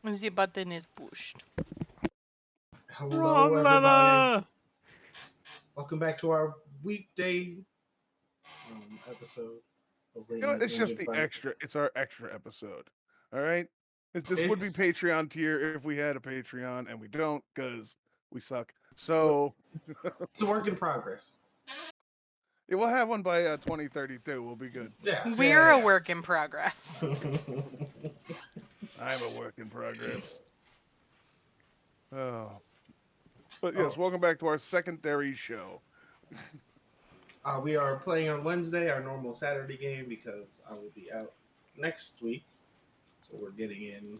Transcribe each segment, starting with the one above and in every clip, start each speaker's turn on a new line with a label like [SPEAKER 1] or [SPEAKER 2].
[SPEAKER 1] The button is pushed.
[SPEAKER 2] Hello,
[SPEAKER 3] Wrong
[SPEAKER 2] everybody.
[SPEAKER 3] lever!
[SPEAKER 2] Welcome back to our weekday episode of
[SPEAKER 4] You know, it's just
[SPEAKER 2] Engine
[SPEAKER 4] the
[SPEAKER 2] Fight.
[SPEAKER 4] extra. It's our extra episode. All right. This would be
[SPEAKER 2] It's-
[SPEAKER 4] Patreon tier if we had a Patreon, and we don't because we suck. So
[SPEAKER 2] It's a work in progress.
[SPEAKER 4] yeah, we'll have one by 2032. We'll be good.
[SPEAKER 2] Yeah.
[SPEAKER 1] We're a work in progress.
[SPEAKER 4] I'm a work in progress. Oh. But yes, welcome back to our secondary show.
[SPEAKER 2] We are playing on Wednesday, our normal Saturday game, because I will be out next week. So we're getting in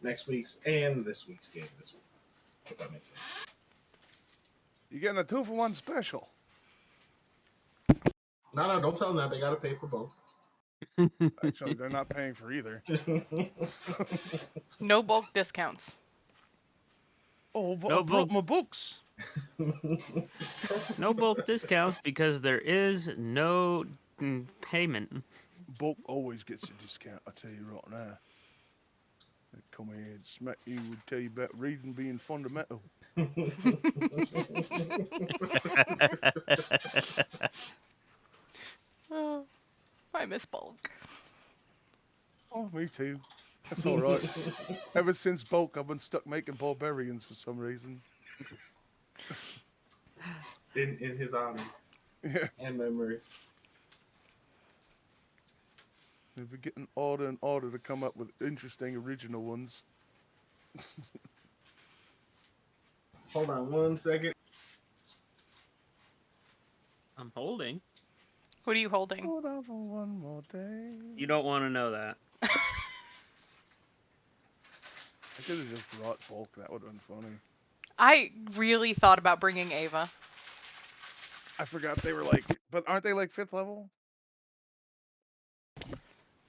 [SPEAKER 2] next week's and this week's game this week. If that makes sense.
[SPEAKER 4] You're getting a 2-for-1 special.
[SPEAKER 2] No, don't tell them that. They got to pay for both.
[SPEAKER 4] Actually, they're not paying for either.
[SPEAKER 1] No bulk discounts.
[SPEAKER 4] Oh,
[SPEAKER 3] No
[SPEAKER 4] I brought
[SPEAKER 3] bulk.
[SPEAKER 4] my books.
[SPEAKER 3] No bulk discounts because there is no payment.
[SPEAKER 4] Bulk always gets a discount, I tell you right now. They come here and smack you and tell you about reading being fundamental.
[SPEAKER 1] Oh, I miss bulk.
[SPEAKER 4] Oh, me too. That's all right. Ever since bulk, I've been stuck making barbarians for some reason.
[SPEAKER 2] in his honor
[SPEAKER 4] Yeah,
[SPEAKER 2] and memory.
[SPEAKER 4] they've been getting harder and harder to come up with interesting original ones.
[SPEAKER 2] Hold on 1 second.
[SPEAKER 3] I'm holding.
[SPEAKER 1] What are you holding?
[SPEAKER 4] Hold on for one more day.
[SPEAKER 3] You don't want to know that.
[SPEAKER 4] I could have just brought bulk. That would have been funny.
[SPEAKER 1] I really thought about bringing Ava.
[SPEAKER 4] I forgot they were like, but aren't they like 5th level?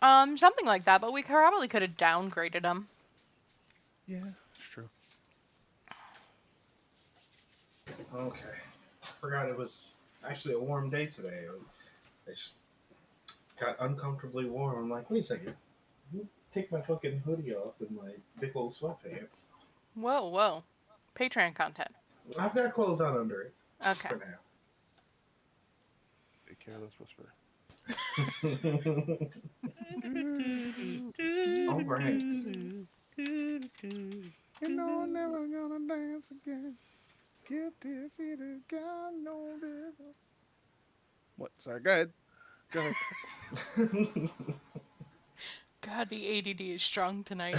[SPEAKER 1] Something like that, but we probably could have downgraded them.
[SPEAKER 4] Yeah, it's true.
[SPEAKER 2] Okay. I forgot it was actually a warm day today. I just got uncomfortably warm. I'm like, wait a second. Let me take my fucking hoodie off with my big old sweatpants.
[SPEAKER 1] Whoa, whoa. Patreon content.
[SPEAKER 2] I've got clothes on under it
[SPEAKER 1] Okay.
[SPEAKER 2] for now.
[SPEAKER 4] A careless whisper.
[SPEAKER 2] All right.
[SPEAKER 4] You know I'm never gonna dance again. Guilty feet have got no rhythm. What? Sorry, go ahead. Go ahead.
[SPEAKER 1] God, the ADD is strong tonight.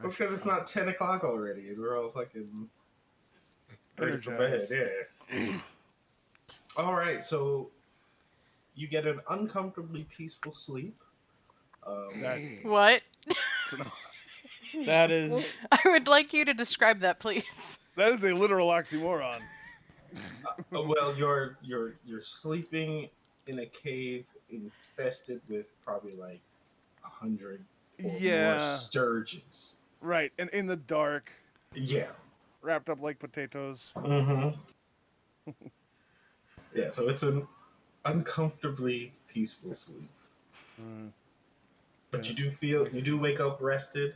[SPEAKER 2] That's because it's not 10 o'clock already, and we're all fucking ready for bed.
[SPEAKER 4] Energized.
[SPEAKER 2] Yeah. All right, so you get an uncomfortably peaceful sleep.
[SPEAKER 1] What?
[SPEAKER 3] That is.
[SPEAKER 1] I would like you to describe that, please.
[SPEAKER 4] That is a literal oxymoron.
[SPEAKER 2] Well, you're sleeping in a cave infested with probably like 100 or more sturges.
[SPEAKER 4] Right, and in the dark.
[SPEAKER 2] Yeah.
[SPEAKER 4] Wrapped up like potatoes.
[SPEAKER 2] Mm-hmm. Yeah, so it's an uncomfortably peaceful sleep. But
[SPEAKER 4] Yes.
[SPEAKER 2] you do wake up rested.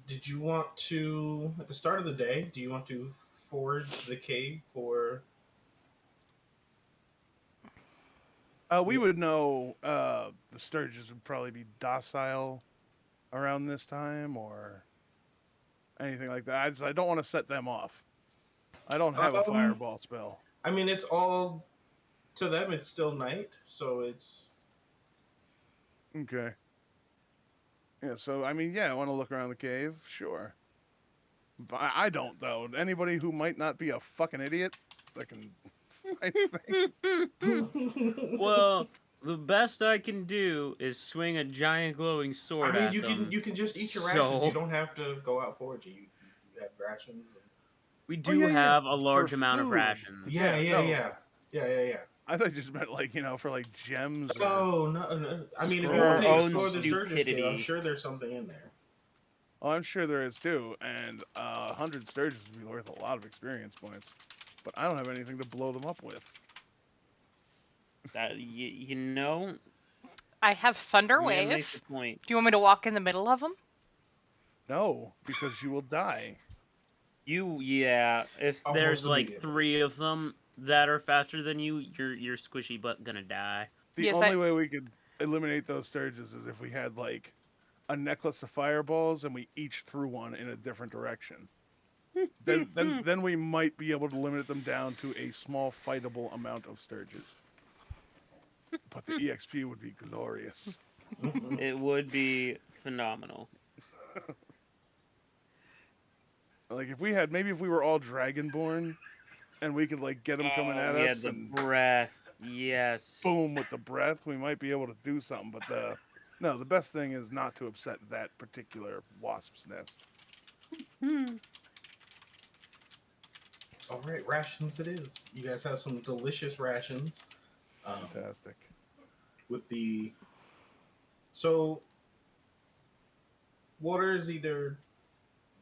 [SPEAKER 2] Did you want to, at the start of the day, do you want to forage the cave for...
[SPEAKER 4] We would know the sturges would probably be docile around this time or anything like that. I don't want to set them off. I don't have a fireball spell.
[SPEAKER 2] I mean, it's all... To them, it's still night, so it's...
[SPEAKER 4] Okay. Yeah, so, I mean, yeah, I want to look around the cave, sure. But I don't, though. Anybody who might not be a fucking idiot that can find things.
[SPEAKER 3] Well, the best I can do is swing a giant glowing sword
[SPEAKER 2] I mean,
[SPEAKER 3] at them.
[SPEAKER 2] you can just eat your rations. You don't have to go out foraging. You have rations.
[SPEAKER 3] We do have a large
[SPEAKER 4] for
[SPEAKER 3] amount of
[SPEAKER 4] food.
[SPEAKER 3] rations.
[SPEAKER 2] Yeah.
[SPEAKER 4] I thought you just meant like, for like gems.
[SPEAKER 2] Oh, no. I mean, if you
[SPEAKER 3] For
[SPEAKER 2] want to
[SPEAKER 3] our
[SPEAKER 2] explore
[SPEAKER 3] own
[SPEAKER 2] the Sturgis cave, I'm
[SPEAKER 3] stupidity.
[SPEAKER 2] sure there's something in there.
[SPEAKER 4] Oh, I'm sure there is too. And 100 sturges would be worth a lot of experience points. But I don't have anything to blow them up with.
[SPEAKER 3] You know,
[SPEAKER 1] I have Thunder
[SPEAKER 3] man
[SPEAKER 1] Wave.
[SPEAKER 3] makes a point.
[SPEAKER 1] Do you want me to walk in the middle of them?
[SPEAKER 4] No, because you will die.
[SPEAKER 3] Yeah. If
[SPEAKER 2] Almost
[SPEAKER 3] there's like
[SPEAKER 2] immediately.
[SPEAKER 3] 3 of them that are faster than you, you're squishy but gonna die.
[SPEAKER 4] The
[SPEAKER 1] Yes,
[SPEAKER 4] only way we could eliminate those Sturges is if we had like a necklace of fireballs and we each threw one in a different direction. Then we might be able to limit them down to a small fightable amount of Sturges. But the EXP would be glorious.
[SPEAKER 2] Mhm.
[SPEAKER 3] It would be phenomenal.
[SPEAKER 4] Like if we had, maybe if we were all Dragonborn and we could like get them coming at
[SPEAKER 3] Yeah,
[SPEAKER 4] us
[SPEAKER 3] the
[SPEAKER 4] and
[SPEAKER 3] breath. Yes.
[SPEAKER 4] boom with the breath, we might be able to do something. But the best thing is not to upset that particular wasp's nest.
[SPEAKER 2] All right, rations it is. You guys have some delicious rations.
[SPEAKER 4] Fantastic.
[SPEAKER 2] With the so water is either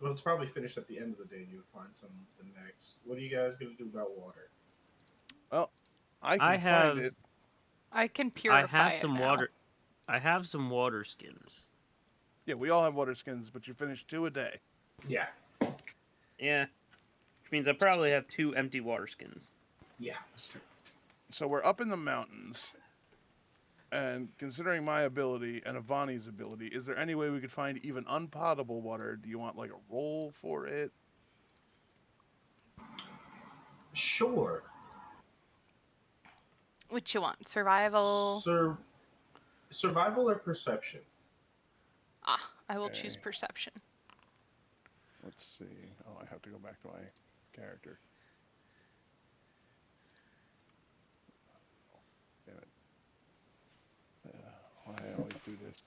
[SPEAKER 2] well, it's probably finished at the end of the day. You'll find some the next. What are you guys gonna do about water?
[SPEAKER 4] Well, I
[SPEAKER 3] I
[SPEAKER 4] can find
[SPEAKER 3] have
[SPEAKER 4] it.
[SPEAKER 1] I can
[SPEAKER 3] I
[SPEAKER 1] purify
[SPEAKER 3] have
[SPEAKER 1] it
[SPEAKER 3] some
[SPEAKER 1] now.
[SPEAKER 3] water. I have some water skins.
[SPEAKER 4] Yeah, we all have water skins, but you finish 2 a day.
[SPEAKER 2] Yeah,
[SPEAKER 3] Yeah. Which means I probably have 2 empty water skins.
[SPEAKER 2] yeah.
[SPEAKER 4] So we're up in the mountains, and considering my ability and Avani's ability, is there any way we could find even unpotable water? Do you want like a roll for it?
[SPEAKER 2] Sure.
[SPEAKER 1] What you want? Survival.
[SPEAKER 2] Survival or perception?
[SPEAKER 1] Ah, I will choose
[SPEAKER 4] Okay.
[SPEAKER 1] perception.
[SPEAKER 4] Let's see. Oh, I have to go back to my character. Damn it. Why I always do this.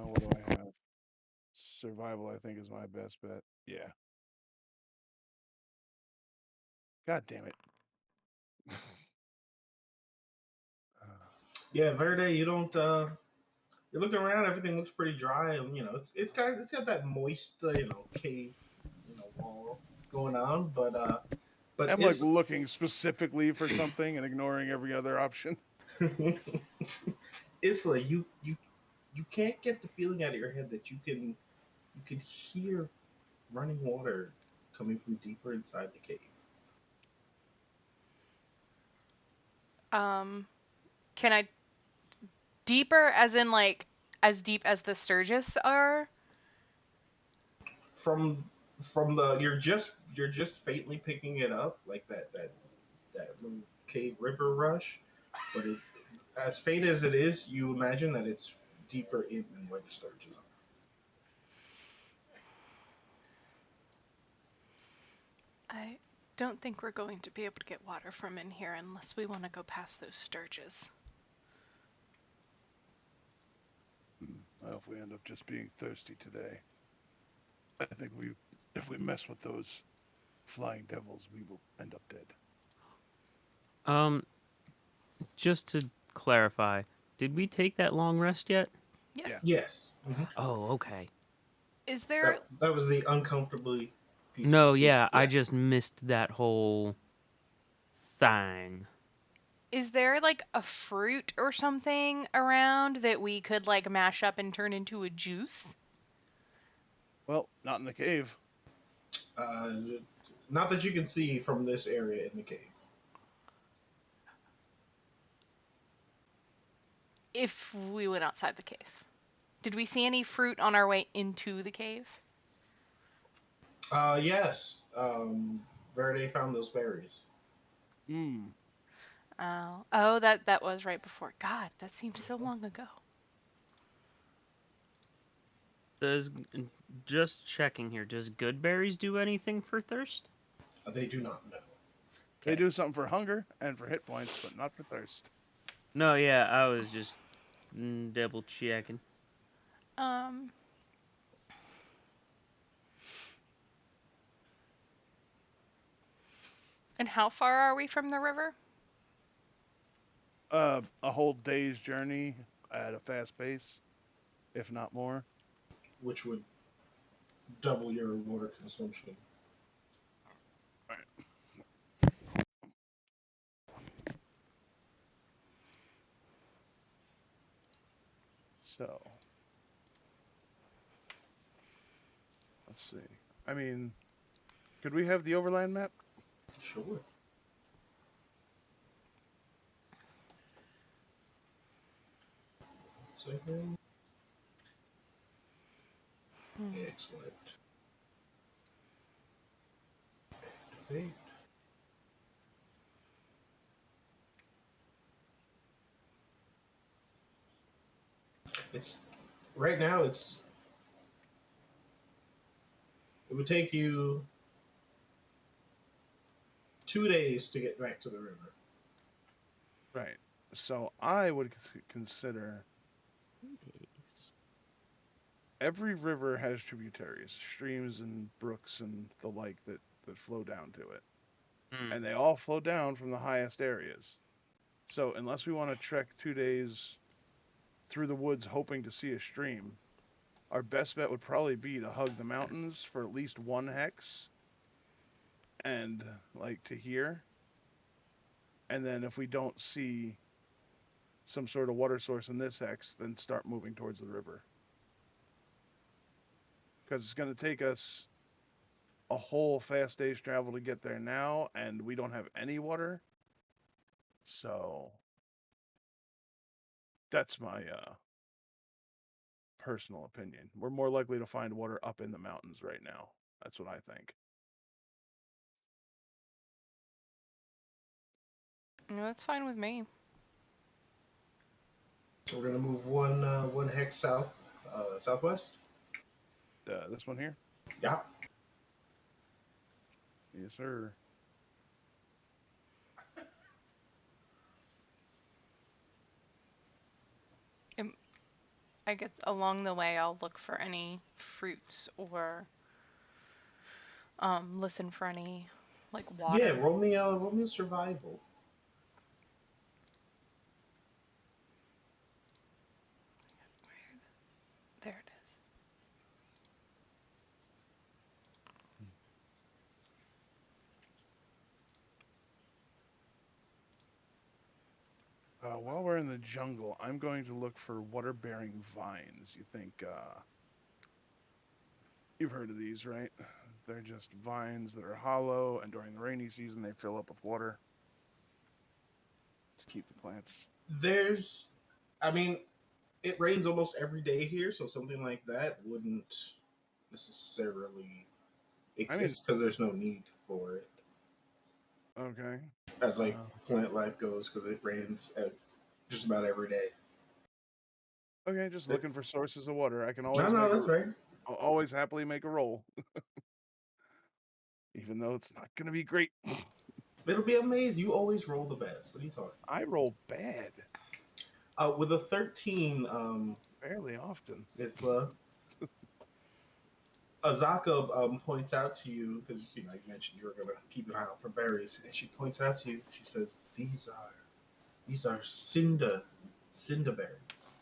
[SPEAKER 4] What do I have? Survival, I think, is my best bet. Yeah. God damn it.
[SPEAKER 2] Yeah, Verde. You don't. You're looking around. Everything looks pretty dry, and it's got that moist cave wall going on, but
[SPEAKER 4] I'm like looking specifically for something and ignoring every other option.
[SPEAKER 2] Isla, you can't get the feeling out of your head that you can hear running water coming from deeper inside the cave.
[SPEAKER 1] Can I deeper as in like as deep as the Sturgis are?
[SPEAKER 2] From the you're just faintly picking it up like that little cave river rush, but it as faint as it is, you imagine that it's deeper in than where the Sturges are.
[SPEAKER 1] I don't think we're going to be able to get water from in here unless we want to go past those Sturges.
[SPEAKER 4] Well, if we end up just being thirsty today, I think if we mess with those flying devils, we will end up dead.
[SPEAKER 3] Just to clarify, did we take that long rest yet?
[SPEAKER 1] Yes.
[SPEAKER 4] Yeah.
[SPEAKER 2] Yes. Mm-hmm.
[SPEAKER 3] Oh, okay.
[SPEAKER 1] Is there
[SPEAKER 2] That was the uncomfortably peaceful
[SPEAKER 3] No,
[SPEAKER 2] sleep.
[SPEAKER 3] yeah, I just missed that whole thing.
[SPEAKER 1] like a fruit or something around that we could like mash up and turn into a juice?
[SPEAKER 4] Well, not in the cave.
[SPEAKER 2] Uh, not that you can see from this area in the cave.
[SPEAKER 1] If we went outside the cave. Did we see any fruit on our way into the cave?
[SPEAKER 2] Yes. Verde found those berries.
[SPEAKER 4] Hmm.
[SPEAKER 1] Oh, that was right before. God, that seems so long ago.
[SPEAKER 3] Does just checking here, does good berries do anything for thirst?
[SPEAKER 2] They do not know.
[SPEAKER 4] They
[SPEAKER 3] Okay.
[SPEAKER 4] do something for hunger and for hit points, but not for thirst.
[SPEAKER 3] No, yeah, I was just double checking.
[SPEAKER 1] Um. And how far are we from the river?
[SPEAKER 4] A whole day's journey. at a fast pace, if not more.
[SPEAKER 2] which would double your water consumption.
[SPEAKER 4] So, let's see. I mean, could we have the overland map?
[SPEAKER 2] Sure. Second. Excellent. Activate. It's right now. It would take you 2 days to get back to the river.
[SPEAKER 4] Right. So I would consider every river has tributaries, streams and brooks and the like that flow down to it. And they all flow down from the highest areas. So unless we want to trek 2 days through the woods hoping to see a stream, our best bet would probably be to hug the mountains for at least 1 hex and like to here. And then if we don't see some sort of water source in this hex, then start moving towards the river. Because it's going to take us a whole fast day's travel to get there now, and we don't have any water. So that's my personal opinion. We're more likely to find water up in the mountains right now. That's what I think.
[SPEAKER 1] No, that's fine with me.
[SPEAKER 2] So we're gonna move one hex southwest.
[SPEAKER 4] This one here?
[SPEAKER 2] Yeah.
[SPEAKER 4] Yes, sir.
[SPEAKER 1] I guess along the way I'll look for any fruits or listen for any like water.
[SPEAKER 2] Yeah. Roll me a survival.
[SPEAKER 1] There it is.
[SPEAKER 4] While we're in the jungle, I'm going to look for water-bearing vines. You think you've heard of these, right? They're just vines that are hollow, and during the rainy season, they fill up with water to keep the plants.
[SPEAKER 2] I mean, it rains almost every day here, so something like that wouldn't necessarily exist because there's no need for it.
[SPEAKER 4] Okay.
[SPEAKER 2] As like plant life goes, because it rains just about every day.
[SPEAKER 4] Okay, just looking for sources of water. I can always
[SPEAKER 2] that's right.
[SPEAKER 4] I'll always happily make a roll. Even though it's not gonna be great.
[SPEAKER 2] It'll be amazing. You always roll the best. What are you talking?
[SPEAKER 4] I roll bad.
[SPEAKER 2] With a 13,
[SPEAKER 4] Fairly often.
[SPEAKER 2] Isla, Azaka points out to you because you mentioned you were gonna keep an eye out for berries, and she points out to you. She says, "These are cinder berries.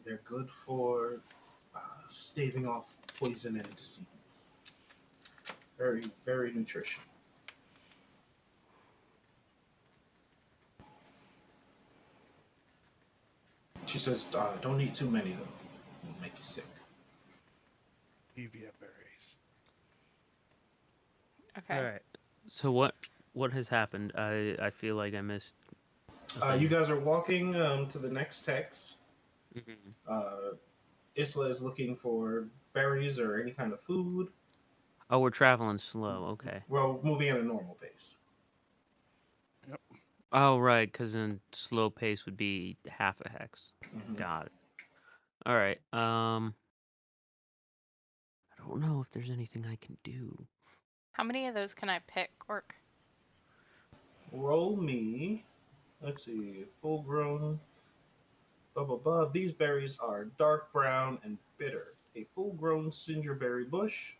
[SPEAKER 2] They're good for staving off poison and disease. Very, very nutritional." She says, "Don't eat too many though. It'll make you sick."
[SPEAKER 4] Stevia berries.
[SPEAKER 1] Okay.
[SPEAKER 3] All right. So what has happened? I feel like I missed.
[SPEAKER 2] You guys are walking to the next hex.
[SPEAKER 3] Mm-hmm.
[SPEAKER 2] Isla is looking for berries or any kind of food.
[SPEAKER 3] Oh, we're traveling slow. Okay.
[SPEAKER 2] Well, moving at a normal pace.
[SPEAKER 4] Yep.
[SPEAKER 3] Oh, right, because then slow pace would be half a hex.
[SPEAKER 2] Mm-hmm.
[SPEAKER 3] Got it. All right. I don't know if there's anything I can do.
[SPEAKER 1] How many of those can I pick, Orc?
[SPEAKER 2] Roll me. Let's see. Full grown. Blah blah blah. These berries are dark brown and bitter. A full grown cinderberry bush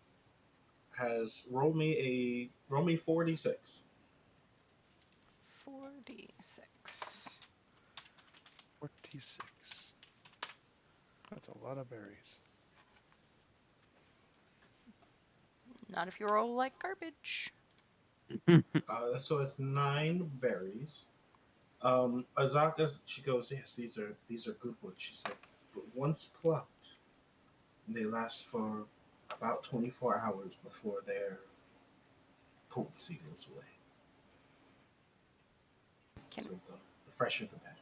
[SPEAKER 2] has roll me 46.
[SPEAKER 1] 46.
[SPEAKER 4] 26. That's a lot of berries.
[SPEAKER 1] Not if you roll like garbage.
[SPEAKER 2] So it's 9 berries. Azaka, she goes, yes, these are good ones. She said, but once plucked, they last for about 24 hours before their potency goes away.
[SPEAKER 1] Can
[SPEAKER 2] So the fresher the better.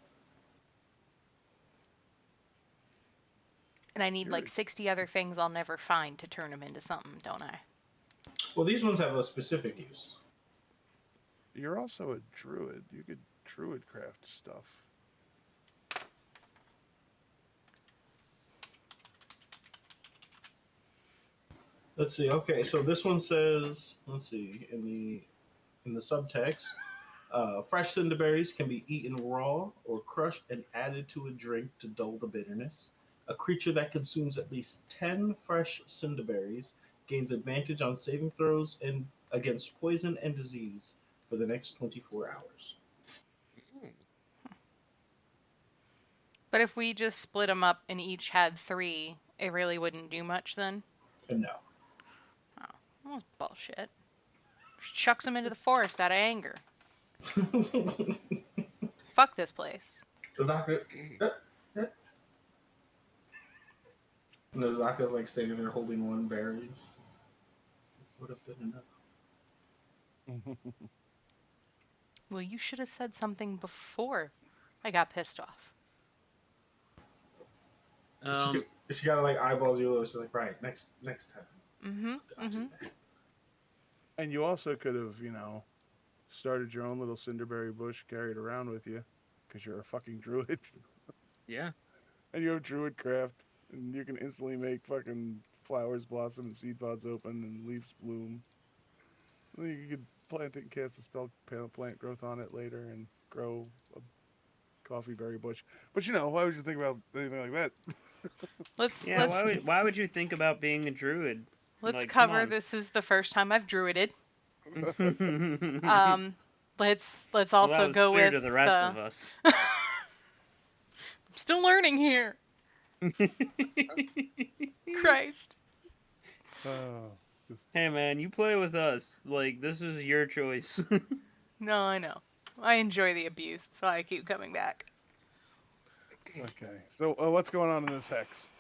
[SPEAKER 1] And I need like
[SPEAKER 4] You're,
[SPEAKER 1] 60 other things I'll never find to turn them into something, don't I?
[SPEAKER 2] Well, these ones have a specific use.
[SPEAKER 4] you're also a druid. You could druid craft stuff.
[SPEAKER 2] Let's see. Okay, so this one says, let's see, in the subtext, fresh cinderberries can be eaten raw or crushed and added to a drink to dull the bitterness. A creature that consumes at least 10 fresh cinderberries gains advantage on saving throws and against poison and disease for the next 24 hours.
[SPEAKER 1] But if we just split them up and each had 3, it really wouldn't do much then?
[SPEAKER 2] And no.
[SPEAKER 1] Oh, that was bullshit. Just chucks them into the forest out of anger. Fuck this place.
[SPEAKER 2] Azaka, and Azaka's like standing there holding one berry. Would have been enough.
[SPEAKER 1] Well, you should have said something before I got pissed off.
[SPEAKER 2] She got to like eyeballs you. She's like, right, next time. I'll do that.
[SPEAKER 4] And you also could have, started your own little cinderberry bush, carried around with you, because you're a fucking druid.
[SPEAKER 3] Yeah.
[SPEAKER 4] And you have druid craft, and you can instantly make fucking flowers blossom and seed pods open and leaves bloom. And then you could plant it and cast a spell, plant growth on it later, and grow a coffee berry bush. But why would you think about anything like that?
[SPEAKER 3] Yeah, why would you think about being a druid?
[SPEAKER 1] Let's
[SPEAKER 3] Like, come
[SPEAKER 1] cover
[SPEAKER 3] on.
[SPEAKER 1] this is the first time I've druided.
[SPEAKER 3] Well,
[SPEAKER 1] Let's
[SPEAKER 3] that
[SPEAKER 1] also
[SPEAKER 3] was
[SPEAKER 1] go
[SPEAKER 3] clear
[SPEAKER 1] with
[SPEAKER 3] to the rest of us.
[SPEAKER 1] I'm still learning here. Christ.
[SPEAKER 3] Hey man, you play with us. Like, this is your choice.
[SPEAKER 1] No, I know. I enjoy the abuse, so I keep coming back.
[SPEAKER 4] Okay, so what's going on in this hex?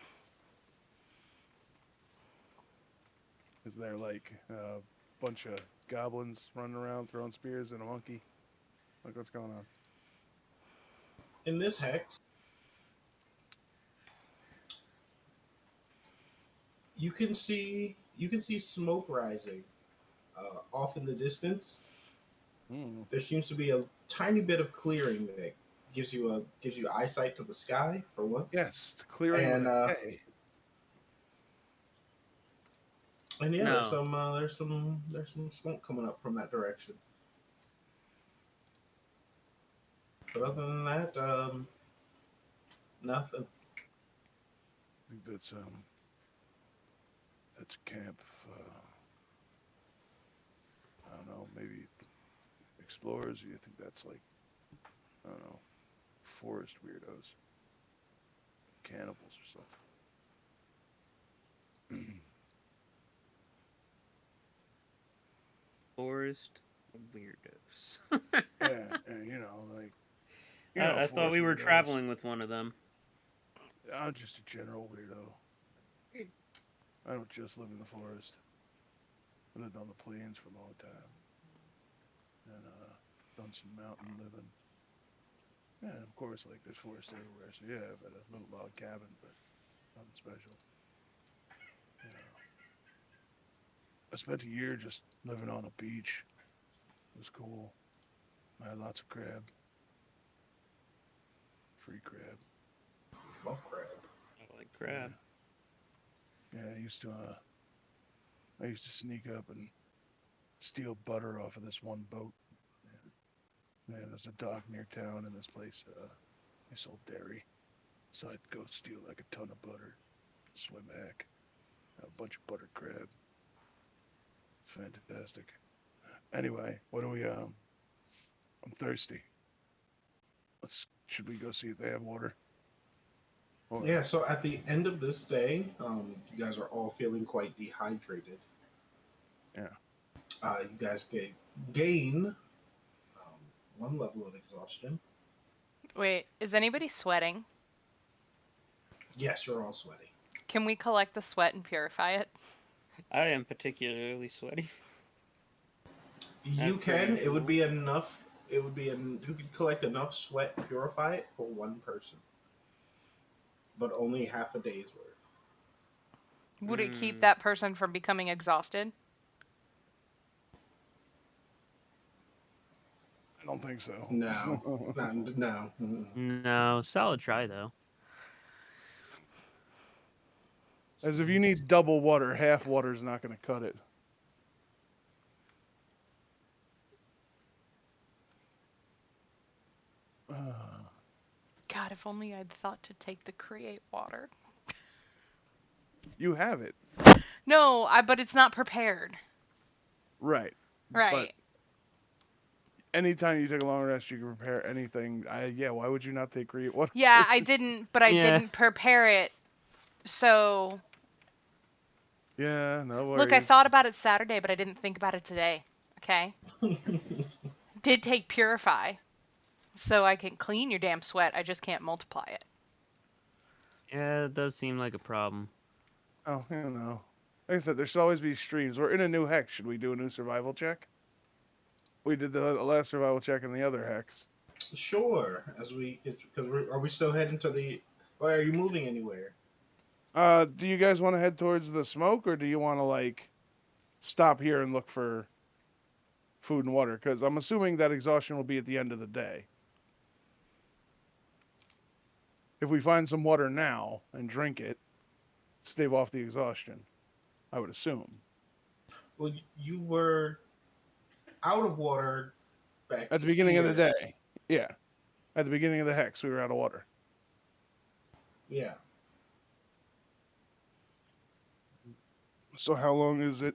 [SPEAKER 4] Is there like a bunch of goblins running around throwing spears and a monkey? Like, what's going on?
[SPEAKER 2] In this hex, you can see smoke rising off in the distance. There seems to be a tiny bit of clearing that gives you eyesight to the sky for once.
[SPEAKER 4] Yes, it's clearing
[SPEAKER 2] And
[SPEAKER 4] with a K.
[SPEAKER 2] and yeah,
[SPEAKER 3] No.
[SPEAKER 2] there's some smoke coming up from that direction. But other than that, nothing.
[SPEAKER 4] I think that's camp. I don't know, maybe explorers. Or you think that's like, I don't know, forest weirdos, cannibals or something?
[SPEAKER 3] Forest weirdos.
[SPEAKER 4] Yeah, and like
[SPEAKER 3] I thought
[SPEAKER 4] forest
[SPEAKER 3] we were
[SPEAKER 4] weirdos.
[SPEAKER 3] traveling with one of them.
[SPEAKER 4] I'm just a general weirdo. I don't just live in the forest. I lived on the plains for a long time, and done some mountain living. Yeah, and of course, like there's forest everywhere. So yeah, I've had a little log cabin, but nothing special. I spent a year just living on a beach. It was cool. I had lots of crab, free crab.
[SPEAKER 2] Love crab.
[SPEAKER 3] I like crab.
[SPEAKER 4] Yeah, I used to sneak up and steal butter off of this one boat. Yeah, there's a dock near town, and this place they sold dairy. So I'd go steal like a ton of butter, swim back, have a bunch of buttered crab. Fantastic. Anyway, what do we? I'm thirsty. Should we go see if they have water? Or,
[SPEAKER 2] Yeah, so at the end of this day, you guys are all feeling quite dehydrated.
[SPEAKER 4] Yeah.
[SPEAKER 2] You guys gain 1 level of exhaustion.
[SPEAKER 1] Wait, is anybody sweating?
[SPEAKER 2] Yes, you're all sweaty.
[SPEAKER 1] Can we collect the sweat and purify it?
[SPEAKER 3] I am particularly sweaty.
[SPEAKER 2] You
[SPEAKER 3] As per
[SPEAKER 2] can. It would
[SPEAKER 3] usual.
[SPEAKER 2] be enough. It would be you could collect enough sweat, purify it for 1 person, but only half a day's worth.
[SPEAKER 1] Would it keep
[SPEAKER 3] Mm.
[SPEAKER 1] that person from becoming exhausted?
[SPEAKER 4] I don't think so.
[SPEAKER 2] No, no.
[SPEAKER 3] No, solid try though.
[SPEAKER 4] As if you need double water, half water is not going to cut it.
[SPEAKER 1] God, if only I'd thought to take the create water.
[SPEAKER 4] You have it.
[SPEAKER 1] No, but it's not prepared.
[SPEAKER 4] Right.
[SPEAKER 1] Right.
[SPEAKER 4] Anytime you take a long rest, you can prepare anything. Yeah, why would you not take create water?
[SPEAKER 1] Yeah, I didn't, but I
[SPEAKER 3] Yeah.
[SPEAKER 1] didn't prepare it. So,
[SPEAKER 4] Yeah, no worries.
[SPEAKER 1] look, I thought about it Saturday, but I didn't think about it today. Okay? Did take purify. So I can clean your damn sweat. I just can't multiply it.
[SPEAKER 3] Yeah, it does seem like a problem.
[SPEAKER 4] Oh, like I said, there should always be streams. We're in a new hex. Should we do a new survival check? We did the last survival check in the other hex.
[SPEAKER 2] Sure. Are we still heading to the? Or are you moving anywhere?
[SPEAKER 4] Do you guys want to head towards the smoke, or do you want to like stop here and look for food and water? Because I'm assuming that exhaustion will be at the end of the day. If we find some water now and drink it, stave off the exhaustion. I would assume.
[SPEAKER 2] Well, you were out of water back
[SPEAKER 4] At the beginning of the
[SPEAKER 2] here.
[SPEAKER 4] day. Yeah. At the beginning of the hex, we were out of water.
[SPEAKER 2] Yeah.
[SPEAKER 4] So how long is it?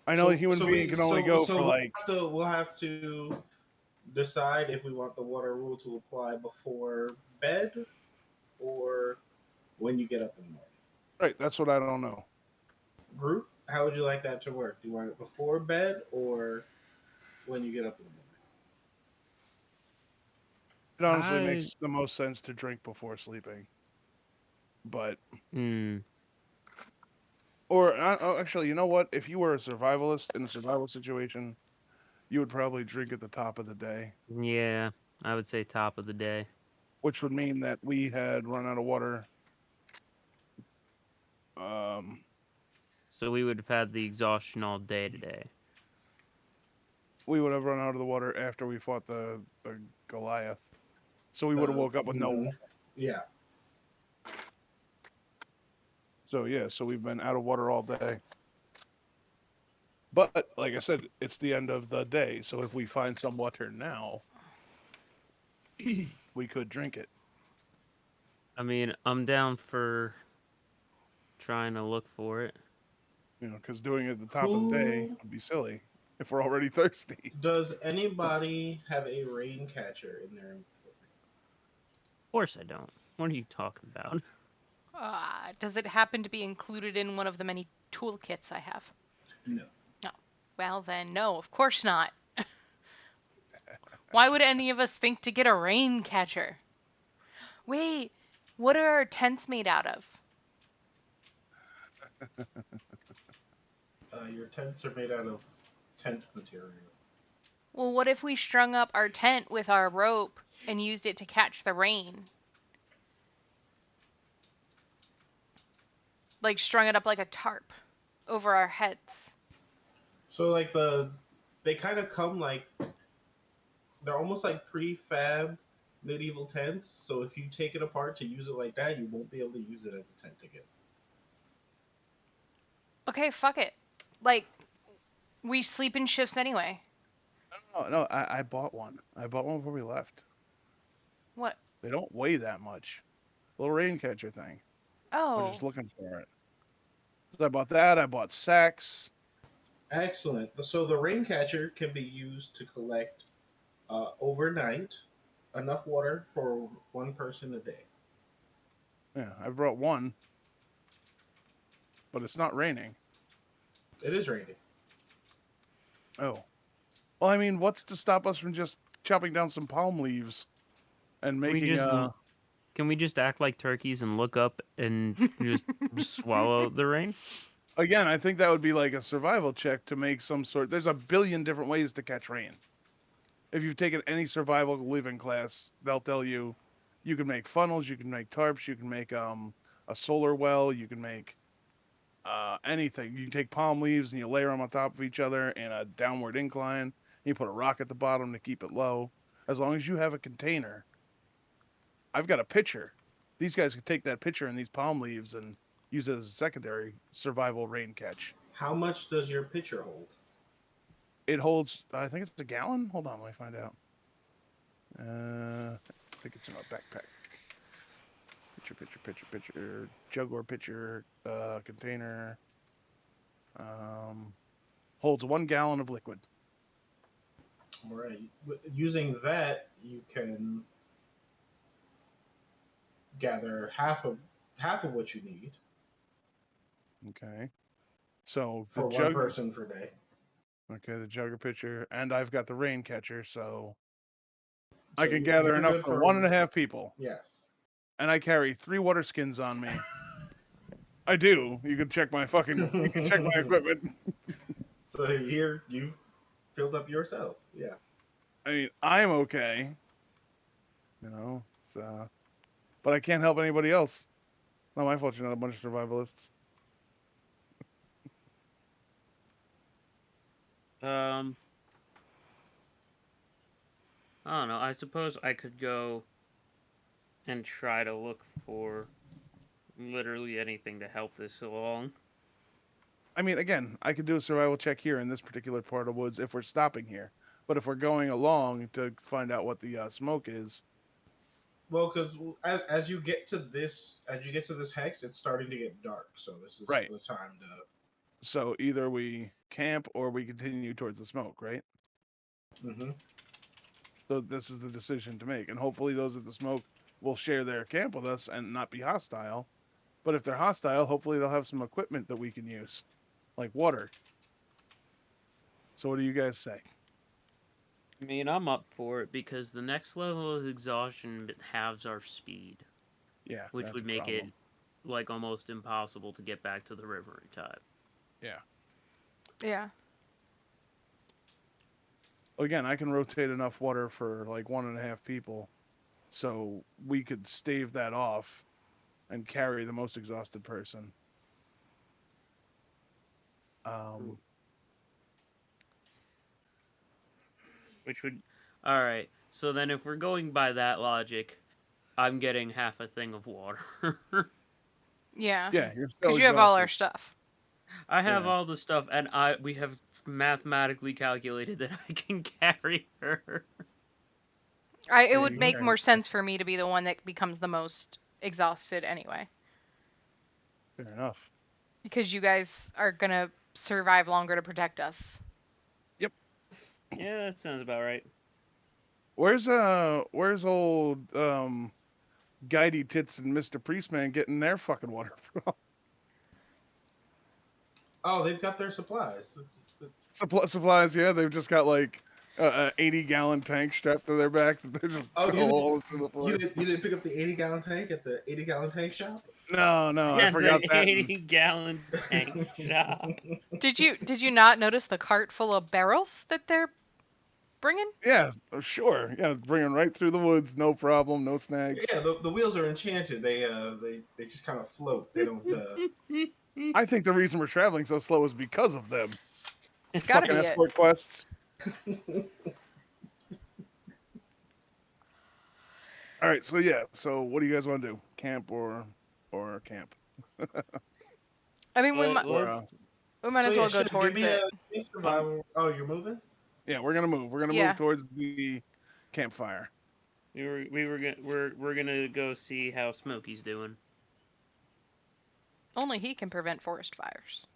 [SPEAKER 4] I know a human being can only go for like.
[SPEAKER 2] We'll have to decide if we want the water rule to apply before bed or when you get up in the morning.
[SPEAKER 4] Right, that's what I don't know.
[SPEAKER 2] Group, how would you like that to work? Do you want it before bed or when you get up in the morning?
[SPEAKER 4] It honestly makes the most sense to drink before sleeping. But. Or actually, you know what? If you were a survivalist in a survival situation, you would probably drink at the top of the day.
[SPEAKER 3] Yeah, I would say top of the day.
[SPEAKER 4] Which would mean that we had run out of water.
[SPEAKER 3] So we would have had the exhaustion all day today.
[SPEAKER 4] We would have run out of the water after we fought the Goliath. So we would have woke up with no water.
[SPEAKER 2] Yeah.
[SPEAKER 4] So yeah, so we've been out of water all day. But like I said, it's the end of the day. So if we find some water now, we could drink it.
[SPEAKER 3] I mean, I'm down for trying to look for it.
[SPEAKER 4] You know, because doing it at the top of the day would be silly if we're already thirsty.
[SPEAKER 2] Does anybody have a rain catcher in their inventory?
[SPEAKER 3] Of course I don't. What are you talking about?
[SPEAKER 1] Does it happen to be included in one of the many toolkits I have?
[SPEAKER 2] No.
[SPEAKER 1] No. Well, then, no, of course not. Why would any of us think to get a rain catcher? Wait, what are our tents made out of?
[SPEAKER 2] Your tents are made out of tent material.
[SPEAKER 1] Well, what if we strung up our tent with our rope and used it to catch the rain? Like strung it up like a tarp over our heads.
[SPEAKER 2] So like they kind of come like they're almost like prefab medieval tents. So if you take it apart to use it like that, you won't be able to use it as a tent again.
[SPEAKER 1] Okay, fuck it. Like, we sleep in shifts anyway.
[SPEAKER 4] No, I bought one. I bought one before we left.
[SPEAKER 1] What?
[SPEAKER 4] They don't weigh that much. Little rain catcher thing.
[SPEAKER 1] Oh.
[SPEAKER 4] We're just looking for it. So I bought that. I bought sacks.
[SPEAKER 2] Excellent. So the rain catcher can be used to collect overnight enough water for 1 person a day.
[SPEAKER 4] Yeah, I brought one, but it's not raining.
[SPEAKER 2] It is raining.
[SPEAKER 4] Oh. Well, I mean, what's to stop us from just chopping down some palm leaves and
[SPEAKER 3] We
[SPEAKER 4] making
[SPEAKER 3] just Can we just act like turkeys and look up and just swallow the rain?
[SPEAKER 4] Again, I think that would be like a survival check to make some sort. There's a billion different ways to catch rain. If you've taken any survival living class, they'll tell you you can make funnels, you can make tarps, you can make a solar well, you can make anything. You can take palm leaves and you layer them on top of each other in a downward incline. You put a rock at the bottom to keep it low. As long as you have a container. I've got a pitcher. These guys could take that pitcher and these palm leaves and use it as a secondary survival rain catch.
[SPEAKER 2] How much does your pitcher hold?
[SPEAKER 4] It holds, I think it's a gallon. Hold on, let me find out. I think it's in my backpack. Pitcher. Jug or pitcher, container. Holds 1 gallon of liquid.
[SPEAKER 2] All right. Using that, you can gather half of what you need
[SPEAKER 4] Okay. So the
[SPEAKER 2] for
[SPEAKER 4] jug.
[SPEAKER 2] one person per day.
[SPEAKER 4] Okay, the jug or pitcher, and I've got the rain catcher, so
[SPEAKER 2] So
[SPEAKER 4] I can gather
[SPEAKER 2] you're
[SPEAKER 4] enough
[SPEAKER 2] good
[SPEAKER 4] for 1.5 people.
[SPEAKER 2] Yes.
[SPEAKER 4] And I carry 3 water skins on me. I do. You can check my you can check my equipment.
[SPEAKER 2] So here you filled up yourself. Yeah.
[SPEAKER 4] I mean, I'm okay. You know, but I can't help anybody else. Not my fault you're not a bunch of survivalists.
[SPEAKER 3] I don't know. I suppose I could go and try to look for literally anything to help this along.
[SPEAKER 4] I mean, again, I could do a survival check here in this particular part of the woods if we're stopping here. But if we're going along to find out what the smoke is.
[SPEAKER 2] Well, because as you get to this hex, it's starting to get dark. So this is
[SPEAKER 4] Right.
[SPEAKER 2] the time to.
[SPEAKER 4] So either we camp or we continue towards the smoke, right?
[SPEAKER 2] Mm-hmm.
[SPEAKER 4] So this is the decision to make, and hopefully those at the smoke will share their camp with us and not be hostile. But if they're hostile, hopefully they'll have some equipment that we can use, like water. So what do you guys say?
[SPEAKER 3] I mean, I'm up for it because the next level of exhaustion halves our speed.
[SPEAKER 4] Yeah,
[SPEAKER 3] which would make it like almost impossible to get back to the river in time.
[SPEAKER 4] Yeah.
[SPEAKER 1] Yeah.
[SPEAKER 4] Again, I can rotate enough water for like 1.5 people, so we could stave that off and carry the most exhausted person.
[SPEAKER 3] Which would, all right. So then, if we're going by that logic, I'm getting half a thing of water.
[SPEAKER 1] Yeah.
[SPEAKER 4] Yeah, you're still
[SPEAKER 1] Because you have all our
[SPEAKER 4] exhausted.
[SPEAKER 1] stuff.
[SPEAKER 3] I have all the stuff, and we have mathematically calculated that I can carry her.
[SPEAKER 1] It would make more sense for me to be the one that becomes the most exhausted anyway.
[SPEAKER 4] Fair enough.
[SPEAKER 1] Because you guys are gonna survive longer to protect us.
[SPEAKER 4] Yep.
[SPEAKER 3] Yeah, that sounds about right.
[SPEAKER 4] Where's old Guidey Tits and Mr. Priestman getting their fucking water from?
[SPEAKER 2] Oh, they've got their supplies.
[SPEAKER 4] Supplies, yeah. They've just got like a 80-gallon tank strapped to their back that they're just all through the forest.
[SPEAKER 2] You didn't pick up the 80-gallon tank at the 80-gallon tank shop?
[SPEAKER 4] No, I forgot
[SPEAKER 3] the
[SPEAKER 4] that.
[SPEAKER 3] 80-gallon tank shop.
[SPEAKER 1] Did you not notice the cart full of barrels that they're bringing?
[SPEAKER 4] Yeah, sure. Yeah, bringing right through the woods, no problem, no snags.
[SPEAKER 2] Yeah, the wheels are enchanted. They just kind of float. They don't.
[SPEAKER 4] I think the reason we're traveling so slow is because of them.
[SPEAKER 1] It's gotta
[SPEAKER 4] Fucking
[SPEAKER 1] be
[SPEAKER 4] escort quests. All right, so yeah. So what do you guys want to do? Camp or camp?
[SPEAKER 1] I mean, we might as well go
[SPEAKER 2] give
[SPEAKER 1] towards
[SPEAKER 2] me
[SPEAKER 1] it.
[SPEAKER 2] a survival. Oh, you're moving?
[SPEAKER 4] Yeah, we're gonna move. We're gonna move towards the campfire.
[SPEAKER 3] We're gonna go see how Smokey's doing.
[SPEAKER 1] Only he can prevent forest fires.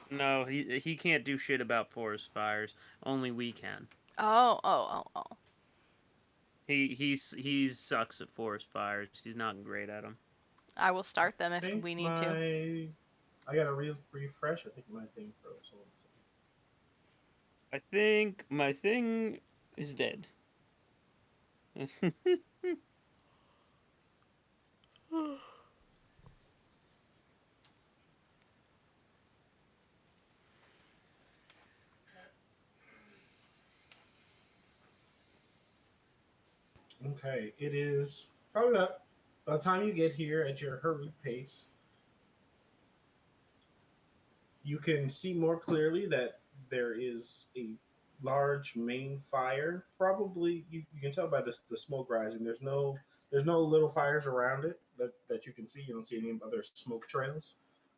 [SPEAKER 3] No, he can't do shit about forest fires. Only we can.
[SPEAKER 1] Oh.
[SPEAKER 3] He sucks at forest fires. He's not great at them.
[SPEAKER 1] I will start them if
[SPEAKER 2] think
[SPEAKER 1] we need to.
[SPEAKER 2] I gotta refresh. I think my thing froze. Hold on a second.
[SPEAKER 3] I think my thing is dead.
[SPEAKER 2] Okay, it is probably about by the time you get here at your hurried pace, you can see more clearly that there is a large main fire. Probably you can tell by the smoke rising. There's no little fires around it that you can see. You don't see any other smoke trails.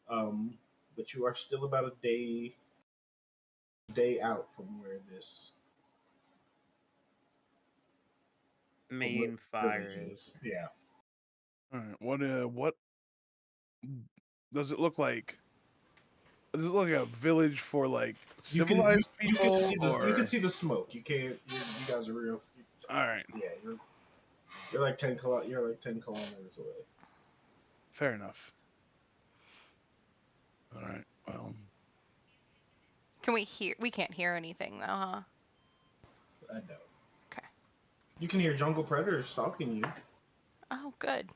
[SPEAKER 2] Um, but you are still about a day out from where this from where
[SPEAKER 3] Main
[SPEAKER 2] the
[SPEAKER 3] fire
[SPEAKER 2] village
[SPEAKER 3] is.
[SPEAKER 2] is. Yeah.
[SPEAKER 4] All right. What does it look like? Does it look like a village for like civilized
[SPEAKER 2] You can
[SPEAKER 4] people,
[SPEAKER 2] see
[SPEAKER 4] or
[SPEAKER 2] you can see the smoke. You can't. You guys are real.
[SPEAKER 4] all right?
[SPEAKER 2] Yeah, you're like 10 kilometers away.
[SPEAKER 4] Fair enough. All right. Well,
[SPEAKER 1] Can we hear? We can't hear anything though, huh?
[SPEAKER 2] I know.
[SPEAKER 1] Okay.
[SPEAKER 2] You can hear jungle predators stalking you.
[SPEAKER 1] Oh, good.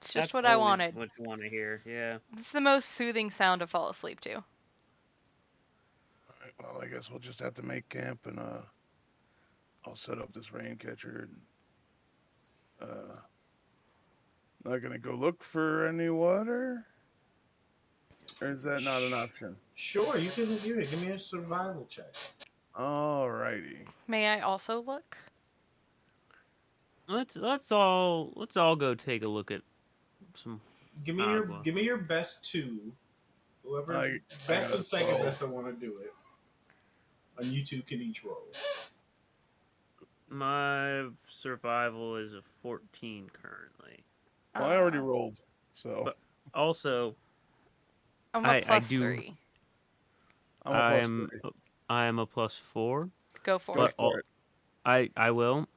[SPEAKER 1] It's just
[SPEAKER 3] That's
[SPEAKER 1] what I
[SPEAKER 3] always
[SPEAKER 1] wanted.
[SPEAKER 3] what you want to hear. Yeah.
[SPEAKER 1] It's the most soothing sound to fall asleep to.
[SPEAKER 4] all right, well, I guess we'll just have to make camp, and I'll set up this rain catcher. And, not gonna go look for any water, or is that not an option?
[SPEAKER 2] Sure, you can give me a survival check.
[SPEAKER 4] Alrighty.
[SPEAKER 1] May I also look?
[SPEAKER 3] Let's all go take a look at some agua.
[SPEAKER 2] Give me your best two. Whoever
[SPEAKER 4] I
[SPEAKER 2] best
[SPEAKER 4] got
[SPEAKER 2] and
[SPEAKER 4] a
[SPEAKER 2] second
[SPEAKER 4] 12.
[SPEAKER 2] best, I want to do it. And you two can each roll.
[SPEAKER 3] My survival is a 14 currently.
[SPEAKER 4] Well, I already
[SPEAKER 1] Uh,
[SPEAKER 4] rolled, so
[SPEAKER 3] But also,
[SPEAKER 1] I'm a
[SPEAKER 3] I
[SPEAKER 1] plus
[SPEAKER 3] do
[SPEAKER 1] 3.
[SPEAKER 4] I'm a plus 3.
[SPEAKER 3] I am a +4.
[SPEAKER 1] Go for
[SPEAKER 4] Go
[SPEAKER 1] it.
[SPEAKER 4] for it.
[SPEAKER 3] I will,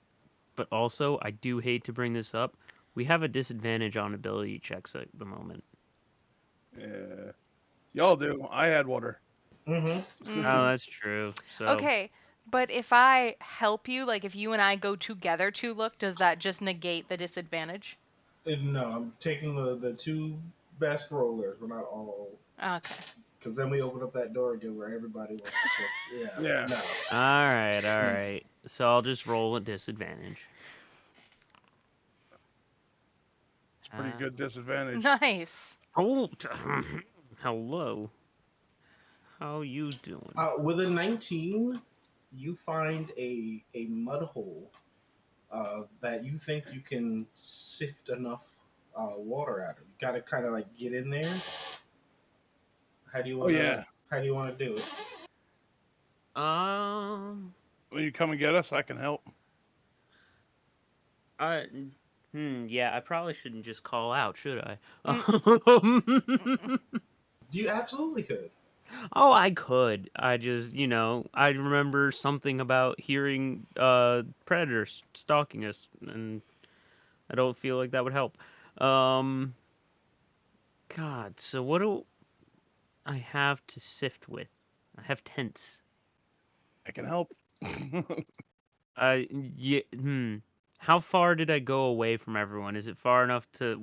[SPEAKER 3] but also I do hate to bring this up. We have a disadvantage on ability checks at the moment.
[SPEAKER 4] Yeah, y'all do. I had water.
[SPEAKER 2] Mm-hmm.
[SPEAKER 3] Oh, that's true. So
[SPEAKER 1] Okay, but if I help you, like if you and I go together to look, does that just negate the disadvantage?
[SPEAKER 2] No, I'm taking the two best rollers. We're not all.
[SPEAKER 1] Okay.
[SPEAKER 2] Because then we open up that door again where everybody wants to check. Yeah.
[SPEAKER 4] Yeah.
[SPEAKER 2] No.
[SPEAKER 3] all right. So I'll just roll at disadvantage.
[SPEAKER 4] It's pretty good disadvantage.
[SPEAKER 1] Nice.
[SPEAKER 3] Oh, hello. How you doing?
[SPEAKER 2] With a 19, you find a mud hole that you think you can sift enough water out of. You got to kind of like get in there. How do you
[SPEAKER 4] Oh
[SPEAKER 2] want to?
[SPEAKER 4] yeah.
[SPEAKER 2] How do you want to do it?
[SPEAKER 4] Will you come and get us? I can help.
[SPEAKER 3] Yeah, I probably shouldn't just call out, should I?
[SPEAKER 2] You absolutely could.
[SPEAKER 3] Oh, I could. I just, I remember something about hearing predators stalking us, and I don't feel like that would help. God, so what do I have to sift with? I have tents.
[SPEAKER 4] I can help.
[SPEAKER 3] Yeah, How far did I go away from everyone? Is it far enough to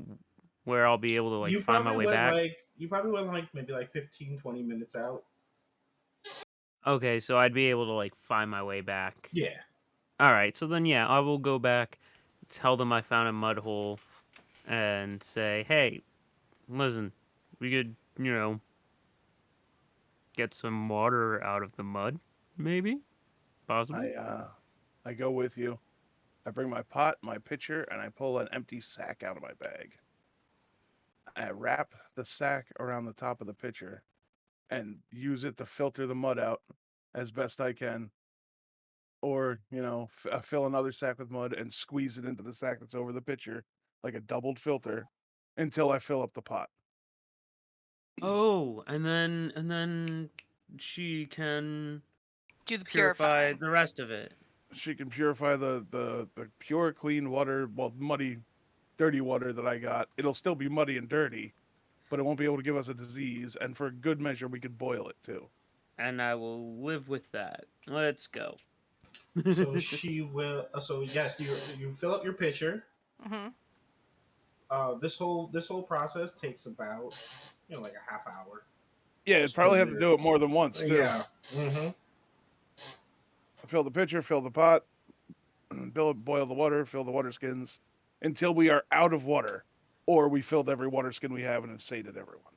[SPEAKER 3] where I'll be able to like find my way back?
[SPEAKER 2] You probably went like maybe like 15, 20 minutes out.
[SPEAKER 3] Okay, so I'd be able to like find my way back.
[SPEAKER 2] Yeah.
[SPEAKER 3] All right, so then yeah, I will go back, tell them I found a mud hole, and say, "Hey, listen, we could, get some water out of the mud, maybe, possibly."
[SPEAKER 4] I go with you. I bring my pot, my pitcher, and I pull an empty sack out of my bag. I wrap the sack around the top of the pitcher and use it to filter the mud out as best I can. Or, fill another sack with mud and squeeze it into the sack that's over the pitcher, like a doubled filter, until I fill up the pot.
[SPEAKER 3] Oh, and then she can
[SPEAKER 1] Do the
[SPEAKER 3] purify
[SPEAKER 1] purifying.
[SPEAKER 3] the rest of it.
[SPEAKER 4] she can purify the pure, clean water, well, muddy, dirty water that I got. It'll still be muddy and dirty, but it won't be able to give us a disease. And for good measure, we could boil it too.
[SPEAKER 3] And I will live with that. Let's go.
[SPEAKER 2] So she will. So yes, you fill up your pitcher.
[SPEAKER 1] Mm-hmm.
[SPEAKER 2] This whole process takes about like a half hour.
[SPEAKER 4] Yeah, you'd
[SPEAKER 2] Just
[SPEAKER 4] probably
[SPEAKER 2] 'cause
[SPEAKER 4] have to do it more than once too.
[SPEAKER 2] Yeah. Mm-hmm.
[SPEAKER 4] Fill the pitcher, fill the pot, boil the water, fill the water skins until we are out of water, or we filled every water skin we have and have sated everyone.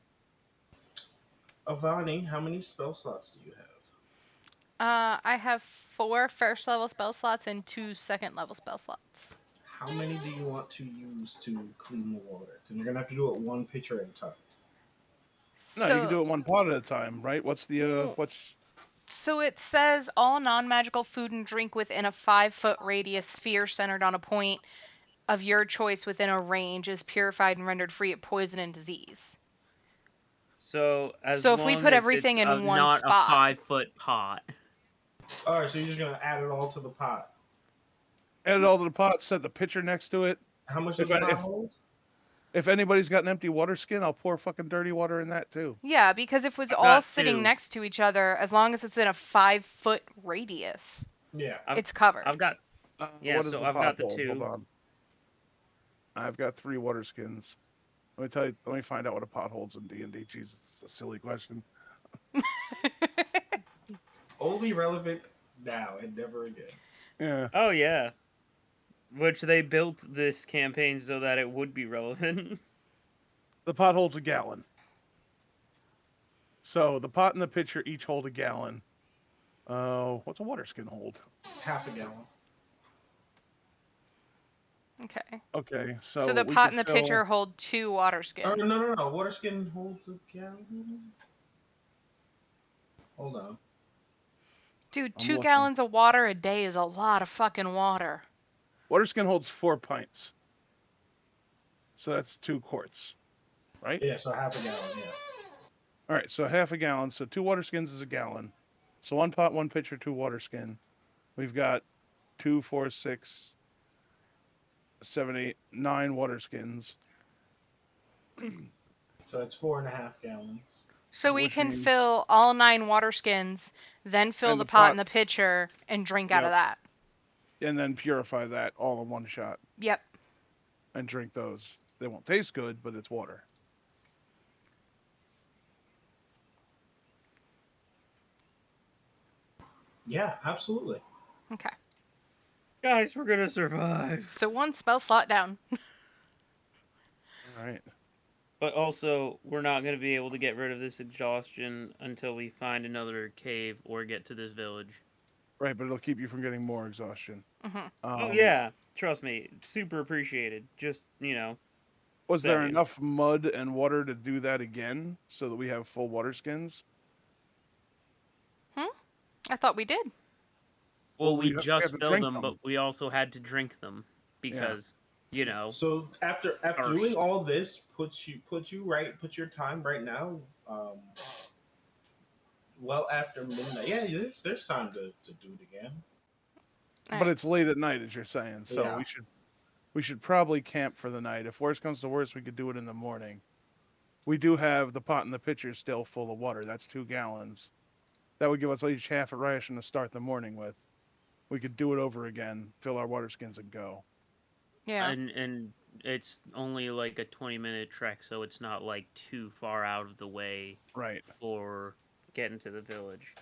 [SPEAKER 2] Avani, how many spell slots do you have?
[SPEAKER 1] I have 4 first level spell slots and 2 second level spell slots.
[SPEAKER 2] How many do you want to use to clean the water? Because you're gonna have to do it one pitcher at a time.
[SPEAKER 4] No, you can do it one pot at a time, right? What's the what's?
[SPEAKER 1] So it says all non-magical food and drink within a 5-foot radius sphere centered on a point of your choice within a range is purified and rendered free of poison and disease.
[SPEAKER 3] So
[SPEAKER 1] So if we
[SPEAKER 3] long
[SPEAKER 1] put
[SPEAKER 3] as
[SPEAKER 1] everything
[SPEAKER 3] it's
[SPEAKER 1] in one
[SPEAKER 3] not
[SPEAKER 1] spot.
[SPEAKER 3] a 5-foot pot.
[SPEAKER 2] All right, so you're just gonna add it all to the pot.
[SPEAKER 4] Add it all to the pot. Set the pitcher next to it.
[SPEAKER 2] How much does the pot hold?
[SPEAKER 4] If anybody's got an empty water skin, I'll pour fucking dirty water in that too.
[SPEAKER 1] Yeah, because if it's
[SPEAKER 3] I've
[SPEAKER 1] all
[SPEAKER 3] got
[SPEAKER 1] sitting
[SPEAKER 3] 2.
[SPEAKER 1] next to each other, as long as it's in a 5-foot radius,
[SPEAKER 2] Yeah.
[SPEAKER 1] it's covered.
[SPEAKER 3] I've got Yeah,
[SPEAKER 4] what does
[SPEAKER 3] so
[SPEAKER 4] the
[SPEAKER 3] I've
[SPEAKER 4] pot
[SPEAKER 3] got the
[SPEAKER 4] hold?
[SPEAKER 3] 2.
[SPEAKER 4] Hold on. I've got 3 water skins. Let me tell you. Let me find out what a pot holds in D&D. Jesus, it's a silly question.
[SPEAKER 2] Only relevant now and never again.
[SPEAKER 4] Yeah.
[SPEAKER 3] Oh yeah. Which they built this campaign so that it would be relevant.
[SPEAKER 4] The pot holds a gallon. So the pot and the pitcher each hold a gallon. What's a water skin hold?
[SPEAKER 2] Half a gallon.
[SPEAKER 1] Okay.
[SPEAKER 4] Okay,
[SPEAKER 1] So the
[SPEAKER 4] we
[SPEAKER 1] pot
[SPEAKER 4] could
[SPEAKER 1] and the
[SPEAKER 4] fill-
[SPEAKER 1] pitcher hold 2 water skin.
[SPEAKER 2] Oh, no. Water skin holds a gallon. Hold on.
[SPEAKER 1] Dude,
[SPEAKER 4] I'm
[SPEAKER 1] 2
[SPEAKER 4] looking.
[SPEAKER 1] gallons of water a day is a lot of fucking water.
[SPEAKER 4] Water skin holds 4 pints. So that's 2 quarts, right?
[SPEAKER 2] Yeah, so half a gallon. Yeah.
[SPEAKER 4] All right, so half a gallon. So 2 water skins is a gallon. So 1 pot, 1 pitcher, 2 water skin. We've got 2, 4, 6, 7, 8, 9 water skins.
[SPEAKER 2] So it's 4.5 gallons.
[SPEAKER 1] So we
[SPEAKER 4] Which
[SPEAKER 1] can
[SPEAKER 4] means-
[SPEAKER 1] fill all 9 water skins, then fill
[SPEAKER 4] And
[SPEAKER 1] the
[SPEAKER 4] the
[SPEAKER 1] pot
[SPEAKER 4] pot-
[SPEAKER 1] and the pitcher, and drink out of
[SPEAKER 4] Yep.
[SPEAKER 1] that.
[SPEAKER 4] And then purify that all in one shot
[SPEAKER 1] Yep.
[SPEAKER 4] and drink those. They won't taste good, but it's water.
[SPEAKER 2] Yeah, absolutely.
[SPEAKER 1] Okay.
[SPEAKER 3] Guys, we're gonna survive.
[SPEAKER 1] So 1 spell slot down.
[SPEAKER 4] All right.
[SPEAKER 3] But also, we're not gonna be able to get rid of this exhaustion until we find another cave or get to this village.
[SPEAKER 4] Right, but it'll keep you from getting more exhaustion.
[SPEAKER 1] Mhm.
[SPEAKER 3] Oh yeah, trust me, super appreciated. Just
[SPEAKER 4] Was there
[SPEAKER 3] saying.
[SPEAKER 4] enough mud and water to do that again so that we have full water skins?
[SPEAKER 1] I thought we did.
[SPEAKER 3] Well,
[SPEAKER 4] we
[SPEAKER 3] we
[SPEAKER 4] have to
[SPEAKER 3] just filled
[SPEAKER 4] drink
[SPEAKER 3] them,
[SPEAKER 4] them.
[SPEAKER 3] but we also had to drink them because
[SPEAKER 2] So after
[SPEAKER 3] Harsh.
[SPEAKER 2] doing all this, put your time right now. Well after midnight. Yeah, there's time to do it again.
[SPEAKER 4] But it's late at night, as you're saying, so
[SPEAKER 2] Yeah.
[SPEAKER 4] we should probably camp for the night. If worst comes to worst, we could do it in the morning. We do have the pot and the pitcher still full of water. That's 2 gallons. That would give us each half a ration to start the morning with. We could do it over again, fill our water skins, and go.
[SPEAKER 1] Yeah.
[SPEAKER 3] and it's only like a 20-minute trek, so it's not like too far out of the way
[SPEAKER 4] Right.
[SPEAKER 3] for getting to the village.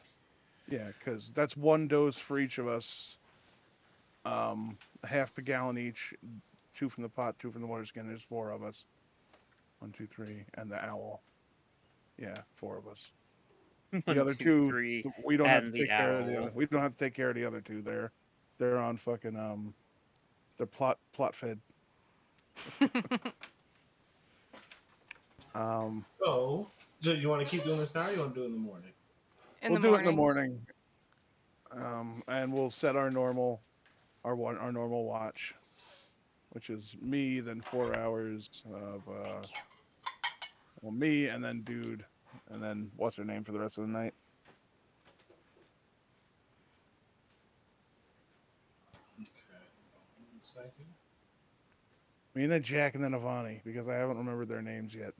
[SPEAKER 4] Yeah, because that's 1 dose for each of us. Half a gallon each. 2 from the pot, 2 from the water skin. There's 4 of us. 1, 2, 3, and the owl. Yeah, 4 of us. The other 2,
[SPEAKER 3] 3,
[SPEAKER 4] we don't have to
[SPEAKER 3] and the
[SPEAKER 4] take care of the
[SPEAKER 3] owl.
[SPEAKER 4] other. We don't have to take care of the other 2. They're on fucking they're plot fed.
[SPEAKER 2] So you want to keep doing this now, or you want to do it in the morning?
[SPEAKER 1] In
[SPEAKER 4] we'll
[SPEAKER 1] the
[SPEAKER 4] do it in the
[SPEAKER 1] morning.
[SPEAKER 4] morning. And we'll set our normal watch, which is me, then 4 hours of me, and then dude, and then what's her name for the rest of the night.
[SPEAKER 2] attacking.
[SPEAKER 4] Me and then Jack and then Avani, because I haven't remembered their names yet.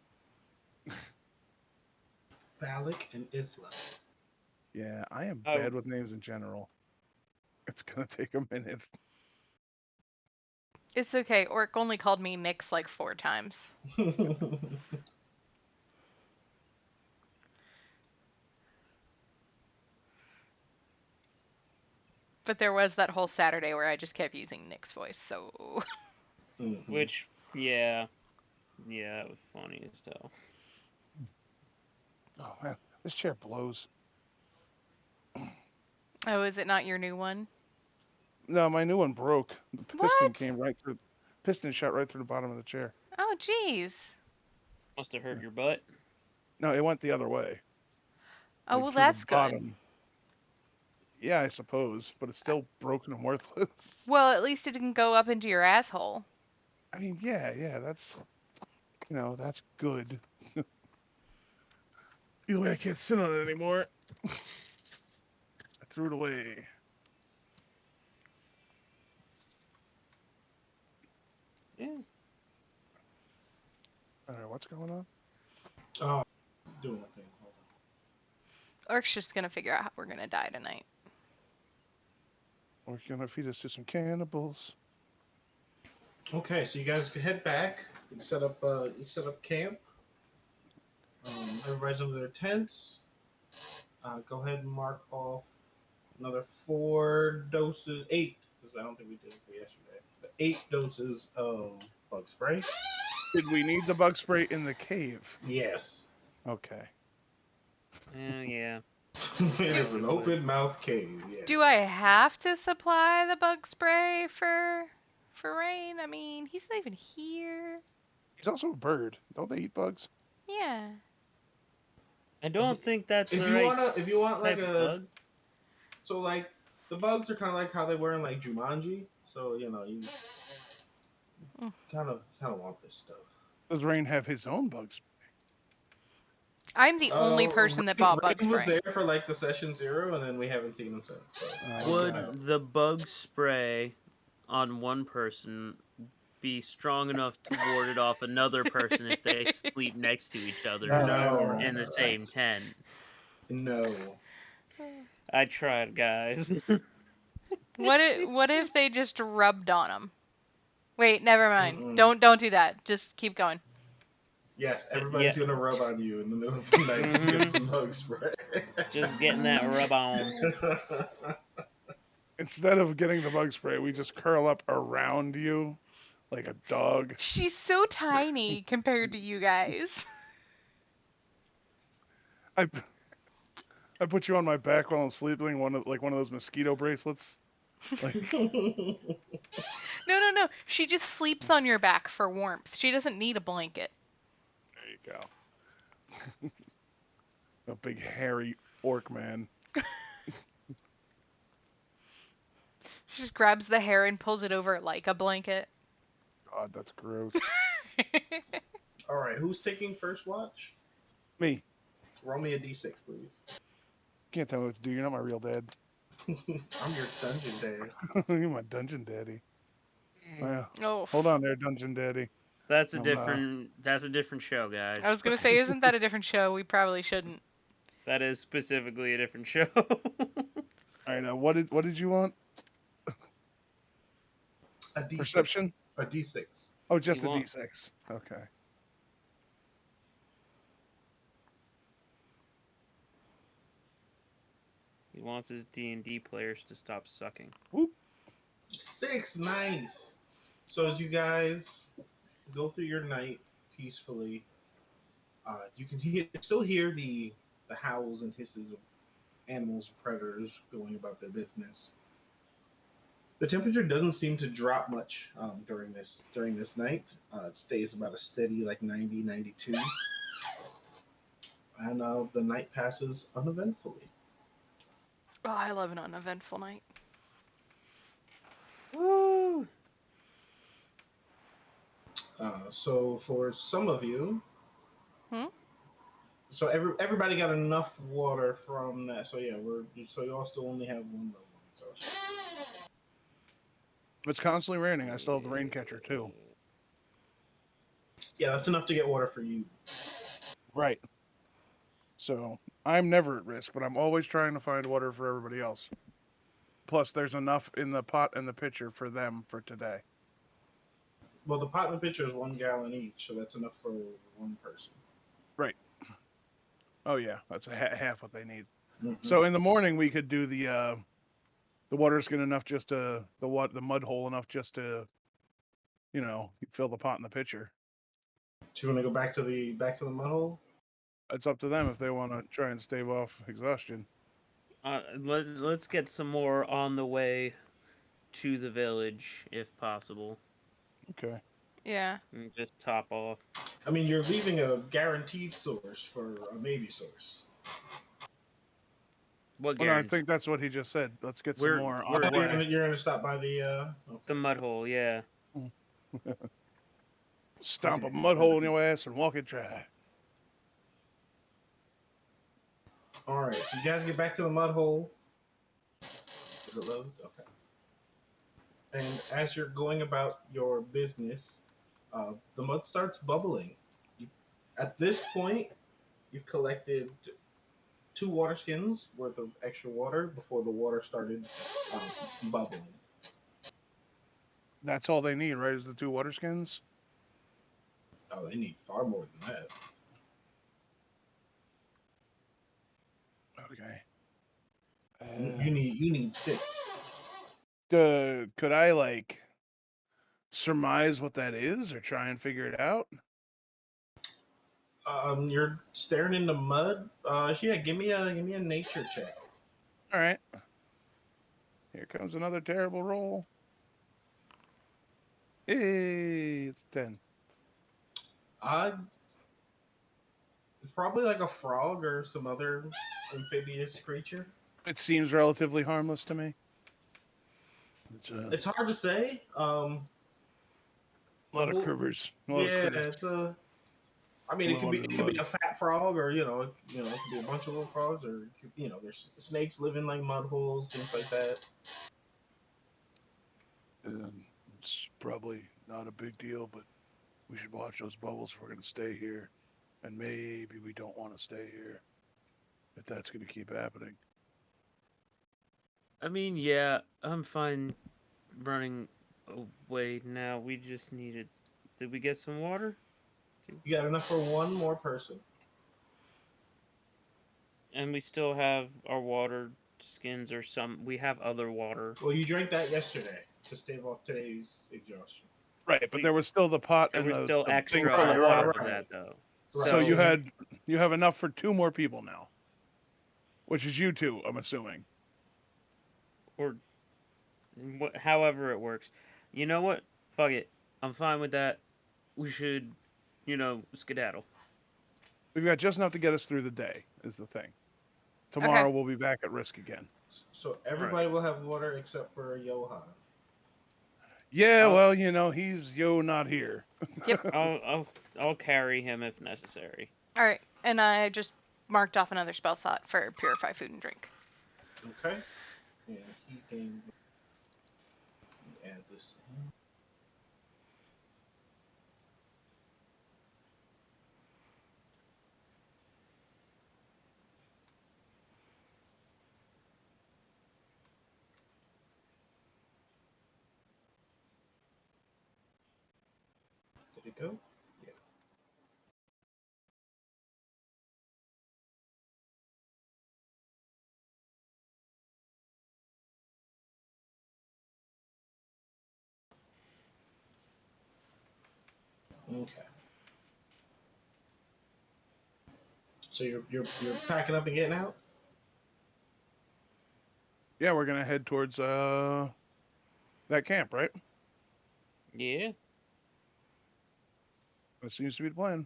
[SPEAKER 2] Phallic and Isla.
[SPEAKER 4] Yeah, I am
[SPEAKER 3] Oh.
[SPEAKER 4] bad with names in general. It's gonna take a minute.
[SPEAKER 1] It's okay. Orc only called me Nyx like 4 times. But there was that whole Saturday where I just kept using Nick's voice, so...
[SPEAKER 3] Which, yeah, that was funny as hell.
[SPEAKER 4] Oh man, this chair blows.
[SPEAKER 1] Oh, is it not your new one?
[SPEAKER 4] No, my new one broke. The piston
[SPEAKER 1] What?
[SPEAKER 4] came right through. Piston shot right through the bottom of the chair.
[SPEAKER 1] Oh, jeez.
[SPEAKER 3] Must have hurt your butt.
[SPEAKER 4] No, it went the other way.
[SPEAKER 1] Oh,
[SPEAKER 4] Like
[SPEAKER 1] well,
[SPEAKER 4] through the
[SPEAKER 1] that's good.
[SPEAKER 4] bottom. Yeah, I suppose, but it's still broken and worthless.
[SPEAKER 1] Well, at least it didn't go up into your asshole.
[SPEAKER 4] I mean, yeah, that's, that's good. Either way, I can't sit on it anymore. I threw it away.
[SPEAKER 3] Yeah.
[SPEAKER 4] All right, what's going on?
[SPEAKER 2] Oh, doing a thing. Hold on.
[SPEAKER 1] Orc's just gonna figure out how we're gonna die tonight.
[SPEAKER 4] We're gonna feed us to some cannibals.
[SPEAKER 2] Okay, so you guys head back. You set up camp. Everybody's under their tents. Go ahead and mark off another 8 doses, because I don't think we did it for yesterday. But 8 doses of bug spray.
[SPEAKER 4] Did we need the bug spray in the cave?
[SPEAKER 2] Yes.
[SPEAKER 4] Okay.
[SPEAKER 3] Yeah.
[SPEAKER 2] It is an open mouth cave. Yes.
[SPEAKER 1] Do I have to supply the bug spray for Rain? I mean, he's not even here.
[SPEAKER 4] He's also a bird. Don't they eat bugs?
[SPEAKER 1] Yeah.
[SPEAKER 3] I don't think that's
[SPEAKER 2] If
[SPEAKER 3] the
[SPEAKER 2] you
[SPEAKER 3] right
[SPEAKER 2] wanna, if you want like
[SPEAKER 3] type of
[SPEAKER 2] a,
[SPEAKER 3] bug.
[SPEAKER 2] so like the bugs are kind of like how they were in like Jumanji. So you kind of want this stuff.
[SPEAKER 4] Does Rain have his own bugs?
[SPEAKER 1] I'm the only person that bought bug
[SPEAKER 2] Rain was
[SPEAKER 1] spray.
[SPEAKER 2] there for like the session 0, and then we haven't seen him since. So.
[SPEAKER 3] Would the bug spray on one person be strong enough to ward it off another person if they sleep next to each other
[SPEAKER 2] No.
[SPEAKER 3] in the same tent?
[SPEAKER 2] No.
[SPEAKER 3] I tried, guys.
[SPEAKER 1] What if they just rubbed on him? Wait, never mind.
[SPEAKER 2] Mm-mm.
[SPEAKER 1] Don't do that. Just keep going.
[SPEAKER 2] Yes, everybody's gonna rub on you in the middle of the night to get some bug spray.
[SPEAKER 3] Just getting that rub on.
[SPEAKER 4] Instead of getting the bug spray, we just curl up around you like a dog.
[SPEAKER 1] She's so tiny compared to you guys.
[SPEAKER 4] I put you on my back while I'm sleeping, one of those mosquito bracelets. Like,
[SPEAKER 1] No. She just sleeps on your back for warmth. She doesn't need a blanket.
[SPEAKER 4] there you go. A big hairy orc man.
[SPEAKER 1] She just grabs the hair and pulls it over like a blanket.
[SPEAKER 4] God, that's gross.
[SPEAKER 2] All right, who's taking first watch?
[SPEAKER 4] Me.
[SPEAKER 2] Roll me a d6, please.
[SPEAKER 4] Can't tell me what to do. You're not my real dad.
[SPEAKER 2] I'm your dungeon dad.
[SPEAKER 4] You're my dungeon daddy. Well,
[SPEAKER 1] Oh.
[SPEAKER 4] hold on there, dungeon daddy.
[SPEAKER 3] That's a different show, guys.
[SPEAKER 1] I was gonna say, isn't that a different show? We probably shouldn't.
[SPEAKER 3] That is specifically a different show.
[SPEAKER 4] All right, now what did you want?
[SPEAKER 2] A d6.
[SPEAKER 4] Perception?
[SPEAKER 2] A d6.
[SPEAKER 4] Oh, just
[SPEAKER 3] You
[SPEAKER 4] a
[SPEAKER 3] want-
[SPEAKER 4] d6. Okay.
[SPEAKER 3] He wants his D&D players to stop sucking.
[SPEAKER 2] 6, nice. So as you guys go through your night peacefully, you can still hear the howls and hisses of animals and predators going about their business. The temperature doesn't seem to drop much during this night. It stays about a steady like 90, 92. And the night passes uneventfully.
[SPEAKER 1] Oh, I love an uneventful night.
[SPEAKER 3] Woo!
[SPEAKER 2] So for some of you, so everybody got enough water from that. So yeah, so you all still only have one level. So
[SPEAKER 4] If it's constantly raining, I still have the rain catcher too.
[SPEAKER 2] Yeah, that's enough to get water for you.
[SPEAKER 4] Right. So I'm never at risk, but I'm always trying to find water for everybody else. Plus, there's enough in the pot and the pitcher for them for today.
[SPEAKER 2] Well, the pot and the pitcher is 1 gallon each, so that's enough for one person.
[SPEAKER 4] Right. Oh yeah, that's half what they need.
[SPEAKER 2] Mm-hmm.
[SPEAKER 4] So in the morning we could do the water skin enough just to the mud hole enough just to, fill the pot and the pitcher.
[SPEAKER 2] Do you want to go back to the mud hole?
[SPEAKER 4] It's up to them if they want to try and stave off exhaustion.
[SPEAKER 3] Let's get some more on the way to the village, if possible.
[SPEAKER 4] Okay.
[SPEAKER 1] Yeah.
[SPEAKER 3] And just top off.
[SPEAKER 2] I mean, you're leaving a guaranteed source for a maybe source.
[SPEAKER 3] What
[SPEAKER 4] Well, no, I
[SPEAKER 3] guarantee?
[SPEAKER 4] think that's what he just said. Let's get some
[SPEAKER 3] We're-
[SPEAKER 4] more
[SPEAKER 3] we're-
[SPEAKER 4] on the way.
[SPEAKER 2] You're gonna stop by the okay.
[SPEAKER 3] The mud hole, yeah.
[SPEAKER 4] Stomp
[SPEAKER 2] Okay.
[SPEAKER 4] a mud hole in your ass and walk it dry.
[SPEAKER 2] All right, so you guys get back to the mud hole. Is it loaded? Okay. And as you're going about your business, the mud starts bubbling. At this point, you've collected 2 water skins worth of extra water before the water started bubbling.
[SPEAKER 4] That's all they need, right? Is the 2 water skins?
[SPEAKER 2] Oh, they need far more than that.
[SPEAKER 4] Okay.
[SPEAKER 2] You need 6.
[SPEAKER 4] Could I surmise what that is or try and figure it out?
[SPEAKER 2] You're staring into mud. Yeah, give me a nature check.
[SPEAKER 4] All right. Here comes another terrible roll. Hey, it's 10.
[SPEAKER 2] It's probably like a frog or some other amphibious creature.
[SPEAKER 4] It seems relatively harmless to me.
[SPEAKER 2] It's hard to say.
[SPEAKER 4] A lot of critters.
[SPEAKER 2] It's a. I mean, it could
[SPEAKER 4] Living
[SPEAKER 2] be
[SPEAKER 4] under the
[SPEAKER 2] a fat frog, or it could be a bunch of little frogs, or there's snakes living like mud holes, things like that.
[SPEAKER 4] It's probably not a big deal, but we should watch those bubbles if we're going to stay here. And maybe we don't want to stay here if that's going to keep happening.
[SPEAKER 3] I mean, yeah, I'm fine running away now. We just needed... Did we get some water?
[SPEAKER 2] You got enough for one more person.
[SPEAKER 3] And we still have our water skins or some... We have other water.
[SPEAKER 2] Well, you drank that yesterday to stave off today's exhaustion.
[SPEAKER 4] Right, but there was still the pot
[SPEAKER 3] There
[SPEAKER 4] and
[SPEAKER 3] was
[SPEAKER 4] the
[SPEAKER 3] still
[SPEAKER 4] thing
[SPEAKER 3] extra
[SPEAKER 4] full
[SPEAKER 3] on
[SPEAKER 4] of
[SPEAKER 3] top
[SPEAKER 4] water.
[SPEAKER 3] of that, though.
[SPEAKER 2] Right.
[SPEAKER 4] So
[SPEAKER 2] So
[SPEAKER 4] you have enough for 2 more people now, which is you 2, I'm assuming.
[SPEAKER 3] Or however it works. You know what? Fuck it. I'm fine with that. We should, skedaddle.
[SPEAKER 4] We've got just enough to get us through the day, is the thing. Tomorrow we'll be back at risk again.
[SPEAKER 2] So everybody will have water except for Johan.
[SPEAKER 4] Yeah, well, he's not here.
[SPEAKER 1] Yep.
[SPEAKER 3] I'll carry him if necessary.
[SPEAKER 1] All right, and I just marked off another spell slot for purify food and drink.
[SPEAKER 2] Okay. And he can add this in. Did it go? Yeah. Okay. So you're packing up and getting out?
[SPEAKER 4] Yeah, we're gonna head towards that camp, right?
[SPEAKER 3] Yeah.
[SPEAKER 4] That seems to be the plan.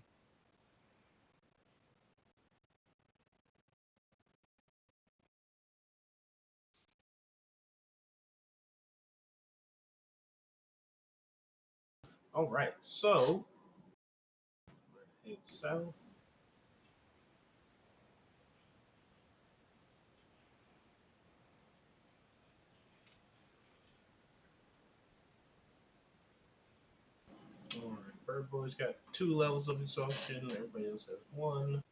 [SPEAKER 2] All right. So head south. Bird Boy's got 2 levels of exhaustion. Everybody else has 1.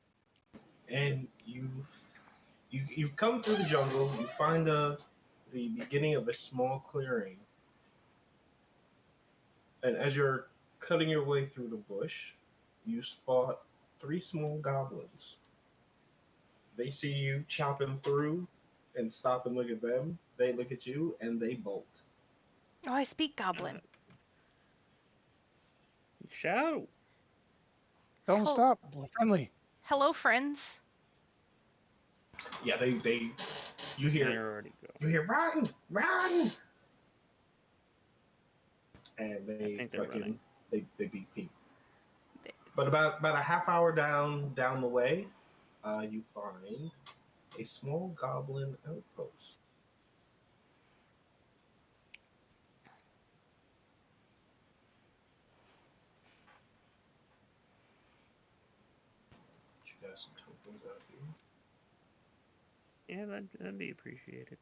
[SPEAKER 2] And you've come through the jungle. You find the beginning of a small clearing. And as you're cutting your way through the bush, you spot 3 small goblins. They see you chopping through and stop and look at them. They look at you and they bolt.
[SPEAKER 1] Oh, I speak Goblin.
[SPEAKER 3] Shout.
[SPEAKER 4] Tell them to stop. We're friendly.
[SPEAKER 1] Hello, friends.
[SPEAKER 2] Yeah, you
[SPEAKER 3] There
[SPEAKER 2] hear
[SPEAKER 3] already go.
[SPEAKER 2] you hear run, and
[SPEAKER 3] I
[SPEAKER 2] they
[SPEAKER 3] think they're running.
[SPEAKER 2] they beat feet. But about a half hour down the way, you find a small goblin outpost. You got some tokens out here.
[SPEAKER 3] Yeah, that'd be appreciated.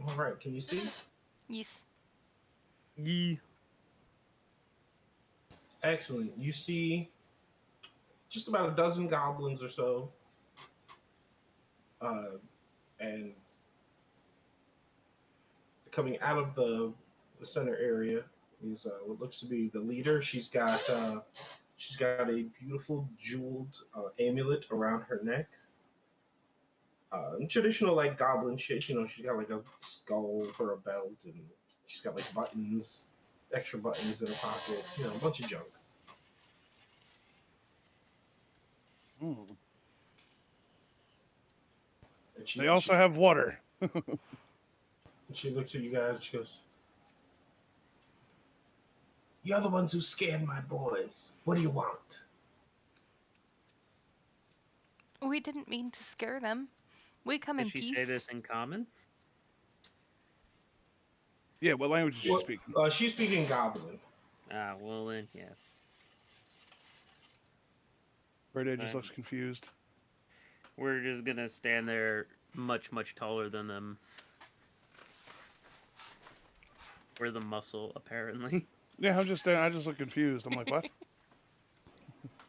[SPEAKER 2] All right, can you see?
[SPEAKER 1] Yes.
[SPEAKER 3] Yee.
[SPEAKER 2] Excellent. You see just about a dozen goblins or so, and coming out of the center area is what looks to be the leader. She's got a beautiful jeweled amulet around her neck. Traditional like goblin shit, you know. She's got like a skull for a belt, and she's got like buttons, extra buttons in her pocket. You know, a bunch of junk.
[SPEAKER 4] Mm.
[SPEAKER 2] And
[SPEAKER 4] They also have water.
[SPEAKER 2] she looks at you guys and she goes, "You're the ones who scared my boys. What do you want?"
[SPEAKER 1] We didn't mean to scare them. We come
[SPEAKER 3] Did
[SPEAKER 1] in
[SPEAKER 3] she
[SPEAKER 1] peace.
[SPEAKER 3] say this in common?
[SPEAKER 4] Yeah, what language is she
[SPEAKER 2] Well,
[SPEAKER 4] speaking?
[SPEAKER 2] she's speaking goblin.
[SPEAKER 3] Ah, well then, yeah.
[SPEAKER 4] Verde just
[SPEAKER 3] Fine.
[SPEAKER 4] looks confused.
[SPEAKER 3] We're just gonna stand there much, much taller than them. We're the muscle, apparently.
[SPEAKER 4] Yeah, I just look confused. I'm like, what?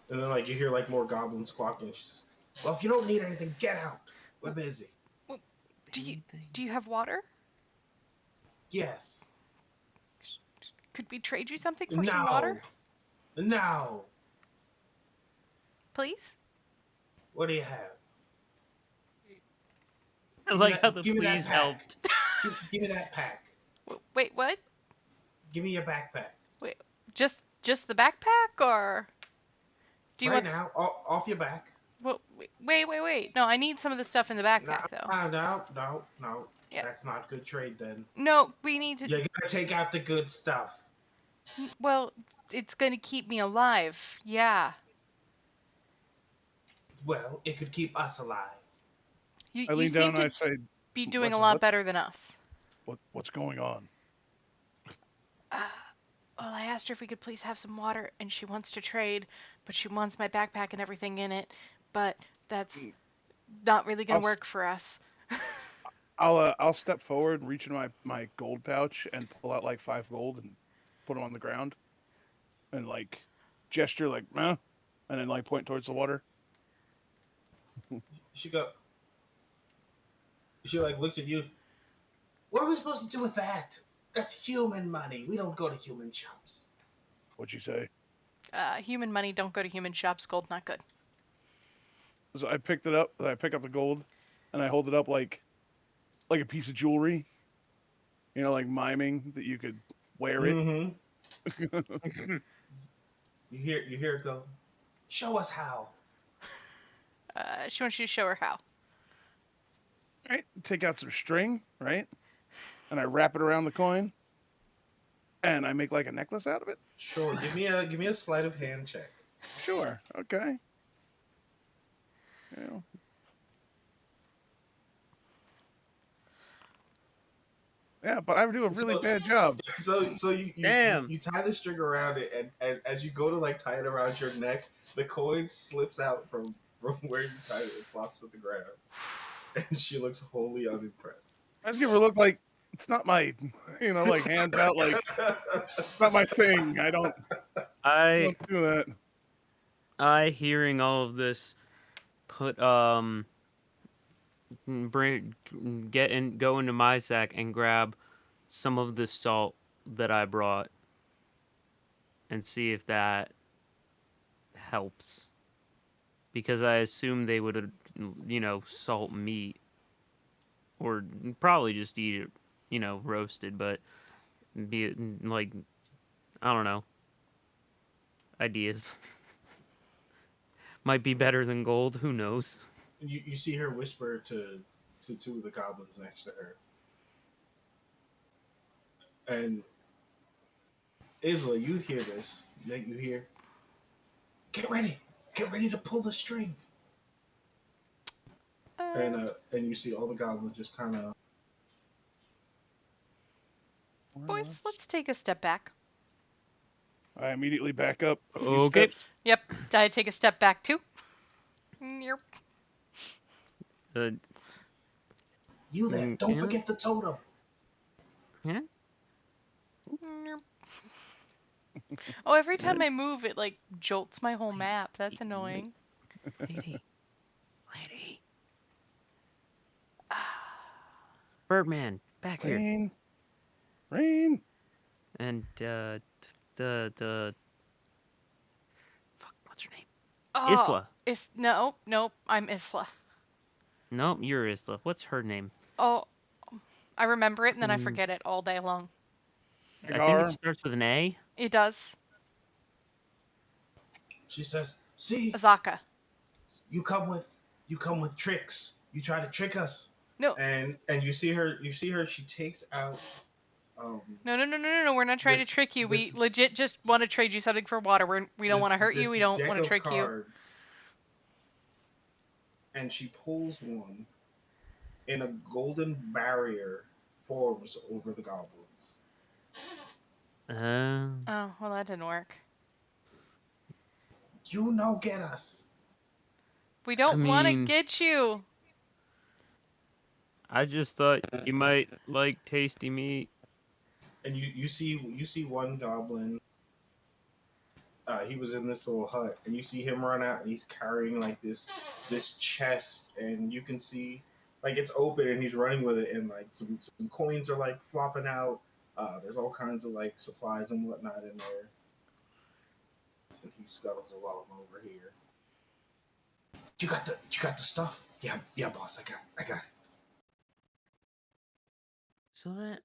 [SPEAKER 2] And then like you hear like more goblins squawking. She says, "Well, if you don't need anything, get out. We're busy."
[SPEAKER 1] Do you have water?
[SPEAKER 2] Yes.
[SPEAKER 1] Could we trade you something for some
[SPEAKER 2] No.
[SPEAKER 1] water,
[SPEAKER 2] No.
[SPEAKER 1] please?
[SPEAKER 2] What do you have?
[SPEAKER 3] I
[SPEAKER 2] Give me
[SPEAKER 3] like
[SPEAKER 2] that-
[SPEAKER 3] how the
[SPEAKER 2] give me that
[SPEAKER 3] please
[SPEAKER 2] pack.
[SPEAKER 3] helped.
[SPEAKER 2] Give me that pack.
[SPEAKER 1] Wait, what?
[SPEAKER 2] Give me your backpack.
[SPEAKER 1] Wait, just the backpack, or do you
[SPEAKER 2] right
[SPEAKER 1] want?
[SPEAKER 2] now, off your back.
[SPEAKER 1] Well, wait. No, I need some of the stuff in the backpack, though.
[SPEAKER 2] No.
[SPEAKER 1] Yeah.
[SPEAKER 2] That's not good trade then.
[SPEAKER 1] No, we need to.
[SPEAKER 2] You're gonna take out the good stuff.
[SPEAKER 1] Well, it's going to keep me alive. Yeah.
[SPEAKER 2] Well, it could keep us alive.
[SPEAKER 1] You
[SPEAKER 4] I lean
[SPEAKER 1] seem
[SPEAKER 4] down and I
[SPEAKER 1] to
[SPEAKER 4] say,
[SPEAKER 1] be doing a
[SPEAKER 4] Listen,
[SPEAKER 1] lot
[SPEAKER 4] what-
[SPEAKER 1] better than us.
[SPEAKER 4] what's going on?
[SPEAKER 1] Well, I asked her if we could please have some water, and she wants to trade, but she wants my backpack and everything in it. But that's not really going to work for us.
[SPEAKER 4] I'll step forward, reach in my gold pouch, and pull out like 5 gold and put them on the ground, and like gesture like, and then like point towards the water.
[SPEAKER 2] She like looks at you. What are we supposed to do with that? That's human money. We don't go to human shops.
[SPEAKER 4] What'd you say?
[SPEAKER 1] Human money don't go to human shops. Gold not good.
[SPEAKER 4] So I picked it up. I pick up the gold, and I hold it up like a piece of jewelry. You know, like miming that you could wear it.
[SPEAKER 2] Mm-hmm. You hear it go. Show us how.
[SPEAKER 1] She wants you to show her how.
[SPEAKER 4] Right? Take out some string, right? And I wrap it around the coin, and I make like a necklace out of it.
[SPEAKER 2] Sure. Give me a sleight of hand check.
[SPEAKER 4] Sure. Okay. You know. Yeah, but I do a really
[SPEAKER 2] So-
[SPEAKER 4] bad job.
[SPEAKER 2] So
[SPEAKER 3] Damn.
[SPEAKER 2] you tie the string around it, and as you go to like tie it around your neck, the coin slips out from where you tied it and flops to the ground, and she looks wholly unimpressed.
[SPEAKER 4] I just give her a look like it's not my, like hands out, like it's not my thing. I don't
[SPEAKER 3] I
[SPEAKER 4] do that.
[SPEAKER 3] hearing all of this, put go into my sack and grab some of the salt that I brought and see if that helps. Because I assume they would, salt meat or probably just eat it, roasted, but be it like, I don't know, ideas. Might be better than gold, who knows?
[SPEAKER 2] You see her whisper to two of the goblins next to her, and Isla, you hear this? That you hear? Get ready to pull the string. And you see all the goblins just kind of.
[SPEAKER 1] Boys, let's take a step back.
[SPEAKER 4] I immediately back up a few
[SPEAKER 3] Okay.
[SPEAKER 4] steps.
[SPEAKER 1] Yep. I take a step back too. Yep.
[SPEAKER 2] You there? Don't forget the totem.
[SPEAKER 3] Yeah.
[SPEAKER 1] Yep. Oh, every time I move, it like jolts my whole map. That's annoying.
[SPEAKER 3] Lady. Birdman, back here.
[SPEAKER 4] Rain.
[SPEAKER 3] And the fuck, what's her name?
[SPEAKER 1] Oh,
[SPEAKER 3] Isla.
[SPEAKER 1] Nope. I'm Isla.
[SPEAKER 3] Nope, you're Isla. What's her name?
[SPEAKER 1] Oh, I remember it and then I forget it all day long.
[SPEAKER 3] I think it starts with an A.
[SPEAKER 1] It does.
[SPEAKER 2] She says, "See,
[SPEAKER 1] Azaka.
[SPEAKER 2] you come with tricks. You try to trick us."
[SPEAKER 1] No.
[SPEAKER 2] And you see her. She takes out.
[SPEAKER 1] No. We're not trying to trick you. We legit just want to trade you something for water. We don't want to hurt you. We don't want to trick
[SPEAKER 2] cards, you. And she pulls one, and a golden barrier forms over the goblins.
[SPEAKER 1] Oh, well, that didn't work.
[SPEAKER 2] Get us.
[SPEAKER 1] We don't want to get you.
[SPEAKER 3] I just thought you might like tasty meat.
[SPEAKER 2] And you see one goblin. He was in this little hut, and you see him run out, and he's carrying like this chest, and you can see like it's open, and he's running with it, and like some coins are like flopping out. There's all kinds of like supplies and whatnot in there, and he scuttles along over here. You got the stuff? Yeah, boss. I got it.
[SPEAKER 3] So that.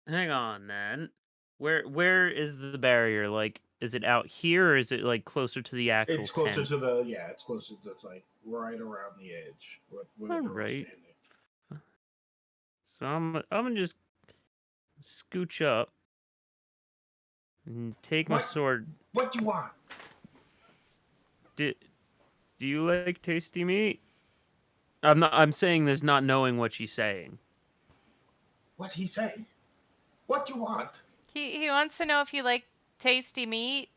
[SPEAKER 3] Hang on, then. Where is the barrier? Like, is it out here, or is it like closer to the actual?
[SPEAKER 2] It's closer
[SPEAKER 3] tent?
[SPEAKER 2] to the It's closer. It's like right around the edge where they're all standing.
[SPEAKER 3] So I'm gonna just scooch up and take my sword.
[SPEAKER 2] What do you want?
[SPEAKER 3] Do you like tasty meat? I'm saying this not knowing what she's saying.
[SPEAKER 2] What'd he say? What do you want?
[SPEAKER 1] He wants to know if you like tasty meat.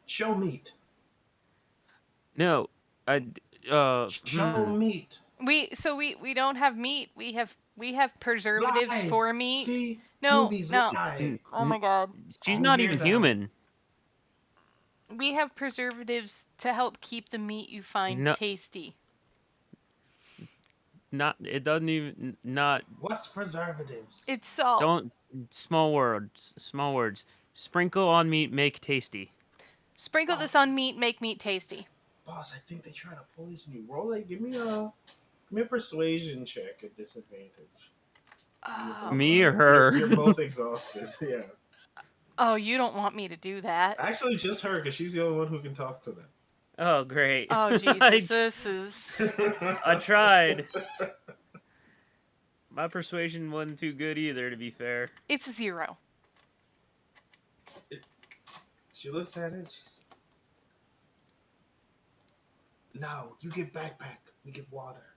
[SPEAKER 2] Show meat.
[SPEAKER 3] No,
[SPEAKER 2] Show meat.
[SPEAKER 1] We don't have meat. We have preservatives
[SPEAKER 2] Lies.
[SPEAKER 1] for meat.
[SPEAKER 2] See?
[SPEAKER 1] No.
[SPEAKER 2] Lies.
[SPEAKER 1] Oh my god.
[SPEAKER 3] She's not even human.
[SPEAKER 1] We have preservatives to help keep the meat you find tasty.
[SPEAKER 3] It doesn't even not.
[SPEAKER 2] What's preservatives?
[SPEAKER 1] It's salt.
[SPEAKER 3] Don't small words. Sprinkle on meat, make tasty.
[SPEAKER 1] Sprinkle this on meat, make meat tasty.
[SPEAKER 2] Boss, I think they try to poison you. Roll it. Give me a persuasion check at disadvantage.
[SPEAKER 3] Me or her?
[SPEAKER 2] You're both exhausted. Yeah.
[SPEAKER 1] Oh, you don't want me to do that.
[SPEAKER 2] Actually, just her, because she's the only one who can talk to them.
[SPEAKER 3] Oh, great.
[SPEAKER 1] Oh, Jesus, this is...
[SPEAKER 3] I tried. My persuasion wasn't too good either, to be fair.
[SPEAKER 1] It's 0.
[SPEAKER 2] She looks at it, she's... No, you get backpack. We get water.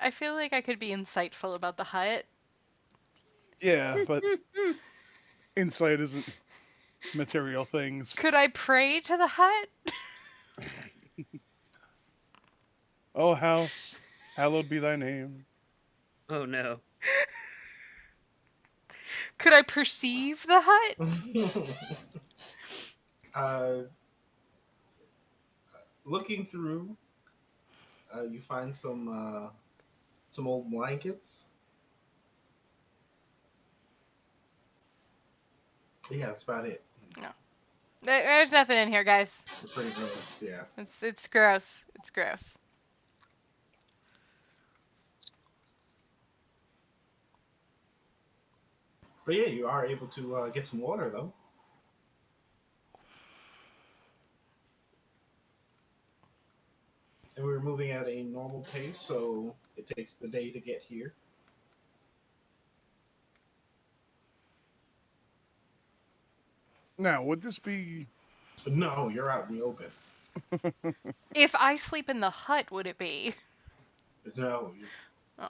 [SPEAKER 1] I feel like I could be insightful about the hut.
[SPEAKER 4] Yeah, but insight isn't material things.
[SPEAKER 1] Could I pray to the hut?
[SPEAKER 4] Oh, house, hallowed be thy name.
[SPEAKER 3] Oh no.
[SPEAKER 1] Could I perceive the hut?
[SPEAKER 2] uh, looking through, you find some old blankets. Yeah, that's about it.
[SPEAKER 1] There's nothing in here, guys.
[SPEAKER 2] They're pretty gross. Yeah.
[SPEAKER 1] It's gross. It's gross.
[SPEAKER 2] But yeah, you are able to get some water though. And we're moving at a normal pace, so it takes the day to get here.
[SPEAKER 4] Now, would this be?
[SPEAKER 2] But no, you're out in the open.
[SPEAKER 1] If I sleep in the hut, would it be?
[SPEAKER 2] No,
[SPEAKER 1] Oh.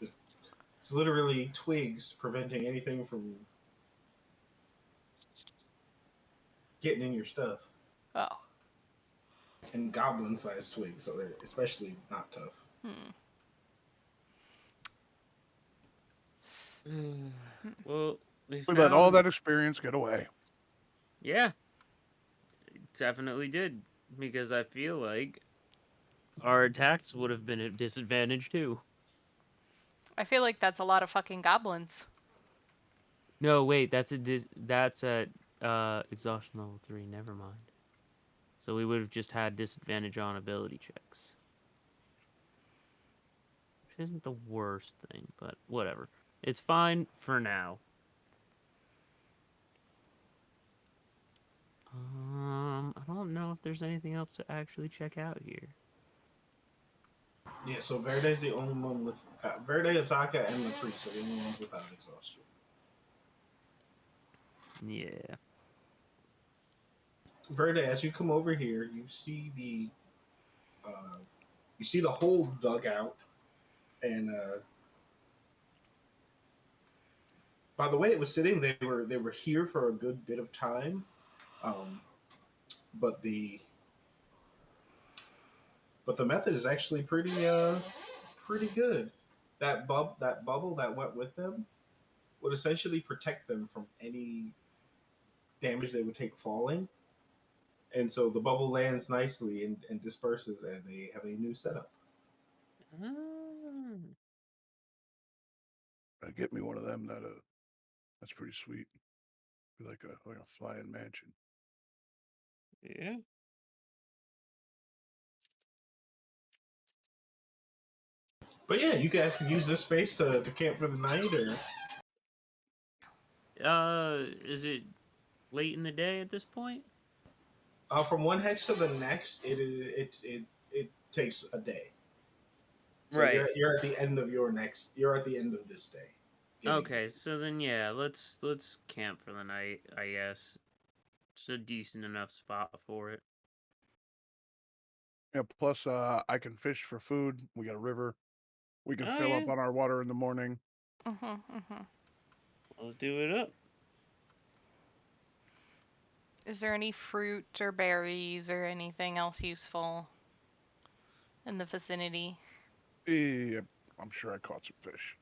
[SPEAKER 2] it's literally twigs preventing anything from getting in your stuff.
[SPEAKER 1] Oh.
[SPEAKER 2] And goblin-sized twigs, so they're especially not tough.
[SPEAKER 3] Well, we
[SPEAKER 4] We let all
[SPEAKER 3] found.
[SPEAKER 4] that experience get away.
[SPEAKER 3] Yeah, it definitely did. Because I feel like our attacks would have been at disadvantage too.
[SPEAKER 1] I feel like that's a lot of fucking goblins.
[SPEAKER 3] No, wait, that's that's at exhaustion level 3. Never mind. So we would have just had disadvantage on ability checks, which isn't the worst thing, but whatever. It's fine for now. I don't know if there's anything else to actually check out here.
[SPEAKER 2] Yeah, so Verde's the only one with Verde, Azaka, and the priest are the only ones without exhaustion.
[SPEAKER 3] Yeah.
[SPEAKER 2] Verde, as you come over here, you see the whole dugout, and by the way it was sitting, they were here for a good bit of time, um, but the method is actually pretty good. That bubble that went with them would essentially protect them from any damage they would take falling. And so the bubble lands nicely and disperses, and they have a new setup.
[SPEAKER 3] Ah,
[SPEAKER 4] Get me one of them. That's pretty sweet. Be like a flying mansion.
[SPEAKER 3] yeah.
[SPEAKER 2] But yeah, you guys can use this space to camp for the night,
[SPEAKER 3] Is it late in the day at this point?
[SPEAKER 2] or from one hex to the next, it takes a day. So
[SPEAKER 3] Right.
[SPEAKER 2] you're at the end of your next. You're at the end of this day.
[SPEAKER 3] Okay, so then yeah, let's camp for the night, I guess. It's a decent enough spot for it.
[SPEAKER 4] Yeah. Plus, I can fish for food. We got a river. We can
[SPEAKER 3] Oh
[SPEAKER 4] fill
[SPEAKER 3] yeah,
[SPEAKER 4] up on our water in the morning.
[SPEAKER 3] let's do it up.
[SPEAKER 1] Is there any fruit or berries or anything else useful in the vicinity?
[SPEAKER 4] Yeah, I'm sure I caught some fish.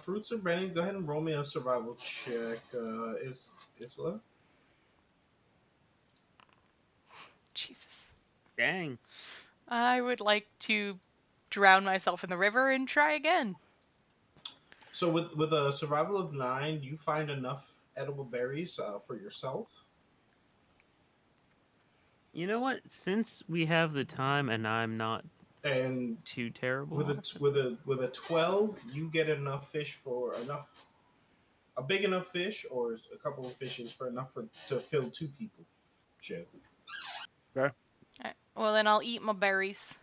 [SPEAKER 2] Fruits are ready. Go ahead and roll me a survival check. Is Isla?
[SPEAKER 1] Jesus.
[SPEAKER 3] Dang.
[SPEAKER 1] I would like to drown myself in the river and try again.
[SPEAKER 2] So with a survival of 9, you find enough edible berries for yourself.
[SPEAKER 3] You know what? Since we have the time and I'm not
[SPEAKER 2] And
[SPEAKER 3] too terrible
[SPEAKER 2] with
[SPEAKER 3] off,
[SPEAKER 2] with a 12, you get enough fish for enough a big enough fish or a couple of fishes for enough to fill 2 people. Shit.
[SPEAKER 4] Okay.
[SPEAKER 1] Alright, well, then I'll eat my berries.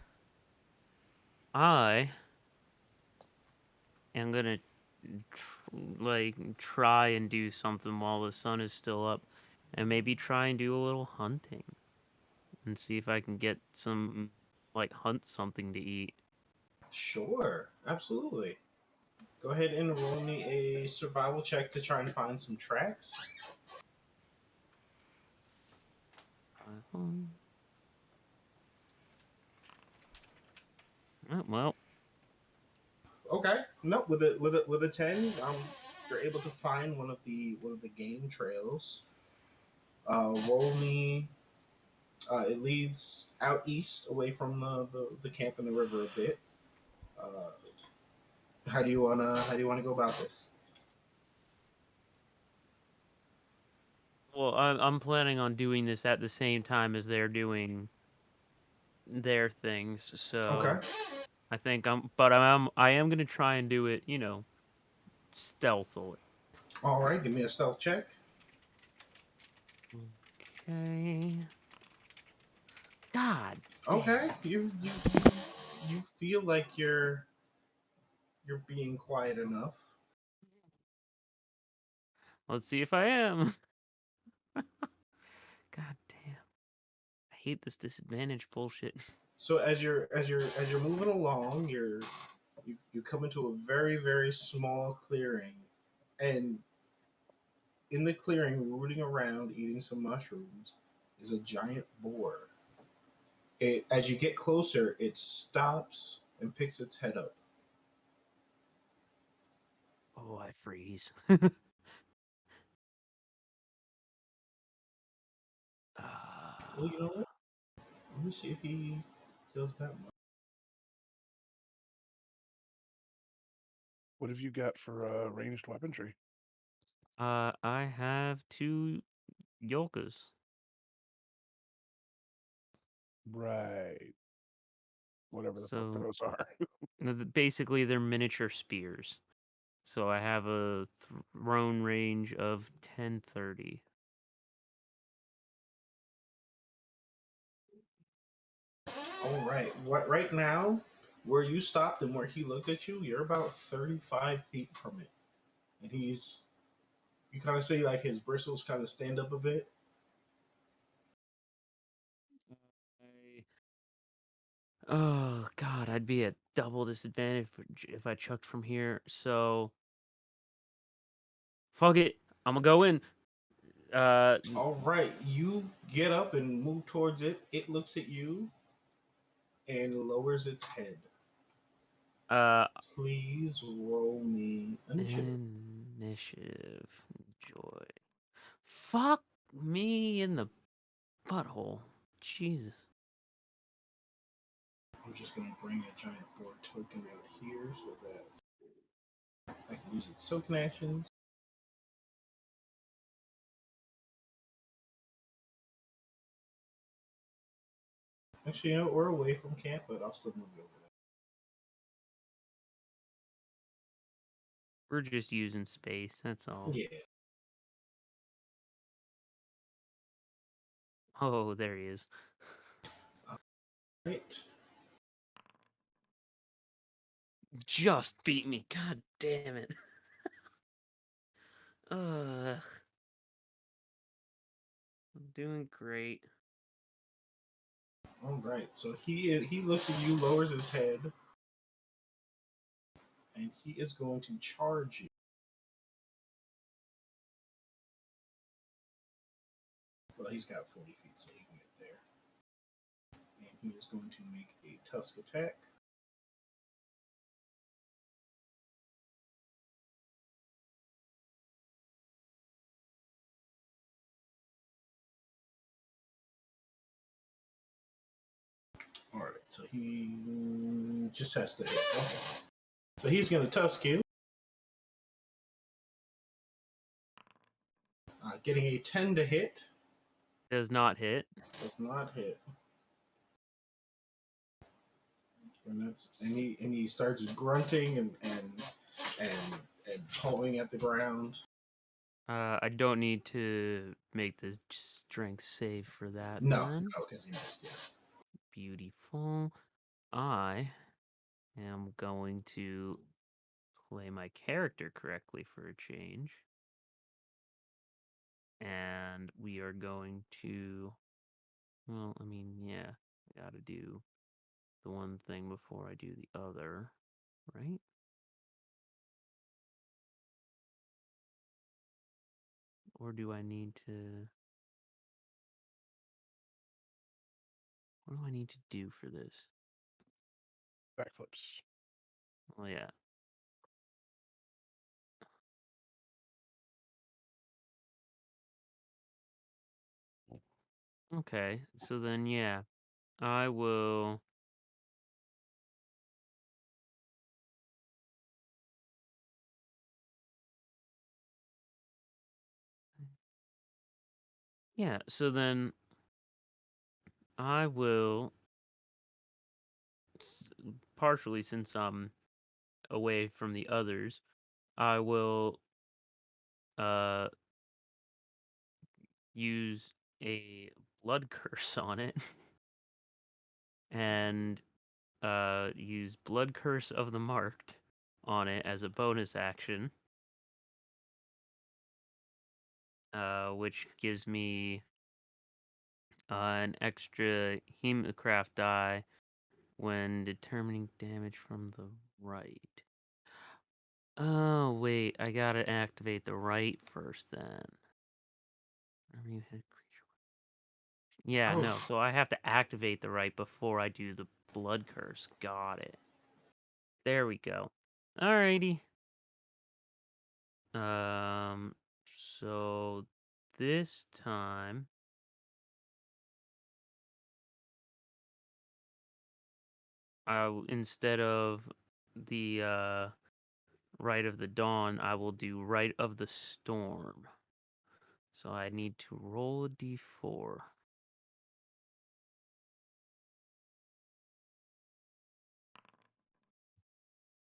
[SPEAKER 3] I am gonna try and do something while the sun is still up, and maybe try and do a little hunting and see if I can get some like hunt something to eat.
[SPEAKER 2] Sure, absolutely. Go ahead and roll me a survival check to try and find some tracks.
[SPEAKER 3] Oh, well,
[SPEAKER 2] Okay. No, with a 10, you're able to find one of the game trails. Roll me. It leads out east, away from the camp and the river a bit. Uh, how do you wanna go about this?
[SPEAKER 3] well, I'm planning on doing this at the same time as they're doing their things,
[SPEAKER 2] Okay.
[SPEAKER 3] so I think I am gonna try and do it, stealthily.
[SPEAKER 2] All right. Give me a stealth check.
[SPEAKER 3] Okay. God damn
[SPEAKER 2] Okay.
[SPEAKER 3] it.
[SPEAKER 2] You feel like you're being quiet enough.
[SPEAKER 3] Let's see if I am. God damn. I hate this disadvantage bullshit.
[SPEAKER 2] So as you're moving along, you come into a very very small clearing, and in the clearing, rooting around, eating some mushrooms, is a giant boar. As you get closer, it stops and picks its head up.
[SPEAKER 3] Oh, I freeze.
[SPEAKER 2] Well, you know what? Let me see if he does that much.
[SPEAKER 4] What have you got for ranged weaponry?
[SPEAKER 3] I have 2 Yolkas.
[SPEAKER 4] Right. Whatever the fuck
[SPEAKER 3] So
[SPEAKER 4] those are.
[SPEAKER 3] basically they're miniature spears. So I have a thrown range of 1030.
[SPEAKER 2] All right. What right now, where you stopped and where he looked at you, you're about 35 feet from it, and you kind of see like his bristles kind of stand up a bit.
[SPEAKER 3] Oh god, I'd be at double disadvantage if I chucked from here. So fuck it. I'm gonna go in. Uh
[SPEAKER 2] All right, you get up and move towards it. It looks at you and lowers its head.
[SPEAKER 3] uh
[SPEAKER 2] Please roll me initiative.
[SPEAKER 3] initiative joy. Fuck me in the butthole. Jesus.
[SPEAKER 2] I'm just gonna bring a giant board token out here so that I can use its token actions. Actually, we're away from camp, but I'll still move you over
[SPEAKER 3] We're just using space, that's all.
[SPEAKER 2] there. Yeah.
[SPEAKER 3] Oh, there he is.
[SPEAKER 2] Right.
[SPEAKER 3] Just beat me. God damn it. Ugh. I'm doing great.
[SPEAKER 2] All right. So he looks at you, lowers his head, and he is going to charge you. Well, he's got 40 feet, so he can get there. And he is going to make a tusk attack. All right, so he just has to hit. Okay. So he's going to tusk you, getting a 10 to hit.
[SPEAKER 3] Does not hit.
[SPEAKER 2] Does not hit. And he starts grunting and pawing at the ground.
[SPEAKER 3] I don't need to make the strength save for that
[SPEAKER 2] No,
[SPEAKER 3] then.
[SPEAKER 2] no, because he missed. Yeah.
[SPEAKER 3] Beautiful. I am going to play my character correctly for a change. And we are going to, well, I mean, yeah, I gotta do the one thing before I do the other, right? Or do I need to... What do I need to do for this?
[SPEAKER 4] Backflips.
[SPEAKER 3] Well, yeah. Okay, so then, yeah, I will... Yeah, so then I will, partially since I'm away from the others, I will use a blood curse on it and use Blood Curse of the Marked on it as a bonus action, which gives me an extra Hemocraft die when determining damage from the right. Oh, wait, I gotta activate the right first then. Whenever you hit a creature. Yeah, no, so I have to activate the right before I do the Blood Curse. Got it. There we go. Alrighty. So this time instead of the Rite of the Dawn, I will do Rite of the Storm. So I need to roll a d4.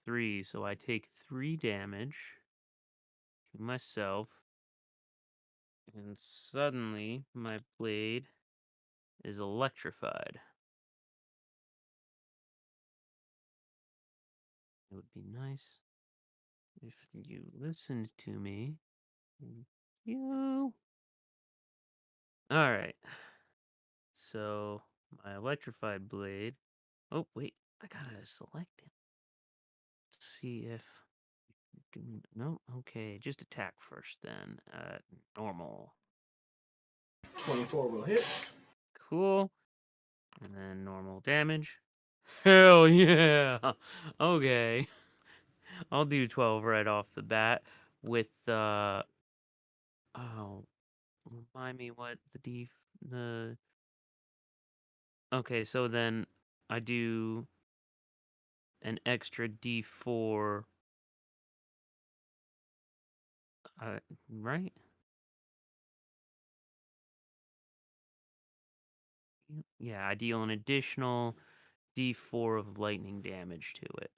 [SPEAKER 3] 3, so I take 3 damage to myself, and suddenly my blade is electrified. It would be nice if you listened to me. Thank you. Alright. So, my electrified blade. Oh, wait. I gotta select it. Let's see if... No? Okay, just attack first then. Normal.
[SPEAKER 2] 24 will hit.
[SPEAKER 3] Cool. And then normal damage. Hell yeah! Okay. I'll do 12 right off the bat with, oh, remind me what the... Okay, so then I do an extra d4, right? Yeah, I deal an additional d4 of lightning damage to it.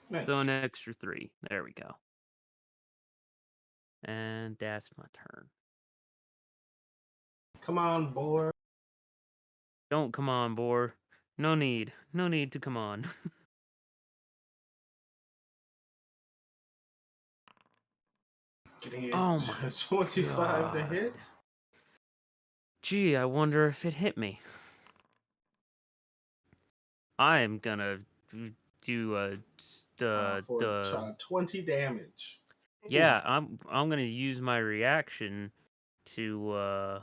[SPEAKER 2] Nice.
[SPEAKER 3] So an extra 3. There we go. And that's my turn.
[SPEAKER 2] Come on, board.
[SPEAKER 3] Don't come on, boar. No need. No need to come on.
[SPEAKER 2] Getting it.
[SPEAKER 3] Oh my
[SPEAKER 2] 25 to
[SPEAKER 3] God.
[SPEAKER 2] hit.
[SPEAKER 3] Gee, I wonder if it hit me. I am gonna do
[SPEAKER 2] For 20 damage.
[SPEAKER 3] yeah, I'm gonna use my reaction to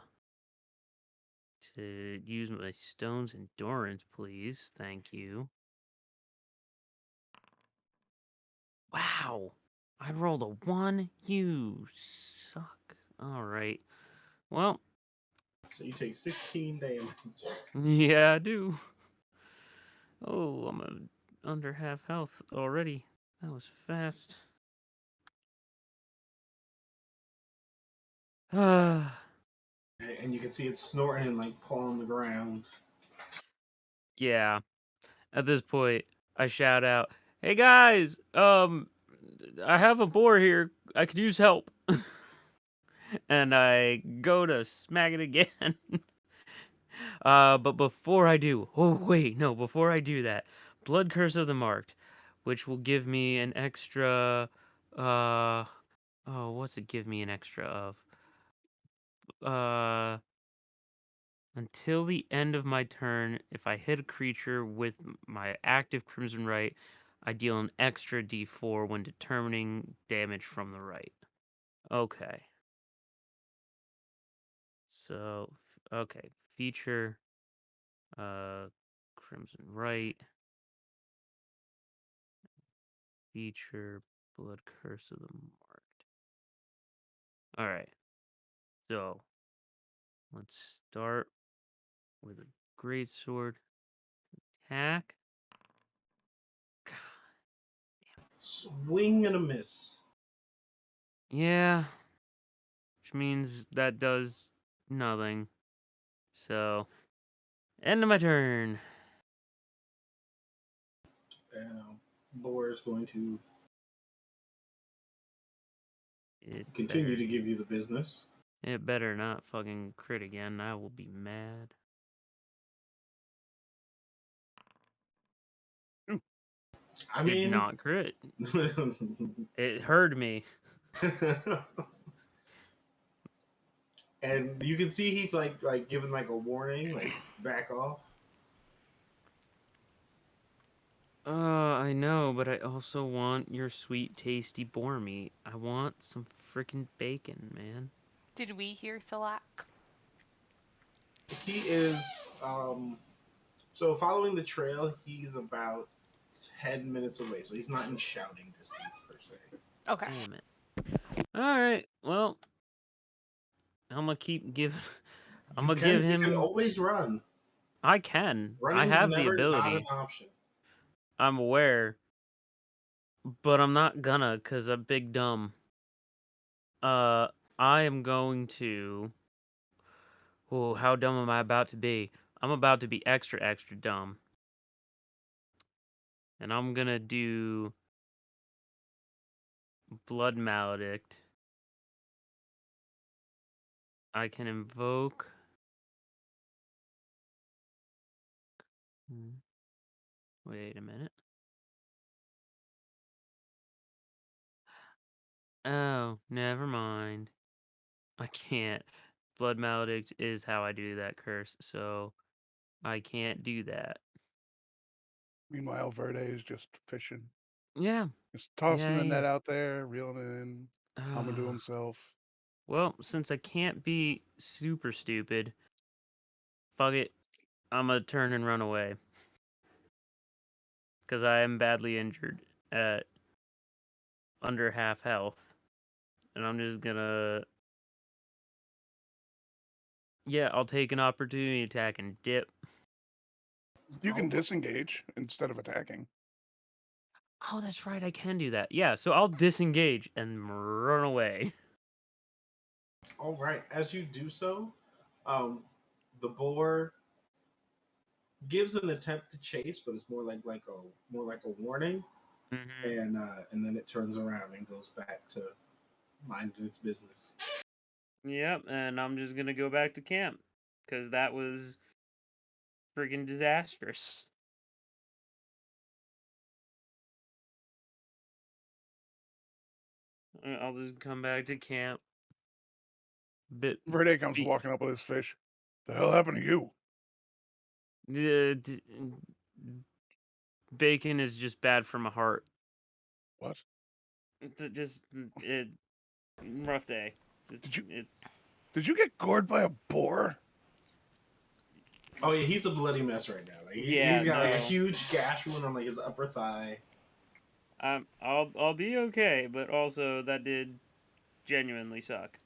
[SPEAKER 3] use my stone's endurance, please. Thank you. Wow, I rolled a 1. You suck. All right. Well,
[SPEAKER 2] So you take 16 damage.
[SPEAKER 3] yeah, I do. Oh, I'm under half health already. That was fast.
[SPEAKER 2] And you can see it snorting and like pawing the ground.
[SPEAKER 3] Yeah. At this point, I shout out, "Hey guys, I have a boar here. I could use help." And I go to smack it again. But before I do, oh wait, no, before I do that, Blood Curse of the Marked, which will give me an extra, Oh, what's it give me an extra of? Until the end of my turn, if I hit a creature with my active Crimson Right, I deal an extra d4 when determining damage from the right. Okay. So, okay. Feature, Crimson Right. Feature, Blood Curse of the Marked. Alright. So, let's start with a Greatsword. Attack.
[SPEAKER 2] Swing and a miss.
[SPEAKER 3] Yeah. Which means that does nothing. So, end of my turn.
[SPEAKER 2] And Boar is going to
[SPEAKER 3] It
[SPEAKER 2] continue
[SPEAKER 3] better,
[SPEAKER 2] to give you the business.
[SPEAKER 3] it better not fucking crit again. I will be mad.
[SPEAKER 2] I
[SPEAKER 3] Did
[SPEAKER 2] mean,
[SPEAKER 3] not crit. It heard me.
[SPEAKER 2] and you can see he's like giving like a warning, like back off.
[SPEAKER 3] I know, but I also want your sweet, tasty boar meat. I want some freaking bacon, man.
[SPEAKER 1] Did we hear Thalak?
[SPEAKER 2] He is so following the trail. He's about 10 minutes away, so he's not in shouting distance per se.
[SPEAKER 1] Okay.
[SPEAKER 3] Damn it. Alright, well, I'm gonna keep giving. I'm gonna give
[SPEAKER 2] You can
[SPEAKER 3] him.
[SPEAKER 2] always run.
[SPEAKER 3] I can. I
[SPEAKER 2] Running's
[SPEAKER 3] have the
[SPEAKER 2] never not an
[SPEAKER 3] ability.
[SPEAKER 2] option.
[SPEAKER 3] I'm aware. But I'm not gonna, because I'm big dumb. I am going to. Oh, how dumb am I about to be? I'm about to be extra, extra dumb. And I'm gonna do Blood Maledict. I can invoke. Wait a minute. Oh, never mind. I can't. Blood Maledict is how I do that curse, so I can't do that.
[SPEAKER 4] Meanwhile, Verde is just fishing.
[SPEAKER 3] Yeah.
[SPEAKER 4] Just tossing
[SPEAKER 3] Yeah,
[SPEAKER 4] the
[SPEAKER 3] he
[SPEAKER 4] net
[SPEAKER 3] is.
[SPEAKER 4] out there, reeling it in, humming to himself.
[SPEAKER 3] Well, since I can't be super stupid, fuck it. I'm gonna turn and run away. Because I am badly injured at under half health. And I'm just gonna. Yeah, I'll take an opportunity attack and dip.
[SPEAKER 4] You can disengage instead of attacking.
[SPEAKER 3] Oh, that's right, I can do that. Yeah, so I'll disengage and run away.
[SPEAKER 2] All right. As you do so, the boar gives an attempt to chase, but it's more like a warning, and then it turns around and goes back to minding its business.
[SPEAKER 3] Yep, and I'm just gonna go back to camp. Because that was freaking disastrous. I'll just come back to camp.
[SPEAKER 4] Verde comes walking up with his fish. The hell happened to you?
[SPEAKER 3] Bacon is just bad for my heart.
[SPEAKER 4] What?
[SPEAKER 3] Just rough day. Just,
[SPEAKER 4] Did you get gored by a boar?
[SPEAKER 2] Oh yeah, he's a bloody mess right now. Like
[SPEAKER 3] Yeah,
[SPEAKER 2] he's got like a
[SPEAKER 3] no.
[SPEAKER 2] huge gash wound on like his upper thigh.
[SPEAKER 3] I'll be okay, but also that did genuinely suck.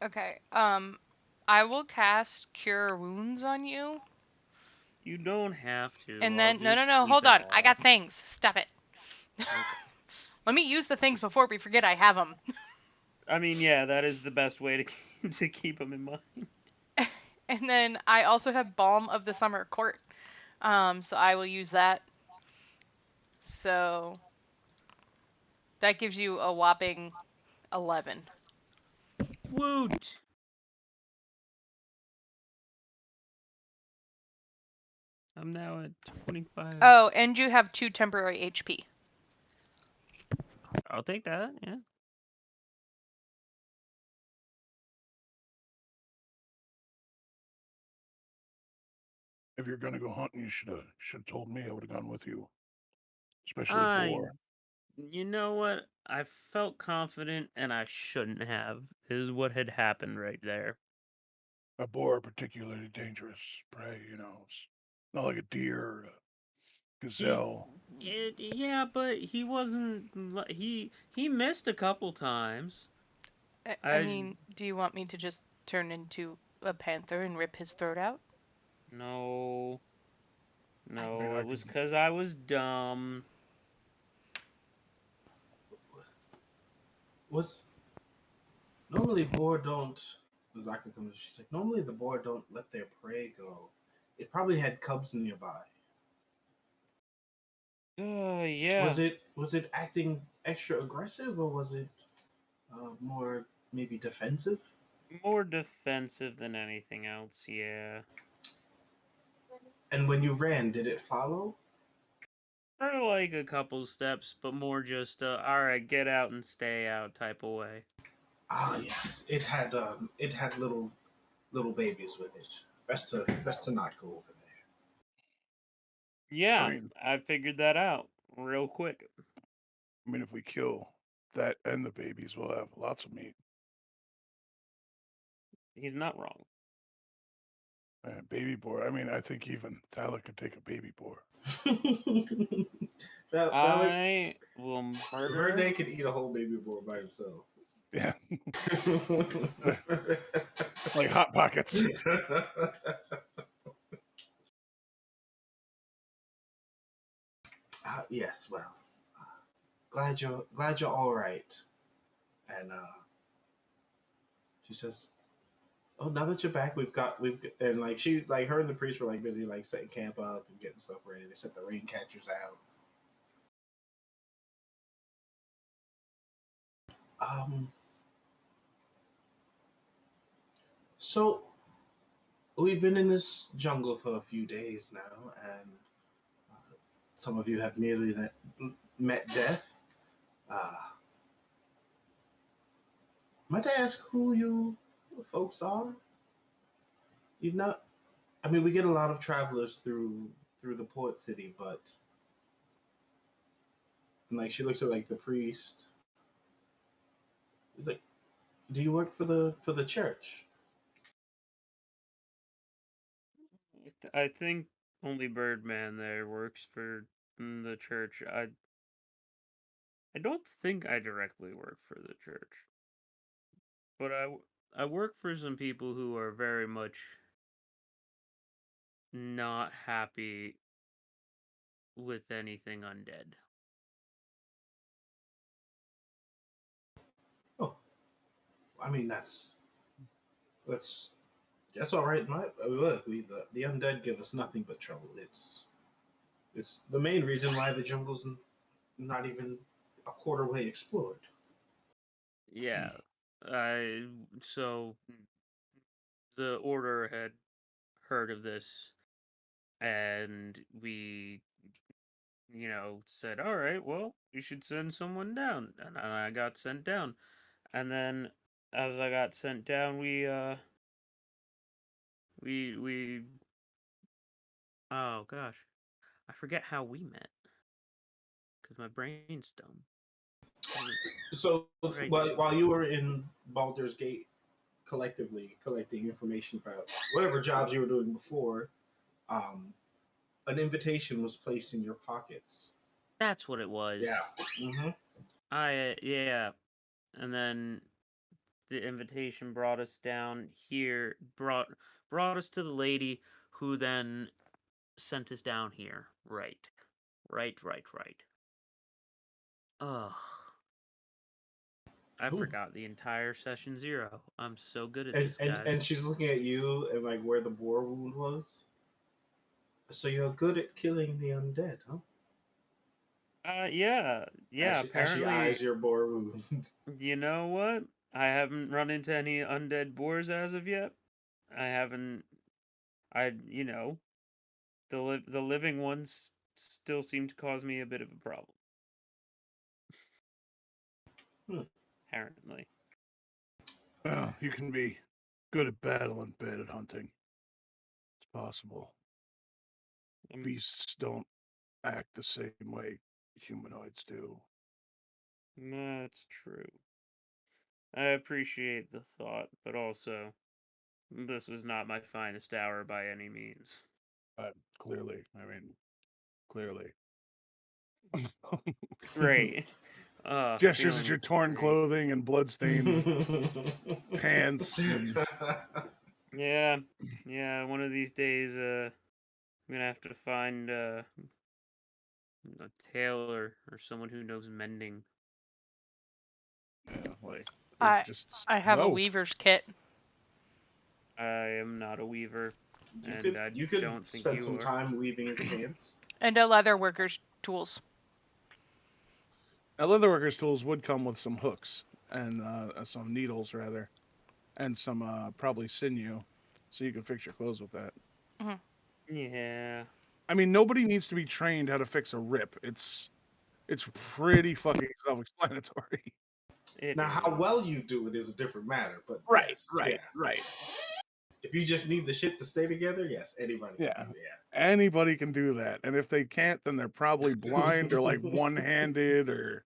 [SPEAKER 1] Okay. I will cast Cure Wounds on you.
[SPEAKER 3] You don't have to.
[SPEAKER 1] And
[SPEAKER 3] I'll
[SPEAKER 1] then no,
[SPEAKER 3] just keep
[SPEAKER 1] hold
[SPEAKER 3] it
[SPEAKER 1] on. I
[SPEAKER 3] off.
[SPEAKER 1] got things. Stop it.
[SPEAKER 3] Okay.
[SPEAKER 1] Let me use the things before we forget I have them.
[SPEAKER 3] I mean, yeah, that is the best way to keep them in mind.
[SPEAKER 1] And then I also have Balm of the Summer Court. So I will use that. So that gives you a whopping 11.
[SPEAKER 3] Woot! I'm now at 25.
[SPEAKER 1] Oh, and you have 2 temporary HP.
[SPEAKER 3] I'll take that, yeah.
[SPEAKER 4] If you're gonna go hunting, you should have told me. I would have gone with you, especially boar.
[SPEAKER 3] You know what? I felt confident and I shouldn't have, is what had happened right there.
[SPEAKER 4] A boar are particularly dangerous prey. It's not like a deer or a gazelle.
[SPEAKER 3] Yeah, but he wasn't. He missed a couple times.
[SPEAKER 1] I mean, do you want me to just turn into a panther and rip his throat out?
[SPEAKER 3] No. No,
[SPEAKER 4] mean,
[SPEAKER 3] it was because I was dumb.
[SPEAKER 2] Normally boar don't. Azaka comes. She's like, normally the boar don't let their prey go. It probably had cubs nearby.
[SPEAKER 3] Yeah.
[SPEAKER 2] Was it acting extra aggressive, or was it more maybe defensive?
[SPEAKER 3] More defensive than anything else, yeah.
[SPEAKER 2] And when you ran, did it follow?
[SPEAKER 3] For like a couple steps, but more just alright, get out and stay out type of way.
[SPEAKER 2] Ah, yes. It had little babies with it. Best to not go over there.
[SPEAKER 3] Yeah, I figured that out real quick.
[SPEAKER 4] I mean, if we kill that and the babies, we'll have lots of meat.
[SPEAKER 3] He's not wrong.
[SPEAKER 4] Baby boar. I mean, I think even Tyler could take a baby boar.
[SPEAKER 3] I will murder.
[SPEAKER 2] Verde could eat a whole baby boar by himself.
[SPEAKER 4] Yeah. Like Hot Pockets.
[SPEAKER 2] Yes, well, glad you're all right. And she says, "Oh, now that you're back, and like her and the priest were like busy like setting camp up and getting stuff ready. They set the rain catchers out. Um, so we've been in this jungle for a few days now, and some of you have merely met death. Might I ask who you folks are? You've not. I mean, we get a lot of travelers through the port city, but and like she looks at like the priest. He's like, "Do you work for the church?"
[SPEAKER 3] I think only Birdman there works for the church. I don't think I directly work for the church, but I work for some people who are very much not happy with anything undead.
[SPEAKER 2] Oh, I mean that's all right. Look, the undead give us nothing but trouble. It's the main reason why the jungle's not even a quarter way explored.
[SPEAKER 3] Yeah, so the order had heard of this, and we, said, all right, well, you should send someone down, and I got sent down, and then as I got sent down, we oh gosh, I forget how we met because my brain's dumb.
[SPEAKER 2] So
[SPEAKER 3] Right.
[SPEAKER 2] while you were in Baldur's Gate, collectively collecting information about whatever jobs you were doing before, um, an invitation was placed in your pockets.
[SPEAKER 3] That's what it was.
[SPEAKER 2] Yeah. Mm-hmm.
[SPEAKER 3] Yeah, and then the invitation brought us down here, brought us to the lady who then sent us down here. Right. Ugh. I
[SPEAKER 2] Ooh.
[SPEAKER 3] forgot the entire session 0. I'm so good at
[SPEAKER 2] And,
[SPEAKER 3] this,
[SPEAKER 2] and
[SPEAKER 3] guys.
[SPEAKER 2] and she's looking at you and like where the boar wound was. So you're good at killing the undead, huh?
[SPEAKER 3] Yeah,
[SPEAKER 2] As she
[SPEAKER 3] apparently.
[SPEAKER 2] eyes your boar wound.
[SPEAKER 3] You know what? I haven't run into any undead boars as of yet. I haven't. The living ones still seem to cause me a bit of a problem. Apparently.
[SPEAKER 4] Well, you can be good at battle and bad at hunting. It's possible. beasts don't act the same way humanoids do.
[SPEAKER 3] That's true. I appreciate the thought, but also, this was not my finest hour by any means.
[SPEAKER 4] Clearly, I mean, clearly.
[SPEAKER 3] Great.
[SPEAKER 4] Gestures at
[SPEAKER 3] Feeling
[SPEAKER 4] your torn
[SPEAKER 3] great.
[SPEAKER 4] clothing and bloodstained pants. And...
[SPEAKER 3] Yeah. One of these days, I'm gonna have to find a tailor or someone who knows mending.
[SPEAKER 4] Yeah, like
[SPEAKER 1] I
[SPEAKER 4] just
[SPEAKER 1] I have a
[SPEAKER 4] no.
[SPEAKER 1] weaver's kit.
[SPEAKER 3] I am not a weaver,
[SPEAKER 2] You
[SPEAKER 3] and I
[SPEAKER 2] could
[SPEAKER 3] don't think
[SPEAKER 2] spend
[SPEAKER 3] you
[SPEAKER 2] some
[SPEAKER 3] are.
[SPEAKER 2] time weaving his pants.
[SPEAKER 1] And a leather worker's tools.
[SPEAKER 4] Now, leatherworker's tools would come with some hooks and some needles rather, and some probably sinew, so you can fix your clothes with that.
[SPEAKER 3] Yeah.
[SPEAKER 4] I mean, nobody needs to be trained how to fix a rip. It's pretty fucking self-explanatory.
[SPEAKER 2] Now, how well you do it is a different matter, but yes, yeah.
[SPEAKER 4] Right.
[SPEAKER 2] If you just need the shit to stay together, yes, anybody can
[SPEAKER 4] Yeah.
[SPEAKER 2] do that.
[SPEAKER 4] Anybody can do that, and if they can't, then they're probably blind or like one-handed or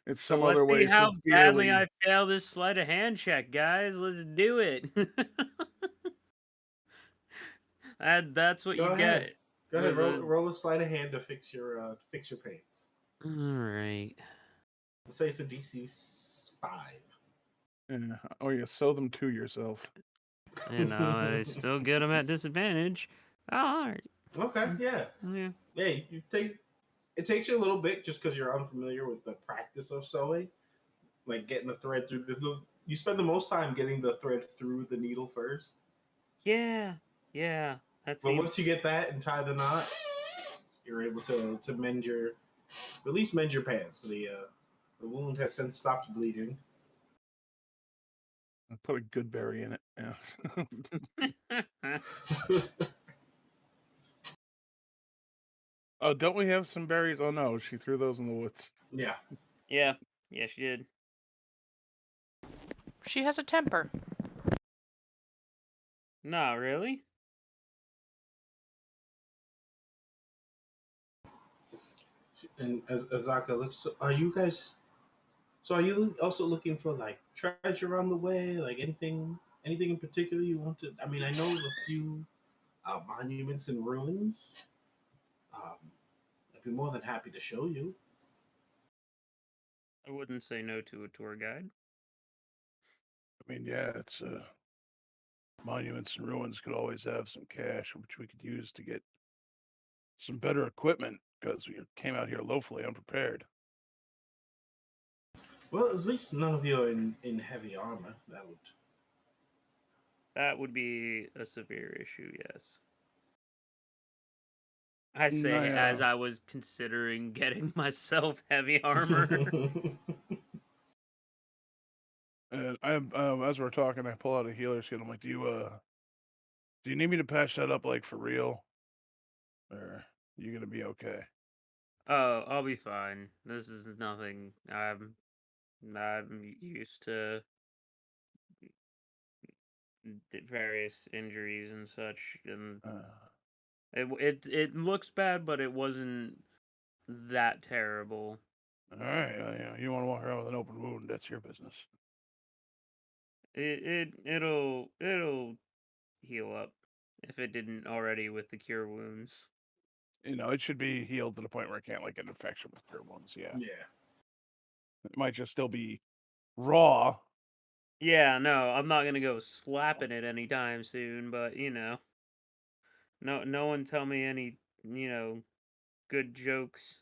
[SPEAKER 4] it's
[SPEAKER 3] So
[SPEAKER 4] some
[SPEAKER 3] let's
[SPEAKER 4] other
[SPEAKER 3] see
[SPEAKER 4] way
[SPEAKER 3] how badly
[SPEAKER 4] severely.
[SPEAKER 3] I fail this sleight of hand check, guys. Let's do it. That's what
[SPEAKER 2] Go
[SPEAKER 3] you
[SPEAKER 2] ahead.
[SPEAKER 3] get.
[SPEAKER 2] Go ahead. Roll a sleight of hand to fix your pants.
[SPEAKER 3] All right.
[SPEAKER 2] We'll say it's a DC 5.
[SPEAKER 4] Yeah. Oh, you sew them to yourself.
[SPEAKER 3] And I still get them at disadvantage. All right.
[SPEAKER 2] Okay, yeah.
[SPEAKER 3] Yeah.
[SPEAKER 2] Yeah, it takes you a little bit just because you're unfamiliar with the practice of sewing, like getting the thread through you spend the most time getting the thread through the needle first.
[SPEAKER 3] Yeah. Yeah. That
[SPEAKER 2] But once you
[SPEAKER 3] seems.
[SPEAKER 2] get that and tie the knot, you're able to mend at least mend your pants. The wound has since stopped bleeding.
[SPEAKER 4] Put a good berry in it. Yeah. Oh, don't we have some berries? Oh no, she threw those in the woods.
[SPEAKER 2] Yeah.
[SPEAKER 3] Yeah. Yeah, she did.
[SPEAKER 1] She has a temper.
[SPEAKER 3] Not really.
[SPEAKER 2] And as Azaka looks, are you guys? So are you also looking for like treasure on the way? Like anything in particular you want to? I mean, I know of a few monuments and ruins. Um, I'd be more than happy to show you.
[SPEAKER 3] I wouldn't say no to a tour guide.
[SPEAKER 4] I mean, yeah, it's monuments and ruins could always have some cash, which we could use to get some better equipment because we came out here woefully unprepared.
[SPEAKER 2] Well, at least none of you are in heavy armor.
[SPEAKER 3] That would be a severe issue, yes. I say as
[SPEAKER 4] Yeah.
[SPEAKER 3] I was considering getting myself heavy armor.
[SPEAKER 4] As we're talking, I pull out a healer's kit. I'm like, do you need me to patch that up like for real, or you gonna be okay?
[SPEAKER 3] Oh, I'll be fine. This is nothing. I'm used to various injuries and such, and it looks bad, but it wasn't that terrible.
[SPEAKER 4] All right, yeah, you want to walk around with an open wound? That's your business.
[SPEAKER 3] It'll heal up if it didn't already with the cure wounds.
[SPEAKER 4] You know, it should be healed to the point where it can't like get an infection with cure wounds. Yeah,
[SPEAKER 2] Yeah.
[SPEAKER 4] it might just still be raw.
[SPEAKER 3] Yeah, no, I'm not gonna go slapping it anytime soon, but no one tell me any, good jokes.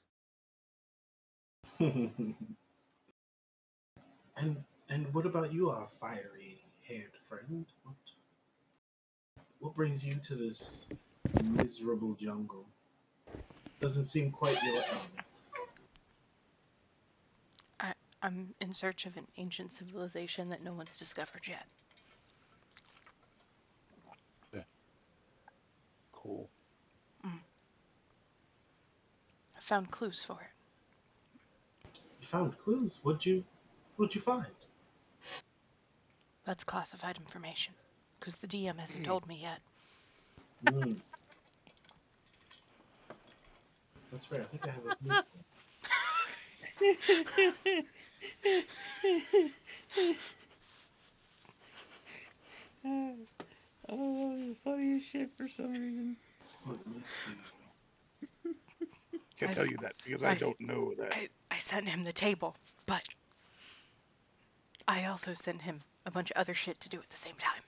[SPEAKER 2] and what about you, our fiery haired friend? What brings you to this miserable jungle? Doesn't seem quite your element.
[SPEAKER 1] I'm in search of an ancient civilization that no one's discovered yet.
[SPEAKER 4] Yeah. Cool.
[SPEAKER 1] I found clues for it.
[SPEAKER 2] You found clues. What'd you find?
[SPEAKER 1] That's classified information, because the DM hasn't told me yet.
[SPEAKER 2] Mm. That's fair. I think I have a new
[SPEAKER 3] Oh, that was funny as shit for some reason.
[SPEAKER 2] Let me see.
[SPEAKER 4] Can't tell you that because I don't know that.
[SPEAKER 1] I sent him the table, but I also sent him a bunch of other shit to do at the same time.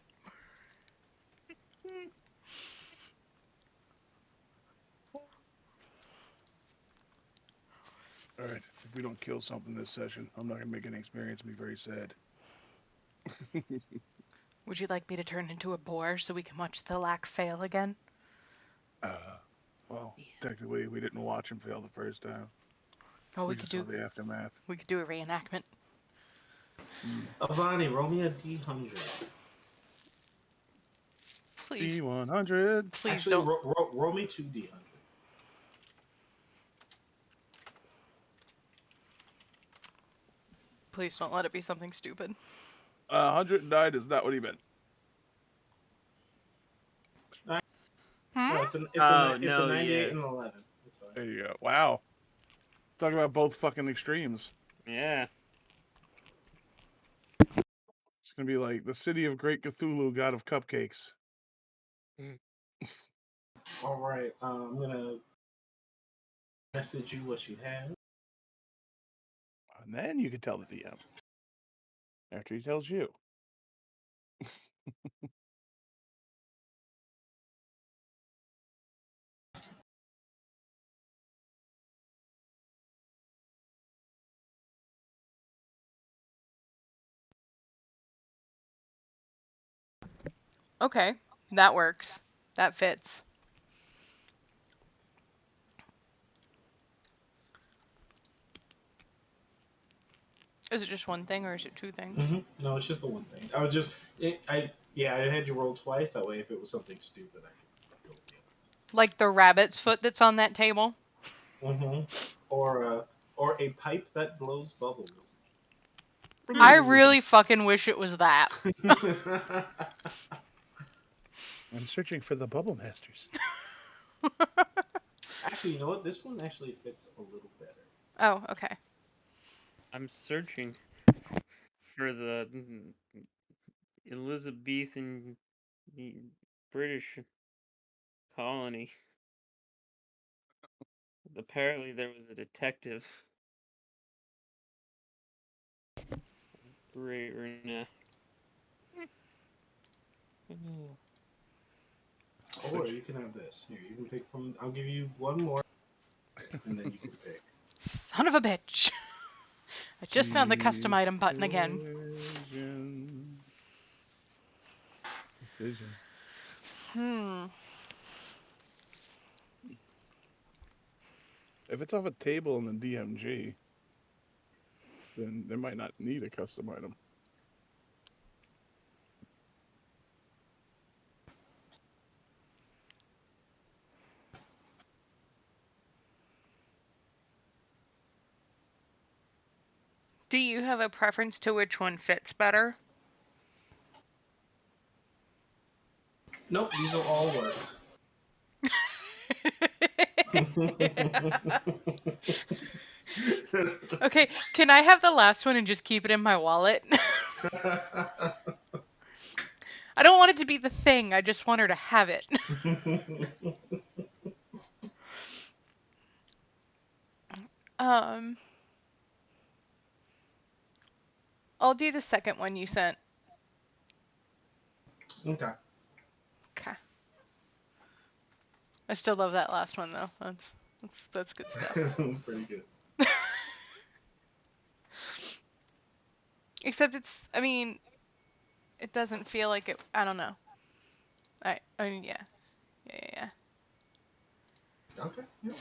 [SPEAKER 4] All right, if we don't kill something this session, I'm not gonna make an experience me very sad.
[SPEAKER 1] Would you like me to turn into a boar so we can watch the lack fail again?
[SPEAKER 4] Well, technically, we didn't watch him fail the first time.
[SPEAKER 1] Oh,
[SPEAKER 4] We just saw the aftermath.
[SPEAKER 1] We could do a reenactment.
[SPEAKER 2] Avani, roll me a D100.
[SPEAKER 1] Please,
[SPEAKER 4] D100.
[SPEAKER 1] please
[SPEAKER 2] Actually,
[SPEAKER 1] don't.
[SPEAKER 2] roll me 2 D100.
[SPEAKER 1] Please don't let it be something stupid.
[SPEAKER 4] 109 is not what he meant.
[SPEAKER 1] Hmm?
[SPEAKER 2] No, it's a
[SPEAKER 3] Oh,
[SPEAKER 2] 98
[SPEAKER 3] no,
[SPEAKER 2] and
[SPEAKER 3] yeah.
[SPEAKER 2] an 11. That's fine.
[SPEAKER 4] There you go. Wow. Talking about both fucking extremes.
[SPEAKER 3] Yeah.
[SPEAKER 4] It's gonna be like the city of Great Cthulhu, god of cupcakes.
[SPEAKER 2] All right, I'm gonna message you what you have.
[SPEAKER 4] And then you can tell the DM. After he tells you.
[SPEAKER 1] Okay, that works. That fits. Is it just one thing or is it two things?
[SPEAKER 2] No, it's just the one thing. I had you roll twice. That way, if it was something stupid, I could go with the
[SPEAKER 1] Like the rabbit's foot that's on that table?
[SPEAKER 2] other. Or a pipe that blows bubbles.
[SPEAKER 1] I really fucking wish it was that.
[SPEAKER 4] I'm searching for the bubble masters.
[SPEAKER 2] Actually, you know what? This one actually fits a little better.
[SPEAKER 1] Oh, okay.
[SPEAKER 3] I'm searching for the Elizabethan British colony. Apparently, there was a detective. Great, Rena.
[SPEAKER 2] Or you can have this. Here, you can pick from. I'll give you one more, and then you can pick.
[SPEAKER 1] Son of a bitch. I just found the custom item button again.
[SPEAKER 4] Decision. If it's off a table in the DMG, then they might not need a custom item.
[SPEAKER 1] Do you have a preference to which one fits better?
[SPEAKER 2] Nope, these will all work.
[SPEAKER 1] Okay, can I have the last one and just keep it in my wallet? I don't want it to be the thing, I just want her to have it. I'll do the second one you sent.
[SPEAKER 2] Okay.
[SPEAKER 1] Okay. I still love that last one though. That's good stuff.
[SPEAKER 2] Pretty good.
[SPEAKER 1] Except I mean, it doesn't feel like it. I don't know. I mean, yeah.
[SPEAKER 2] Okay. Yeah.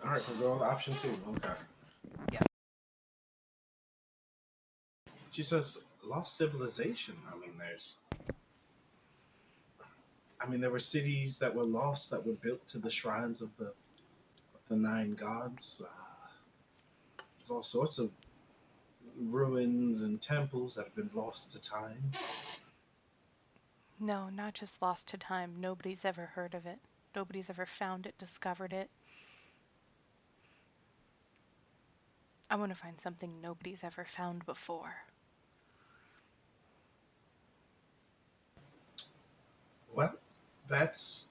[SPEAKER 2] All right, so go on to option 2. Okay.
[SPEAKER 1] Yeah.
[SPEAKER 2] She says lost civilization. There were cities that were lost that were built to the shrines of the 9 gods. There's all sorts of ruins and temples that have been lost to time.
[SPEAKER 1] No, not just lost to time. Nobody's ever heard of it. Nobody's ever found it, discovered it. I want to find something nobody's ever found before.
[SPEAKER 2] Well, that's.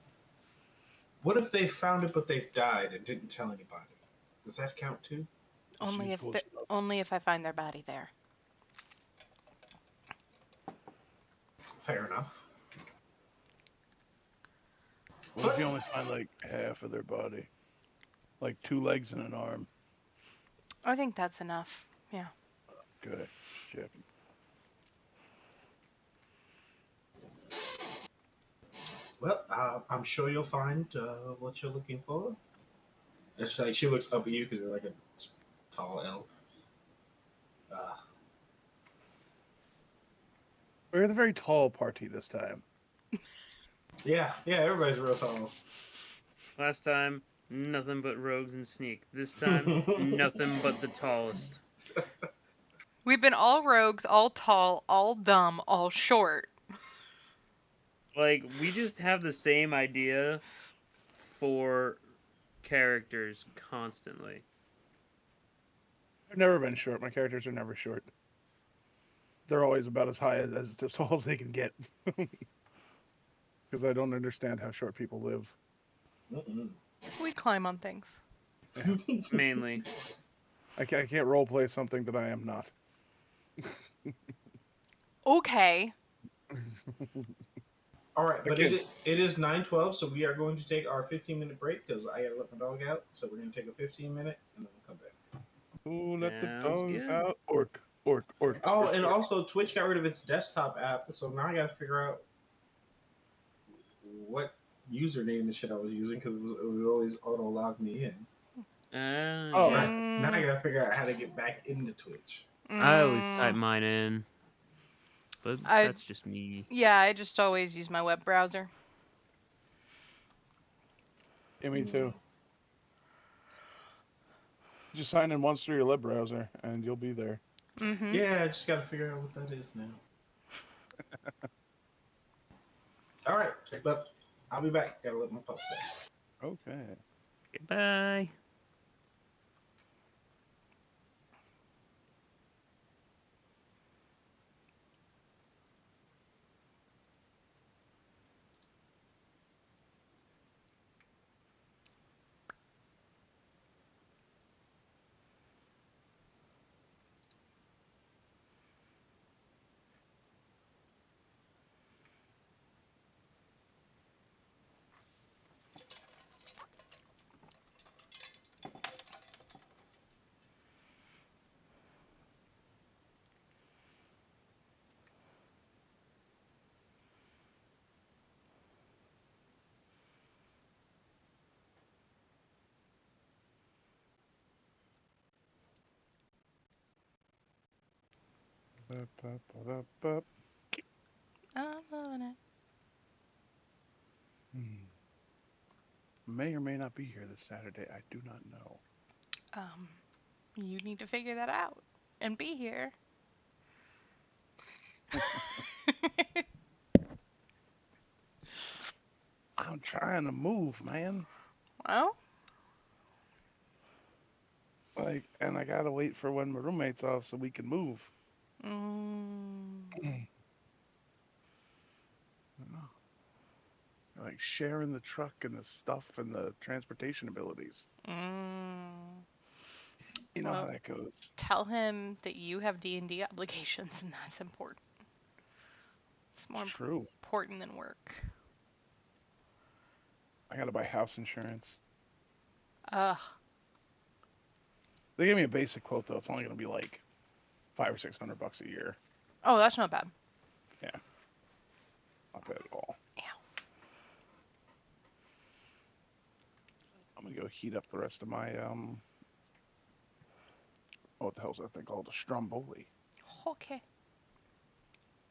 [SPEAKER 2] What if they found it but they've died and didn't tell anybody? Does that count too?
[SPEAKER 4] Just
[SPEAKER 1] Only
[SPEAKER 4] use
[SPEAKER 1] if
[SPEAKER 4] bullshit enough.
[SPEAKER 1] only if I find their body there.
[SPEAKER 2] Fair enough.
[SPEAKER 4] What if you only find like half of their body? Like 2 legs and an arm.
[SPEAKER 1] I think that's enough. Yeah.
[SPEAKER 4] Good. Chip.
[SPEAKER 2] Well, I'm sure you'll find what you're looking for. It's like she looks up at you because you're like a tall elf. Uh,
[SPEAKER 4] We're the very tall party this time.
[SPEAKER 2] yeah, everybody's real tall.
[SPEAKER 3] Last time, nothing but rogues and sneak. This time, nothing but the tallest.
[SPEAKER 1] We've been all rogues, all tall, all dumb, all short.
[SPEAKER 3] Like, we just have the same idea for characters constantly.
[SPEAKER 4] I've never been short. My characters are never short. They're always about as high as tall as they can get. Because I don't understand how short people live.
[SPEAKER 1] We climb on things.
[SPEAKER 3] Mainly.
[SPEAKER 4] I can't role play something that I am not.
[SPEAKER 1] Okay.
[SPEAKER 2] All right, but
[SPEAKER 4] Again.
[SPEAKER 2] it is 9:12, so we are going to take our 15-minute break because I gotta let my dog out. So we're gonna take a 15-minute and then we'll come back.
[SPEAKER 4] Ooh, let the
[SPEAKER 3] Sounds
[SPEAKER 4] dogs
[SPEAKER 3] good.
[SPEAKER 4] out. Orc.
[SPEAKER 2] Oh, and also Twitch got rid of its desktop app, so now I gotta figure out what username and shit I was using because it was always auto log me in.
[SPEAKER 4] Oh.
[SPEAKER 3] Yeah.
[SPEAKER 2] Now I gotta figure out how to get back into Twitch.
[SPEAKER 3] I always type mine in. But that's just me.
[SPEAKER 1] Yeah, I just always use my web browser.
[SPEAKER 4] Yeah, me too. Just sign in once through your web browser, and you'll be there.
[SPEAKER 1] Mm-hmm.
[SPEAKER 2] Yeah, I just gotta figure out what that is now. All right, but I'll be back. Gotta let my pup out.
[SPEAKER 4] Okay.
[SPEAKER 3] Goodbye.
[SPEAKER 4] Ba-ba-ba-ba-ba.
[SPEAKER 1] I'm loving it.
[SPEAKER 4] May or may not be here this Saturday. I do not know.
[SPEAKER 1] You need to figure that out and be here.
[SPEAKER 4] I'm trying to move, man.
[SPEAKER 1] Well,
[SPEAKER 4] Like, and I gotta wait for when my roommate's off so we can move. Like sharing the truck and the stuff and the transportation abilities. You know how
[SPEAKER 1] well,
[SPEAKER 4] that goes.
[SPEAKER 1] tell him that you have D&D obligations, and that's important. It's more
[SPEAKER 4] True.
[SPEAKER 1] important than work.
[SPEAKER 4] I gotta buy house insurance.
[SPEAKER 1] Ugh.
[SPEAKER 4] They gave me a basic quote though. It's only gonna be like $500 or $600 a year.
[SPEAKER 1] Oh, that's not bad.
[SPEAKER 4] Yeah. Not bad at all.
[SPEAKER 1] Yeah.
[SPEAKER 4] I'm gonna go heat up the rest of my what the hell's that thing called? A Stromboli.
[SPEAKER 1] Okay.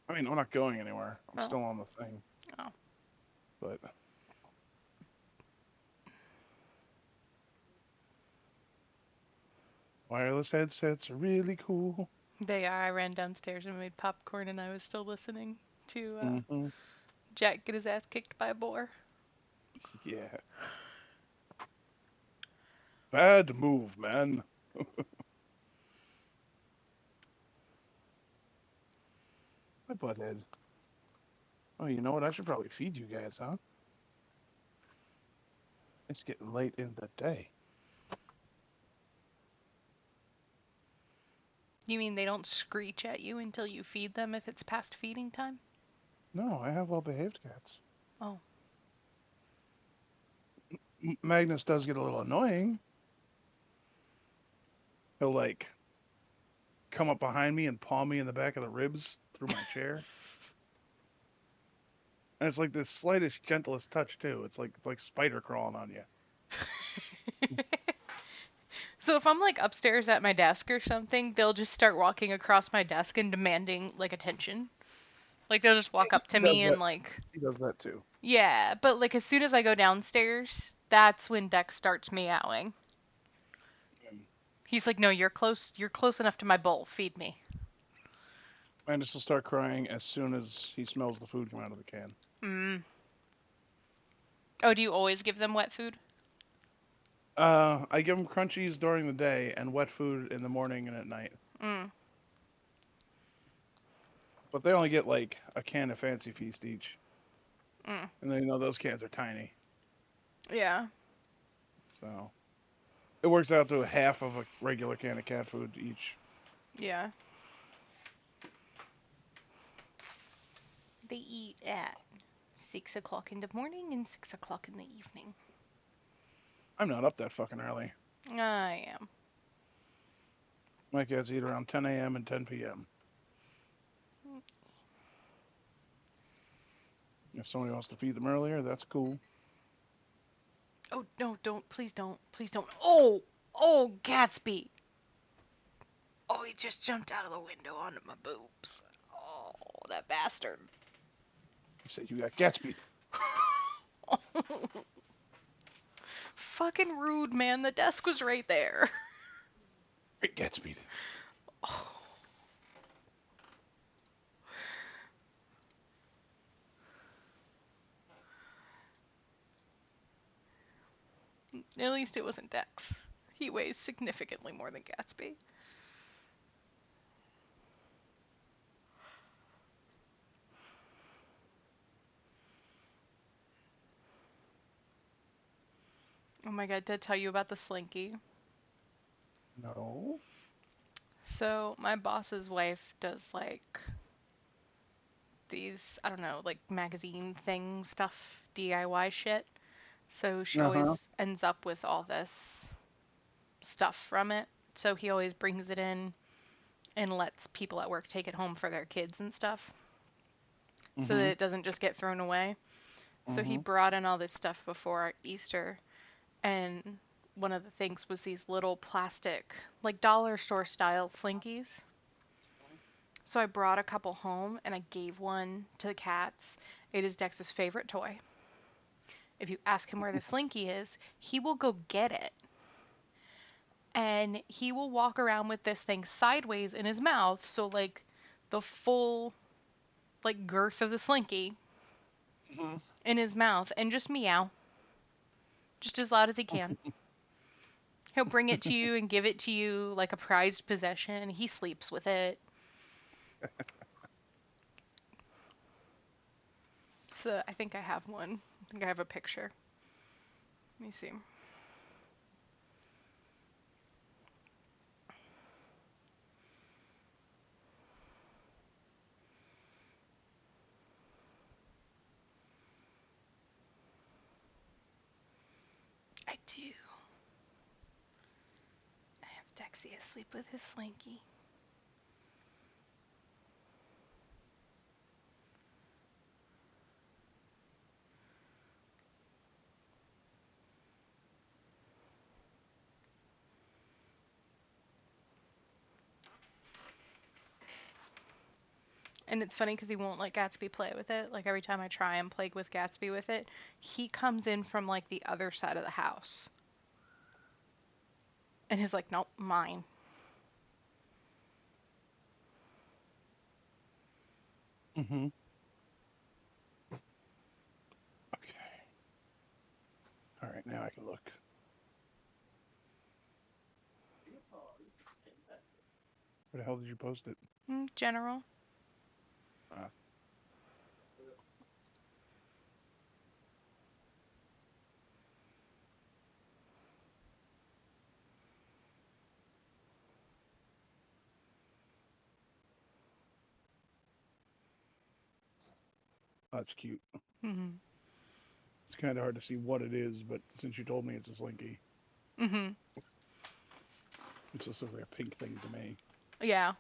[SPEAKER 4] I mean, I'm not going anywhere. I'm
[SPEAKER 1] Oh.
[SPEAKER 4] still on the thing.
[SPEAKER 1] Oh.
[SPEAKER 4] But wireless headsets are really cool.
[SPEAKER 1] They are. I ran downstairs and made popcorn, and I was still listening to Jack get his ass kicked by a boar.
[SPEAKER 4] Yeah. Bad move, man. My butthead. Oh, you know what? I should probably feed you guys, huh? It's getting late in the day.
[SPEAKER 1] You mean they don't screech at you until you feed them if it's past feeding time?
[SPEAKER 4] No, I have well-behaved cats.
[SPEAKER 1] Oh.
[SPEAKER 4] Magnus does get a little annoying. He'll, like, come up behind me and paw me in the back of the ribs through my chair. And it's like the slightest, gentlest touch, too. It's like spider crawling on you.
[SPEAKER 1] So if I'm like upstairs at my desk or something, they'll just start walking across my desk and demanding like attention. Like they'll just walk up to me and like
[SPEAKER 4] He does that, too.
[SPEAKER 1] yeah, but like as soon as I go downstairs, that's when Dex starts meowing. He's like, "No, you're close enough to my bowl. Feed me."
[SPEAKER 4] Magnus will start crying as soon as he smells the food come out of the can.
[SPEAKER 1] Mm. Oh, do you always give them wet food?
[SPEAKER 4] I give them crunchies during the day and wet food in the morning and at night.
[SPEAKER 1] Mm.
[SPEAKER 4] But they only get like a can of Fancy Feast each.
[SPEAKER 1] Mm.
[SPEAKER 4] And they know those cans are tiny.
[SPEAKER 1] Yeah.
[SPEAKER 4] So it works out to a half of a regular can of cat food each.
[SPEAKER 1] Yeah. They eat at 6 o'clock in the morning and 6 o'clock in the evening.
[SPEAKER 4] I'm not up that fucking early.
[SPEAKER 1] I am.
[SPEAKER 4] My cats eat around 10 a.m. and 10 p.m. If somebody wants to feed them earlier, that's cool.
[SPEAKER 1] Oh, no, don't. Please don't. Please don't. Oh! Oh, Gatsby! Oh, he just jumped out of the window onto my boobs. Oh, that bastard.
[SPEAKER 4] You said you got Gatsby.
[SPEAKER 1] Fucking rude, man. The desk was right there.
[SPEAKER 4] Great Gatsby.
[SPEAKER 1] Oh. At least it wasn't Dex. He weighs significantly more than Gatsby. Oh my god, did I tell you about the Slinky?
[SPEAKER 4] No.
[SPEAKER 1] So, my boss's wife does like these, I don't know, like magazine thing stuff, DIY shit. So she always ends up with all this stuff from it. So he always brings it in and lets people at work take it home for their kids and stuff. So that it doesn't just get thrown away. So he brought in all this stuff before Easter. And one of the things was these little plastic, like dollar store style slinkies. So I brought a couple home and I gave one to the cats. It is Dex's favorite toy. If you ask him where the slinky is, he will go get it. And he will walk around with this thing sideways in his mouth, so like the full like girth of the slinky in his mouth, and just meow. Just as loud as he can. He'll bring it to you and give it to you like a prized possession. He sleeps with it. So I think I have one. I think I have a picture. Let me see. I do. I have Dexy asleep with his slinky. And it's funny because he won't let Gatsby play with it. Like every time I try and play with Gatsby with it, he comes in from like the other side of the house. And he's like, nope, mine.
[SPEAKER 4] now I can look. Where the hell did you post it?
[SPEAKER 1] General.
[SPEAKER 4] Ah. That's cute.
[SPEAKER 1] Mm-hmm.
[SPEAKER 4] It's kind of hard to see what it is, but since you told me it's a slinky,
[SPEAKER 1] Mm-hmm.
[SPEAKER 4] it just looks like a pink thing to me.
[SPEAKER 1] Yeah.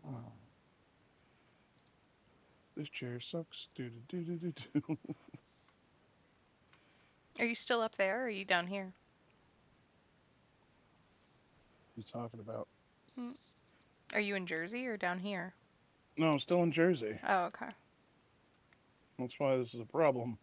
[SPEAKER 4] Oh. This chair sucks. Do do do do do do.
[SPEAKER 1] Are you still up there, or are you down here?
[SPEAKER 4] What are you talking about?
[SPEAKER 1] Are you in Jersey or down here?
[SPEAKER 4] No, I'm still in Jersey.
[SPEAKER 1] Oh, okay.
[SPEAKER 4] That's why this is a problem.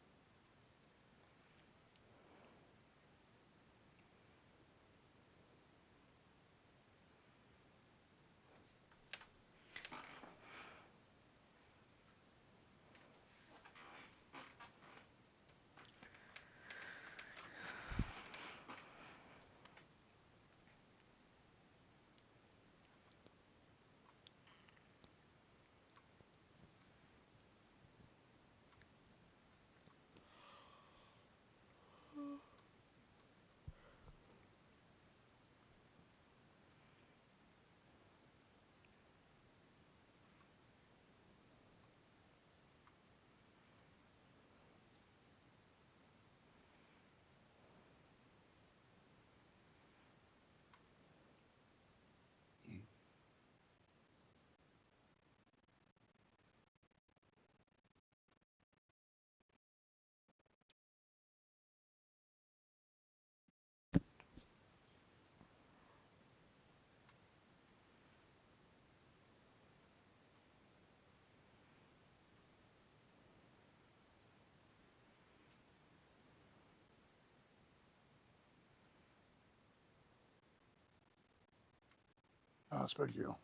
[SPEAKER 4] Ah, spread you.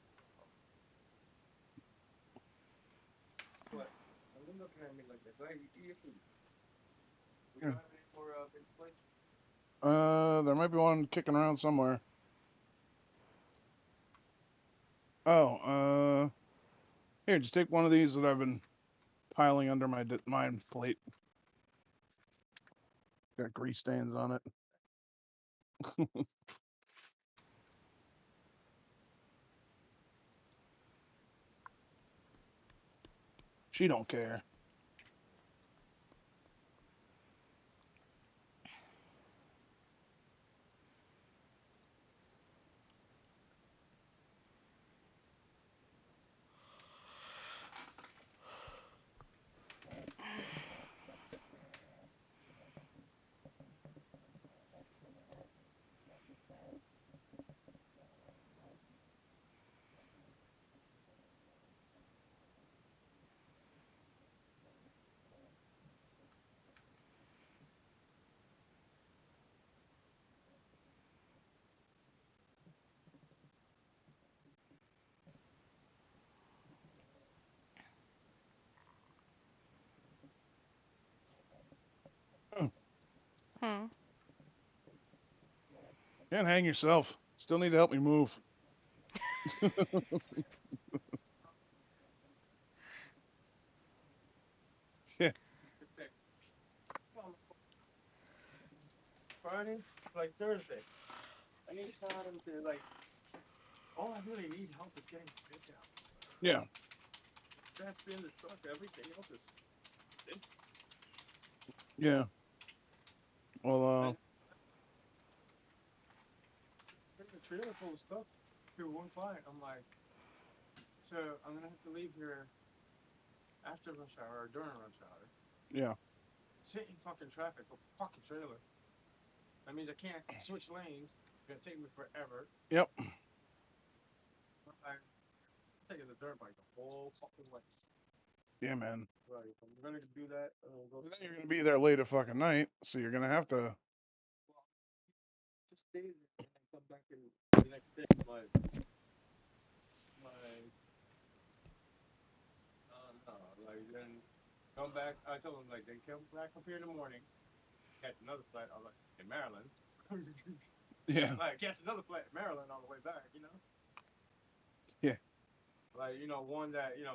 [SPEAKER 5] What? Are you looking at me like this? I eat your food. We
[SPEAKER 4] Yeah.
[SPEAKER 5] don't have any more big plates?
[SPEAKER 4] There might be one kicking around somewhere. Oh, here, just take one of these that I've been piling under my plate. Got grease stains on it. She don't care.
[SPEAKER 1] Hmm.
[SPEAKER 4] Can't hang yourself. Still need to help me move. Yeah.
[SPEAKER 5] Friday? Like Thursday. I need time to like. All I really need help is getting the pitch out.
[SPEAKER 4] Yeah.
[SPEAKER 5] That's in the truck. Everything else is.
[SPEAKER 4] Yeah. Well,
[SPEAKER 5] There's a trailer full of stuff to one client. I'm like, so I'm gonna have to leave here after rush hour or during rush hour.
[SPEAKER 4] yeah.
[SPEAKER 5] Sit in fucking traffic for fucking trailer. That means I can't switch lanes. It's gonna take me forever.
[SPEAKER 4] Yep.
[SPEAKER 5] I'm taking the dirt bike the whole fucking way.
[SPEAKER 4] Yeah, man.
[SPEAKER 5] Right. If I'm gonna do that.
[SPEAKER 4] But then you're gonna be there late at fucking night, so you're gonna have to.
[SPEAKER 5] Just stay there and then come back and the next day. No, like then come back. I told him like then come back up here in the morning, catch another flight. I was like in Maryland.
[SPEAKER 4] Yeah.
[SPEAKER 5] Like catch another flight in Maryland on the way back.
[SPEAKER 4] Yeah.
[SPEAKER 5] Like one that it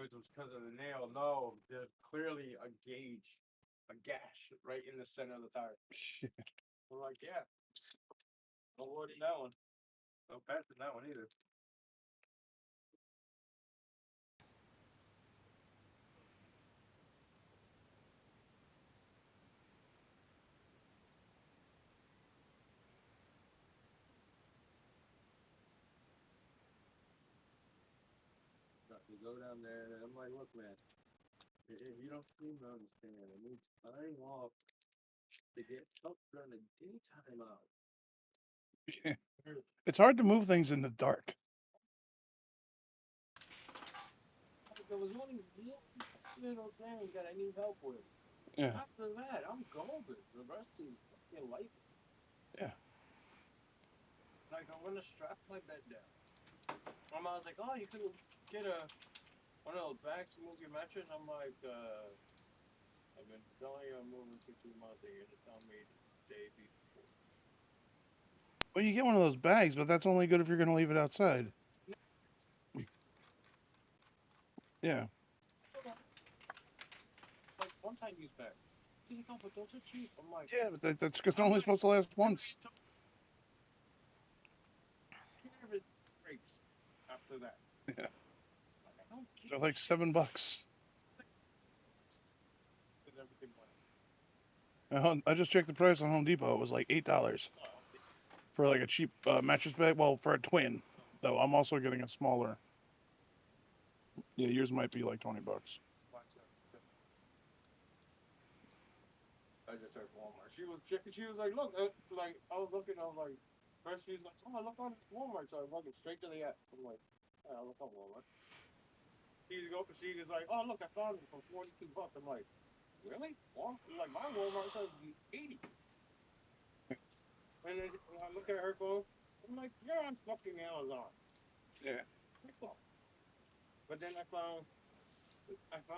[SPEAKER 5] was because of the nail. No, there's clearly a gauge, a gash right in the center of the tire. We're like, yeah, no avoiding that one. No patching that one either. You go down there, and I'm like, look, man, if you don't seem to understand, it means time off to get up during the daytime out.
[SPEAKER 4] Yeah. It's hard to move things in the dark.
[SPEAKER 5] There was only one little thing that I need help with.
[SPEAKER 4] Yeah.
[SPEAKER 5] After that, I'm golden. The rest is fucking life.
[SPEAKER 4] Yeah.
[SPEAKER 5] Like I'm gonna strap my bed down. My mom's like, oh, you could get one of those bags to move your mattress. And I'm like, I've been telling you I'm moving for 2 months, and you're just telling me the day before.
[SPEAKER 4] Well, you get one of those bags, but that's only good if you're gonna leave it outside. Yeah.
[SPEAKER 5] Like one-time use bag. She's like, oh, but those are cheap. I'm like,
[SPEAKER 4] Yeah, but that's because they're only supposed to last once.
[SPEAKER 5] care if it breaks after that.
[SPEAKER 4] Yeah.
[SPEAKER 5] Like I don't care.
[SPEAKER 4] They're like $7.
[SPEAKER 5] Because everything went up.
[SPEAKER 4] I just checked the price on Home Depot. It was like $8 for like a cheap mattress bag. Well, for a twin, though. I'm also getting a smaller. Yeah, yours might be like $20.
[SPEAKER 5] I just heard Walmart. She was checking. She was like, look, like I was looking. I was like, first she's like, oh, look on Walmart. So I was looking straight to the app. I'm like, I look on Walmart. She was like, oh, look, I found it for $42. I'm like, really? Walmart? Like my Walmart says 80. And then I look at her phone. I'm like, you're on fucking Amazon.
[SPEAKER 4] Yeah.
[SPEAKER 5] But then I found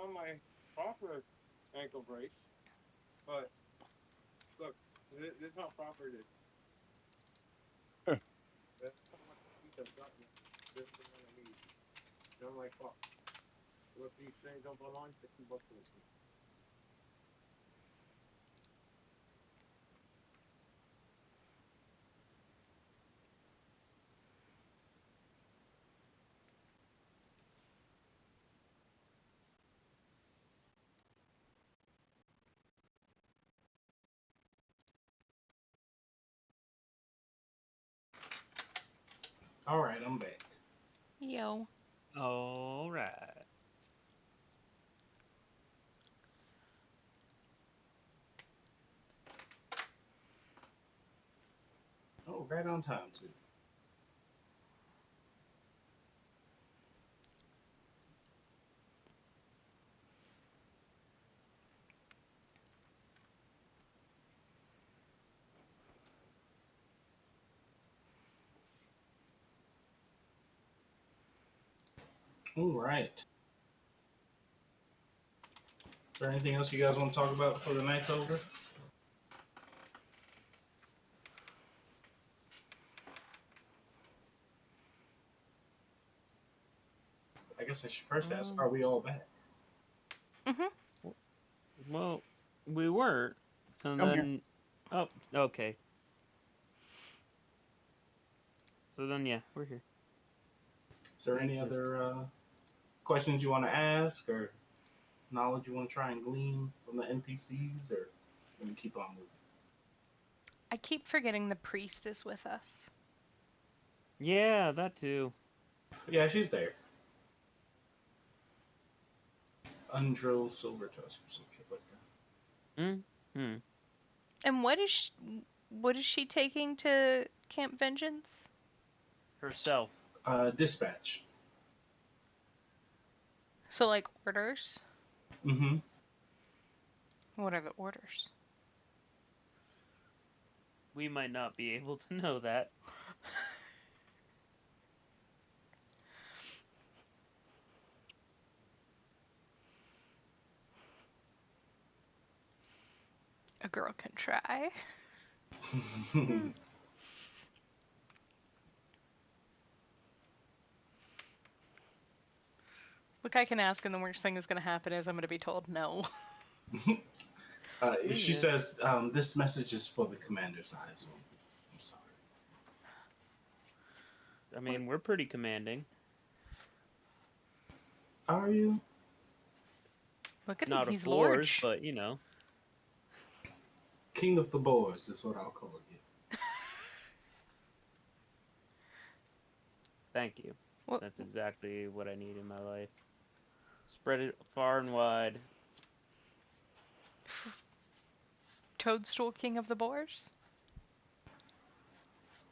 [SPEAKER 5] my proper ankle brace. But look, this is how proper it is. That's how much feet I've gotten. This is the one I need. And I'm like, fuck. What these things don't belong to $50 with me.
[SPEAKER 2] All right, I'm back.
[SPEAKER 1] Yo.
[SPEAKER 3] All right.
[SPEAKER 2] Oh, right on time too. All right. Is there anything else you guys want to talk about before the night's over? I guess I should first ask, are we all back?
[SPEAKER 1] Mhm.
[SPEAKER 3] Well, we weren't, and
[SPEAKER 4] I'm here.
[SPEAKER 3] then oh, okay. So then, yeah, we're here.
[SPEAKER 2] Is there
[SPEAKER 3] We
[SPEAKER 2] any
[SPEAKER 3] exist.
[SPEAKER 2] other questions you want to ask or knowledge you want to try and glean from the NPCs, or we keep on moving?
[SPEAKER 1] I keep forgetting the priestess with us.
[SPEAKER 3] Yeah, that too.
[SPEAKER 2] Yeah, she's there. Undrill Silver Tusk or some shit like that.
[SPEAKER 1] And what is she taking to Camp Vengeance?
[SPEAKER 3] Herself.
[SPEAKER 2] Dispatch.
[SPEAKER 1] So like orders?
[SPEAKER 2] Mm-hmm.
[SPEAKER 1] What are the orders?
[SPEAKER 3] We might not be able to know that.
[SPEAKER 1] A girl can try. Look, I can ask, and the worst thing that's going to happen is I'm going to be told no.
[SPEAKER 2] She says, this message is for the commander's eyes only. I'm sorry.
[SPEAKER 3] I mean, we're pretty commanding.
[SPEAKER 2] Are you?
[SPEAKER 1] Look at
[SPEAKER 3] Not
[SPEAKER 1] him,
[SPEAKER 3] of
[SPEAKER 1] he's
[SPEAKER 3] boars,
[SPEAKER 1] large.
[SPEAKER 3] but, you know.
[SPEAKER 2] King of the Boars is what I'll call you.
[SPEAKER 3] Thank you.
[SPEAKER 1] What?
[SPEAKER 3] That's exactly what I need in my life. Spread it far and wide.
[SPEAKER 1] Toadstool King of the Boars?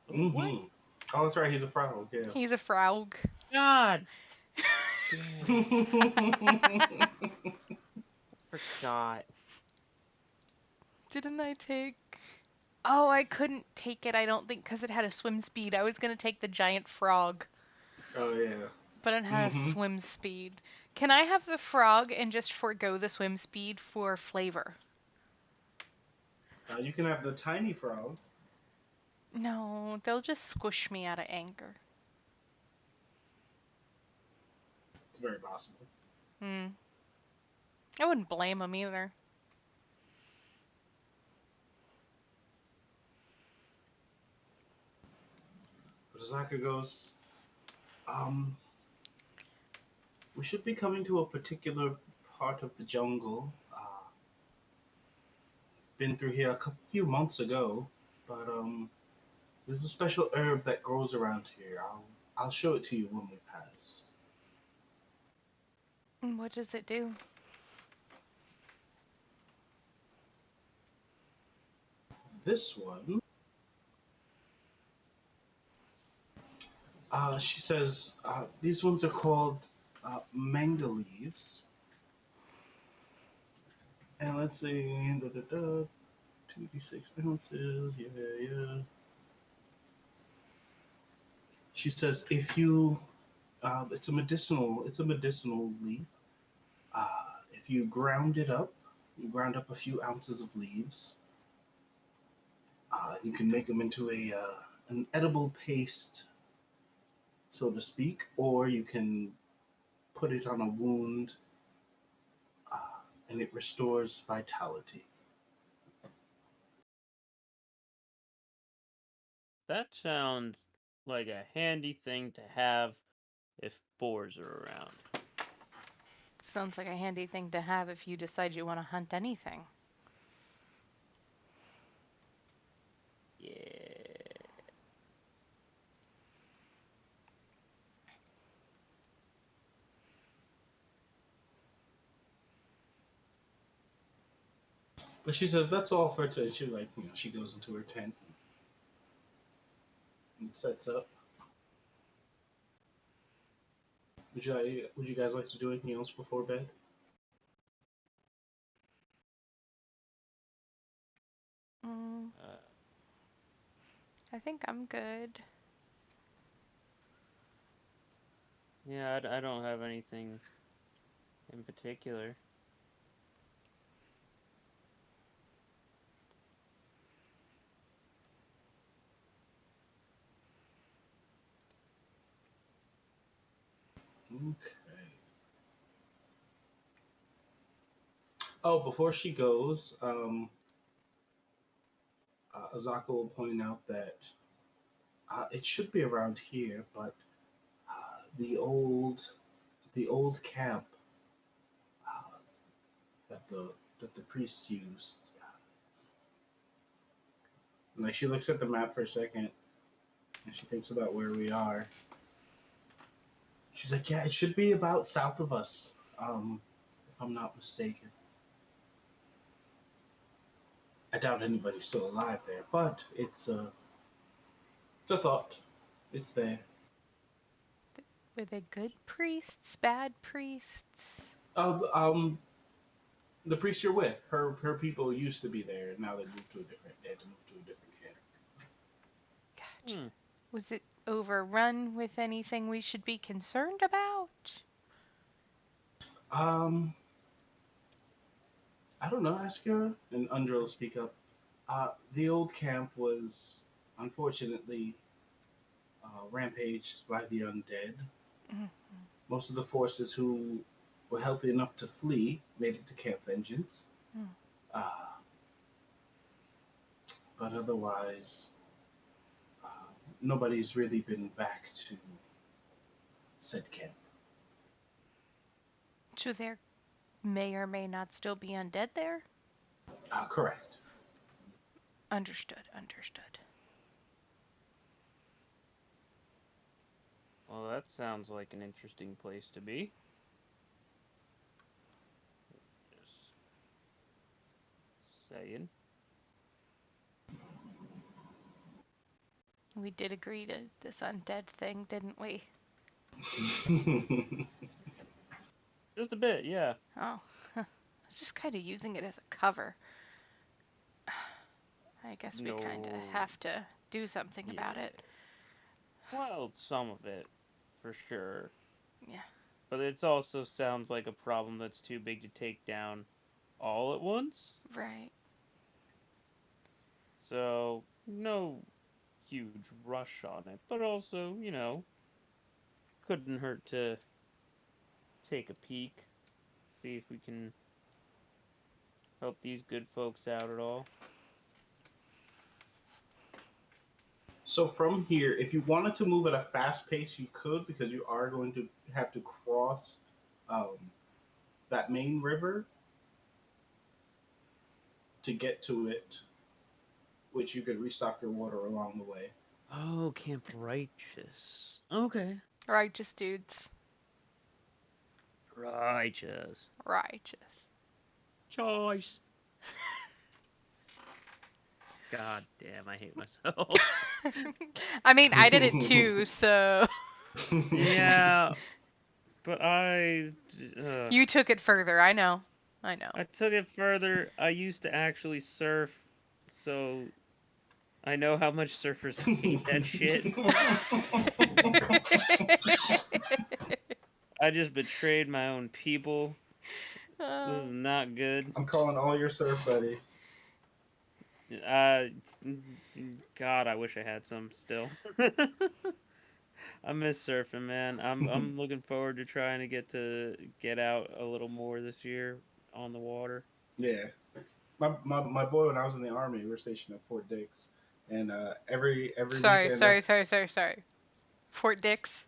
[SPEAKER 2] Mm-hmm.
[SPEAKER 3] What?
[SPEAKER 2] Oh, that's right. He's a frog. Yeah.
[SPEAKER 1] He's a frog.
[SPEAKER 3] God damn. Forgot.
[SPEAKER 1] Didn't I take... Oh, I couldn't take it, I don't think, because it had a swim speed. I was going to take the giant frog.
[SPEAKER 2] Oh, yeah.
[SPEAKER 1] But it had a swim speed. Can I have the frog and just forego the swim speed for flavor?
[SPEAKER 2] You can have the tiny frog.
[SPEAKER 1] No, they'll just squish me out of anger.
[SPEAKER 2] It's very possible.
[SPEAKER 1] I wouldn't blame them either.
[SPEAKER 2] But Azaka goes, we should be coming to a particular part of the jungle. Been through here a few months ago, but there's a special herb that grows around here. I'll show it to you when we pass.
[SPEAKER 1] What does it do?
[SPEAKER 2] This one, she says, these ones are called manga leaves. And let's see, 2d6 ounces, yeah. She says, if you, it's a medicinal leaf. If you ground it up, you ground up a few ounces of leaves. You can make them into an edible paste, so to speak, or you can put it on a wound, and it restores vitality.
[SPEAKER 3] That sounds like a handy thing to have if boars are around.
[SPEAKER 1] Sounds like a handy thing to have if you decide you want to hunt anything.
[SPEAKER 3] Yeah.
[SPEAKER 2] But she says that's all for today. She she goes into her tent and sets up. Would you guys like to do anything else before bed?
[SPEAKER 1] I think I'm good.
[SPEAKER 3] Yeah, I don't have anything in particular.
[SPEAKER 2] Okay. Oh, before she goes, Azaka will point out that it should be around here, but the old the old camp that the priest used. And like she looks at the map for a second, and she thinks about where we are. She's like, "Yeah, it should be about south of us, if I'm not mistaken. I doubt anybody's still alive there, but it's a thought. It's there."
[SPEAKER 1] Were they good priests? Bad priests?
[SPEAKER 2] The priest you're with, her people used to be there, and now they moved to a different. They had to move to a different camp.
[SPEAKER 1] Gotcha. Was it overrun with anything we should be concerned about?
[SPEAKER 2] I don't know. Ask her, and Undra will speak up. The old camp was unfortunately rampaged by the undead.
[SPEAKER 1] Mm-hmm.
[SPEAKER 2] Most of the forces who were healthy enough to flee made it to Camp Vengence.
[SPEAKER 1] Mm.
[SPEAKER 2] But otherwise, nobody's really been back to said camp.
[SPEAKER 1] So there may or may not still be undead there?
[SPEAKER 2] Correct.
[SPEAKER 1] Understood.
[SPEAKER 3] Well, that sounds like an interesting place to be. Just saying.
[SPEAKER 1] We did agree to this undead thing, didn't we?
[SPEAKER 3] Just a bit, yeah.
[SPEAKER 1] Oh. I was just kind of using it as a cover. I guess we kind of have to do something about it.
[SPEAKER 3] Well, some of it, for sure.
[SPEAKER 1] Yeah.
[SPEAKER 3] But it also sounds like a problem that's too big to take down all at once.
[SPEAKER 1] Right.
[SPEAKER 3] So, no huge rush on it. But also, couldn't hurt to take a peek. See if we can help these good folks out at all.
[SPEAKER 2] So from here, if you wanted to move at a fast pace, you could, because you are going to have to cross that main river to get to it, which you could restock your water along the way.
[SPEAKER 3] Oh, Camp Righteous. Okay.
[SPEAKER 1] Righteous dudes.
[SPEAKER 3] Righteous. Choice. God damn, I hate myself.
[SPEAKER 1] I mean, I did it too, so...
[SPEAKER 3] Yeah, but
[SPEAKER 1] You took it further, I know.
[SPEAKER 3] I took it further. I used to actually surf, so I know how much surfers hate that shit. I just betrayed my own people. This is not good.
[SPEAKER 2] I'm calling all your surf buddies.
[SPEAKER 3] God, I wish I had some still. I miss surfing, man. I'm looking forward to trying to get out a little more this year on the water.
[SPEAKER 2] Yeah, my boy, when I was in the Army, we were stationed at Fort Dix, and every
[SPEAKER 1] Sorry.
[SPEAKER 2] weekend.
[SPEAKER 1] Fort Dix.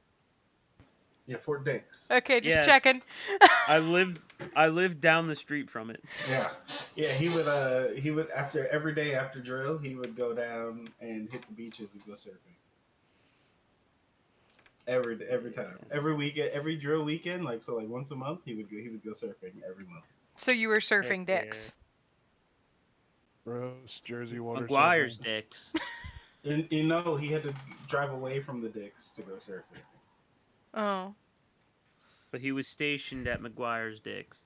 [SPEAKER 2] Yeah, Fort Dix.
[SPEAKER 1] Okay, just checking.
[SPEAKER 3] I lived down the street from it.
[SPEAKER 2] Yeah. He would after every day after drill, he would go down and hit the beaches and go surfing. Every time, every weekend, every drill weekend, like once a month, he would go surfing every month.
[SPEAKER 1] So you were surfing dicks.
[SPEAKER 4] Gross Jersey water.
[SPEAKER 3] McGuire's dicks.
[SPEAKER 2] And he had to drive away from the dicks to go surfing.
[SPEAKER 1] Oh.
[SPEAKER 3] But he was stationed at McGuire's dicks.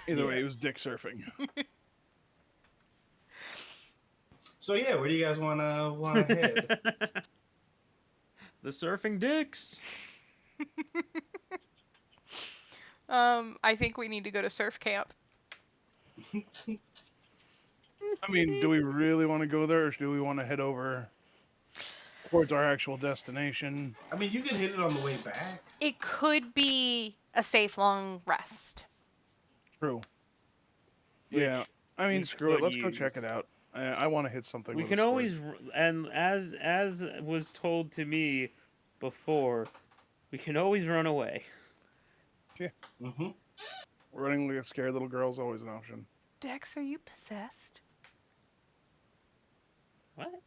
[SPEAKER 4] Either way, he was dick surfing.
[SPEAKER 2] So yeah, where do you guys wanna head?
[SPEAKER 3] The surfing dicks.
[SPEAKER 1] I think we need to go to surf camp.
[SPEAKER 4] I mean, do we really want to go there, or do we want to head over towards our actual destination?
[SPEAKER 2] I mean, you can hit it on the way back.
[SPEAKER 1] It could be a safe long rest.
[SPEAKER 4] True. Yeah. I mean, screw it. Let's go check it out. I want to hit something.
[SPEAKER 3] We
[SPEAKER 4] with
[SPEAKER 3] can
[SPEAKER 4] a sword.
[SPEAKER 3] always, and as was told to me before, we can always run away.
[SPEAKER 2] Mm-hmm.
[SPEAKER 4] Running like a scared little girl is always an option.
[SPEAKER 1] Dex, are you possessed?
[SPEAKER 3] What?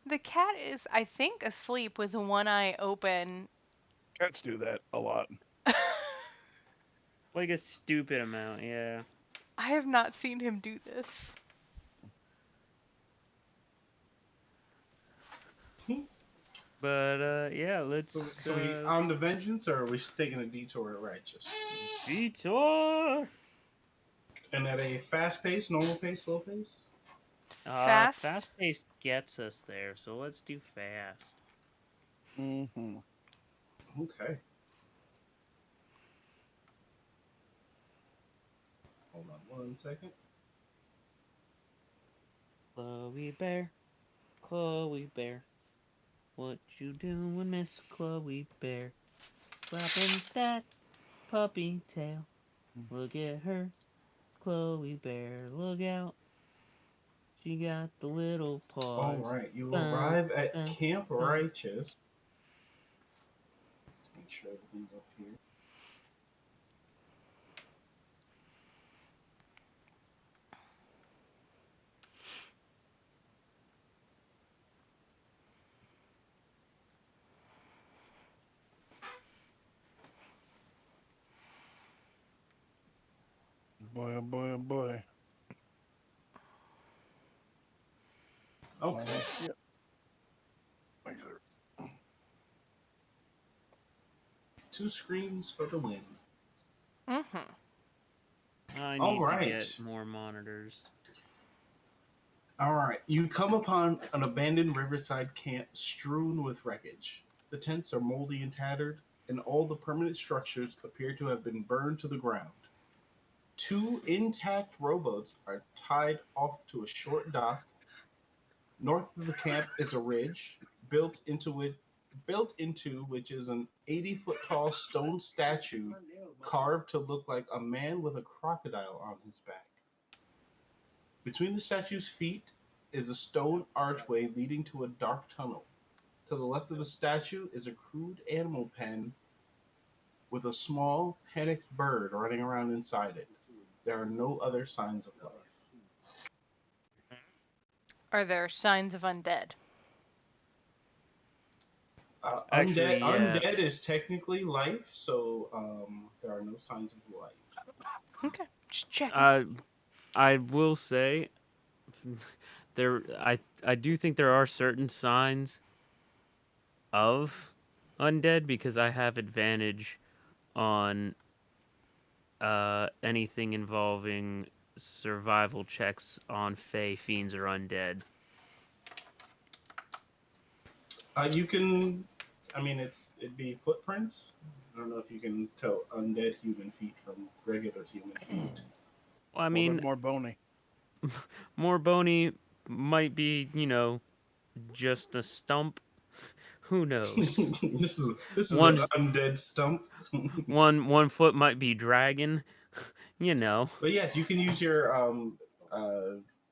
[SPEAKER 1] The cat is, I think, asleep with one eye open.
[SPEAKER 4] Cats do that a lot.
[SPEAKER 3] Like a stupid amount, yeah.
[SPEAKER 1] I have not seen him do this.
[SPEAKER 3] But yeah, let's
[SPEAKER 2] So we on the Vengeance, or are we taking a detour to Righteous?
[SPEAKER 3] detour.
[SPEAKER 2] And at a fast pace, normal pace, slow pace?
[SPEAKER 1] Fast.
[SPEAKER 3] Fast pace gets us there, so let's do fast.
[SPEAKER 4] Mm-hmm.
[SPEAKER 2] Okay. Hold on 1 second.
[SPEAKER 3] Chloe Bear, what you doing, Miss Chloe Bear? Flapping that puppy tail. Look at her, Chloe Bear, look out. She got the little paws.
[SPEAKER 2] Alright, you
[SPEAKER 3] Dun,
[SPEAKER 2] arrive at
[SPEAKER 3] dun,
[SPEAKER 2] Camp
[SPEAKER 3] dun.
[SPEAKER 2] Righteous. Let's make sure everything's up here.
[SPEAKER 4] Boy, oh boy, oh boy.
[SPEAKER 2] Okay.
[SPEAKER 4] Yep.
[SPEAKER 2] 2 screens for the win.
[SPEAKER 1] Mm-hmm.
[SPEAKER 3] I need to
[SPEAKER 2] Alright.
[SPEAKER 3] get more monitors.
[SPEAKER 2] Alright, you come upon an abandoned riverside camp strewn with wreckage. The tents are moldy and tattered, and all the permanent structures appear to have been burned to the ground. 2 intact rowboats are tied off to a short dock. North of the camp is a ridge built into which is an 80-foot-tall stone statue carved to look like a man with a crocodile on his back. Between the statue's feet is a stone archway leading to a dark tunnel. To the left of the statue is a crude animal pen with a small, panicked bird running around inside it. There are no other signs of life.
[SPEAKER 1] Are there signs of undead?
[SPEAKER 3] Actually, yeah.
[SPEAKER 2] Undead is technically life, so there are no signs of life.
[SPEAKER 1] Okay, just checking.
[SPEAKER 3] I will say, I do think there are certain signs of undead because I have advantage on anything involving survival checks on Fey, Fiends, or Undead.
[SPEAKER 2] You can, I mean, it'd be footprints. I don't know if you can tell undead human feet from regular human feet.
[SPEAKER 3] Well, I
[SPEAKER 4] A little
[SPEAKER 3] mean,
[SPEAKER 4] bit more bony.
[SPEAKER 3] more bony might be, just a stump. Who knows?
[SPEAKER 2] This is
[SPEAKER 3] One
[SPEAKER 2] an undead stump.
[SPEAKER 3] one foot might be dragon.
[SPEAKER 2] But yes, you can use your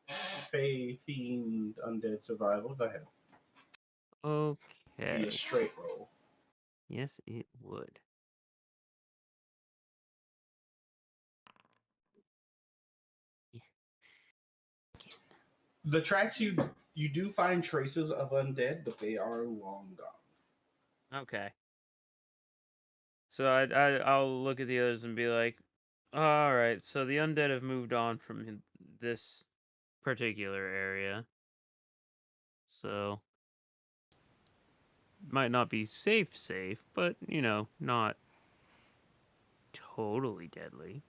[SPEAKER 2] Fey, Fiend, Undead Survival. Go ahead. Be a
[SPEAKER 3] Okay.
[SPEAKER 2] straight roll.
[SPEAKER 3] Yes, it would.
[SPEAKER 2] The tracks you do find traces of undead, but they are long gone.
[SPEAKER 3] Okay. So I'll look at the others and be like, all right. So the undead have moved on from this particular area. So might not be safe, but not totally deadly.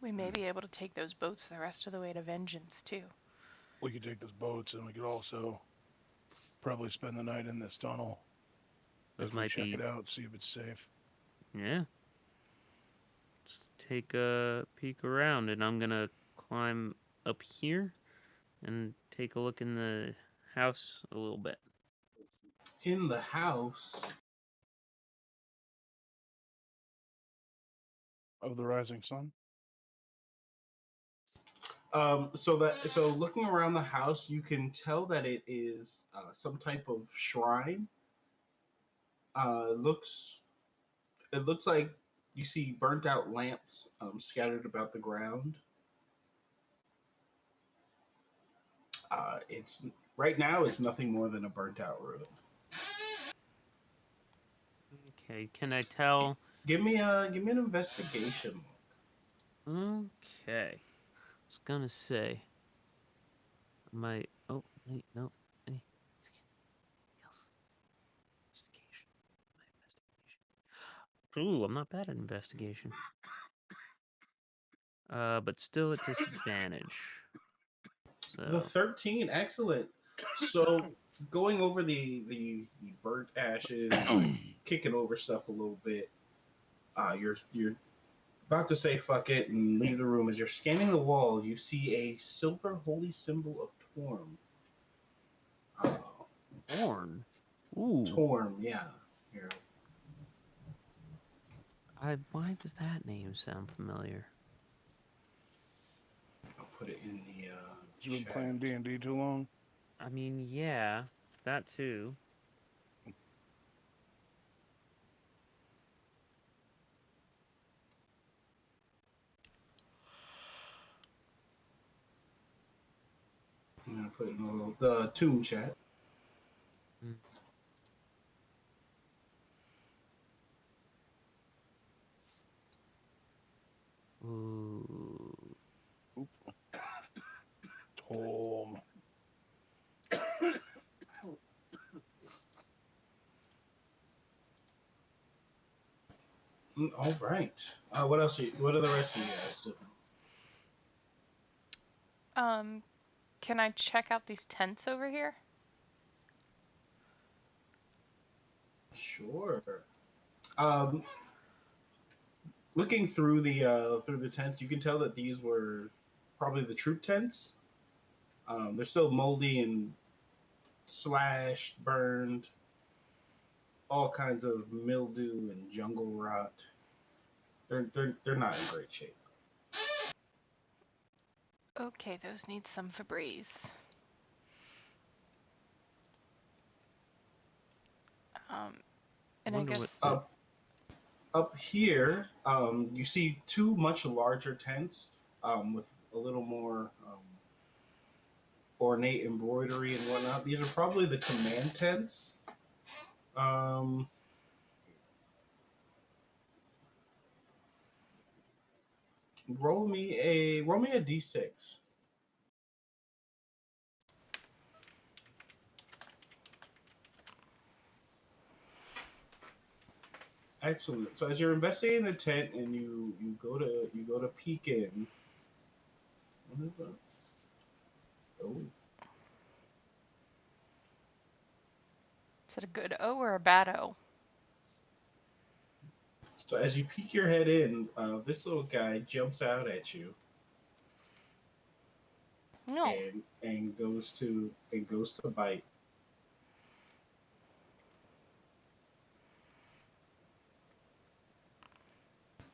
[SPEAKER 1] We may be able to take those boats the rest of the way to Vengeance, too.
[SPEAKER 4] We could take those boats, and we could also probably spend the night in this tunnel.
[SPEAKER 3] Those
[SPEAKER 4] If we
[SPEAKER 3] might
[SPEAKER 4] check
[SPEAKER 3] be,
[SPEAKER 4] it out, see if it's safe.
[SPEAKER 3] yeah. Let's take a peek around, and I'm gonna climb up here and take a look in the house a little bit.
[SPEAKER 2] In the house,
[SPEAKER 4] Of the rising sun.
[SPEAKER 2] so looking around the house, you can tell that it is some type of shrine. Looks It looks like you see burnt out lamps scattered about the ground. It's right now it's nothing more than a burnt out ruin.
[SPEAKER 3] Okay, can I tell?
[SPEAKER 2] Give me an investigation.
[SPEAKER 3] Okay, I was gonna say, oh wait, no, investigation. Ooh, I'm not bad at investigation. But still at disadvantage. So
[SPEAKER 2] The 13, excellent. So going over the burnt ashes, like kicking over stuff a little bit. You're about to say fuck it and leave the room. As you're scanning the wall, you see a silver holy symbol of Torm.
[SPEAKER 3] Torn. Ooh.
[SPEAKER 2] Torm, yeah. Here.
[SPEAKER 3] Why does that name sound familiar?
[SPEAKER 2] I'll put it in the
[SPEAKER 4] You been
[SPEAKER 2] chat.
[SPEAKER 4] playing D&D too long?
[SPEAKER 3] I mean, yeah, that too.
[SPEAKER 2] I'm gonna put it in the tomb chat.
[SPEAKER 3] Ooh.
[SPEAKER 4] Tom.
[SPEAKER 2] All right. What else? What are the rest of you guys doing?
[SPEAKER 1] Can I check out these tents over here?
[SPEAKER 2] Sure. Looking through the tents, you can tell that these were probably the troop tents. They're still moldy and slashed, burned, all kinds of mildew and jungle rot. They're not in great shape.
[SPEAKER 1] Okay, those need some Febreze. And I guess
[SPEAKER 2] Up here, you see two much larger tents with a little more ornate embroidery and whatnot. These are probably the command tents. Roll me a d6. Excellent. So as you're investigating the tent and you go to peek in. What is that? Oh.
[SPEAKER 1] Is it a good O or a bad O?
[SPEAKER 2] So as you peek your head in, this little guy jumps out at you.
[SPEAKER 1] No.
[SPEAKER 2] And goes to bite.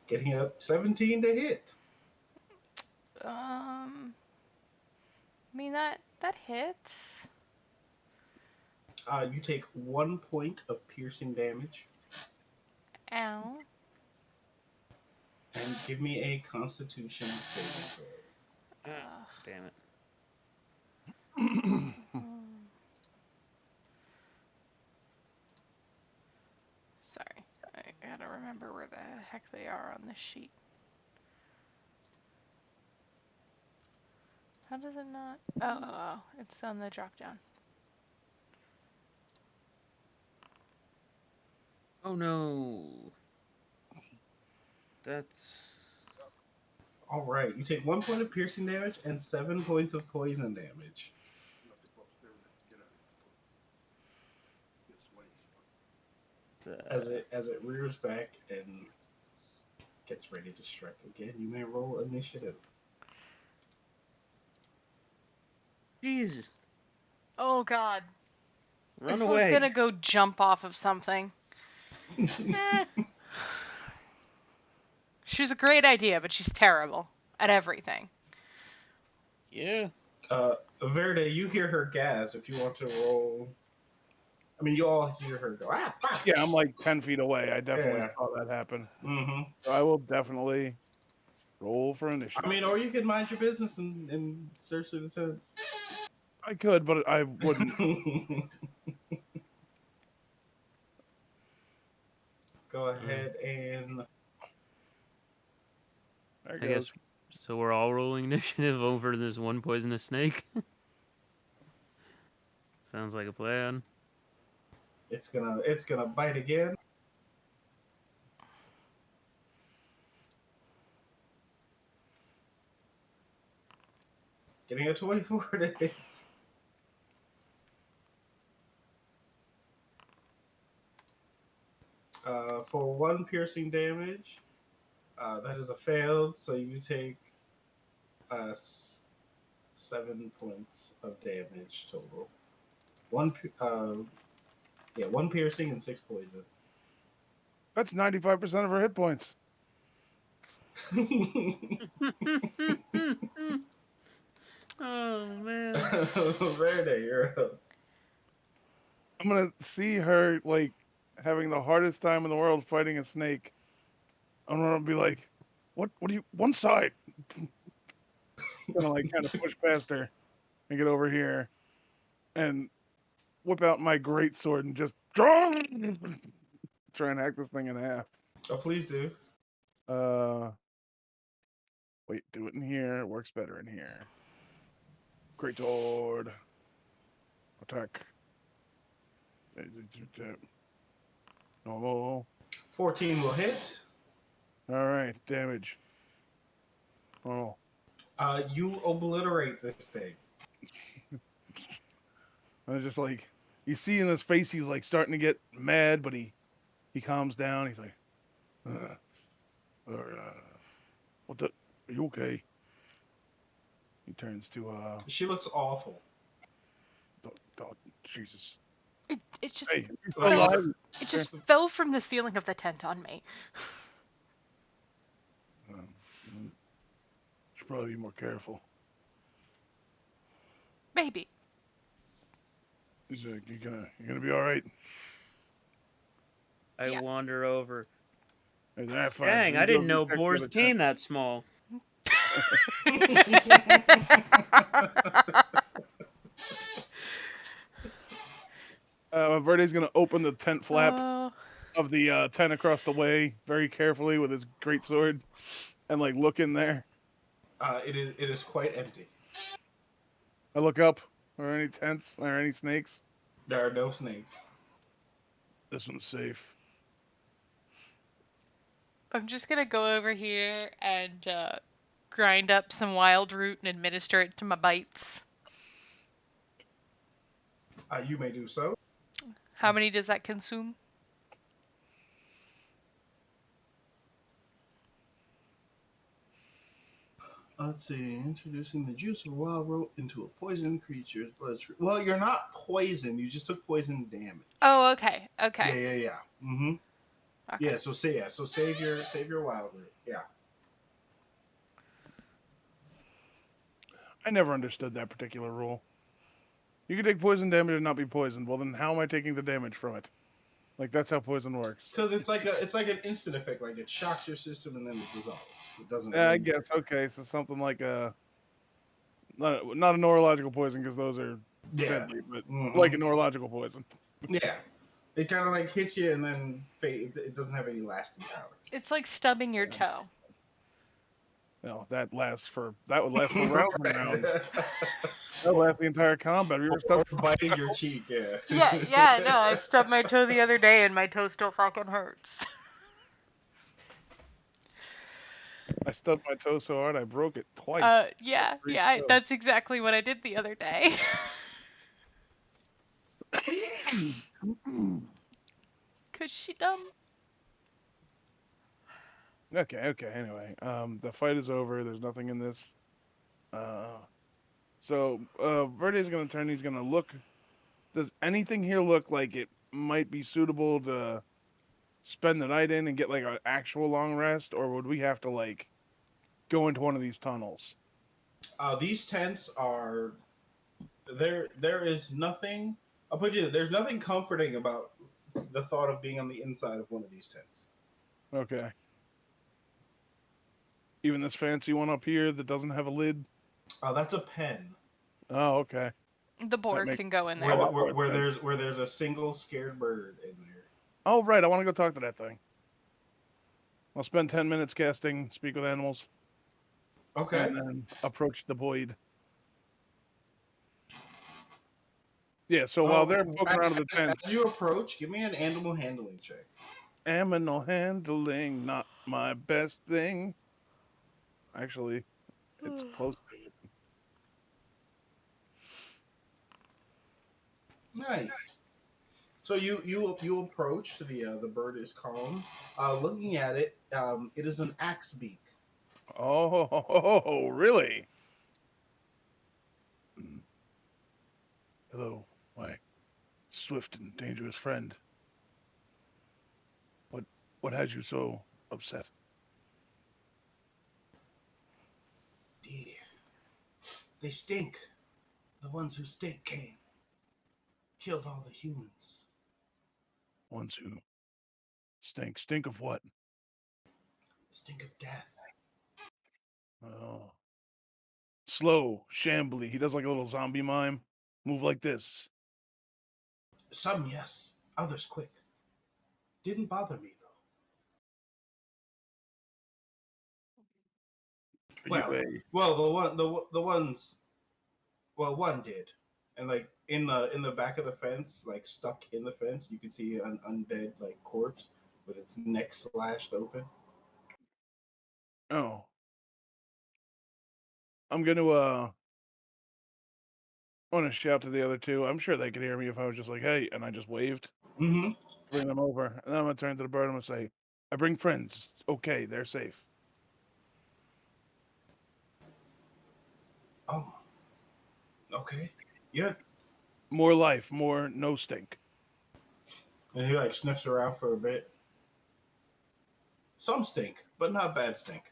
[SPEAKER 2] Getting a 17 to hit.
[SPEAKER 1] I mean that hits.
[SPEAKER 2] You take 1 point of piercing damage.
[SPEAKER 1] Ow.
[SPEAKER 2] And give me a Constitution saving throw.
[SPEAKER 3] Damn it.
[SPEAKER 1] Sorry, I gotta remember where the heck they are on this sheet. How does it not? Oh, it's on the drop down.
[SPEAKER 3] Oh no. That's
[SPEAKER 2] All right, you take 1 point of piercing damage and 7 points of poison damage. As it rears back and gets ready to strike again, you may roll initiative.
[SPEAKER 3] Jesus.
[SPEAKER 1] Oh God.
[SPEAKER 3] Run
[SPEAKER 1] this
[SPEAKER 3] away.
[SPEAKER 1] One's gonna go jump off of something. She's a great idea, but she's terrible at everything.
[SPEAKER 3] Yeah.
[SPEAKER 2] Verda, you hear her gasp. If you want to roll I mean, you all hear her go, ah, fuck!
[SPEAKER 4] Yeah, I'm like 10 feet away. I definitely
[SPEAKER 2] Yeah.
[SPEAKER 4] saw that happen.
[SPEAKER 2] Mm-hmm.
[SPEAKER 4] So I will definitely roll for initiative.
[SPEAKER 2] I mean, or you could mind your business and search through the tents.
[SPEAKER 4] I could, but I wouldn't.
[SPEAKER 2] Go ahead and...
[SPEAKER 4] There
[SPEAKER 3] I
[SPEAKER 4] goes.
[SPEAKER 3] guess so. We're all rolling initiative over this one poisonous snake. Sounds like a plan.
[SPEAKER 2] It's gonna bite again. Getting a 24 to hit. For 1 piercing damage, that is a failed, so you take 7 points of damage total. 1 piercing and 6 poison.
[SPEAKER 4] That's 95% of her hit points.
[SPEAKER 3] Oh man.
[SPEAKER 2] Verde, you're up.
[SPEAKER 4] I'm gonna see her like having the hardest time in the world fighting a snake. I'm gonna be like, what do you, one side? Gonna like kind of push past her and get over here and whip out my great sword and just try and hack this thing in half.
[SPEAKER 2] Oh, please do.
[SPEAKER 4] Wait, do it in here. It works better in here. Great sword. Attack. Oh,
[SPEAKER 2] 14 will hit.
[SPEAKER 4] all right. Damage. Oh,
[SPEAKER 2] You obliterate this thing.
[SPEAKER 4] I just like, you see in his face, he's like starting to get mad, but he calms down. He's like, what the? Are you okay? He turns to
[SPEAKER 2] She looks awful.
[SPEAKER 4] Jesus.
[SPEAKER 1] It just
[SPEAKER 4] Hey, you still
[SPEAKER 2] Like,
[SPEAKER 4] alive?
[SPEAKER 1] it just fell from the ceiling of the tent on me.
[SPEAKER 4] Should probably be more careful.
[SPEAKER 1] Maybe.
[SPEAKER 4] He's like, you're gonna be all right.
[SPEAKER 3] I
[SPEAKER 1] Yeah.
[SPEAKER 3] wander over.
[SPEAKER 4] Fine.
[SPEAKER 3] Dang,
[SPEAKER 4] You
[SPEAKER 3] I
[SPEAKER 4] go
[SPEAKER 3] didn't know
[SPEAKER 4] check the
[SPEAKER 3] boars
[SPEAKER 4] other
[SPEAKER 3] came that small.
[SPEAKER 4] Verde's gonna open the tent flap
[SPEAKER 1] Oh.
[SPEAKER 4] of the tent across the way very carefully with his great sword, and like look in there.
[SPEAKER 2] It is quite empty.
[SPEAKER 4] I look up. Are there any tents? Are there any snakes?
[SPEAKER 2] There are no snakes.
[SPEAKER 4] This one's safe.
[SPEAKER 1] I'm just gonna go over here and grind up some wild root and administer it to my bites.
[SPEAKER 2] You may do so.
[SPEAKER 1] How many does that consume?
[SPEAKER 2] Let's see. Introducing the juice of wild root into a poisoned creature's bloodstream. Well, you're not poisoned. You just took poison damage.
[SPEAKER 1] Oh, okay. Okay.
[SPEAKER 2] Yeah. Mm-hmm.
[SPEAKER 1] Okay.
[SPEAKER 2] Yeah. So save your wild root. Yeah.
[SPEAKER 4] I never understood that particular rule. You can take poison damage and not be poisoned. Well, then how am I taking the damage from it? Like that's how poison works.
[SPEAKER 2] Because it's like an instant effect. Like it shocks your system and then it dissolves. It doesn't.
[SPEAKER 4] Yeah, I guess. Okay, so something like not a neurological poison because those are deadly, but like a neurological poison.
[SPEAKER 2] Yeah. It kind of like hits you and then it doesn't have any lasting power.
[SPEAKER 1] It's like stubbing your toe.
[SPEAKER 4] No, that would last for rounds and rounds. That would last the entire combat. Have you ever stubbed
[SPEAKER 2] biting your cheek? Yeah.
[SPEAKER 1] Yeah. No, I stubbed my toe the other day and my toe still fucking hurts.
[SPEAKER 4] I stubbed my toe so hard I broke it twice.
[SPEAKER 1] Yeah. That's exactly what I did the other day. Cause she dumb.
[SPEAKER 4] Okay. Anyway, the fight is over. There's nothing in this. So Verde's gonna turn. He's gonna look. Does anything here look like it might be suitable to spend the night in and get like an actual long rest, or would we have to like go into one of these tunnels?
[SPEAKER 2] These tents are there. There is nothing. I'll put you. There's nothing comforting about the thought of being on the inside of one of these tents.
[SPEAKER 4] Okay. Even this fancy one up here that doesn't have a lid?
[SPEAKER 2] Oh, that's a pen.
[SPEAKER 4] Oh, okay.
[SPEAKER 1] The boar
[SPEAKER 4] makes-
[SPEAKER 1] can go in
[SPEAKER 2] Where,
[SPEAKER 1] there.
[SPEAKER 2] the, where there's a single scared bird in there.
[SPEAKER 4] Oh, right. I want to go talk to that thing. I'll spend 10 minutes casting Speak with Animals.
[SPEAKER 2] Okay.
[SPEAKER 4] And then approach the void. Yeah, so while they're poking around the tents.
[SPEAKER 2] As you approach, give me an animal handling check.
[SPEAKER 4] Animal handling, not my best thing. Actually, it's close to it.
[SPEAKER 2] Nice. So you approach the bird is calm. Looking at it, it is an axe beak.
[SPEAKER 4] Oh, really? Hello, my swift and dangerous friend. What has you so upset?
[SPEAKER 2] They stink. The ones who stink came, killed all the humans.
[SPEAKER 4] Ones who stink. Stink of what?
[SPEAKER 2] Stink of death.
[SPEAKER 4] Oh. Slow, shambly. He does like a little zombie mime. Move like this.
[SPEAKER 2] Some yes, others quick. Didn't bother me though. The ones. Well, one did, and like in the back of the fence, like stuck in the fence, you can see an undead like corpse with its neck slashed open.
[SPEAKER 4] Oh. I'm gonna want to shout to the other two. I'm sure they could hear me if I was just like, hey, and I just waved.
[SPEAKER 2] Mm-hmm.
[SPEAKER 4] Bring them over. And then I'm gonna turn to the bird. I'm gonna say, I bring friends. Okay, they're safe.
[SPEAKER 2] Oh. Okay. Yeah.
[SPEAKER 4] More life, more no stink.
[SPEAKER 2] And he like sniffs around for a bit. Some stink, but not bad stink.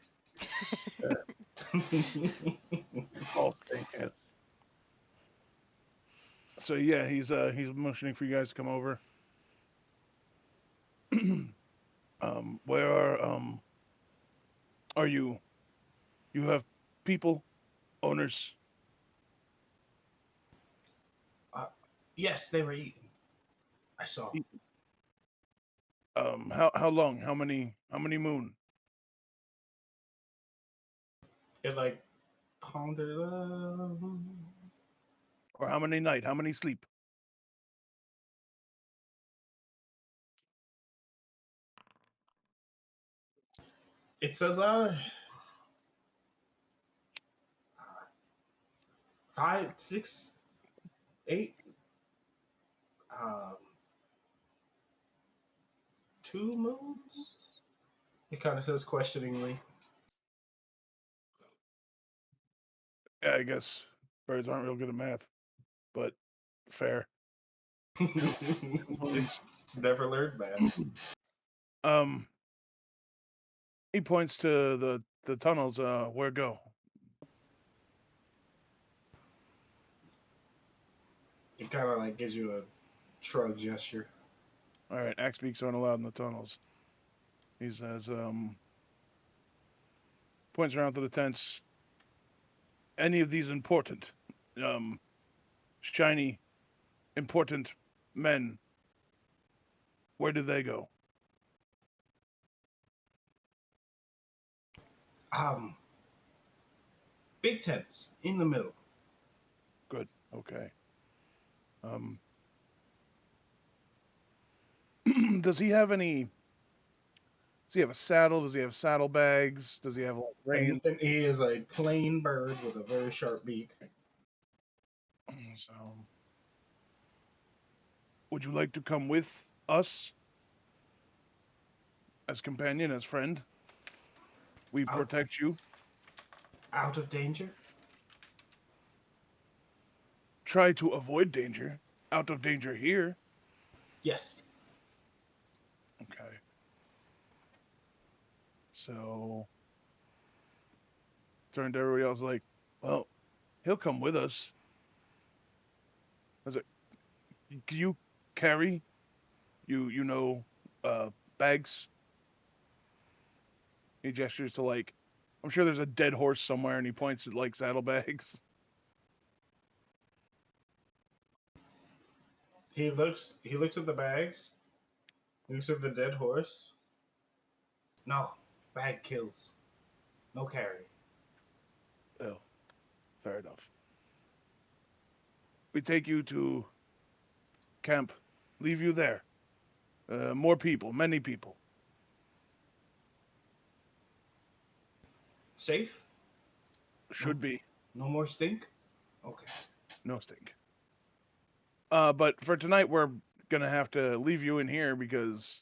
[SPEAKER 4] All stink. Yes. So yeah, he's motioning for you guys to come over. Where are you? You have people, owners.
[SPEAKER 2] Yes, they were eaten. I saw.
[SPEAKER 4] How long? How many moon?
[SPEAKER 2] It like pondered.
[SPEAKER 4] Or how many night? How many sleep?
[SPEAKER 2] It says 5, 6, 8. 2 moons. It kind of says questioningly.
[SPEAKER 4] Yeah, I guess birds aren't real good at math, but fair.
[SPEAKER 2] It's never learned math.
[SPEAKER 4] He points to the tunnels. Where go?
[SPEAKER 2] It kind of like gives you a shrug gesture.
[SPEAKER 4] All right, axe beaks aren't allowed in the tunnels. He says, points around to the tents. Any of these important, shiny, important men, where do they go?
[SPEAKER 2] Big tents in the middle.
[SPEAKER 4] Good. Okay. Does he have any? Does he have a saddle? Does he have saddlebags? Does he have like reins?
[SPEAKER 2] And he is a plain bird with a very sharp beak.
[SPEAKER 4] So, would you like to come with us as companion, as friend? We protect you.
[SPEAKER 2] Out of danger?
[SPEAKER 4] Try to avoid danger. Out of danger here.
[SPEAKER 2] Yes.
[SPEAKER 4] Okay. So, turn to everybody else like, well, he'll come with us. I was like, Do you carry, bags? He gestures to I'm sure there's a dead horse somewhere, and he points at saddlebags.
[SPEAKER 2] He looks at the bags. He looks at the dead horse. No, bag kills. No carry.
[SPEAKER 4] Oh, fair enough. We take you to camp, leave you there. More people, many people.
[SPEAKER 2] Safe?
[SPEAKER 4] Should be.
[SPEAKER 2] No more stink? Okay.
[SPEAKER 4] No stink. But for tonight, we're gonna have to leave you in here because,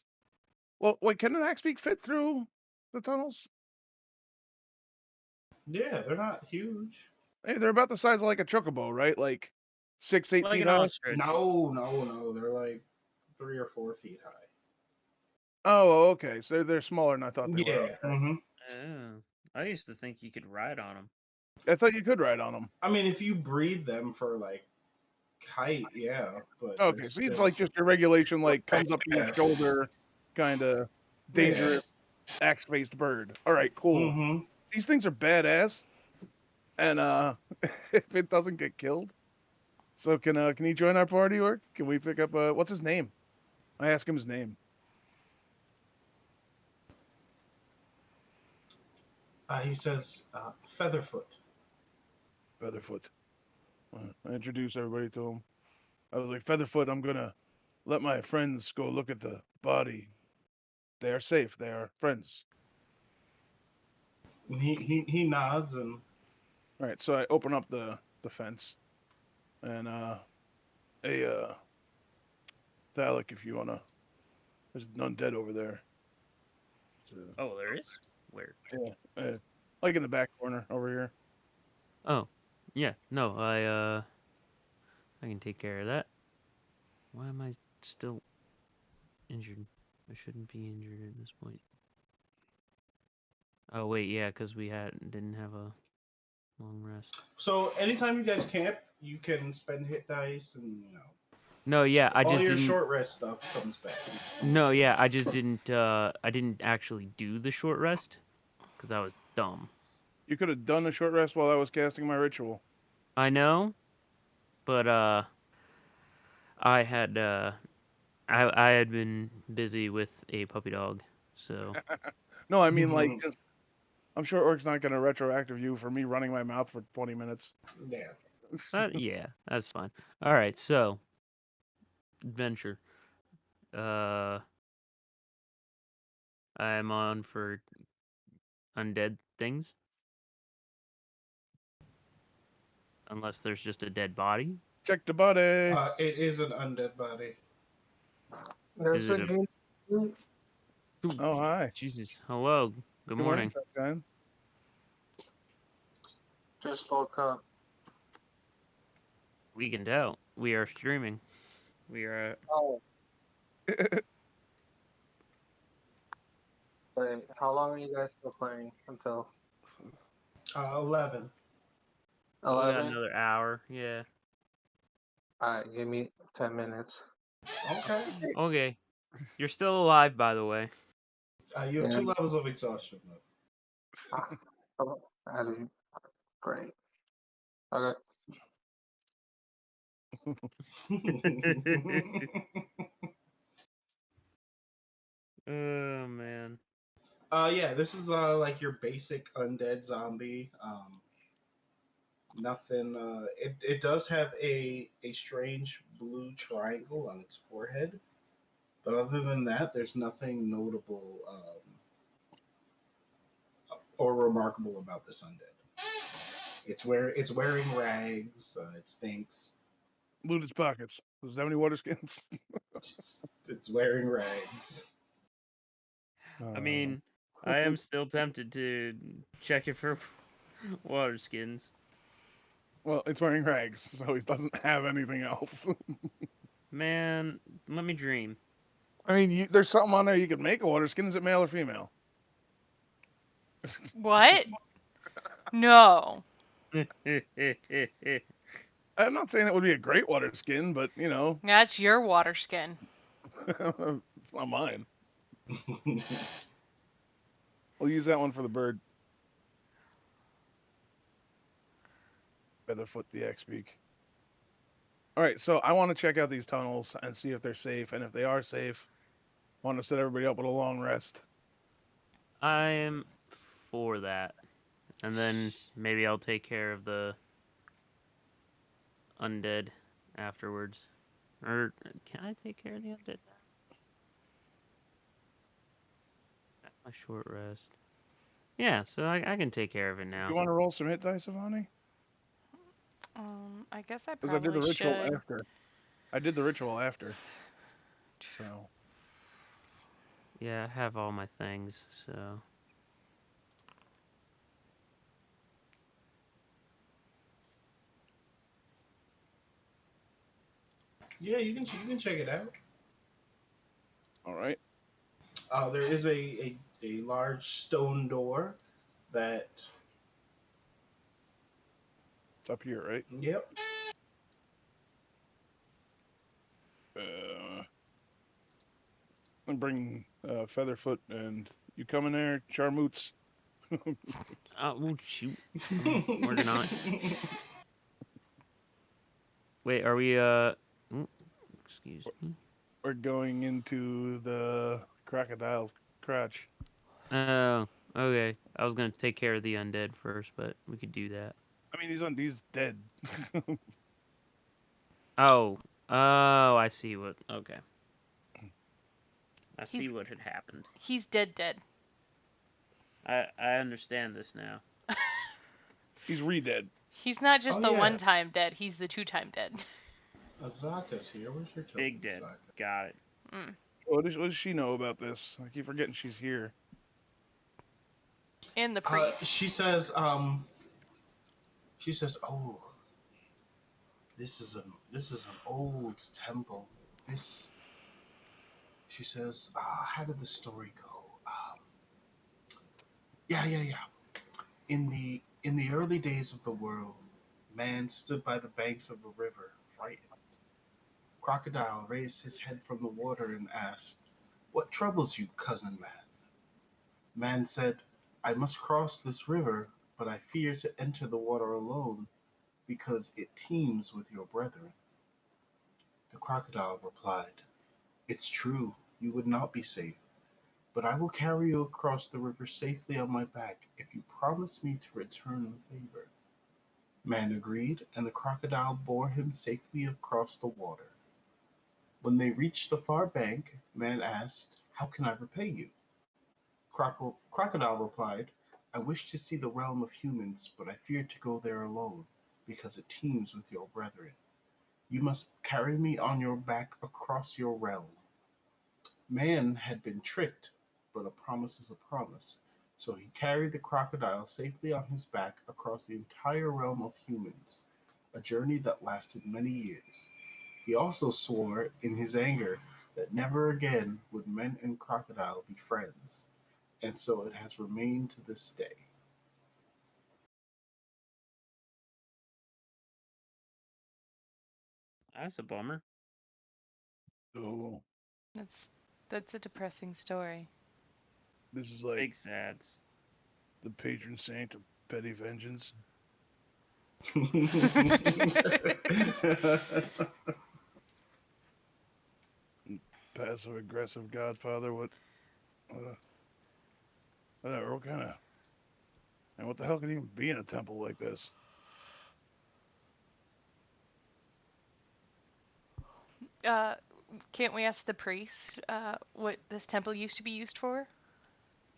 [SPEAKER 4] well, wait, can an axe beak fit through the tunnels?
[SPEAKER 2] Yeah, they're not huge.
[SPEAKER 4] Hey, they're about the size of like a chocobo, right? Like 6, 8
[SPEAKER 3] Like
[SPEAKER 4] feet
[SPEAKER 3] an
[SPEAKER 4] high.
[SPEAKER 3] ostrich.
[SPEAKER 2] No. They're like 3 or 4 feet high.
[SPEAKER 4] Oh, okay. So they're smaller than I thought they were.
[SPEAKER 2] Yeah. Mm-hmm.
[SPEAKER 3] Oh, I used to think you could ride on them.
[SPEAKER 4] I thought you could ride on them.
[SPEAKER 2] I mean, if you breed them for like height, yeah, but
[SPEAKER 4] Okay, so it's like just your regulation, like comes up to your
[SPEAKER 2] Yeah.
[SPEAKER 4] shoulder, kind of dangerous axe-based bird. All right, cool.
[SPEAKER 2] Mm-hmm.
[SPEAKER 4] These things are badass, and if it doesn't get killed, so can he join our party, or can we pick up what's his name? I ask him his name.
[SPEAKER 2] He says Featherfoot.
[SPEAKER 4] Featherfoot. I introduce everybody to him. I was like, Featherfoot, I'm gonna let my friends go look at the body. They are safe. They are friends.
[SPEAKER 2] And he nods and
[SPEAKER 4] All right, so I open up the fence, and Thalic, if you wanna, there's none dead over there. So,
[SPEAKER 3] Oh, there is? Where?
[SPEAKER 4] yeah, like in the back corner over here.
[SPEAKER 3] Oh, yeah. No, I can take care of that. Why am I still injured? I shouldn't be injured at this point. Oh wait, yeah, because we didn't have a long rest.
[SPEAKER 2] so anytime you guys camp, you can spend hit dice and
[SPEAKER 3] No, yeah, I
[SPEAKER 2] all
[SPEAKER 3] just
[SPEAKER 2] your
[SPEAKER 3] didn't.
[SPEAKER 2] short rest stuff comes back.
[SPEAKER 3] No, yeah, I just didn't. I didn't actually do the short rest because I was dumb.
[SPEAKER 4] You could have done a short rest while I was casting my ritual.
[SPEAKER 3] I know, but I had I had been busy with a puppy dog, so
[SPEAKER 4] No, I mean just I'm sure Orc's not gonna retroactive you for me running my mouth for 20 minutes.
[SPEAKER 2] Yeah.
[SPEAKER 3] yeah, that's fine. All right, so adventure. Uh, I'm on for undead things, unless there's just a dead body.
[SPEAKER 4] Check the body.
[SPEAKER 2] It is an undead body.
[SPEAKER 3] Is it a? Ooh,
[SPEAKER 4] Oh, hi.
[SPEAKER 3] Jesus. Hello. Good morning.
[SPEAKER 4] Sunshine.
[SPEAKER 5] Just woke up.
[SPEAKER 3] We can tell. We are streaming. We are.
[SPEAKER 5] Oh. Wait, how long are you guys still playing until?
[SPEAKER 2] 11.
[SPEAKER 3] We got
[SPEAKER 5] 11?
[SPEAKER 3] another hour. Yeah.
[SPEAKER 5] Alright, give me 10 minutes.
[SPEAKER 2] Okay.
[SPEAKER 3] Okay. You're still alive, by the way.
[SPEAKER 2] You have 2 levels of exhaustion.
[SPEAKER 5] Great. Okay.
[SPEAKER 3] Oh man.
[SPEAKER 2] Yeah, this is like your basic undead zombie. Nothing. It does have a strange blue triangle on its forehead, but other than that, there's nothing notable or remarkable about this undead. It's wearing rags. It stinks.
[SPEAKER 4] Loot its pockets. Does it have any water skins?
[SPEAKER 2] It's wearing rags.
[SPEAKER 3] I mean, I am still tempted to check it for water skins.
[SPEAKER 4] Well, it's wearing rags, so it doesn't have anything else.
[SPEAKER 3] Man, let me dream.
[SPEAKER 4] I mean, there's something on there you can make a water skin. Is it male or female?
[SPEAKER 1] What? No.
[SPEAKER 4] I'm not saying it would be a great water skin, but you know,
[SPEAKER 1] That's your water skin.
[SPEAKER 4] it's not mine. We'll use that one for the bird. Featherfoot the X-Beak. All right, so I want to check out these tunnels and see if they're safe, and if they are safe, I want to set everybody up with a long rest.
[SPEAKER 3] I am for that. And then maybe I'll take care of the undead afterwards. Or can I take care of the undead now? At my short rest. Yeah, so I can take care of it now.
[SPEAKER 4] You want to roll some hit dice, Ivani?
[SPEAKER 1] I guess I
[SPEAKER 4] Because I did the
[SPEAKER 1] probably
[SPEAKER 4] ritual
[SPEAKER 1] should.
[SPEAKER 4] after. I did the ritual after. So
[SPEAKER 3] Yeah, I have all my things, so.
[SPEAKER 2] Yeah, you can check it out.
[SPEAKER 4] all right.
[SPEAKER 2] There is a large stone door that.
[SPEAKER 4] It's up here, right?
[SPEAKER 2] Yep.
[SPEAKER 4] And bring Featherfoot and you come in there, Charmoots.
[SPEAKER 3] Oh, shoot. Working on it. Wait, are we, excuse me?
[SPEAKER 4] We're going into the crocodile crotch.
[SPEAKER 3] Oh, okay. I was gonna take care of the undead first, but we could do that.
[SPEAKER 4] I mean, he's dead.
[SPEAKER 3] Oh, I see what, okay. I see
[SPEAKER 1] He's
[SPEAKER 3] what had happened.
[SPEAKER 1] he's dead.
[SPEAKER 3] I understand this now.
[SPEAKER 4] He's re-dead.
[SPEAKER 1] He's not just
[SPEAKER 2] Oh,
[SPEAKER 1] the
[SPEAKER 2] yeah.
[SPEAKER 1] one-time dead. He's the two-time dead.
[SPEAKER 2] Azaka's here. Where's your token,
[SPEAKER 3] Big dead.
[SPEAKER 2] Azaka?
[SPEAKER 3] Got it.
[SPEAKER 4] What does she know about this? I keep forgetting she's here.
[SPEAKER 1] And the priest.
[SPEAKER 2] She says, oh, this is an old temple. This, she says, how did the story go? Yeah. In the early days of the world, man stood by the banks of a river, frightened. Crocodile raised his head from the water and asked, "What troubles you, cousin man?" Man said, "I must cross this river, but I fear to enter the water alone, because it teems with your brethren." The crocodile replied, "It's true, you would not be safe, but I will carry you across the river safely on my back if you promise me to return the favor." Man agreed, and the crocodile bore him safely across the water. When they reached the far bank, Man asked, "How can I repay you?" Crocodile replied, "I wish to see the realm of humans, but I fear to go there alone, because it teems with your brethren. You must carry me on your back across your realm." Man had been tricked, but a promise is a promise, so he carried the crocodile safely on his back across the entire realm of humans, a journey that lasted many years. He also swore, in his anger, that never again would men and crocodile be friends, and so it has remained to this day.
[SPEAKER 3] That's a bummer.
[SPEAKER 4] Oh,
[SPEAKER 1] That's a depressing story.
[SPEAKER 4] this is like
[SPEAKER 3] Big sads.
[SPEAKER 4] the patron saint of petty vengeance. Passive aggressive Godfather. Whatever. What kind of? And what the hell could even be in a temple like this?
[SPEAKER 1] uh, can't we ask the priest what this temple used to be used for?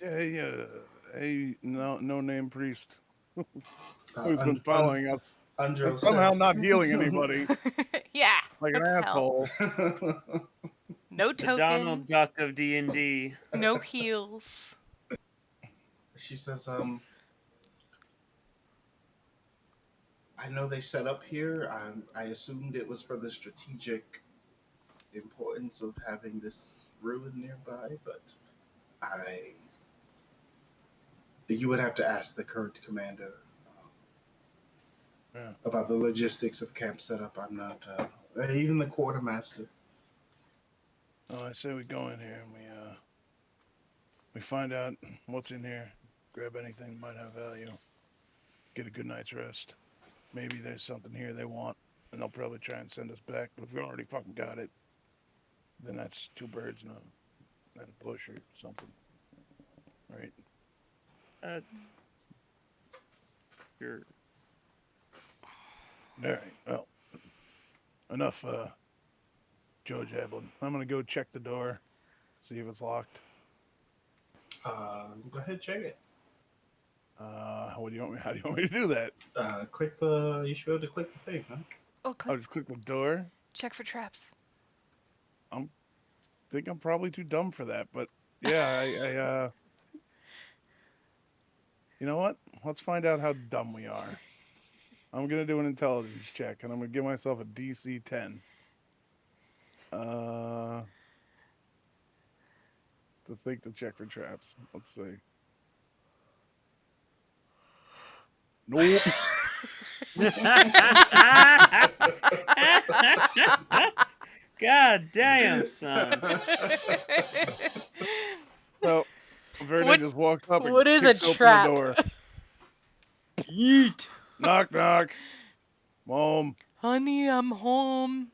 [SPEAKER 4] Yeah, a no name priest who's been
[SPEAKER 2] Un-
[SPEAKER 4] following us and
[SPEAKER 2] Undro
[SPEAKER 4] somehow
[SPEAKER 2] says.
[SPEAKER 4] not healing anybody
[SPEAKER 1] Yeah.
[SPEAKER 4] like an
[SPEAKER 1] What the hell?
[SPEAKER 4] asshole.
[SPEAKER 1] No
[SPEAKER 3] The Donald
[SPEAKER 1] token.
[SPEAKER 3] Duck of D&D.
[SPEAKER 1] No heals.
[SPEAKER 2] She says, "I know they set up here. I assumed it was for the strategic importance of having this ruin nearby, but I you would have to ask the current commander. Um, about the logistics of camp setup. I'm not even the quartermaster.
[SPEAKER 4] Oh, I say we go in here and we find out what's in here, grab anything that might have value, get a good night's rest. Maybe there's something here they want, and they'll probably try and send us back. But if we already fucking got it, then that's two birds and a bush or something, right?
[SPEAKER 3] Sure.
[SPEAKER 4] All right. Well, enough Joe jabbling. I'm gonna go check the door, see if it's locked.
[SPEAKER 2] Go ahead, check it.
[SPEAKER 4] What do you want me? How do you want me to do that?
[SPEAKER 2] Click the. You should be able to click the thing, huh?
[SPEAKER 1] Oh,
[SPEAKER 4] I'll just click the door.
[SPEAKER 1] check for traps.
[SPEAKER 4] I think I'm probably too dumb for that, but yeah, you know what? Let's find out how dumb we are. I'm gonna do an intelligence check, and I'm gonna give myself a DC 10. To think to check for traps. Let's see. Nope.
[SPEAKER 3] God damn, son.
[SPEAKER 4] So, Vernon
[SPEAKER 1] What-
[SPEAKER 4] just walks up and
[SPEAKER 1] what is a
[SPEAKER 4] kicks open
[SPEAKER 1] trap?
[SPEAKER 4] the door.
[SPEAKER 3] Yeet.
[SPEAKER 4] Knock, knock. Mom.
[SPEAKER 1] Honey, I'm home.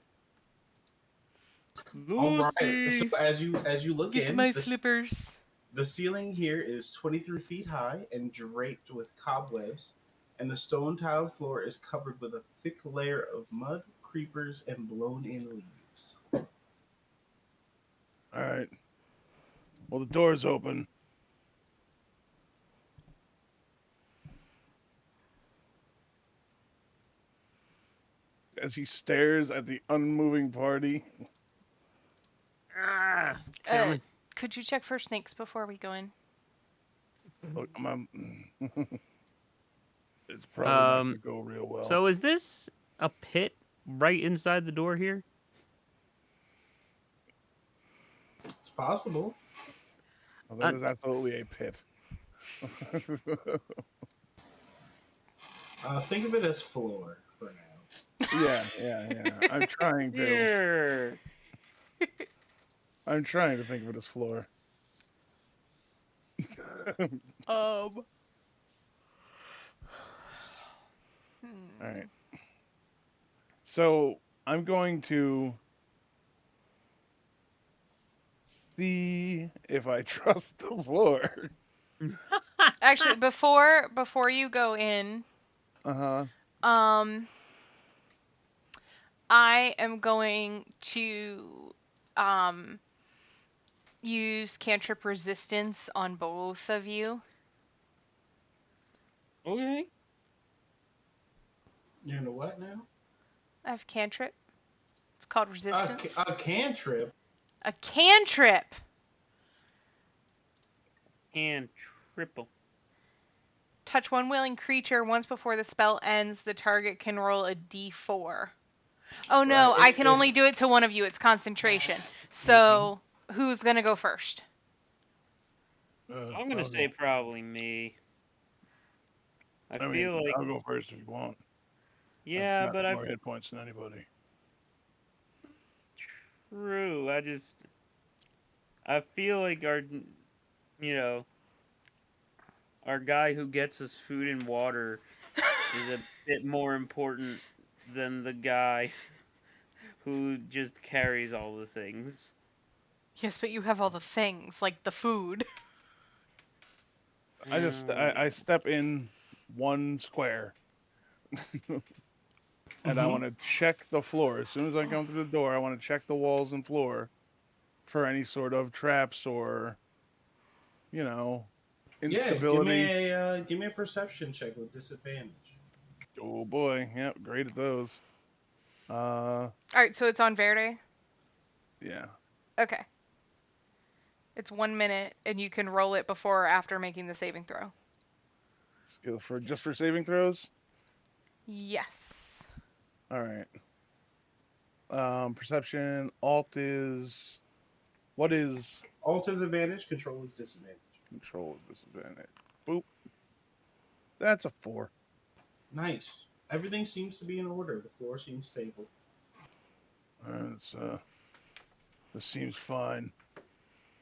[SPEAKER 2] All right.
[SPEAKER 3] Lucy.
[SPEAKER 2] So as you look
[SPEAKER 1] Get
[SPEAKER 2] in,
[SPEAKER 1] my slippers.
[SPEAKER 2] the ceiling here is 23 feet high and draped with cobwebs, and the stone-tiled floor is covered with a thick layer of mud, creepers, and blown-in leaves.
[SPEAKER 4] All right. Well, the door's open. As he stares at the unmoving party.
[SPEAKER 3] Coming.
[SPEAKER 1] Could you check for snakes before we go in?
[SPEAKER 4] Look, it's probably not going to go real well.
[SPEAKER 3] So is this a pit right inside the door here?
[SPEAKER 2] It's possible.
[SPEAKER 4] Well, that is absolutely a pit.
[SPEAKER 2] Think of it as floor for now.
[SPEAKER 4] Yeah. I'm trying to.
[SPEAKER 3] Here.
[SPEAKER 4] I'm trying to think of it as floor.
[SPEAKER 1] All
[SPEAKER 4] right. So I'm going to see if I trust the floor.
[SPEAKER 1] Actually, before you go in,
[SPEAKER 4] Uh-huh.
[SPEAKER 1] I am going to use cantrip resistance on both of you.
[SPEAKER 3] Okay.
[SPEAKER 2] You're into what now?
[SPEAKER 1] I have cantrip. It's called resistance.
[SPEAKER 2] A cantrip.
[SPEAKER 1] A cantrip.
[SPEAKER 3] And triple.
[SPEAKER 1] Touch one willing creature once before the spell ends. The target can roll a d4. Oh no,
[SPEAKER 2] Right,
[SPEAKER 1] I can only do it to one of you. It's concentration. So who's gonna go first?
[SPEAKER 3] I'm gonna say probably me. I feel
[SPEAKER 4] mean,
[SPEAKER 3] like
[SPEAKER 4] I'll go first if you want.
[SPEAKER 3] yeah,
[SPEAKER 4] I've
[SPEAKER 3] but
[SPEAKER 4] got more hit points than anybody.
[SPEAKER 3] True. I feel like our guy who gets us food and water is a bit more important than the guy who just carries all the things.
[SPEAKER 1] Yes, but you have all the things, like the food.
[SPEAKER 4] I step in one square. And I want to check the floor. As soon as I come through the door, I want to check the walls and floor for any sort of traps or, instability.
[SPEAKER 2] Yeah, give me a perception check with disadvantage.
[SPEAKER 4] Oh boy, yeah, great at those.
[SPEAKER 1] All right, so it's on Verde.
[SPEAKER 4] Yeah.
[SPEAKER 1] Okay. It's 1 minute, and you can roll it before or after making the saving throw.
[SPEAKER 4] Let's go for saving throws.
[SPEAKER 1] Yes.
[SPEAKER 4] All right. Perception. Alt is. What is?
[SPEAKER 2] Alt is advantage. Control is disadvantage.
[SPEAKER 4] Control is disadvantage. Boop. That's a 4.
[SPEAKER 2] Nice. Everything seems to be in order. The floor seems stable.
[SPEAKER 4] It's, this seems fine.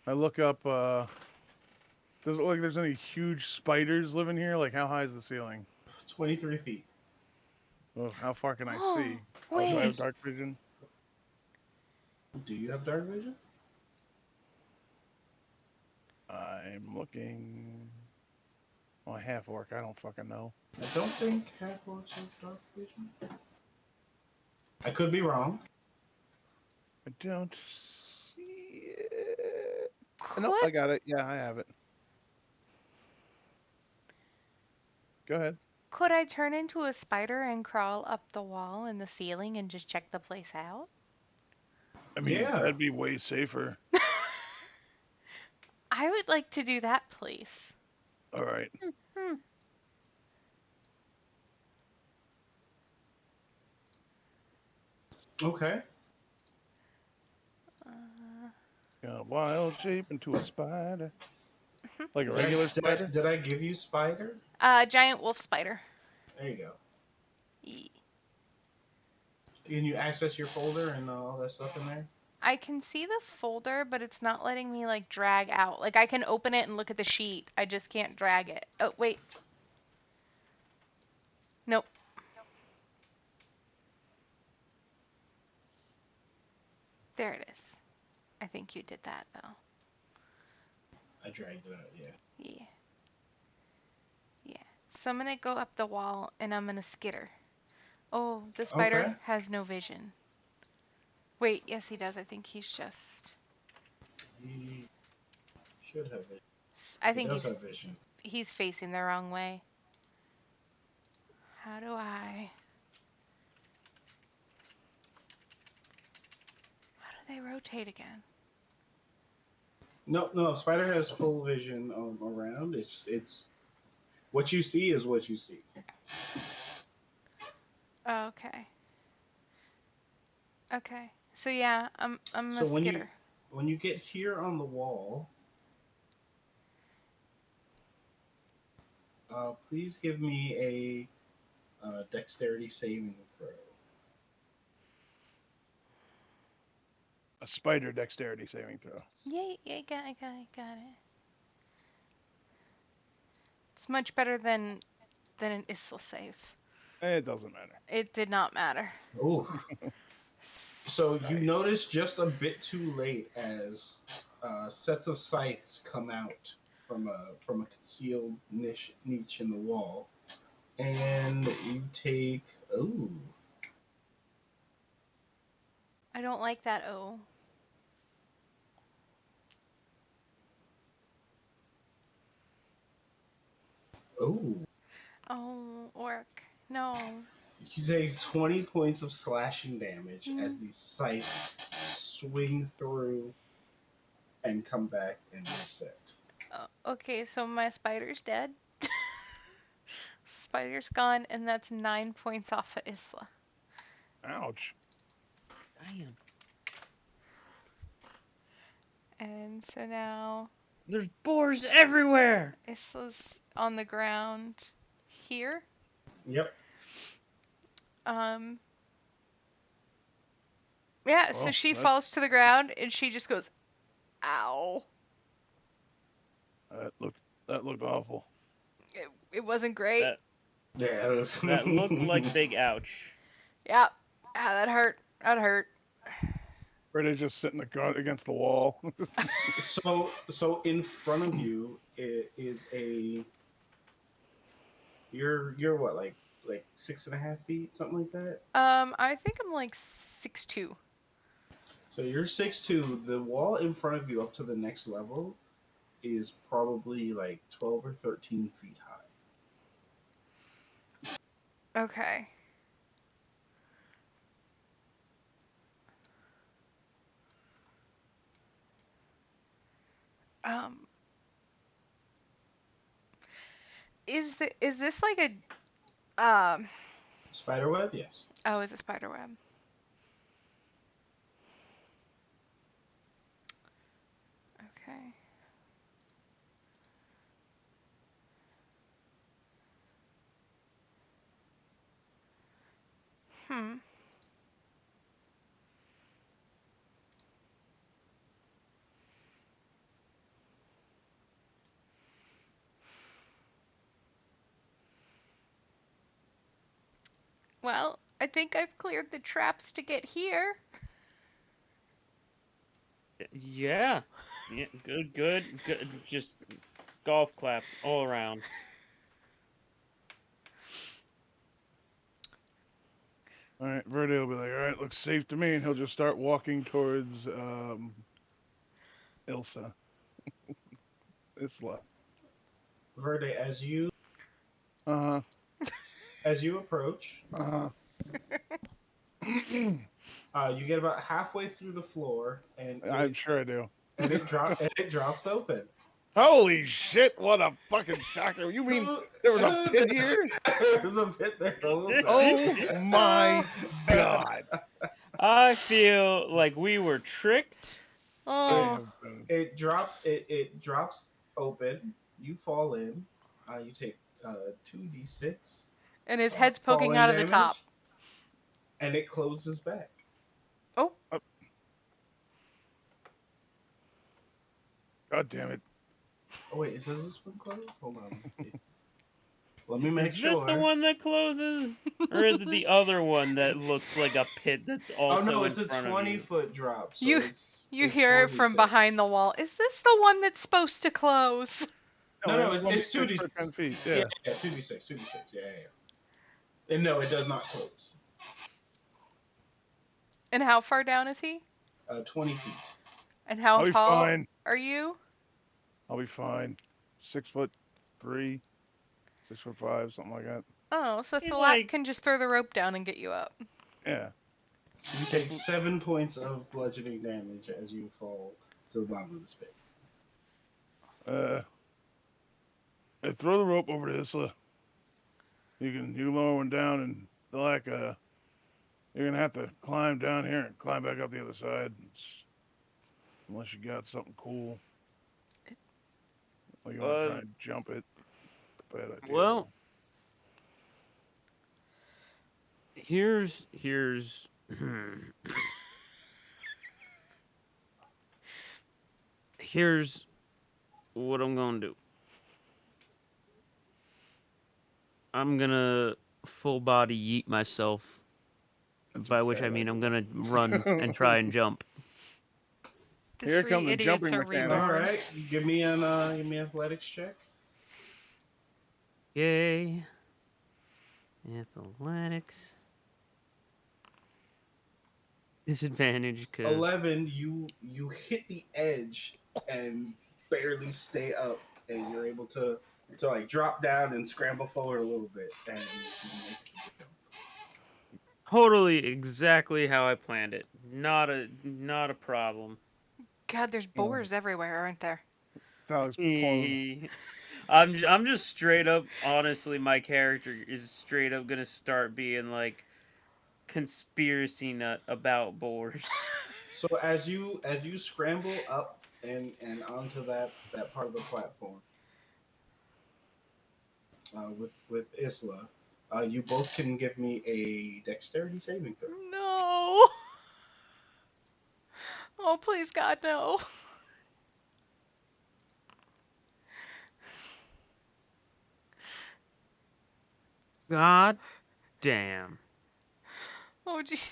[SPEAKER 4] I look up, does it look like there's any huge spiders living here? Like, how high is the ceiling?
[SPEAKER 2] 23 feet.
[SPEAKER 4] Oh, how far can I
[SPEAKER 1] Oh,
[SPEAKER 4] see? Oh, do I have
[SPEAKER 1] wait.
[SPEAKER 4] dark vision?
[SPEAKER 2] Do you have dark vision?
[SPEAKER 4] I'm looking. Oh, half orc. I don't fucking know.
[SPEAKER 2] I don't think half orcs have dark vision. I could be wrong.
[SPEAKER 4] I don't see it.
[SPEAKER 1] Could,
[SPEAKER 4] Nope, I got it. Yeah, I have it. Go ahead.
[SPEAKER 1] could I turn into a spider and crawl up the wall in the ceiling and just check the place out?
[SPEAKER 4] I mean,
[SPEAKER 2] Yeah.
[SPEAKER 4] that'd be way safer.
[SPEAKER 1] I would like to do that, please.
[SPEAKER 4] All right.
[SPEAKER 1] Hmm.
[SPEAKER 2] Okay.
[SPEAKER 4] Wild shape into a spider. Like a
[SPEAKER 2] Did I-
[SPEAKER 4] regular
[SPEAKER 2] did
[SPEAKER 4] spider?
[SPEAKER 2] did I give you spider?
[SPEAKER 1] Giant wolf spider.
[SPEAKER 2] There you go.
[SPEAKER 1] Ye-
[SPEAKER 2] Can you access your folder and all that stuff in there?
[SPEAKER 1] I can see the folder, but it's not letting me like drag out. Like I can open it and look at the sheet. I just can't drag it. Oh, wait. Nope. There it is. I think you did that though.
[SPEAKER 2] I dragged it out, yeah.
[SPEAKER 1] Yeah. Yeah. So I'm gonna go up the wall and I'm gonna skitter. Oh, the spider
[SPEAKER 2] Okay.
[SPEAKER 1] has no vision. Wait, yes he does. I think he's just.
[SPEAKER 2] He should have it.
[SPEAKER 1] I
[SPEAKER 2] He
[SPEAKER 1] think
[SPEAKER 2] does have vision.
[SPEAKER 1] he's facing the wrong way. How do I? How do they rotate again?
[SPEAKER 2] No, spider has full vision around. It's what you see is what you see.
[SPEAKER 1] Okay. Okay. So yeah, I'm
[SPEAKER 2] So
[SPEAKER 1] a skitter.
[SPEAKER 2] when you get here on the wall, please give me a dexterity saving throw.
[SPEAKER 4] A spider dexterity saving throw.
[SPEAKER 1] Yay, got it. It's much better than an Isla save.
[SPEAKER 4] It doesn't matter.
[SPEAKER 1] It did not matter.
[SPEAKER 2] Ooh. So you
[SPEAKER 4] Right.
[SPEAKER 2] notice just a bit too late as sets of scythes come out from a concealed niche in the wall, and you take
[SPEAKER 1] I don't like that O.
[SPEAKER 2] oh
[SPEAKER 1] Oh, orc. No.
[SPEAKER 2] you take 20 points of slashing damage as these scythes swing through and come back and reset.
[SPEAKER 1] Okay, so my spider's dead. Spider's gone, and that's 9 points off of Isla.
[SPEAKER 4] Ouch.
[SPEAKER 3] Damn.
[SPEAKER 1] And so now
[SPEAKER 3] There's boars everywhere.
[SPEAKER 1] Isla's on the ground here.
[SPEAKER 2] Yep.
[SPEAKER 1] Yeah, so
[SPEAKER 4] Well,
[SPEAKER 1] she
[SPEAKER 4] that-
[SPEAKER 1] falls to the ground and she just goes, ow.
[SPEAKER 4] That looked awful.
[SPEAKER 1] It wasn't great.
[SPEAKER 2] Yeah,
[SPEAKER 3] That looked like big ouch.
[SPEAKER 1] Yeah, that hurt. That hurt.
[SPEAKER 4] Freddy's just sitting against the wall.
[SPEAKER 2] So in front of you is a. You're what, like 6.5 feet, something like that.
[SPEAKER 1] I think I'm like 6'2".
[SPEAKER 2] So you're 6'2". The wall in front of you up to the next level is probably like 12 or 13 feet high.
[SPEAKER 1] Okay. Is this like a
[SPEAKER 2] Spiderweb, yes.
[SPEAKER 1] Oh, it's a spider web. Okay. Well, I think I've cleared the traps to get here.
[SPEAKER 3] Yeah. Yeah. Good. Just golf claps all around.
[SPEAKER 4] All right, Verde will be like, all right, looks safe to me, and he'll just start walking towards Ilsa. Isla.
[SPEAKER 2] Verde, as you
[SPEAKER 4] Uh-huh.
[SPEAKER 2] approach,
[SPEAKER 4] Uh-huh.
[SPEAKER 2] you get about halfway through the floor, and
[SPEAKER 4] I'm sure I do.
[SPEAKER 2] it drops open.
[SPEAKER 4] Holy shit, what a fucking shocker. You mean there was a pit here?
[SPEAKER 2] There was a pit there.
[SPEAKER 4] Oh my god.
[SPEAKER 3] I feel like we were tricked.
[SPEAKER 1] Oh.
[SPEAKER 2] It drops open. You fall in. You take 2d6.
[SPEAKER 1] And his head's poking
[SPEAKER 2] falling
[SPEAKER 1] out of the
[SPEAKER 2] damage,
[SPEAKER 1] top.
[SPEAKER 2] and it closes back.
[SPEAKER 1] Oh.
[SPEAKER 4] God damn it.
[SPEAKER 2] Oh wait, does this one close? Hold on, let's see. Let me make sure.
[SPEAKER 3] Is this the one that closes? Or is it the other one that looks like a pit that's also
[SPEAKER 2] Oh no, it's
[SPEAKER 3] in
[SPEAKER 2] a
[SPEAKER 3] front of
[SPEAKER 2] 20-foot drop. So
[SPEAKER 1] you
[SPEAKER 2] it's
[SPEAKER 1] hear it from
[SPEAKER 2] 46.
[SPEAKER 1] behind the wall. Is this the one that's supposed to close?
[SPEAKER 2] No,
[SPEAKER 4] it's
[SPEAKER 2] it's 2d6
[SPEAKER 4] per 10 feet.
[SPEAKER 2] Yeah, 2d6. Yeah. And no, it does not close.
[SPEAKER 1] And how far down is he?
[SPEAKER 2] 20 feet.
[SPEAKER 1] And how
[SPEAKER 4] I'll be
[SPEAKER 1] tall
[SPEAKER 4] fine.
[SPEAKER 1] are you?
[SPEAKER 4] I'll be fine. 6'3", 6'5", something like that.
[SPEAKER 1] Oh, so
[SPEAKER 3] He's
[SPEAKER 1] Thalat
[SPEAKER 3] like-
[SPEAKER 1] can just throw the rope down and get you up.
[SPEAKER 4] Yeah.
[SPEAKER 2] You take 7 points of bludgeoning damage as you fall to the bottom of the pit.
[SPEAKER 4] Throw the rope over to Isla. You lower one down, and you're gonna have to climb down here and climb back up the other side. Unless you got something cool. Or you want to try and jump it. Bad idea.
[SPEAKER 3] Well, here's here's what I'm gonna do. I'm gonna full body yeet myself. By which I mean I'm gonna run and try and jump.
[SPEAKER 1] The
[SPEAKER 4] Here
[SPEAKER 1] three
[SPEAKER 4] come the
[SPEAKER 1] idiots
[SPEAKER 4] jumping
[SPEAKER 1] are
[SPEAKER 4] mechanic.
[SPEAKER 1] reborn.
[SPEAKER 2] All right, give me an athletics check.
[SPEAKER 3] Yay. Athletics. Disadvantage because
[SPEAKER 2] 11. You hit the edge and barely stay up, and you're able to like drop down and scramble forward a little bit, and you make the jump.
[SPEAKER 3] totally exactly how I planned it. Not a problem.
[SPEAKER 1] God, there's boars everywhere, aren't there?
[SPEAKER 3] I'm just straight up. Honestly, my character is straight up gonna start being like conspiracy nut about boars.
[SPEAKER 2] So as you scramble up and onto that part of the platform, with Isla, you both can give me a dexterity saving throw.
[SPEAKER 1] No. Oh, please, God, no.
[SPEAKER 3] God damn.
[SPEAKER 1] Oh, Jesus.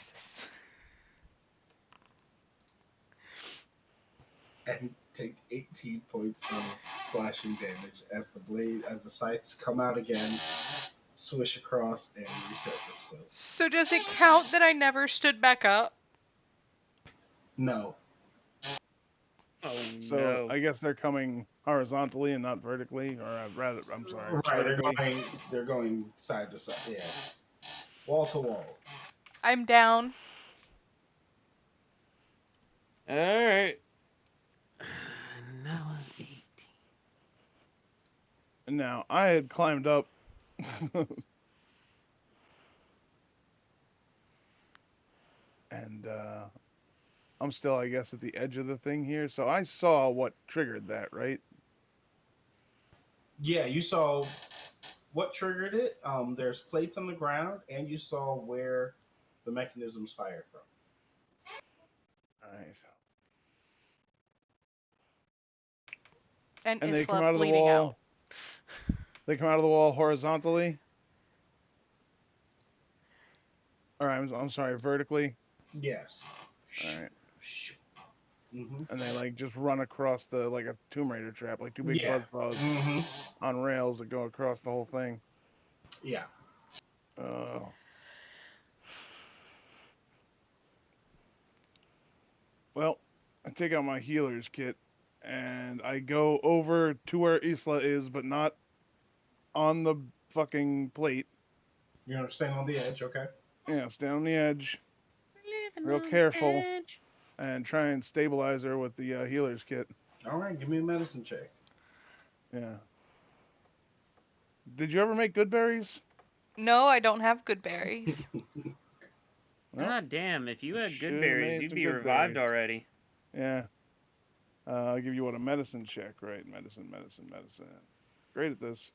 [SPEAKER 2] And take 18 points of slashing damage as the scythes come out again, swish across, and reset themselves.
[SPEAKER 1] So does it count that I never stood back up?
[SPEAKER 2] No.
[SPEAKER 3] Oh
[SPEAKER 4] So
[SPEAKER 3] no.
[SPEAKER 4] I guess they're coming horizontally and not vertically, or I'm sorry.
[SPEAKER 2] Right, they're going side to side, yeah. Wall to wall.
[SPEAKER 1] I'm down.
[SPEAKER 3] Alright. And that was 18.
[SPEAKER 4] And now I had climbed up. And I'm still, I guess, at the edge of the thing here. So I saw what triggered that, right?
[SPEAKER 2] Yeah, you saw what triggered it. There's plates on the ground, and you saw where the mechanisms fire from.
[SPEAKER 4] All right.
[SPEAKER 1] And
[SPEAKER 4] And they come
[SPEAKER 1] Isla
[SPEAKER 4] out of the
[SPEAKER 1] bleeding
[SPEAKER 4] wall.
[SPEAKER 1] out.
[SPEAKER 4] They come out of the wall horizontally. Or I'm sorry, vertically.
[SPEAKER 2] Yes.
[SPEAKER 4] All right.
[SPEAKER 2] Mm-hmm.
[SPEAKER 4] And they like just run across the like a Tomb Raider trap, like two big
[SPEAKER 2] Yeah.
[SPEAKER 4] buzzsaws
[SPEAKER 2] Mm-hmm.
[SPEAKER 4] on rails that go across the whole thing.
[SPEAKER 2] Yeah.
[SPEAKER 4] Well, I take out my healer's kit and I go over to where Isla is, but not on the fucking plate.
[SPEAKER 2] You're gonna stand on the edge, okay?
[SPEAKER 4] Yeah, stand on the edge,
[SPEAKER 3] Living
[SPEAKER 4] real
[SPEAKER 3] on the
[SPEAKER 4] careful,
[SPEAKER 3] edge.
[SPEAKER 4] and try and stabilize her with the healer's kit.
[SPEAKER 2] All right, give me a medicine check.
[SPEAKER 4] Yeah. Did you ever make good berries?
[SPEAKER 1] No, I don't have good berries.
[SPEAKER 4] Nope.
[SPEAKER 3] God damn, if you had good
[SPEAKER 4] Should've
[SPEAKER 3] berries,
[SPEAKER 4] made
[SPEAKER 3] you'd
[SPEAKER 4] some
[SPEAKER 3] be
[SPEAKER 4] good
[SPEAKER 3] revived
[SPEAKER 4] berries.
[SPEAKER 3] already.
[SPEAKER 4] Yeah. I'll give you a medicine check, right? Medicine. Great at this.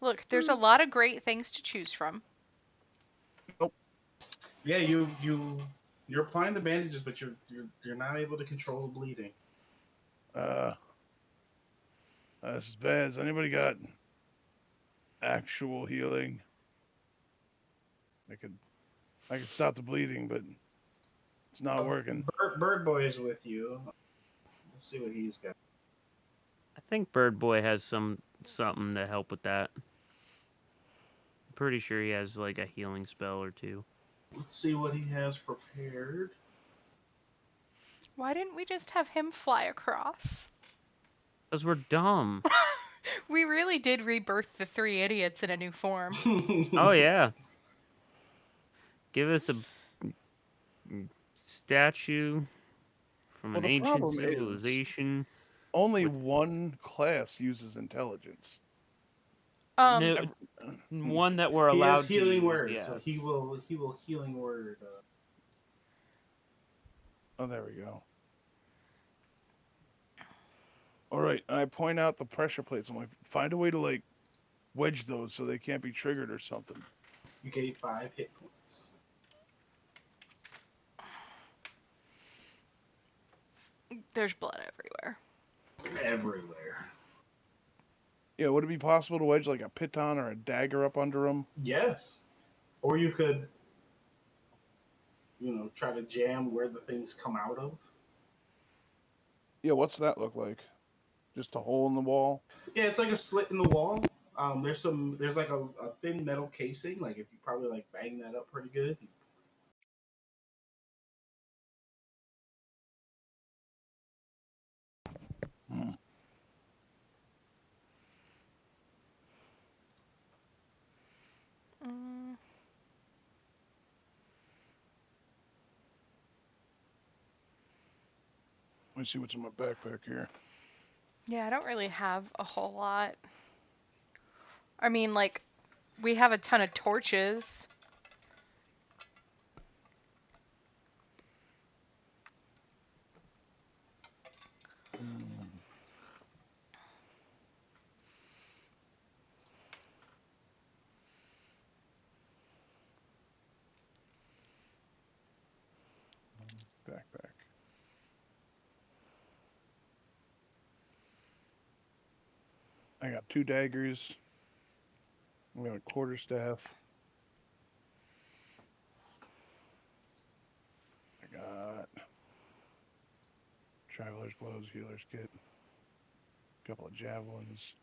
[SPEAKER 1] Look, there's a lot of great things to choose from.
[SPEAKER 4] Nope.
[SPEAKER 2] Yeah, you're applying the bandages, but you're not able to control the bleeding.
[SPEAKER 4] This is bad. Has anybody got actual healing? I could stop the bleeding, but it's not working.
[SPEAKER 2] Bird Boy is with you. Let's see what he's got.
[SPEAKER 3] I think Bird Boy has something to help with that. I'm pretty sure he has like a healing spell or two.
[SPEAKER 2] Let's see what he has prepared.
[SPEAKER 1] Why didn't we just have him fly across?
[SPEAKER 3] Because we're dumb.
[SPEAKER 1] We really did rebirth the three idiots in a new form.
[SPEAKER 3] Oh yeah. Give us a statue from
[SPEAKER 4] Well,
[SPEAKER 3] an
[SPEAKER 4] the
[SPEAKER 3] ancient
[SPEAKER 4] problem is
[SPEAKER 3] civilization.
[SPEAKER 4] only
[SPEAKER 3] with-
[SPEAKER 4] one class uses intelligence.
[SPEAKER 1] Um,
[SPEAKER 3] No, one that we're
[SPEAKER 2] He
[SPEAKER 3] allowed
[SPEAKER 2] has healing
[SPEAKER 3] to use,
[SPEAKER 2] word,
[SPEAKER 3] yes.
[SPEAKER 2] so he will healing word.
[SPEAKER 4] Oh, there we go. All right, and I point out the pressure plates. I'm like, find a way to like wedge those so they can't be triggered or something.
[SPEAKER 2] You gain 5 hit points.
[SPEAKER 1] there's blood everywhere.
[SPEAKER 2] Everywhere.
[SPEAKER 4] Yeah, would it be possible to wedge like a piton or a dagger up under them?
[SPEAKER 2] Yes. Or you could, try to jam where the things come out of.
[SPEAKER 4] Yeah, what's that look like? Just a hole in the wall?
[SPEAKER 2] Yeah, it's like a slit in the wall. There's like a thin metal casing. Like if you probably like bang that up pretty good.
[SPEAKER 4] Hmm.
[SPEAKER 1] Mm,
[SPEAKER 4] Let me see what's in my backpack here.
[SPEAKER 1] yeah, I don't really have a whole lot. I mean, like, we have a ton of torches.
[SPEAKER 4] Backpack. I got 2 daggers. I got a quarterstaff. I got traveler's gloves, healer's kit, a couple of javelins.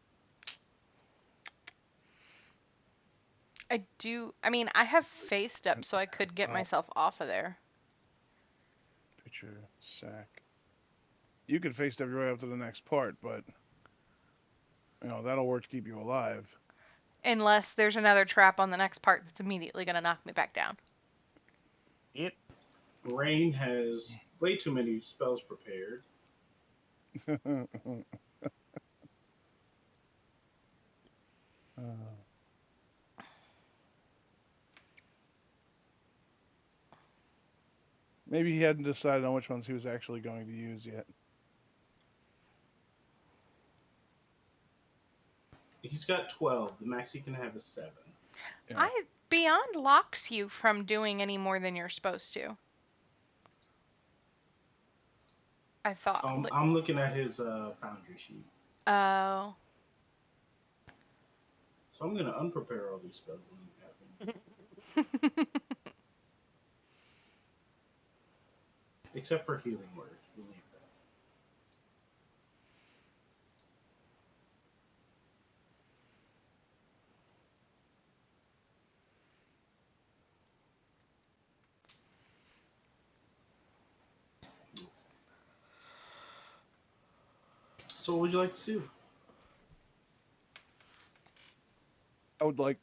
[SPEAKER 1] I mean, I have face step, so I could get
[SPEAKER 4] Oh.
[SPEAKER 1] myself off of there.
[SPEAKER 4] Pitcher, sack. You could face step your way up to the next part, but that'll work to keep you alive.
[SPEAKER 1] Unless there's another trap on the next part that's immediately going to knock me back down.
[SPEAKER 3] Yep.
[SPEAKER 2] Rain has way too many spells prepared.
[SPEAKER 4] Maybe he hadn't decided on which ones he was actually going to use yet.
[SPEAKER 2] He's got 12. The max he can have is 7.
[SPEAKER 4] Yeah.
[SPEAKER 1] Beyond locks you from doing any more than you're supposed to. I thought.
[SPEAKER 2] I'm looking at his foundry sheet.
[SPEAKER 1] Oh.
[SPEAKER 2] So I'm gonna unprepare all these spells and have them. Except for healing word. We'll leave that. So what would you like to do?
[SPEAKER 4] I would like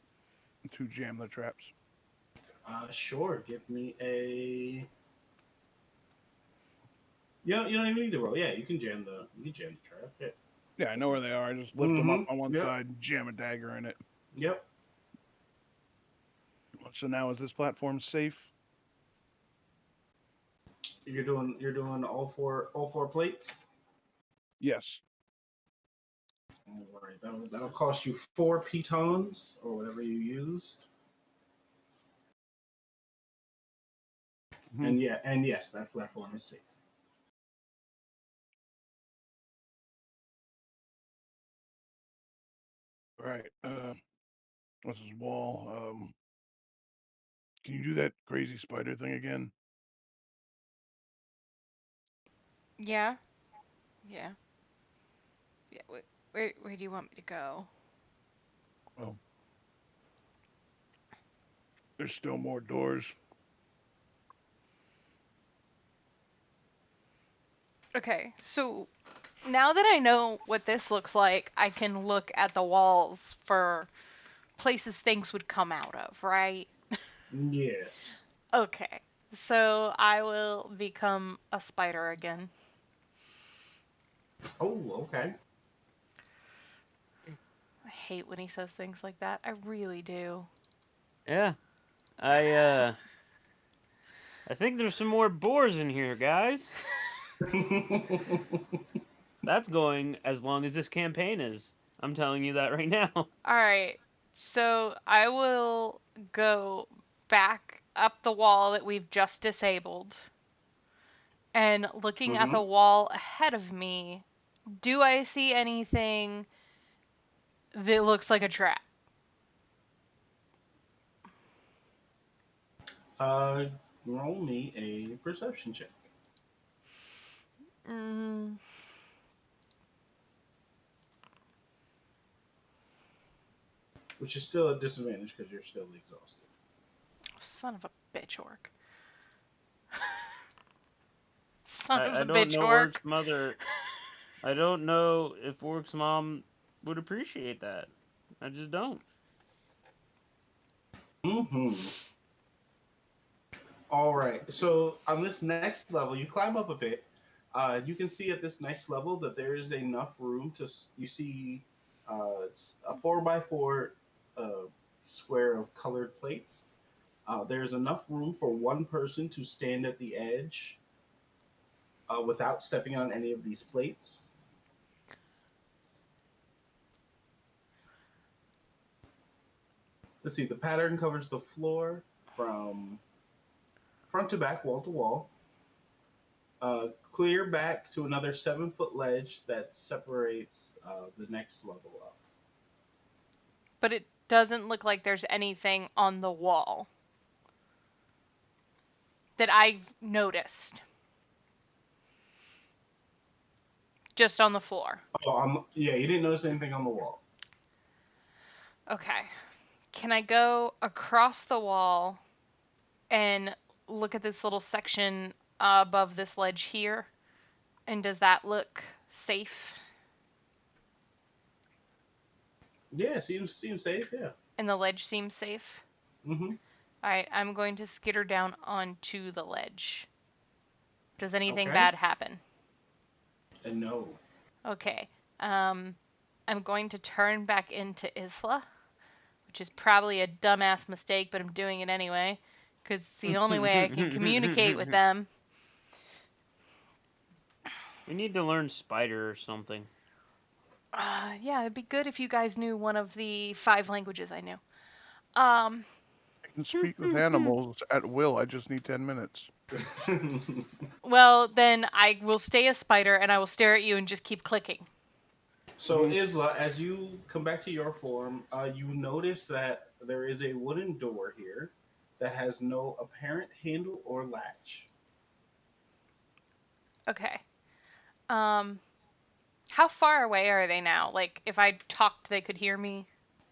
[SPEAKER 4] to jam the traps.
[SPEAKER 2] Sure. Give me a. You don't even need to roll. Yeah, you can jam the trap. Yeah.
[SPEAKER 4] Yeah, I know where they are. I just lift them up on one
[SPEAKER 2] Yep.
[SPEAKER 4] side, jam a dagger in it.
[SPEAKER 2] Yep.
[SPEAKER 4] So now is this platform safe?
[SPEAKER 2] You're doing all four plates.
[SPEAKER 4] Yes.
[SPEAKER 2] All right. That'll cost you 4 pitons or whatever you used.
[SPEAKER 4] Mhm.
[SPEAKER 2] And yes, that platform is safe.
[SPEAKER 4] All right. This is wall. Can you do that crazy spider thing again?
[SPEAKER 1] Yeah. Yeah. Yeah. Where do you want me to go?
[SPEAKER 4] Well, there's still more doors.
[SPEAKER 1] Okay, so now that I know what this looks like, I can look at the walls for places things would come out of, right?
[SPEAKER 2] Yes.
[SPEAKER 1] Okay, so I will become a spider again.
[SPEAKER 2] Oh, okay.
[SPEAKER 1] I hate when he says things like that. I really do.
[SPEAKER 3] Yeah. I think there's some more boars in here, guys. That's going as long as this campaign is. I'm telling you that right now.
[SPEAKER 1] Alright, so I will go back up the wall that we've just disabled. And looking at the wall ahead of me, do I see anything that looks like a trap?
[SPEAKER 2] Roll me a perception check.
[SPEAKER 1] Mm.
[SPEAKER 2] Which is still a disadvantage because you're still exhausted.
[SPEAKER 1] Son of a bitch orc. Son of
[SPEAKER 3] I
[SPEAKER 1] a
[SPEAKER 3] don't
[SPEAKER 1] bitch
[SPEAKER 3] know
[SPEAKER 1] orc.
[SPEAKER 3] Orc's mother. I don't know if Orc's mom would appreciate that. I just don't.
[SPEAKER 2] All right. So on this next level, you climb up a bit. You can see at this next level that there is enough room to. You see a 4x4 square of colored plates. There's enough room for one person to stand at the edge without stepping on any of these plates. Let's see. The pattern covers the floor from front to back, wall to wall. Clear back to another 7-foot ledge that separates the next level up.
[SPEAKER 1] But it doesn't look like there's anything on the wall that I've noticed. Just on the floor.
[SPEAKER 2] Oh, yeah, you didn't notice anything on the wall.
[SPEAKER 1] Okay. Can I go across the wall and look at this little section above this ledge here? And does that look safe?
[SPEAKER 2] Yeah, seems safe. Yeah.
[SPEAKER 1] And the ledge seems safe?
[SPEAKER 2] Mm-hmm.
[SPEAKER 1] Alright, I'm going to skitter down onto the ledge. Does anything
[SPEAKER 2] Okay.
[SPEAKER 1] bad happen?
[SPEAKER 2] And no.
[SPEAKER 1] Okay. I'm going to turn back into Isla, which is probably a dumbass mistake, but I'm doing it anyway, because it's the only way I can communicate with them.
[SPEAKER 3] We need to learn spider or something.
[SPEAKER 1] Yeah, it'd be good if you guys knew one of the 5 languages I knew.
[SPEAKER 4] can speak with animals at will. I just need 10 minutes.
[SPEAKER 1] Well, then I will stay a spider and I will stare at you and just keep clicking.
[SPEAKER 2] So Isla, as you come back to your form, you notice that there is a wooden door here that has no apparent handle or latch.
[SPEAKER 1] Okay. How far away are they now? Like, if I talked, they could hear me?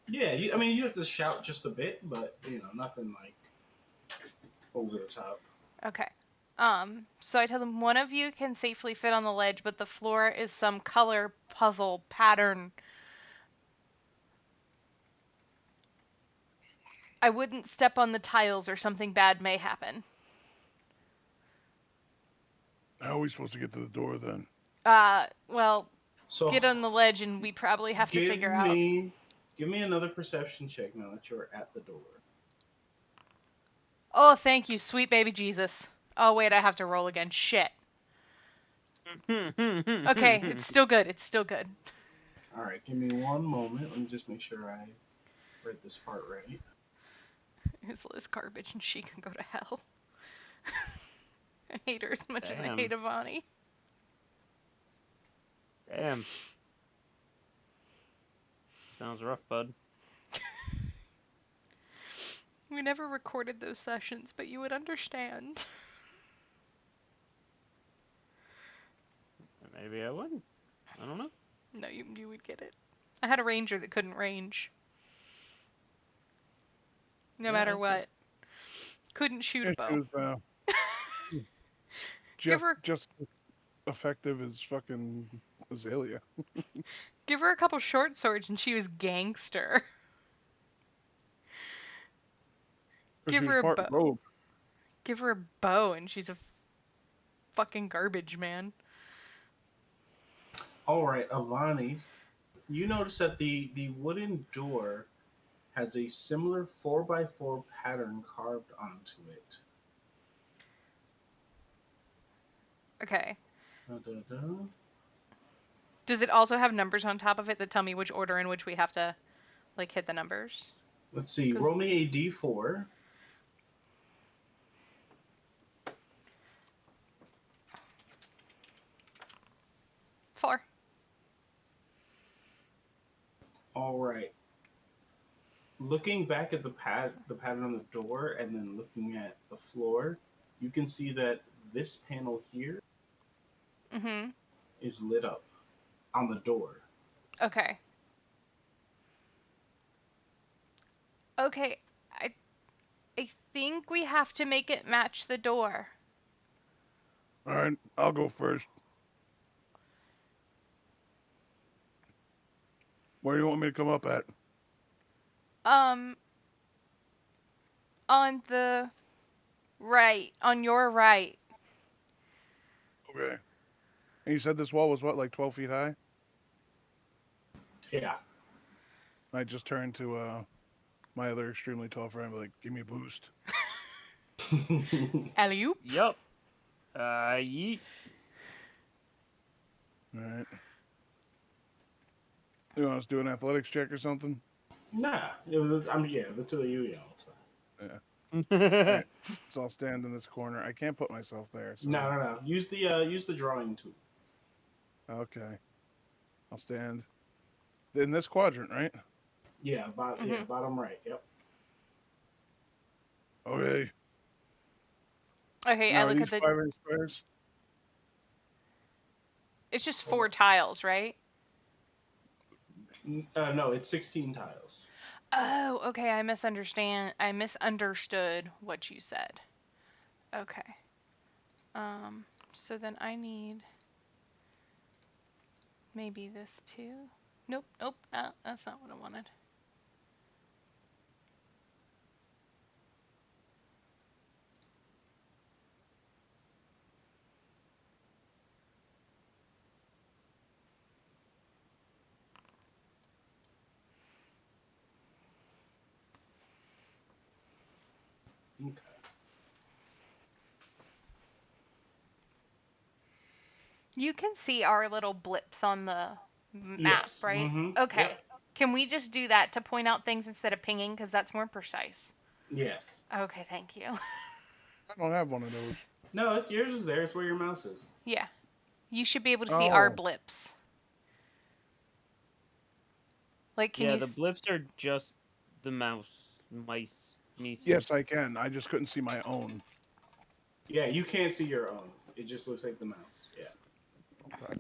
[SPEAKER 2] Yeah, you have to shout just a bit, but nothing like over the top.
[SPEAKER 1] Okay. So I tell them one of you can safely fit on the ledge, but the floor is some color puzzle pattern. I wouldn't step on the tiles or something bad may happen.
[SPEAKER 4] How are we supposed to get to the door then?
[SPEAKER 1] Well,
[SPEAKER 2] So
[SPEAKER 1] get on the ledge and we probably have to figure out.
[SPEAKER 2] Give me another perception check now that you're at the door.
[SPEAKER 1] Oh, thank you, sweet baby Jesus. Oh, wait, I have to roll again. Shit. Okay, it's still good. It's still good.
[SPEAKER 2] All right, give me one moment. Let me just make sure I read this part right.
[SPEAKER 1] Isla's garbage and she can go to hell. I hate her as much as I
[SPEAKER 3] Damn.
[SPEAKER 1] hate Avani.
[SPEAKER 3] Damn. Sounds rough, bud.
[SPEAKER 1] We never recorded those sessions, but you would understand.
[SPEAKER 3] Maybe I wouldn't. I don't know.
[SPEAKER 1] No, you would get it. I had a ranger that couldn't range. No matter what. Couldn't shoot a bow.
[SPEAKER 4] She was just effective as fucking Azalea.
[SPEAKER 1] Give her a couple short swords and she was gangster. Give her a bow.
[SPEAKER 4] Rogue.
[SPEAKER 1] Give her a bow and she's a fucking garbage man.
[SPEAKER 2] All right, Avani, you notice that the wooden door has a similar 4x4 pattern carved onto it.
[SPEAKER 1] Okay.
[SPEAKER 2] Da-da-da.
[SPEAKER 1] Does it also have numbers on top of it that tell me which order in which we have to, like, hit the numbers?
[SPEAKER 2] Let's see. Roll me a d4.
[SPEAKER 1] Four.
[SPEAKER 2] All right. Looking back at the pattern on the door, and then looking at the floor, you can see that this panel here is lit up on the door.
[SPEAKER 1] Okay. Okay, I think we have to make it match the door.
[SPEAKER 4] Alright, I'll go first. Where do you want me to come up at?
[SPEAKER 1] On the right. On your right.
[SPEAKER 4] Okay. And you said this wall was what, like 12 feet high?
[SPEAKER 2] Yeah.
[SPEAKER 4] I just turned to my other extremely tall friend, like, give me a boost.
[SPEAKER 1] Alley-oop.
[SPEAKER 3] Yup. Yeet.
[SPEAKER 4] Alright. You want us to do an athletics check or something?
[SPEAKER 2] Nah, it was. The two of you yelled.
[SPEAKER 4] Yeah. Right. So I'll stand in this corner. I can't put myself there. So...
[SPEAKER 2] No. Use the drawing tool.
[SPEAKER 4] Okay. I'll stand in this quadrant, right?
[SPEAKER 2] Yeah, bottom right. Yep.
[SPEAKER 4] Okay.
[SPEAKER 1] Okay,
[SPEAKER 4] now,
[SPEAKER 1] I look at
[SPEAKER 4] these
[SPEAKER 1] the.
[SPEAKER 4] 5-inch squares?
[SPEAKER 1] It's just 4 tiles, right?
[SPEAKER 2] No, it's 16 tiles.
[SPEAKER 1] Oh, okay. I misunderstood what you said. Okay. So then I need maybe this too. Nope. That's not what I wanted.
[SPEAKER 2] Okay.
[SPEAKER 1] You can see our little blips on the map,
[SPEAKER 2] Yes.
[SPEAKER 1] right?
[SPEAKER 2] Mm-hmm.
[SPEAKER 1] Okay.
[SPEAKER 2] Yep.
[SPEAKER 1] Can we just do that to point out things instead of pinging? Because that's more precise.
[SPEAKER 2] Yes.
[SPEAKER 1] Okay, thank you.
[SPEAKER 4] I don't have one of those.
[SPEAKER 2] No, yours is there. It's where your mouse is.
[SPEAKER 1] Yeah. You should be able to see our
[SPEAKER 4] Oh.
[SPEAKER 1] blips. Like, can
[SPEAKER 3] Yeah,
[SPEAKER 1] you...
[SPEAKER 3] the blips are just the mice.
[SPEAKER 4] Yes, I can. I just couldn't see my own.
[SPEAKER 2] Yeah, you can't see your own. It just looks like the mouse. Yeah.
[SPEAKER 4] Okay.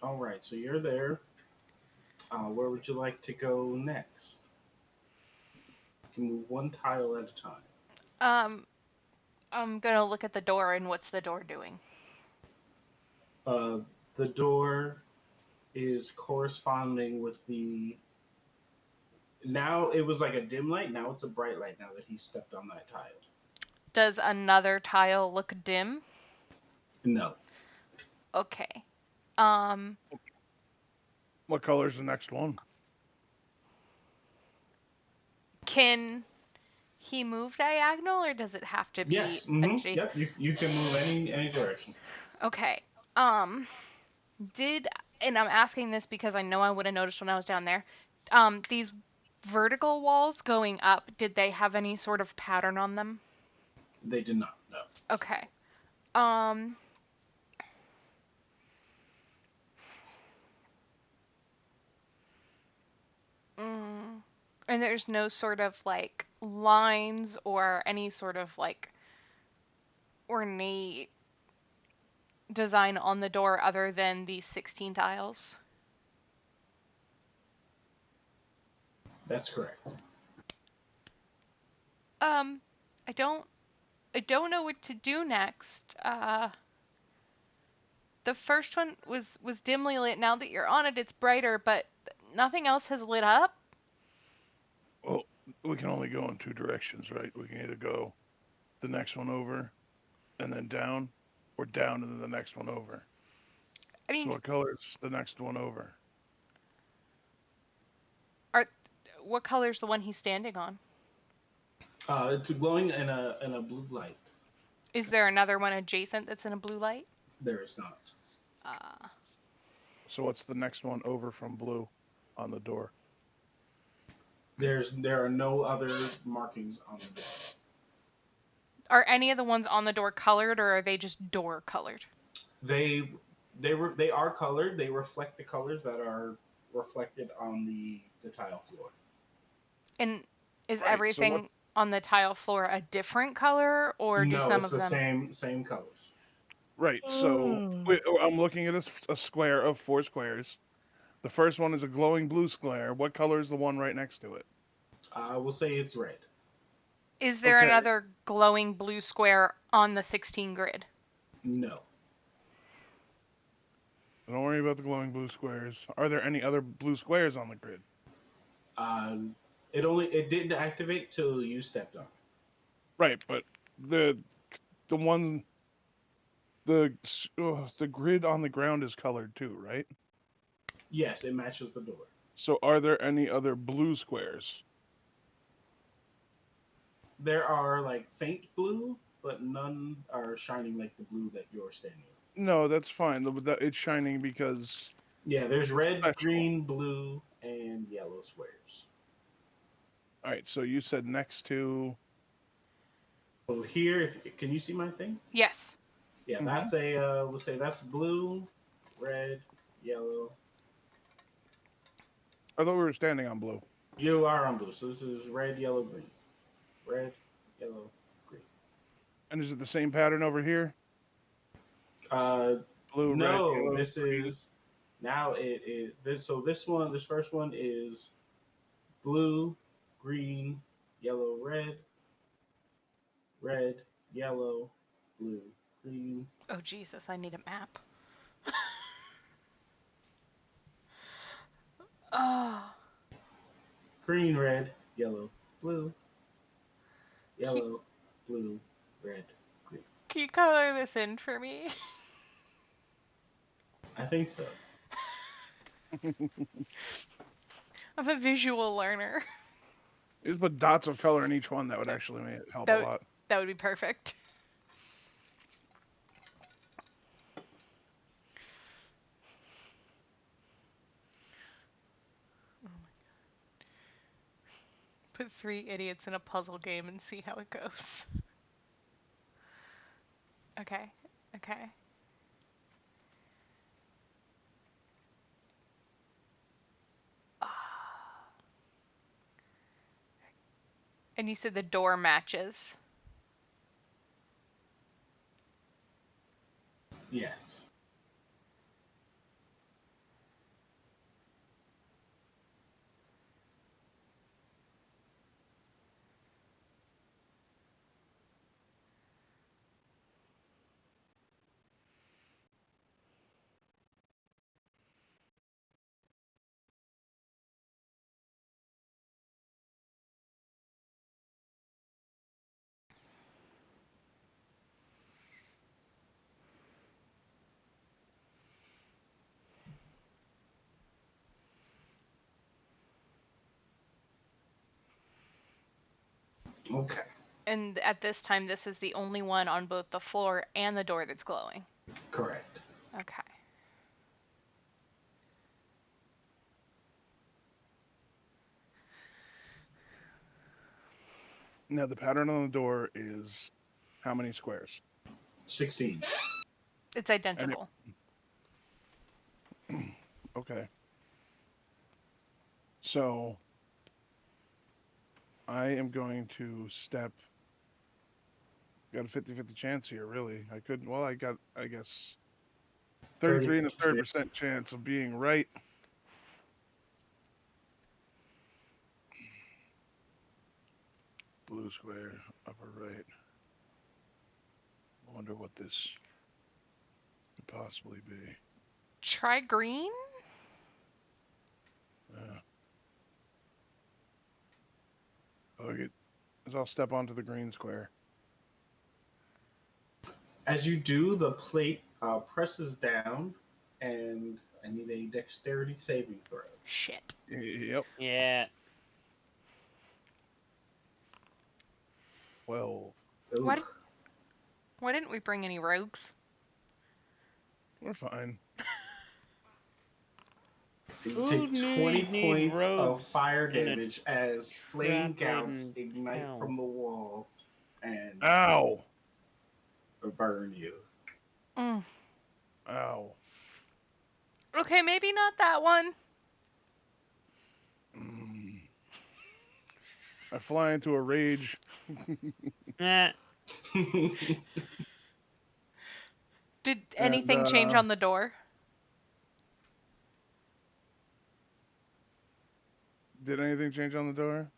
[SPEAKER 2] All right, so you're there. Where would you like to go next? You can move one tile at a time.
[SPEAKER 1] I'm gonna look at the door, and what's the door doing?
[SPEAKER 2] The door is corresponding with the. Now it was like a dim light. Now it's a bright light. Now that he stepped on that tile.
[SPEAKER 1] Does another tile look dim?
[SPEAKER 2] No.
[SPEAKER 1] Okay.
[SPEAKER 4] What color's the next one?
[SPEAKER 1] Can he move diagonal, or does it have to be
[SPEAKER 2] Yes.
[SPEAKER 1] adjacent?
[SPEAKER 2] Yep. You can move any direction.
[SPEAKER 1] Okay. And I'm asking this because I know I would have noticed when I was down there. These vertical walls going up, did they have any sort of pattern on them?
[SPEAKER 2] They did not. No.
[SPEAKER 1] Okay. Um. And there's no sort of like lines or any sort of like ornate design on the door other than these 16 tiles?
[SPEAKER 2] That's correct.
[SPEAKER 1] I don't know what to do next. The first one was dimly lit. Now that you're on it, it's brighter, but nothing else has lit up.
[SPEAKER 4] Well, we can only go in two directions, right? We can either go the next one over and then down, or down and then the next one over.
[SPEAKER 1] I mean,
[SPEAKER 4] So what color's the next one over?
[SPEAKER 1] what color's the one he's standing on?
[SPEAKER 2] It's glowing in a blue light.
[SPEAKER 1] Is there another one adjacent that's in a blue light?
[SPEAKER 2] There is not.
[SPEAKER 4] So what's the next one over from blue on the door?
[SPEAKER 2] There are no other markings on the door.
[SPEAKER 1] Are any of the ones on the door colored, or are they just door colored?
[SPEAKER 2] They are colored. They reflect the colors that are reflected on the tile floor.
[SPEAKER 1] And is
[SPEAKER 4] Right,
[SPEAKER 1] everything on the tile floor a different color, or do
[SPEAKER 2] No,
[SPEAKER 1] some
[SPEAKER 2] it's
[SPEAKER 1] of
[SPEAKER 2] the
[SPEAKER 1] them?
[SPEAKER 2] same colors.
[SPEAKER 4] Right. So I'm looking at a square of 4 squares. The first one is a glowing blue square. What color is the one right next to it?
[SPEAKER 2] I will say it's red.
[SPEAKER 1] Is there
[SPEAKER 4] Okay.
[SPEAKER 1] another glowing blue square on the 16 grid?
[SPEAKER 2] No.
[SPEAKER 4] Don't worry about the glowing blue squares. Are there any other blue squares on the grid?
[SPEAKER 2] It didn't activate till you stepped on.
[SPEAKER 4] Right, but the one the grid on the ground is colored too, right?
[SPEAKER 2] Yes, it matches the door.
[SPEAKER 4] So are there any other blue squares?
[SPEAKER 2] There are like faint blue, but none are shining like the blue that you're standing on.
[SPEAKER 4] No, that's fine. It's shining because
[SPEAKER 2] Yeah, there's red,
[SPEAKER 4] special.
[SPEAKER 2] green, blue, and yellow squares.
[SPEAKER 4] All right, so you said next to.
[SPEAKER 2] So here, can you see my thing?
[SPEAKER 1] Yes.
[SPEAKER 2] Yeah,
[SPEAKER 4] Mhm.
[SPEAKER 2] that's we'll say that's blue, red, yellow.
[SPEAKER 4] I thought we were standing on blue.
[SPEAKER 2] You are on blue, so this is red, yellow, green. Red, yellow, green.
[SPEAKER 4] And is it the same pattern over here? Blue, red,
[SPEAKER 2] No,
[SPEAKER 4] yellow,
[SPEAKER 2] this
[SPEAKER 4] green.
[SPEAKER 2] is now this first one is blue, green, yellow, red, red, yellow, blue, green.
[SPEAKER 1] Oh, Jesus, I need a map. Oh.
[SPEAKER 2] Green, red, yellow, blue, yellow, blue, red, green.
[SPEAKER 1] Can you color this in for me?
[SPEAKER 2] I think so.
[SPEAKER 1] I'm a visual learner.
[SPEAKER 4] You just put dots of color in each one. That would actually help a lot.
[SPEAKER 1] That would be perfect. 3 idiots in a puzzle game and see how it goes. Okay. Okay. And you said the door matches.
[SPEAKER 2] Yes. Okay.
[SPEAKER 1] And at this time, this is the only one on both the floor and the door that's glowing.
[SPEAKER 2] Correct.
[SPEAKER 1] Okay.
[SPEAKER 4] Now the pattern on the door is how many squares?
[SPEAKER 2] 16.
[SPEAKER 1] It's identical.
[SPEAKER 4] Okay. So I am going to step. Got a 50-50 chance here, really. I could. Well, I got, I guess, 33 and a third % chance of being right. Blue square, upper right. I wonder what this could possibly be.
[SPEAKER 1] Try green?
[SPEAKER 4] Okay, so I'll step onto the green square.
[SPEAKER 2] As you do, the plate presses down, and I need a dexterity saving throw.
[SPEAKER 1] Shit.
[SPEAKER 4] Yep.
[SPEAKER 3] Yeah.
[SPEAKER 4] 12.
[SPEAKER 2] Oof.
[SPEAKER 1] Why didn't we bring any rogues?
[SPEAKER 4] We're fine.
[SPEAKER 2] You
[SPEAKER 3] Who
[SPEAKER 2] take 20
[SPEAKER 3] need
[SPEAKER 2] points of
[SPEAKER 3] rogues
[SPEAKER 2] fire
[SPEAKER 3] in a
[SPEAKER 2] damage as flame gouts
[SPEAKER 3] trap-laden
[SPEAKER 2] ignite
[SPEAKER 3] hell?
[SPEAKER 2] from the wall and
[SPEAKER 4] Ow!
[SPEAKER 2] burn you.
[SPEAKER 1] Mm.
[SPEAKER 4] Ow.
[SPEAKER 1] Okay, maybe not that one.
[SPEAKER 4] I fly into a rage.
[SPEAKER 3] Nah.
[SPEAKER 1] Did anything change on the door?
[SPEAKER 4] Did anything change on the door?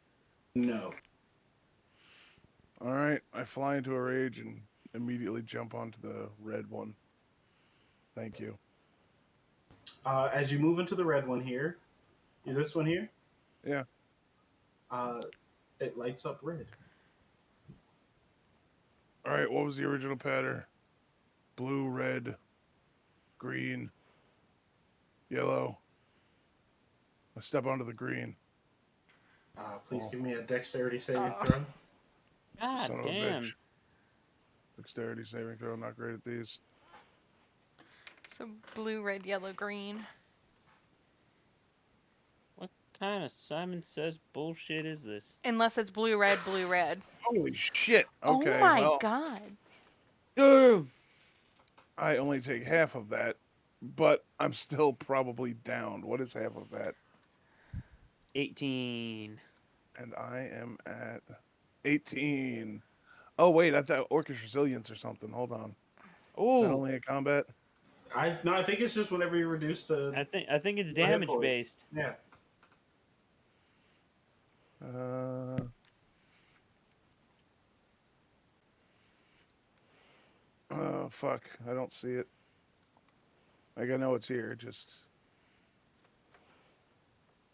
[SPEAKER 2] No.
[SPEAKER 4] All right, I fly into a rage and immediately jump onto the red one. Thank you.
[SPEAKER 2] As you move into the red one here, this one here?
[SPEAKER 4] Yeah.
[SPEAKER 2] It lights up red.
[SPEAKER 4] All right, what was the original pattern? Blue, red, green, yellow. I step onto the green.
[SPEAKER 2] Please give me a dexterity saving
[SPEAKER 1] Oh.
[SPEAKER 2] throw.
[SPEAKER 3] God
[SPEAKER 4] Son of a
[SPEAKER 3] damn.
[SPEAKER 4] bitch. Dexterity saving throw, not great at these.
[SPEAKER 1] So blue, red, yellow, green.
[SPEAKER 3] What kind of Simon Says bullshit is this?
[SPEAKER 1] Unless it's blue, red, blue, red.
[SPEAKER 4] Holy shit. Okay,
[SPEAKER 1] Oh my
[SPEAKER 4] well,
[SPEAKER 1] god.
[SPEAKER 3] Damn.
[SPEAKER 4] I only take half of that, but I'm still probably downed. What is half of that?
[SPEAKER 3] 18.
[SPEAKER 4] And I am at 18. Oh, wait, I thought Orcish Resilience or something. Hold on. Is that
[SPEAKER 3] Oh,
[SPEAKER 4] only a combat?
[SPEAKER 2] I think it's just whenever you reduce to
[SPEAKER 3] I think it's
[SPEAKER 2] your hit
[SPEAKER 3] damage
[SPEAKER 2] points.
[SPEAKER 3] based.
[SPEAKER 2] Yeah.
[SPEAKER 4] Oh, fuck. I don't see it. Like, I know it's here, just...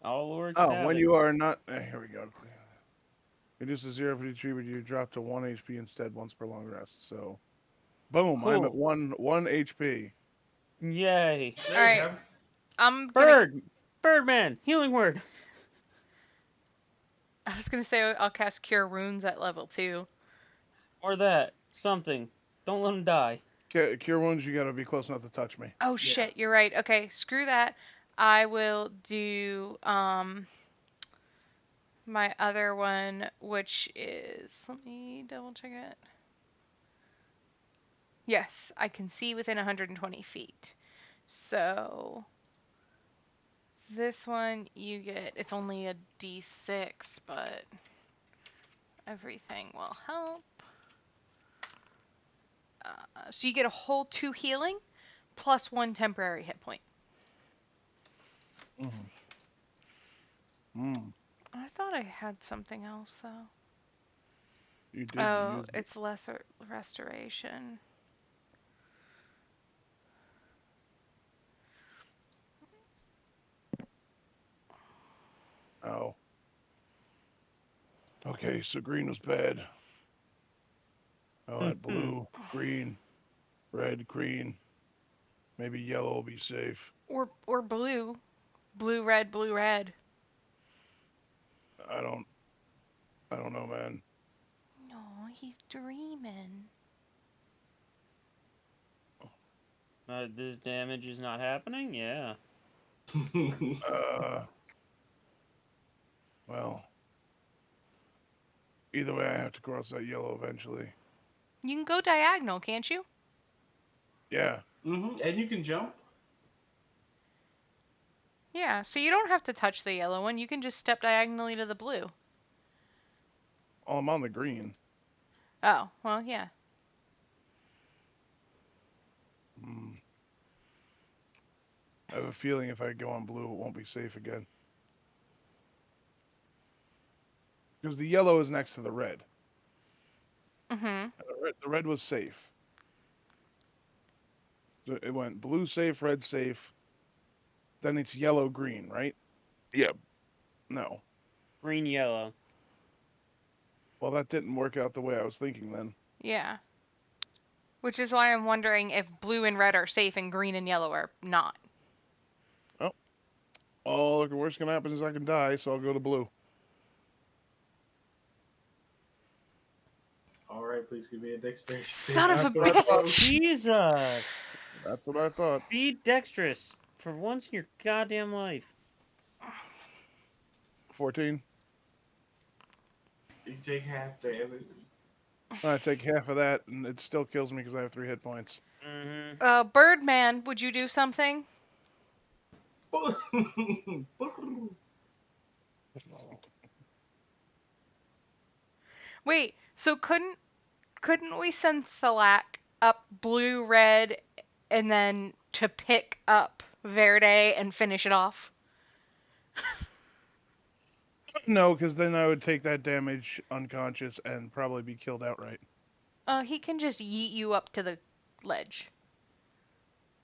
[SPEAKER 3] All orcs
[SPEAKER 4] Oh,
[SPEAKER 3] have
[SPEAKER 4] when
[SPEAKER 3] it.
[SPEAKER 4] you are not... here we go. Reduces 0 HP, but you drop to 1 HP instead once per long rest. So, boom, I'm at
[SPEAKER 3] Cool.
[SPEAKER 4] 1 HP.
[SPEAKER 3] Yay.
[SPEAKER 2] There
[SPEAKER 1] All
[SPEAKER 2] you
[SPEAKER 1] right.
[SPEAKER 2] go.
[SPEAKER 1] I'm gonna.
[SPEAKER 3] Birdman, healing word.
[SPEAKER 1] I was gonna say I'll cast Cure Wounds at level 2.
[SPEAKER 3] Or that. Something. Don't let him die.
[SPEAKER 4] Cure Wounds, you gotta be close enough to touch me.
[SPEAKER 1] Oh shit, you're right. Okay, screw that. I will do My other one, which is, let me double check it. Yes, I can see within 120 feet. So this one you get, it's only a D6, but everything will help. So you get a whole 2 healing plus 1 temporary hit point. I thought I had something else though.
[SPEAKER 4] You did.
[SPEAKER 1] Oh,
[SPEAKER 4] You used it.
[SPEAKER 1] it's lesser restoration.
[SPEAKER 4] Oh. Okay, so green was bad. Oh, that blue, green, red, green. Maybe yellow will be safe.
[SPEAKER 1] Or blue. Blue, red, blue, red.
[SPEAKER 4] I don't know, man.
[SPEAKER 1] No, he's dreaming.
[SPEAKER 3] This damage is not happening? Yeah.
[SPEAKER 4] Well, either way, I have to cross that yellow eventually.
[SPEAKER 1] You can go diagonal, can't you?
[SPEAKER 4] Yeah.
[SPEAKER 2] And you can jump.
[SPEAKER 1] Yeah, so you don't have to touch the yellow one. You can just step diagonally to the blue.
[SPEAKER 4] Oh, I'm on the green.
[SPEAKER 1] Oh, well, yeah.
[SPEAKER 4] I have a feeling if I go on blue, it won't be safe again. Because the yellow is next to the red.
[SPEAKER 1] Mm-hmm.
[SPEAKER 4] The red was safe. So it went blue safe, red safe. Then it's yellow, green, right? Yeah. No.
[SPEAKER 3] Green, yellow.
[SPEAKER 4] Well, that didn't work out the way I was thinking then.
[SPEAKER 1] Yeah. Which is why I'm wondering if blue and red are safe and green and yellow are not.
[SPEAKER 4] Oh. All the worst can happen is I can die, so I'll go to blue.
[SPEAKER 2] All right, please give me a dexterity
[SPEAKER 1] Son of a
[SPEAKER 2] saving throw.
[SPEAKER 1] bitch!
[SPEAKER 3] Jesus!
[SPEAKER 4] That's what I thought.
[SPEAKER 3] Be dexterous for once in your goddamn life.
[SPEAKER 4] 14.
[SPEAKER 2] You take half damage.
[SPEAKER 4] I take half of that, and it still kills me because I have 3 hit points.
[SPEAKER 3] Mm-hmm.
[SPEAKER 1] Birdman, would you do something? Wait, so couldn't we send Thalak up blue, red, and then to pick up Verde and finish it off?
[SPEAKER 4] No, because then I would take that damage unconscious and probably be killed outright.
[SPEAKER 1] He can just yeet you up to the ledge.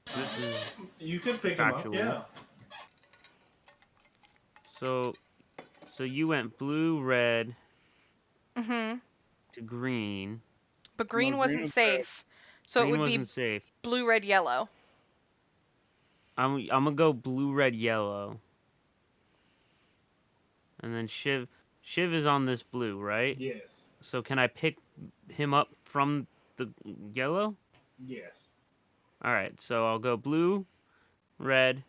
[SPEAKER 3] This is
[SPEAKER 2] You could pick him up,
[SPEAKER 3] factual.
[SPEAKER 2] yeah.
[SPEAKER 3] So you went blue, red
[SPEAKER 1] Mm-hmm.
[SPEAKER 3] to green.
[SPEAKER 1] But green
[SPEAKER 4] No, green
[SPEAKER 1] wasn't
[SPEAKER 4] was
[SPEAKER 1] safe, so it
[SPEAKER 3] Green
[SPEAKER 1] would
[SPEAKER 3] wasn't
[SPEAKER 1] be
[SPEAKER 3] safe.
[SPEAKER 1] blue, red, yellow.
[SPEAKER 3] I'm gonna go blue, red, yellow. And then Shiv is on this blue, right?
[SPEAKER 2] Yes.
[SPEAKER 3] So can I pick him up from the yellow?
[SPEAKER 2] Yes.
[SPEAKER 3] All right, so I'll go blue, red,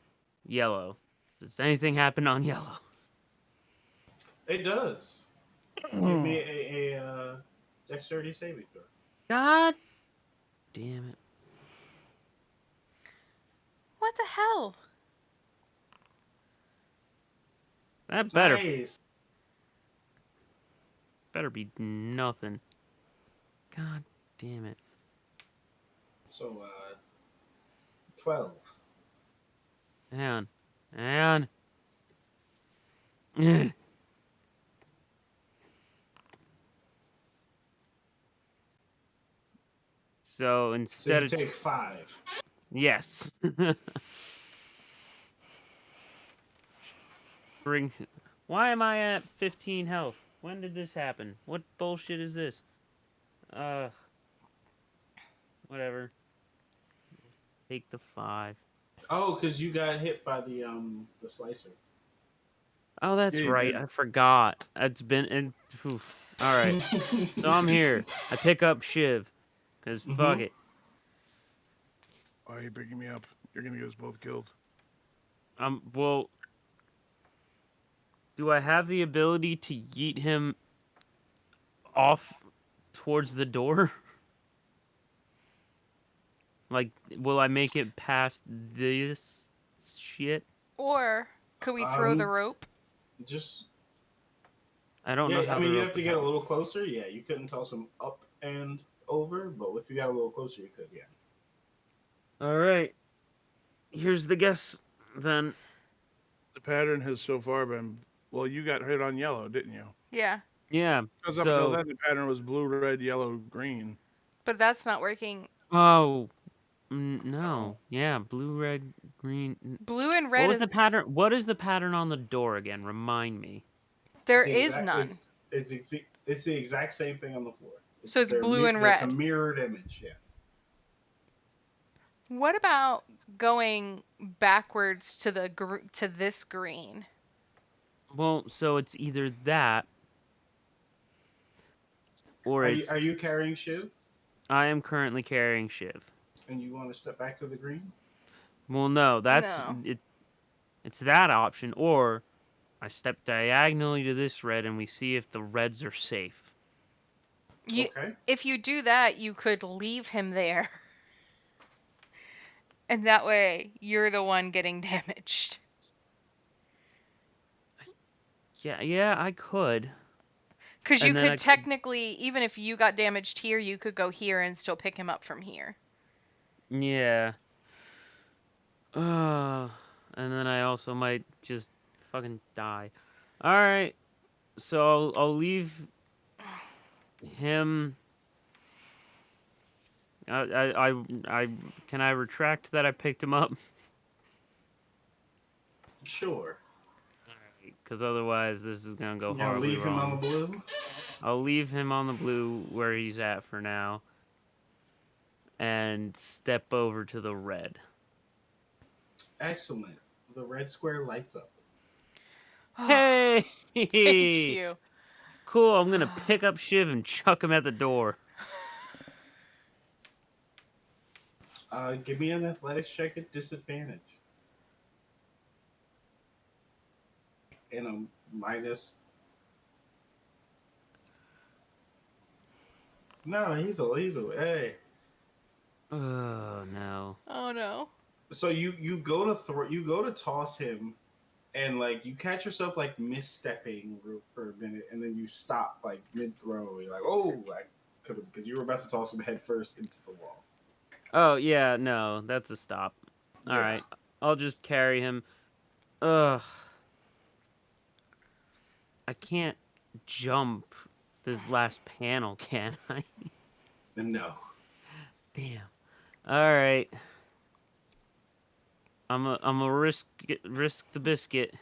[SPEAKER 3] yellow. Does anything happen on yellow?
[SPEAKER 2] It does. Give me a dexterity saving throw.
[SPEAKER 3] God damn it.
[SPEAKER 1] What the hell?
[SPEAKER 3] That
[SPEAKER 2] Nice.
[SPEAKER 3] better be nothing. God damn it.
[SPEAKER 2] So, 12.
[SPEAKER 3] Hang on. So
[SPEAKER 2] So
[SPEAKER 3] instead
[SPEAKER 2] you
[SPEAKER 3] of
[SPEAKER 2] take 5.
[SPEAKER 3] yes. Why am I at 15 health? When did this happen? What bullshit is this? Whatever. Take the 5.
[SPEAKER 2] Oh, because you got hit by the slicer.
[SPEAKER 3] Oh, that's
[SPEAKER 4] Yeah, you
[SPEAKER 3] right.
[SPEAKER 4] did.
[SPEAKER 3] I forgot. It's been in. All right. So I'm here. I pick up Shiv, cause fuck it.
[SPEAKER 4] Why are you picking me up? You're gonna get us both killed.
[SPEAKER 3] Well, Do I have the ability to yeet him off towards the door? Like, will I make it past this shit?
[SPEAKER 1] Or could we throw the rope?
[SPEAKER 2] Just
[SPEAKER 3] I don't know
[SPEAKER 2] yeah.
[SPEAKER 3] how
[SPEAKER 2] I
[SPEAKER 3] the
[SPEAKER 2] mean, you
[SPEAKER 3] rope
[SPEAKER 2] have to
[SPEAKER 3] would
[SPEAKER 2] get a
[SPEAKER 3] help.
[SPEAKER 2] little closer. Yeah, you couldn't toss him up and over, but if you got a little closer, you could. Yeah.
[SPEAKER 3] All right. Here's the guess then.
[SPEAKER 4] The pattern has so far been, well, you got hit on yellow, didn't you?
[SPEAKER 1] Yeah,
[SPEAKER 3] Yeah.
[SPEAKER 4] Because up until
[SPEAKER 3] So,
[SPEAKER 4] then, the pattern was blue, red, yellow, green.
[SPEAKER 1] but that's not working.
[SPEAKER 3] oh,
[SPEAKER 2] No.
[SPEAKER 3] no. Yeah, blue, red, green.
[SPEAKER 1] Blue and
[SPEAKER 3] What
[SPEAKER 1] red
[SPEAKER 3] was
[SPEAKER 1] is
[SPEAKER 3] the pattern? What is the pattern on the door again? Remind me.
[SPEAKER 1] there
[SPEAKER 2] It's the
[SPEAKER 1] is
[SPEAKER 2] exact.
[SPEAKER 1] none.
[SPEAKER 2] It's the exact same thing on the floor.
[SPEAKER 1] So it's blue and
[SPEAKER 2] It's a
[SPEAKER 1] red.
[SPEAKER 2] mirrored image. Yeah.
[SPEAKER 1] What about going backwards to the to this green?
[SPEAKER 3] Well, so it's either that or it's.
[SPEAKER 2] Are you carrying Shiv?
[SPEAKER 3] I am currently carrying Shiv.
[SPEAKER 2] And you want to step back to the green?
[SPEAKER 3] Well, no, that's
[SPEAKER 1] No.
[SPEAKER 3] it. It's that option, or I step diagonally to this red and we see if the reds are safe.
[SPEAKER 2] Okay.
[SPEAKER 1] If you do that, you could leave him there. And that way, you're the one getting damaged.
[SPEAKER 3] Yeah, I could.
[SPEAKER 1] Because you
[SPEAKER 3] And then
[SPEAKER 1] could
[SPEAKER 3] I could,
[SPEAKER 1] technically, even if you got damaged here, you could go here and still pick him up from here.
[SPEAKER 3] yeah. And then I also might just fucking die. All right. So I'll leave him. I can I retract that I picked him up?
[SPEAKER 2] Sure.
[SPEAKER 3] Because otherwise this is gonna go
[SPEAKER 2] You gonna
[SPEAKER 3] horribly
[SPEAKER 2] leave him on the
[SPEAKER 3] wrong.
[SPEAKER 2] blue?
[SPEAKER 3] I'll leave him on the blue where he's at for now. And step over to the red.
[SPEAKER 2] Excellent. The red square lights up.
[SPEAKER 3] Hey!
[SPEAKER 1] Thank you.
[SPEAKER 3] Cool, I'm gonna pick up Shiv and chuck him at the door.
[SPEAKER 2] Give me an athletics check at disadvantage. And a minus. No, he's a. Hey.
[SPEAKER 3] Oh no.
[SPEAKER 1] Oh no.
[SPEAKER 2] So you go to toss him, and like you catch yourself like misstepping for a minute, and then you stop like mid throw. You're like, oh, I could have, because you were about to toss him head first into the wall.
[SPEAKER 3] Oh yeah, no, that's a stop.
[SPEAKER 2] Yeah.
[SPEAKER 3] Alright. I'll just carry him. Ugh. I can't jump this last panel, can I?
[SPEAKER 2] No.
[SPEAKER 3] Damn. Alright. I'm a risk the biscuit.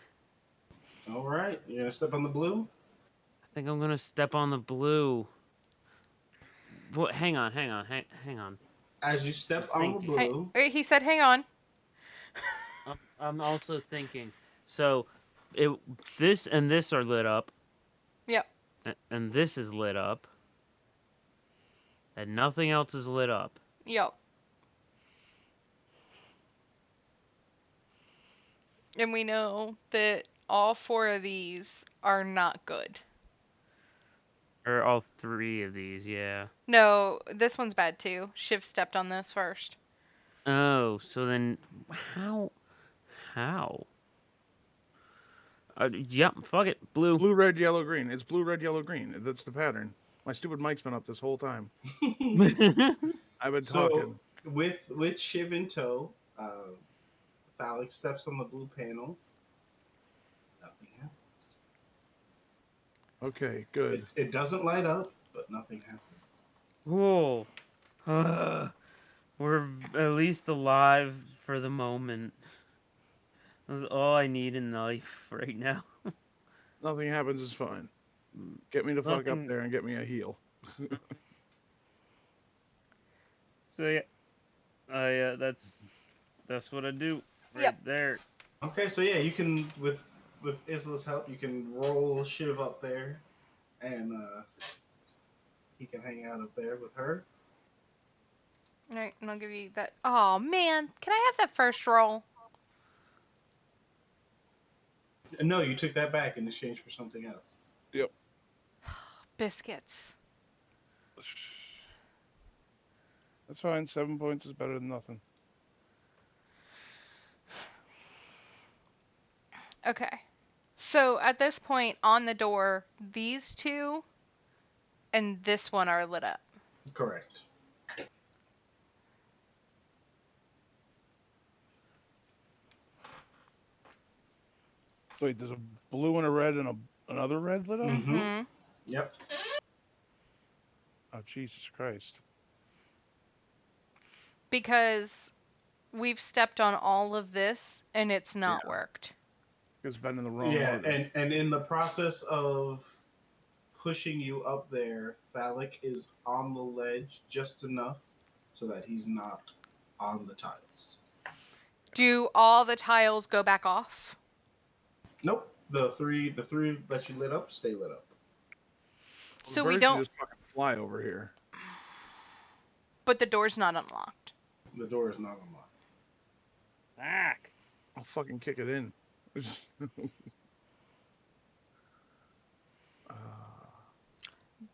[SPEAKER 2] All right, you're gonna step on the blue.
[SPEAKER 3] I think I'm gonna step on the blue. What? Hang on.
[SPEAKER 2] As you step on the
[SPEAKER 3] Thinking.
[SPEAKER 1] Hey,
[SPEAKER 2] blue,
[SPEAKER 1] wait, he said hang on.
[SPEAKER 3] I'm also thinking. So, this and this are lit up,
[SPEAKER 1] Yep.
[SPEAKER 3] and this is lit up, and nothing else is lit up.
[SPEAKER 1] Yep. And we know that all four of these are not good.
[SPEAKER 3] Or all three of these, yeah.
[SPEAKER 1] No, this one's bad too. Shiv stepped on this first.
[SPEAKER 3] Oh, so then how? Yep, fuck it, blue.
[SPEAKER 4] Blue, red, yellow, green. It's blue, red, yellow, green. That's the pattern. My stupid mic's been up this whole time. I've been
[SPEAKER 2] so
[SPEAKER 4] talking.
[SPEAKER 2] with Shiv in tow, Phallic steps on the blue panel. Nothing happens.
[SPEAKER 4] Okay, good.
[SPEAKER 2] It doesn't light up, but nothing happens.
[SPEAKER 3] Cool. We're at least alive for the moment. That's all I need in life right now.
[SPEAKER 4] Nothing happens is fine. Get me the fuck up there and get me a heal.
[SPEAKER 3] So yeah, that's what I do right
[SPEAKER 1] Yep.
[SPEAKER 3] there.
[SPEAKER 2] Okay, so yeah, you can with Isla's help, you can roll Shiv up there, and he can hang out up there with her.
[SPEAKER 1] Alright, and I'll give you that. Oh man, can I have that first roll?
[SPEAKER 2] No, you took that back in exchange for something else.
[SPEAKER 4] Yep.
[SPEAKER 1] Biscuits.
[SPEAKER 4] That's fine. 7 points is better than nothing.
[SPEAKER 1] Okay. So at this point on the door, these two and this one are lit up.
[SPEAKER 2] Correct.
[SPEAKER 4] Wait, there's a blue and a red and another red lit up?
[SPEAKER 1] Mm-hmm.
[SPEAKER 2] Yep.
[SPEAKER 4] Oh, Jesus Christ.
[SPEAKER 1] Because we've stepped on all of this and it's not worked.
[SPEAKER 4] It's been in the wrong
[SPEAKER 2] Yeah,
[SPEAKER 4] order.
[SPEAKER 2] and in the process of pushing you up there, Phallic is on the ledge just enough so that he's not on the tiles.
[SPEAKER 1] Do all the tiles go back off?
[SPEAKER 2] Nope. The three that you lit up stay lit up.
[SPEAKER 1] So
[SPEAKER 4] The
[SPEAKER 1] we
[SPEAKER 4] bird
[SPEAKER 1] don't.
[SPEAKER 4] can just fucking fly over here.
[SPEAKER 1] But the door's not unlocked.
[SPEAKER 2] The door is not unlocked.
[SPEAKER 3] Back.
[SPEAKER 4] I'll fucking kick it in.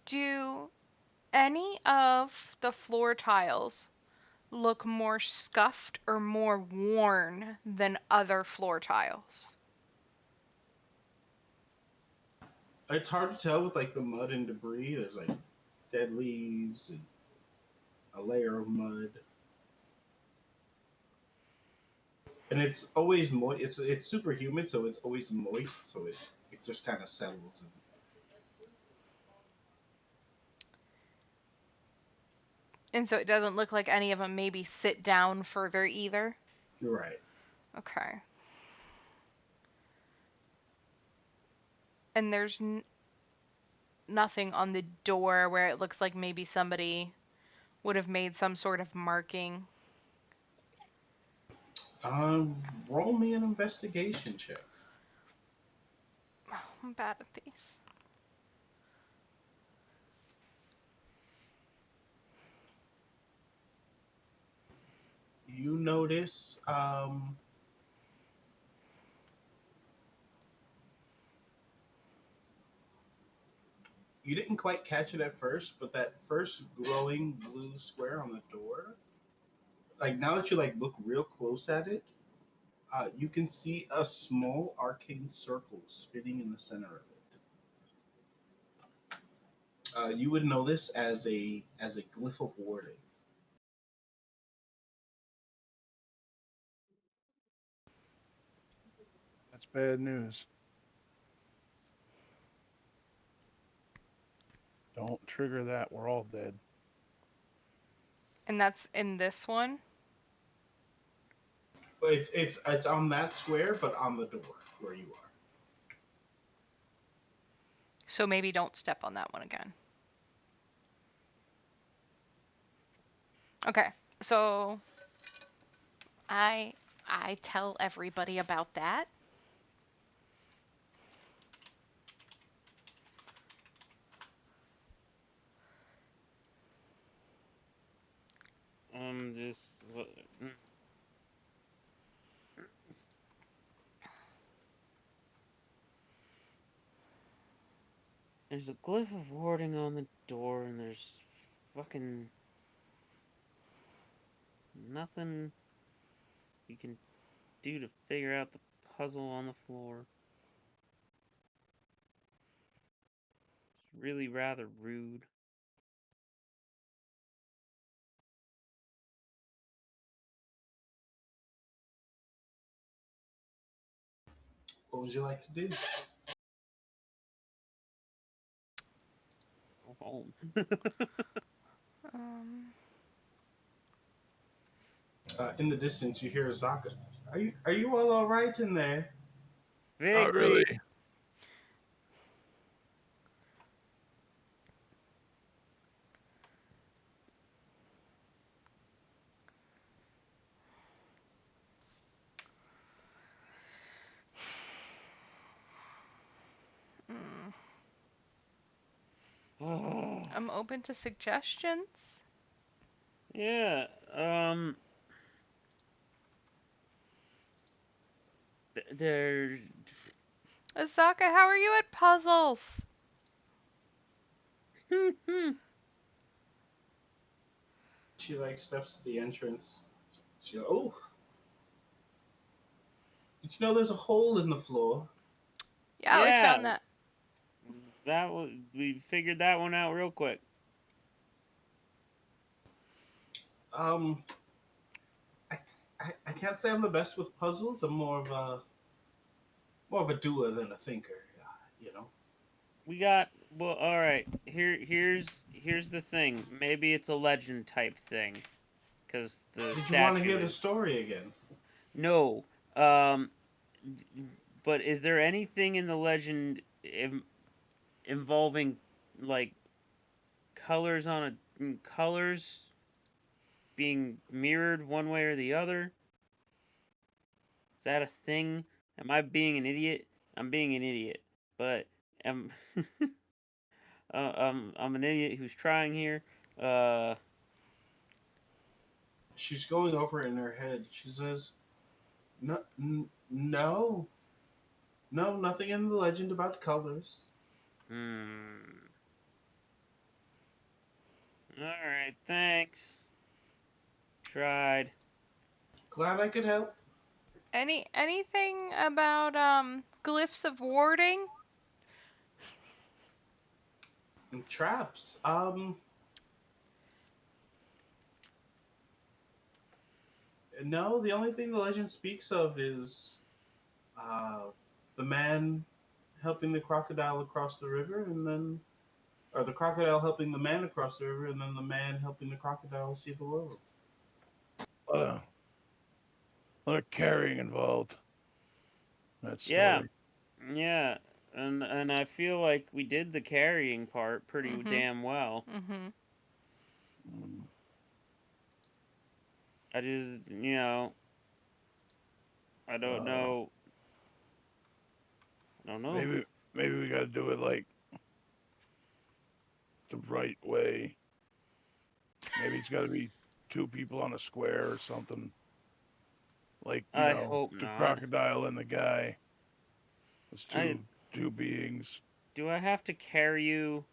[SPEAKER 1] Do any of the floor tiles look more scuffed or more worn than other floor tiles?
[SPEAKER 2] It's hard to tell with like the mud and debris. There's like dead leaves and a layer of mud. And it's always moist. It's super humid, so it's always moist. So it just kind of settles.
[SPEAKER 1] And so it doesn't look like any of them maybe sit down further either?
[SPEAKER 2] You're right.
[SPEAKER 1] Okay. And there's nothing on the door where it looks like maybe somebody would have made some sort of marking.
[SPEAKER 2] Roll me an investigation check.
[SPEAKER 1] Oh, I'm bad at these.
[SPEAKER 2] You notice you didn't quite catch it at first, but that first glowing blue square on the door, like now that you like look real close at it, you can see a small arcane circle spinning in the center of it. You would know this as a glyph of warding.
[SPEAKER 4] That's bad news. Don't trigger that. We're all dead.
[SPEAKER 1] And that's in this one?
[SPEAKER 2] But it's on that square, but on the door where you are.
[SPEAKER 1] So maybe don't step on that one again. Okay, so I tell everybody about that.
[SPEAKER 3] Just. There's a glyph of warding on the door, and there's fucking nothing you can do to figure out the puzzle on the floor. It's really rather rude.
[SPEAKER 2] What would you like to do?
[SPEAKER 3] Go home.
[SPEAKER 2] In the distance, you hear Azaka. Are you all right in there?
[SPEAKER 4] Not really.
[SPEAKER 1] I'm open to suggestions.
[SPEAKER 3] Yeah, there's
[SPEAKER 1] Azaka, how are you at puzzles?
[SPEAKER 2] She like steps to the entrance. She goes, oh, did you know there's a hole in the floor?
[SPEAKER 1] Yeah, we
[SPEAKER 3] Yeah,
[SPEAKER 1] found that.
[SPEAKER 3] we figured that one out real quick.
[SPEAKER 2] Um, I can't say I'm the best with puzzles. I'm more of a doer than a thinker. You know.
[SPEAKER 3] We got well. All right. Here's the thing. Maybe it's a legend type thing, because the
[SPEAKER 2] Did you want to
[SPEAKER 3] statue
[SPEAKER 2] hear the
[SPEAKER 3] is
[SPEAKER 2] story again?
[SPEAKER 3] no. But is there anything in the legend involving like colors being mirrored one way or the other? Is that a thing? Am I being an idiot? I'm being an idiot, but am I'm an idiot who's trying here.
[SPEAKER 2] She's going over it in her head. She says, "No, no, no, nothing in the legend about colors."
[SPEAKER 3] Hmm. All right. Thanks. Tried.
[SPEAKER 2] Glad I could help.
[SPEAKER 1] Anything about glyphs of warding?
[SPEAKER 2] And traps. No, the only thing the legend speaks of is uh, the man helping the crocodile across the river, and then, or the crocodile helping the man across the river, and then the man helping the crocodile see the world.
[SPEAKER 4] A lot of carrying involved. That
[SPEAKER 3] Yeah.
[SPEAKER 4] story.
[SPEAKER 3] Yeah. And I feel like we did the carrying part pretty damn well.
[SPEAKER 1] Mm-hmm.
[SPEAKER 4] Mm.
[SPEAKER 3] I just, I don't
[SPEAKER 4] Uh,
[SPEAKER 3] know. I don't know.
[SPEAKER 4] maybe we got to do it like the right way. Maybe it's got to be two people on a square or something. Like
[SPEAKER 3] I hope
[SPEAKER 4] the
[SPEAKER 3] not.
[SPEAKER 4] crocodile and the guy. It's
[SPEAKER 3] I
[SPEAKER 4] two beings.
[SPEAKER 3] do I have to carry you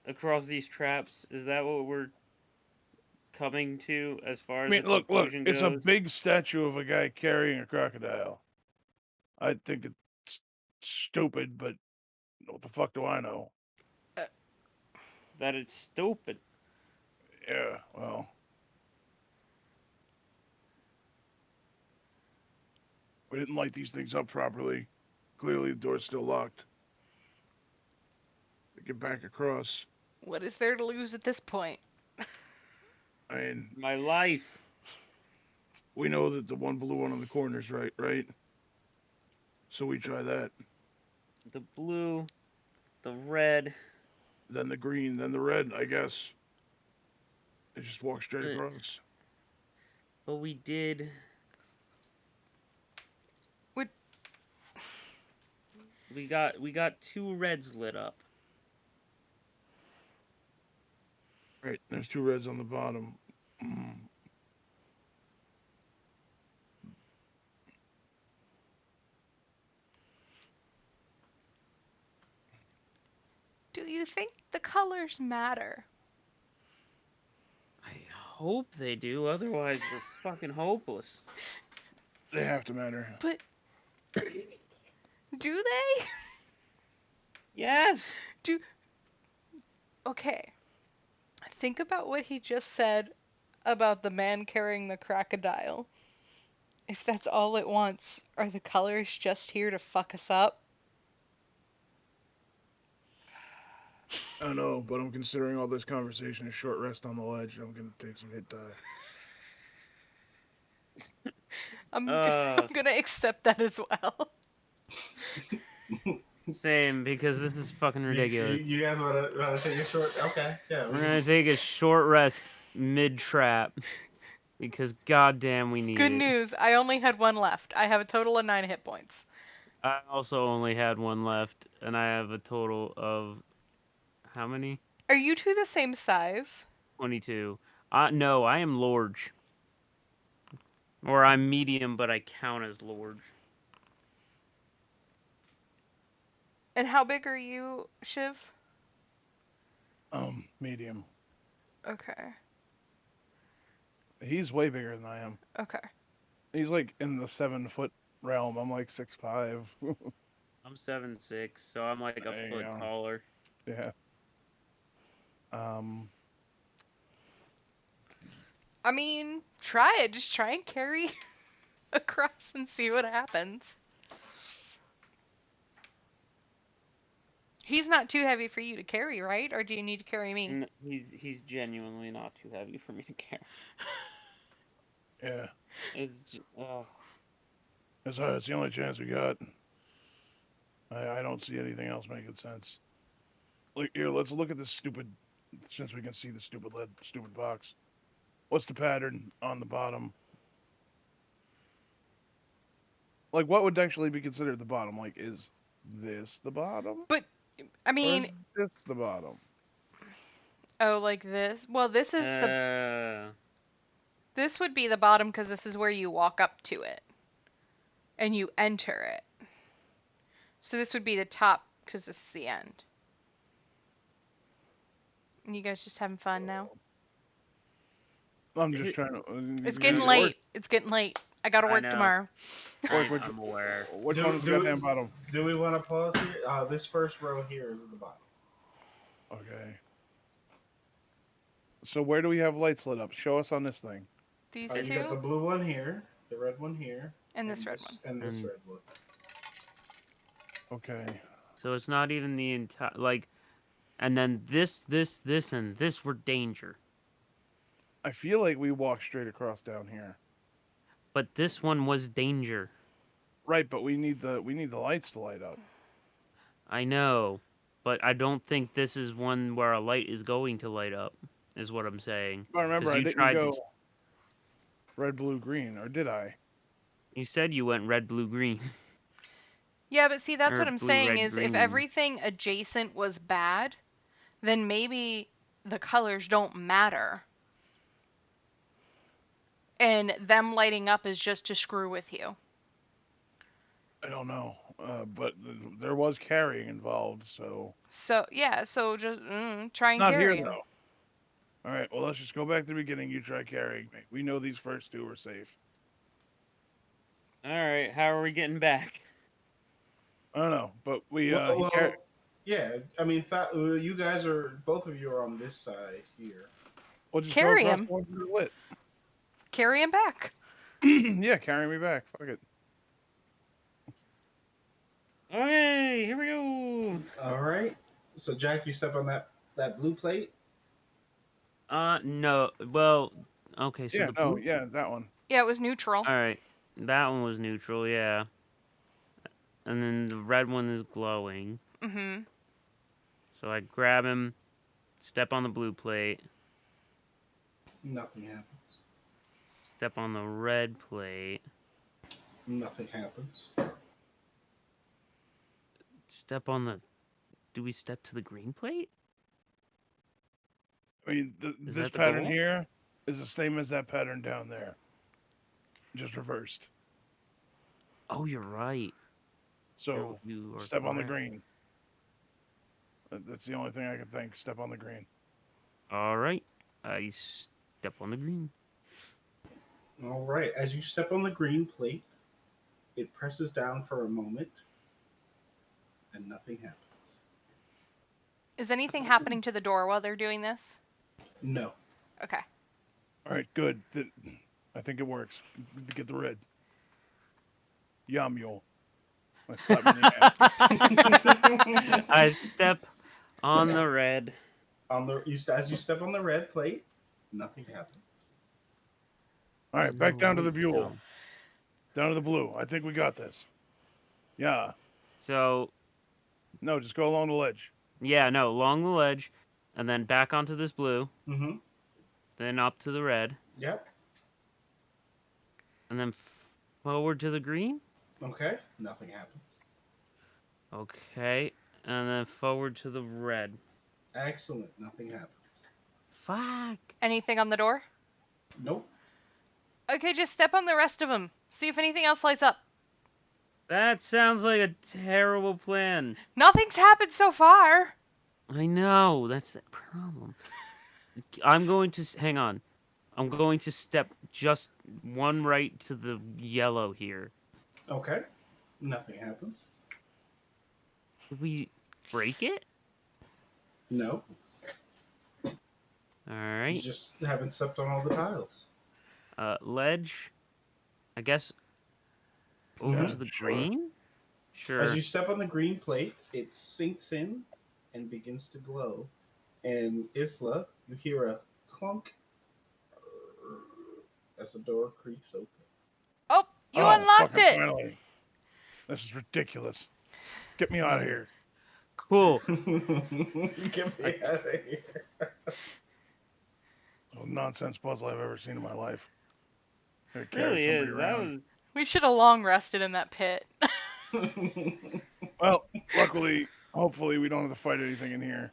[SPEAKER 3] across these traps? Is that what we're coming to as far
[SPEAKER 4] I
[SPEAKER 3] as the
[SPEAKER 4] mean, look.
[SPEAKER 3] conclusion
[SPEAKER 4] It's a
[SPEAKER 3] goes?
[SPEAKER 4] big statue of a guy carrying a crocodile. I think it's stupid, but what the fuck do I know?
[SPEAKER 3] That it's stupid.
[SPEAKER 4] Yeah, well, we didn't light these things up properly. Clearly, the door's still locked. To get back across.
[SPEAKER 1] What is there to lose at this point?
[SPEAKER 4] I mean,
[SPEAKER 3] My life.
[SPEAKER 4] we know that the one blue one on the corner is right? So we try that.
[SPEAKER 3] The blue, the red.
[SPEAKER 4] Then the green, then the red, I guess. They just walk straight
[SPEAKER 3] But,
[SPEAKER 4] across.
[SPEAKER 3] but we did.
[SPEAKER 1] Would
[SPEAKER 3] We got two reds lit up.
[SPEAKER 4] Right, there's two reds on the bottom. Mm.
[SPEAKER 1] do you think the colors matter?
[SPEAKER 3] I hope they do, otherwise we're fucking hopeless.
[SPEAKER 4] They have to matter.
[SPEAKER 1] But do they?
[SPEAKER 3] Yes.
[SPEAKER 1] Okay. Think about what he just said about the man carrying the crocodile. If that's all it wants, are the colors just here to fuck us up?
[SPEAKER 4] I know, but I'm considering all this conversation a short rest on the ledge. I'm gonna take some hit die.
[SPEAKER 1] I'm gonna accept that as well.
[SPEAKER 3] Same, because this is fucking ridiculous.
[SPEAKER 2] You guys wanna take a short? Okay, yeah.
[SPEAKER 3] We're gonna take a short rest mid trap because goddamn we need
[SPEAKER 1] Good
[SPEAKER 3] it.
[SPEAKER 1] news, I only had one left. I have a total of 9 hit points.
[SPEAKER 3] I also only had one left, and I have a total of how many?
[SPEAKER 1] Are you two the same size?
[SPEAKER 3] 22. No, I am large. Or I'm medium, but I count as large.
[SPEAKER 1] And how big are you, Shiv?
[SPEAKER 4] Medium.
[SPEAKER 1] Okay.
[SPEAKER 4] He's way bigger than I am.
[SPEAKER 1] Okay.
[SPEAKER 4] He's like in the 7-foot realm. I'm like 6'5".
[SPEAKER 3] I'm 7'6", so I'm like a
[SPEAKER 4] There you
[SPEAKER 3] foot
[SPEAKER 4] go.
[SPEAKER 3] taller.
[SPEAKER 4] Yeah.
[SPEAKER 1] I mean, try it. Just try and carry across and see what happens. He's not too heavy for you to carry, right? Or do you need to carry me?
[SPEAKER 3] He's genuinely not too heavy for me to carry.
[SPEAKER 4] Yeah.
[SPEAKER 3] It's
[SPEAKER 4] It's the only chance we got. I don't see anything else making sense. Like, here, let's look at this stupid. Since we can see the stupid box. What's the pattern on the bottom? Like, what would actually be considered the bottom? Like, is this the bottom?
[SPEAKER 1] But, I
[SPEAKER 4] Or
[SPEAKER 1] mean,
[SPEAKER 4] is this the bottom?
[SPEAKER 1] oh, like this? Well, this is this would be the bottom because this is where you walk up to it. And you enter it. So this would be the top because this is the end. You guys just having fun now?
[SPEAKER 4] I'm just trying to.
[SPEAKER 1] It's getting late. It's getting late. I gotta work tomorrow.
[SPEAKER 3] I'm aware.
[SPEAKER 4] Which one's the goddamn bottom?
[SPEAKER 2] Do we want to pause here? This first row here is the bottom.
[SPEAKER 4] Okay. So where do we have lights lit up? Show us on this thing.
[SPEAKER 1] These
[SPEAKER 2] You got the
[SPEAKER 1] two
[SPEAKER 2] blue one here, the red one here,
[SPEAKER 1] and this red one.
[SPEAKER 2] and this red one.
[SPEAKER 4] Okay.
[SPEAKER 3] So it's not even the entire like, and then this, and this were danger.
[SPEAKER 4] I feel like we walked straight across down here.
[SPEAKER 3] But this one was danger.
[SPEAKER 4] Right, but we need the lights to light up.
[SPEAKER 3] I know, but I don't think this is one where a light is going to light up. Is what I'm saying.
[SPEAKER 4] But remember, I
[SPEAKER 3] you
[SPEAKER 4] didn't go red, blue, green, or did I?
[SPEAKER 3] You said you went red, blue, green.
[SPEAKER 1] Yeah, but see, that's
[SPEAKER 3] Or
[SPEAKER 1] what I'm
[SPEAKER 3] blue,
[SPEAKER 1] saying
[SPEAKER 3] red,
[SPEAKER 1] is if
[SPEAKER 3] green.
[SPEAKER 1] everything adjacent was bad, then maybe the colors don't matter. And them lighting up is just to screw with you.
[SPEAKER 4] I don't know, but there was carrying involved, so.
[SPEAKER 1] So yeah, so just try and
[SPEAKER 4] Not
[SPEAKER 1] carry
[SPEAKER 4] here
[SPEAKER 1] them.
[SPEAKER 4] though. All right, well let's just go back to the beginning. You try carrying me. We know these first two are safe.
[SPEAKER 3] All right, how are we getting back?
[SPEAKER 4] I don't know, but we.
[SPEAKER 2] Yeah, I mean, you guys are both of you are on this side here.
[SPEAKER 4] We'll just
[SPEAKER 1] Carry
[SPEAKER 4] go across
[SPEAKER 1] him.
[SPEAKER 4] the ones that are lit.
[SPEAKER 1] Carry him back.
[SPEAKER 4] Yeah, carry me back. Fuck it.
[SPEAKER 3] Okay, here we go.
[SPEAKER 2] All right. So Jack, you step on that blue plate.
[SPEAKER 3] No. Well, okay. So
[SPEAKER 4] Yeah,
[SPEAKER 3] the blue.
[SPEAKER 4] yeah, that one.
[SPEAKER 1] Yeah, it was neutral.
[SPEAKER 3] All right, that one was neutral. Yeah. And then the red one is glowing.
[SPEAKER 1] Mm-hmm.
[SPEAKER 3] So I grab him, step on the blue plate.
[SPEAKER 2] Nothing happens.
[SPEAKER 3] Step on the red plate.
[SPEAKER 2] Nothing happens.
[SPEAKER 3] Step on the. Do we step to the green plate?
[SPEAKER 4] I mean, this
[SPEAKER 3] the
[SPEAKER 4] pattern
[SPEAKER 3] goal?
[SPEAKER 4] here is the same as that pattern down there, just reversed.
[SPEAKER 3] Oh, you're right.
[SPEAKER 4] So
[SPEAKER 3] you are
[SPEAKER 4] step on the
[SPEAKER 3] correct.
[SPEAKER 4] green. That's the only thing I can think. Step on the green.
[SPEAKER 3] All right. I step on the green.
[SPEAKER 2] All right. As you step on the green plate, it presses down for a moment, and nothing happens.
[SPEAKER 1] Is anything happening to the door while they're doing this?
[SPEAKER 2] No.
[SPEAKER 1] Okay.
[SPEAKER 4] All right, good. I think it works. Get the red. Yamule. I slap him in the ass.
[SPEAKER 3] I step on the red.
[SPEAKER 2] As you step on the red plate, nothing happens.
[SPEAKER 4] All right, back down to the blue. Down to the blue. I think we got this. Yeah.
[SPEAKER 3] So.
[SPEAKER 4] No, just go along the ledge.
[SPEAKER 3] Yeah, no, along the ledge, and then back onto this blue.
[SPEAKER 2] Mm-hmm.
[SPEAKER 3] Then up to the red.
[SPEAKER 2] Yep.
[SPEAKER 3] And then forward to the green.
[SPEAKER 2] Okay. Nothing happens.
[SPEAKER 3] Okay, and then forward to the red.
[SPEAKER 2] Excellent. Nothing happens.
[SPEAKER 3] Fuck.
[SPEAKER 1] Anything on the door?
[SPEAKER 2] Nope.
[SPEAKER 1] Okay, just step on the rest of them. See if anything else lights up.
[SPEAKER 3] That sounds like a terrible plan.
[SPEAKER 1] Nothing's happened so far.
[SPEAKER 3] I know, that's the problem. I'm going to hang on. I'm going to step just one right to the yellow here.
[SPEAKER 2] Okay. Nothing happens.
[SPEAKER 3] Did we break it?
[SPEAKER 2] No.
[SPEAKER 3] All
[SPEAKER 2] You
[SPEAKER 3] right.
[SPEAKER 2] just haven't stepped on all the tiles.
[SPEAKER 3] Ledge. I guess over
[SPEAKER 4] Yeah,
[SPEAKER 3] to the
[SPEAKER 4] sure.
[SPEAKER 3] green? Sure.
[SPEAKER 2] As you step on the green plate, it sinks in and begins to glow. And Isla, you hear a clunk as the door creaks open.
[SPEAKER 1] Oh, you
[SPEAKER 4] Oh,
[SPEAKER 1] unlocked
[SPEAKER 4] fucking
[SPEAKER 1] it.
[SPEAKER 4] finally. This is ridiculous. Get me out of here.
[SPEAKER 3] Cool.
[SPEAKER 2] Get me out of here.
[SPEAKER 4] Oh, nonsense puzzle I've ever seen in my life. I carried
[SPEAKER 3] Really
[SPEAKER 4] somebody
[SPEAKER 3] is. That
[SPEAKER 4] around.
[SPEAKER 3] was
[SPEAKER 1] We should have long rested in that pit.
[SPEAKER 4] Well, luckily, hopefully, we don't have to fight anything in here.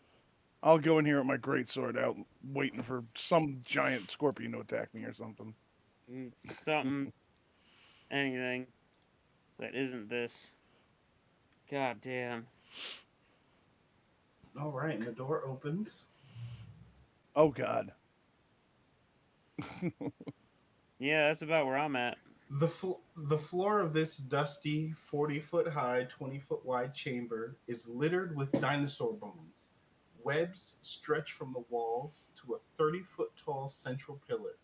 [SPEAKER 4] I'll go in here with my greatsword out, waiting for some giant scorpion to attack me or something.
[SPEAKER 3] something, anything that isn't this. God damn.
[SPEAKER 2] All right, and the door opens.
[SPEAKER 4] Oh God.
[SPEAKER 3] Yeah, that's about where I'm at.
[SPEAKER 2] The floor of this dusty, 40-foot high, 20-foot wide chamber is littered with dinosaur bones. Webs stretch from the walls to a 30-foot tall central pillar,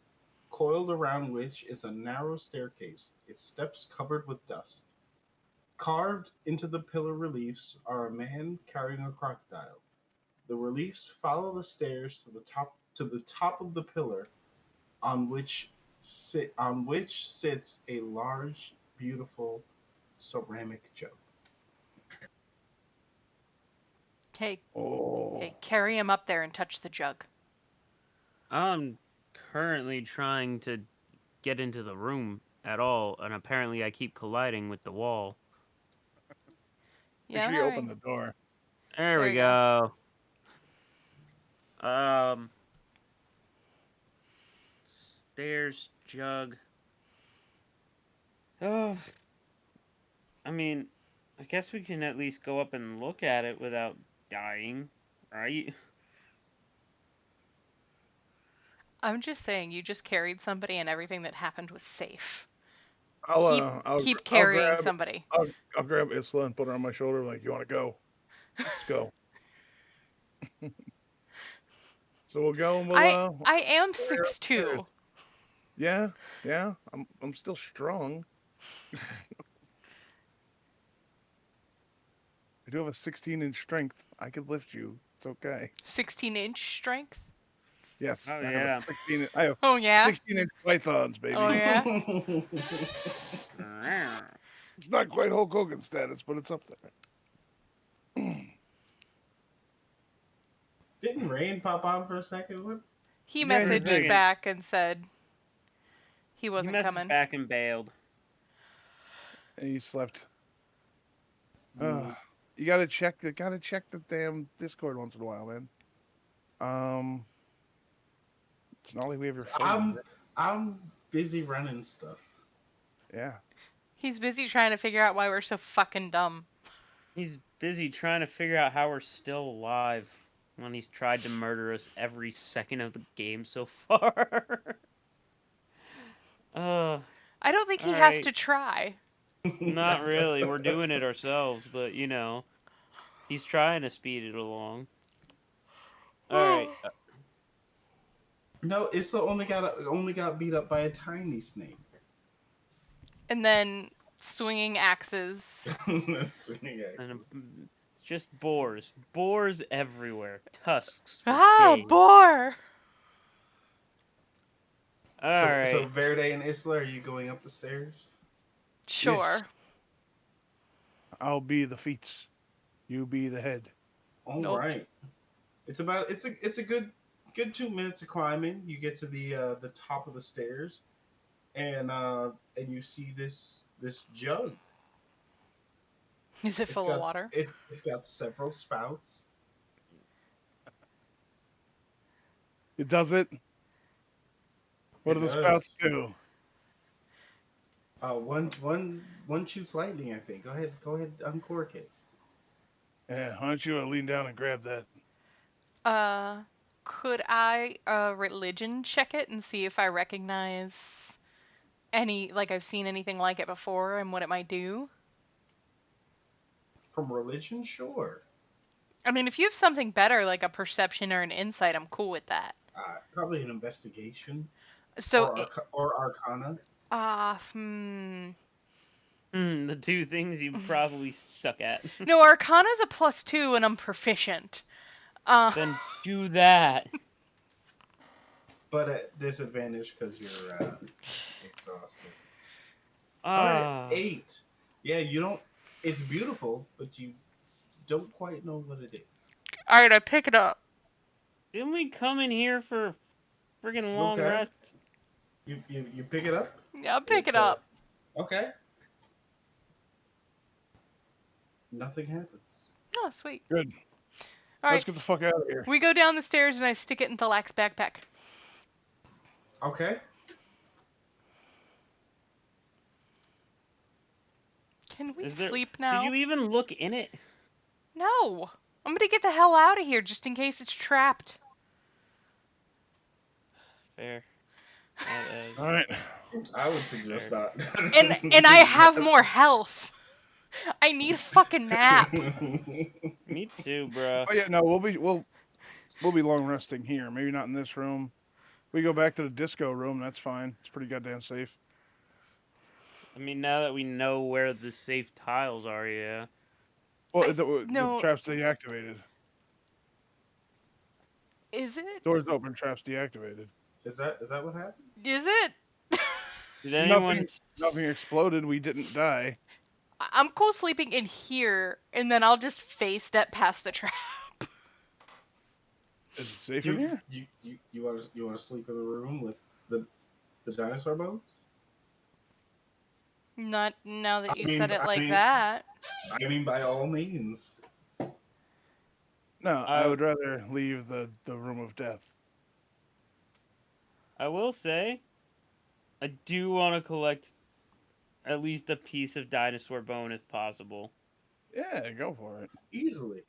[SPEAKER 2] coiled around which is a narrow staircase, its steps covered with dust. Carved into the pillar reliefs are a man carrying a crocodile. The reliefs follow the stairs to the top of the pillar, on which sits a large, beautiful ceramic jug.
[SPEAKER 1] Hey,
[SPEAKER 4] Oh.
[SPEAKER 1] carry him up there and touch the jug.
[SPEAKER 3] I'm currently trying to get into the room at all, and apparently I keep colliding with the wall.
[SPEAKER 4] Make
[SPEAKER 1] Yeah,
[SPEAKER 4] sure you
[SPEAKER 1] all
[SPEAKER 4] open
[SPEAKER 1] right.
[SPEAKER 4] the door.
[SPEAKER 3] There
[SPEAKER 1] There
[SPEAKER 3] we
[SPEAKER 1] you go.
[SPEAKER 3] go. Stairs, jug. Oh, I mean, I guess we can at least go up and look at it without dying, right?
[SPEAKER 1] I'm just saying, you just carried somebody and everything that happened was safe.
[SPEAKER 4] I'll
[SPEAKER 1] Keep
[SPEAKER 4] I'll
[SPEAKER 1] carrying
[SPEAKER 4] grab
[SPEAKER 1] somebody.
[SPEAKER 4] I'll grab Isla and put her on my shoulder. Like, you want to go? Let's go. So we'll go and we'll
[SPEAKER 1] I am
[SPEAKER 4] carry her upstairs.
[SPEAKER 1] 6'2".
[SPEAKER 4] Yeah. I'm still strong. I do have a 16-inch strength. I could lift you. It's okay.
[SPEAKER 1] 16-inch strength.
[SPEAKER 4] Yes,
[SPEAKER 3] Oh
[SPEAKER 4] I have a
[SPEAKER 3] yeah.
[SPEAKER 4] 16. I have
[SPEAKER 1] Oh yeah.
[SPEAKER 4] 16-inch pythons, baby.
[SPEAKER 1] Oh yeah.
[SPEAKER 4] It's not quite Hulk Hogan status, but it's up there.
[SPEAKER 2] Didn't rain pop on for a second? What?
[SPEAKER 1] He
[SPEAKER 4] Yeah, he
[SPEAKER 1] messaged
[SPEAKER 4] did.
[SPEAKER 1] back and said he
[SPEAKER 3] He
[SPEAKER 1] wasn't
[SPEAKER 3] messaged
[SPEAKER 1] coming.
[SPEAKER 3] back and bailed.
[SPEAKER 4] And he slept.
[SPEAKER 2] Mm.
[SPEAKER 4] You gotta check the damn Discord once in a while, man. It's not like we have your phone number.
[SPEAKER 2] I'm busy running stuff.
[SPEAKER 4] Yeah.
[SPEAKER 1] He's busy trying to figure out why we're so fucking dumb.
[SPEAKER 3] He's busy trying to figure out how we're still alive when he's tried to murder us every second of the game so far.
[SPEAKER 1] I don't think he has
[SPEAKER 3] Alright.
[SPEAKER 1] to try.
[SPEAKER 3] Not really. We're doing it ourselves, but you know, he's trying to speed it along. Alright.
[SPEAKER 2] No, Isla only got beat up by a tiny snake.
[SPEAKER 1] And then swinging axes.
[SPEAKER 2] Swinging
[SPEAKER 3] And
[SPEAKER 2] axes.
[SPEAKER 3] just boars. Boars everywhere. Tusks for days.
[SPEAKER 1] Boar!
[SPEAKER 3] Alright.
[SPEAKER 2] So Verde and Isla, are you going up the stairs?
[SPEAKER 1] Sure.
[SPEAKER 4] Yes. I'll be the feet. You be the head.
[SPEAKER 2] All
[SPEAKER 1] Nope.
[SPEAKER 2] right. It's a good 2 minutes of climbing. You get to the top of the stairs, and you see this jug.
[SPEAKER 1] Is it full of water?
[SPEAKER 2] It's got several spouts.
[SPEAKER 4] It does it. What do the spouts do?
[SPEAKER 2] One shoots lightning. I think. Go ahead, uncork it.
[SPEAKER 4] Yeah, why don't you lean down and grab that?
[SPEAKER 1] Could I religion check it and see if I recognize any, like I've seen anything like it before and what it might do?
[SPEAKER 2] From religion, sure.
[SPEAKER 1] I mean, if you have something better, like a perception or an insight, I'm cool with that.
[SPEAKER 2] Probably an investigation
[SPEAKER 1] So,
[SPEAKER 2] or arcana.
[SPEAKER 3] The two things you probably suck at.
[SPEAKER 1] No, Arcana's a +2 and I'm proficient.
[SPEAKER 3] Then do that.
[SPEAKER 2] But at disadvantage because you're exhausted.
[SPEAKER 3] Ah.
[SPEAKER 2] All right, 8. Yeah, you don't. It's beautiful, but you don't quite know what it is.
[SPEAKER 1] All right, I pick it up.
[SPEAKER 3] Didn't we come in here for friggin' long
[SPEAKER 2] Okay.
[SPEAKER 3] rest?
[SPEAKER 2] You pick it up.
[SPEAKER 1] Yeah, I'll pick it up.
[SPEAKER 2] Okay. Nothing happens.
[SPEAKER 1] Oh, sweet.
[SPEAKER 4] Good.
[SPEAKER 1] All
[SPEAKER 4] Let's
[SPEAKER 1] right,
[SPEAKER 4] get the fuck out of here.
[SPEAKER 1] we go down the stairs and I stick it in Thalak's backpack.
[SPEAKER 2] Okay.
[SPEAKER 1] Can we sleep now?
[SPEAKER 3] Did you even look in it?
[SPEAKER 1] No. I'm gonna get the hell out of here just in case it's trapped.
[SPEAKER 3] Fair.
[SPEAKER 4] All right.
[SPEAKER 2] I would suggest
[SPEAKER 3] Fair.
[SPEAKER 2] that.
[SPEAKER 1] And I have more health. I need a fucking nap.
[SPEAKER 3] Me too, bro.
[SPEAKER 4] Oh yeah, no, we'll be long resting here. Maybe not in this room. We go back to the disco room. That's fine. It's pretty goddamn safe.
[SPEAKER 3] I mean, now that we know where the safe tiles are, yeah.
[SPEAKER 4] Well,
[SPEAKER 1] no.
[SPEAKER 4] the trap's deactivated.
[SPEAKER 1] Is it?
[SPEAKER 4] Doors open. Trap's deactivated.
[SPEAKER 2] Is that what happened?
[SPEAKER 1] Is it?
[SPEAKER 3] Did anyone?
[SPEAKER 4] Nothing exploded. We didn't die.
[SPEAKER 1] I'm cool sleeping in here, and then I'll just face step past the trap.
[SPEAKER 4] Is it safe in here?
[SPEAKER 2] You want to sleep in the room with the dinosaur bones?
[SPEAKER 1] Not now that you said it like that.
[SPEAKER 2] I mean, by all means.
[SPEAKER 4] No, I would rather leave the room of death.
[SPEAKER 3] I will say, I do want to collect at least a piece of dinosaur bone if possible.
[SPEAKER 4] Yeah, go for it.
[SPEAKER 2] Easily.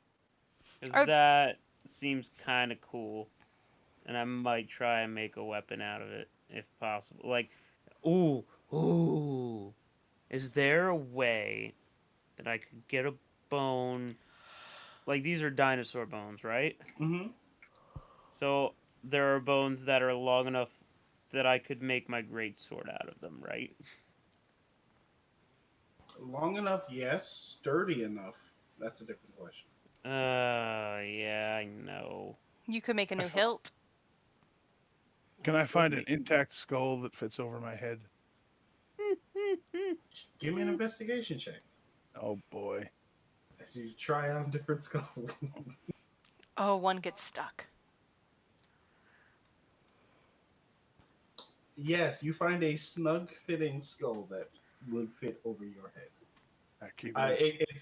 [SPEAKER 3] Because that seems kind of cool. And I might try and make a weapon out of it if possible. Like, ooh. Is there a way that I could get a bone? Like, these are dinosaur bones, right?
[SPEAKER 2] Mm-hmm.
[SPEAKER 3] So there are bones that are long enough that I could make my greatsword out of them, right?
[SPEAKER 2] Long enough, yes. Sturdy enough, that's a different question.
[SPEAKER 3] Yeah, I know.
[SPEAKER 1] You could make a new hilt.
[SPEAKER 4] Can I find an intact skull that fits over my head?
[SPEAKER 2] Give me an investigation check.
[SPEAKER 4] Oh boy.
[SPEAKER 2] As you try out different skulls.
[SPEAKER 1] Oh, one gets stuck.
[SPEAKER 2] Yes, you find a snug-fitting skull that would fit over your head.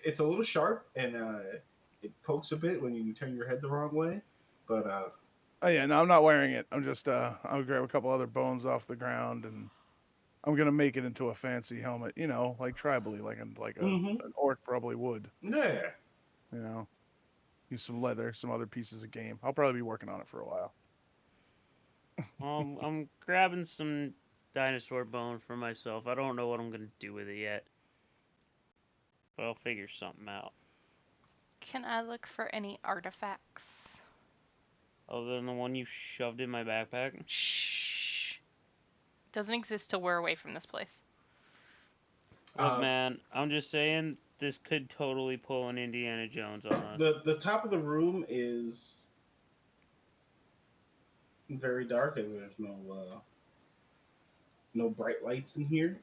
[SPEAKER 2] It's a little sharp and it pokes a bit when you turn your head the wrong way, but
[SPEAKER 4] oh yeah, no, I'm not wearing it. I'm just I'll grab a couple other bones off the ground and I'm gonna make it into a fancy helmet. You know, like tribally, like an orc probably would.
[SPEAKER 2] Yeah.
[SPEAKER 4] You know, use some leather, some other pieces of game. I'll probably be working on it for a while.
[SPEAKER 3] I'm grabbing some dinosaur bone for myself. I don't know what I'm gonna do with it yet, but I'll figure something out.
[SPEAKER 1] Can I look for any artifacts?
[SPEAKER 3] Other than the one you shoved in my backpack?
[SPEAKER 1] Shh. Doesn't exist till we're away from this place.
[SPEAKER 3] Look, man, I'm just saying this could totally pull an Indiana Jones on us.
[SPEAKER 2] The top of the room is very dark as there's no bright lights in here.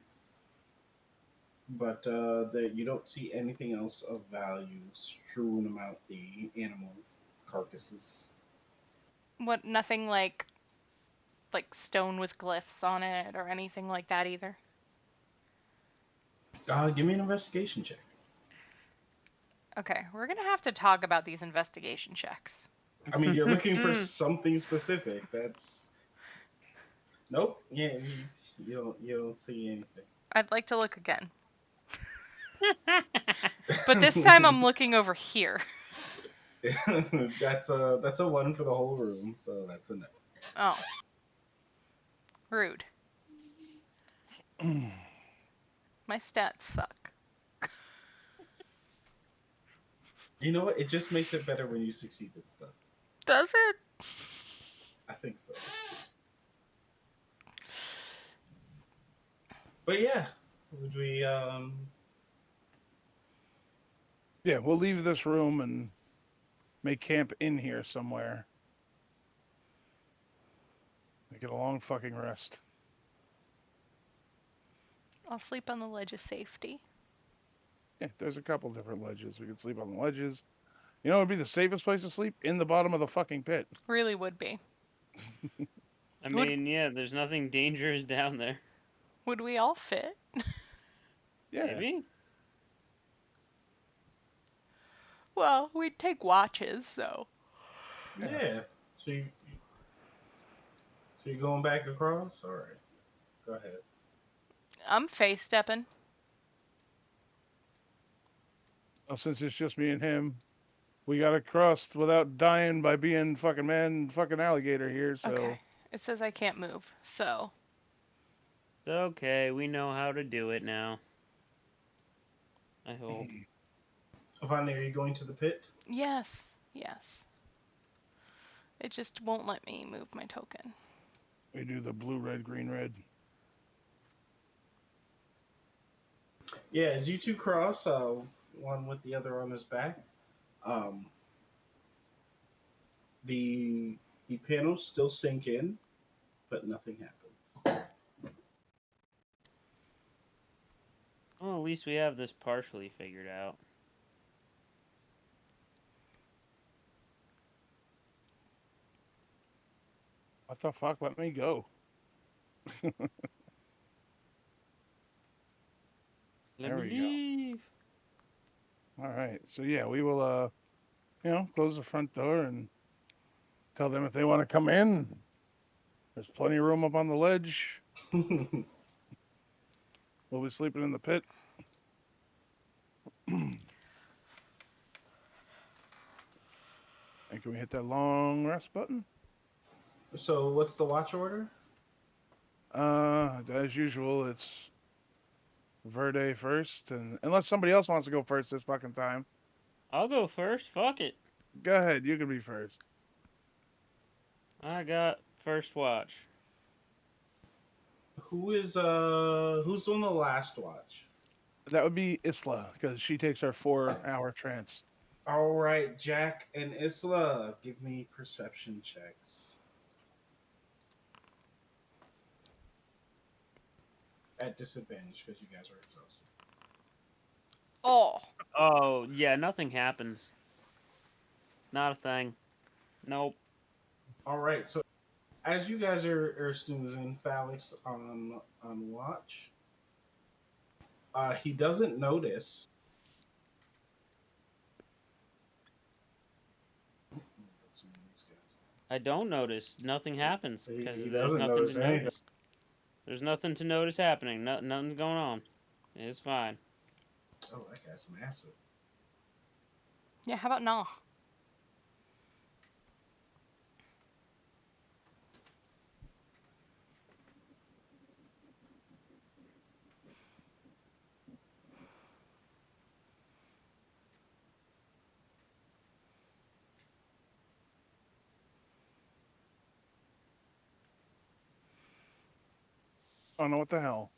[SPEAKER 2] But you don't see anything else of value strewn about the animal carcasses.
[SPEAKER 1] What? Nothing like stone with glyphs on it or anything like that either?
[SPEAKER 2] Give me an investigation check.
[SPEAKER 1] Okay, we're gonna have to talk about these investigation checks.
[SPEAKER 2] I mean, you're looking for something specific. That's nope. Yeah, you don't see anything.
[SPEAKER 1] I'd like to look again. But this time I'm looking over here.
[SPEAKER 2] That's a 1 for the whole room, so that's a no.
[SPEAKER 1] Oh. Rude. My stats suck.
[SPEAKER 2] You know what? It just makes it better when you succeed at stuff.
[SPEAKER 1] Does it?
[SPEAKER 2] I think so. But yeah, would we
[SPEAKER 4] Yeah, we'll leave this room and make camp in here somewhere. Make it a long fucking rest.
[SPEAKER 1] I'll sleep on the ledge of safety.
[SPEAKER 4] Yeah, there's a couple different ledges. We could sleep on the ledges. You know what would be the safest place to sleep? In the bottom of the fucking pit.
[SPEAKER 1] Really would be.
[SPEAKER 3] I mean, yeah, there's nothing dangerous down there.
[SPEAKER 1] Would we all fit?
[SPEAKER 4] Yeah.
[SPEAKER 3] Maybe?
[SPEAKER 1] Well, we'd take watches, so.
[SPEAKER 2] Yeah. So you're going back across? All right. Go ahead.
[SPEAKER 1] I'm face stepping.
[SPEAKER 4] Well, since it's just me and him, we got to cross without dying by being fucking alligator here, so.
[SPEAKER 1] Okay. It says I can't move, so.
[SPEAKER 3] It's okay. We know how to do it now. I hope.
[SPEAKER 2] Avani, are you going to the pit?
[SPEAKER 1] Yes. Yes. It just won't let me move my token.
[SPEAKER 4] We do the blue, red, green, red.
[SPEAKER 2] Yeah, as you two cross, one with the other on his back, the panels still sink in, but nothing happens.
[SPEAKER 3] Well, at least we have this partially figured out.
[SPEAKER 4] What the fuck? Let me go.
[SPEAKER 3] Let
[SPEAKER 4] There
[SPEAKER 3] me
[SPEAKER 4] we go.
[SPEAKER 3] leave.
[SPEAKER 4] All right. So yeah, we will close the front door and tell them if they want to come in. There's plenty of room up on the ledge. We'll be sleeping in the pit. And can we hit that long rest button?
[SPEAKER 2] So what's the watch order?
[SPEAKER 4] As usual, it's Verde first, and unless somebody else wants to go first this fucking time,
[SPEAKER 3] I'll go first. Fuck it.
[SPEAKER 4] go ahead. You can be first.
[SPEAKER 3] I got first watch.
[SPEAKER 2] Who's on the last watch?
[SPEAKER 4] That would be Isla, because she takes our 4-hour trance.
[SPEAKER 2] All right, Jack and Isla, give me perception checks. At disadvantage because you guys are exhausted.
[SPEAKER 1] Oh.
[SPEAKER 3] Oh, yeah, nothing happens. Not a thing. Nope.
[SPEAKER 2] All right, so as you guys are snoozing, Phalix on watch, he doesn't notice.
[SPEAKER 3] I don't notice. Nothing happens because
[SPEAKER 2] He
[SPEAKER 3] there's
[SPEAKER 2] doesn't
[SPEAKER 3] nothing
[SPEAKER 2] notice
[SPEAKER 3] to
[SPEAKER 2] anything.
[SPEAKER 3] notice. There's nothing to notice happening. Nothing's going on. It's fine.
[SPEAKER 2] Oh, that guy's massive.
[SPEAKER 1] Yeah, how about nah?
[SPEAKER 4] Oh no, what the hell?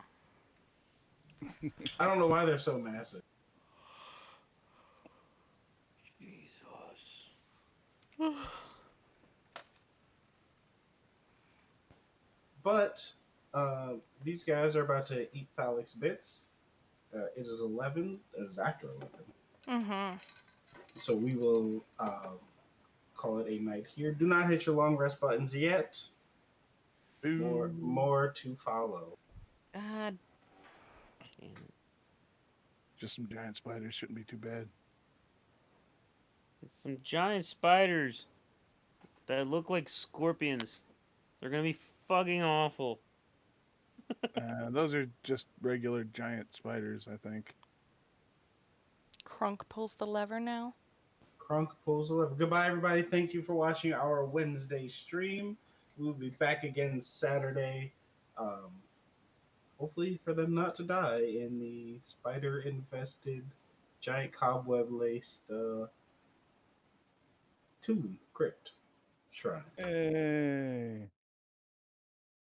[SPEAKER 2] I don't know why they're so massive.
[SPEAKER 3] Jesus.
[SPEAKER 2] But these guys are about to eat Phalix bits. It is 11. It is after 11.
[SPEAKER 1] Mm-hmm.
[SPEAKER 2] So we will call it a night here. Do not hit your long rest buttons yet. More to follow.
[SPEAKER 3] God damn it.
[SPEAKER 4] Just some giant spiders shouldn't be too bad.
[SPEAKER 3] It's some giant spiders that look like scorpions. They're gonna be fucking awful.
[SPEAKER 4] Those are just regular giant spiders, I think.
[SPEAKER 1] Crunk pulls the lever now.
[SPEAKER 2] Crunk pulls the lever. Goodbye, everybody. Thank you for watching our Wednesday stream. We'll be back again Saturday. Hopefully for them not to die in the spider-infested, giant cobweb-laced tomb crypt shrine.
[SPEAKER 4] Hey.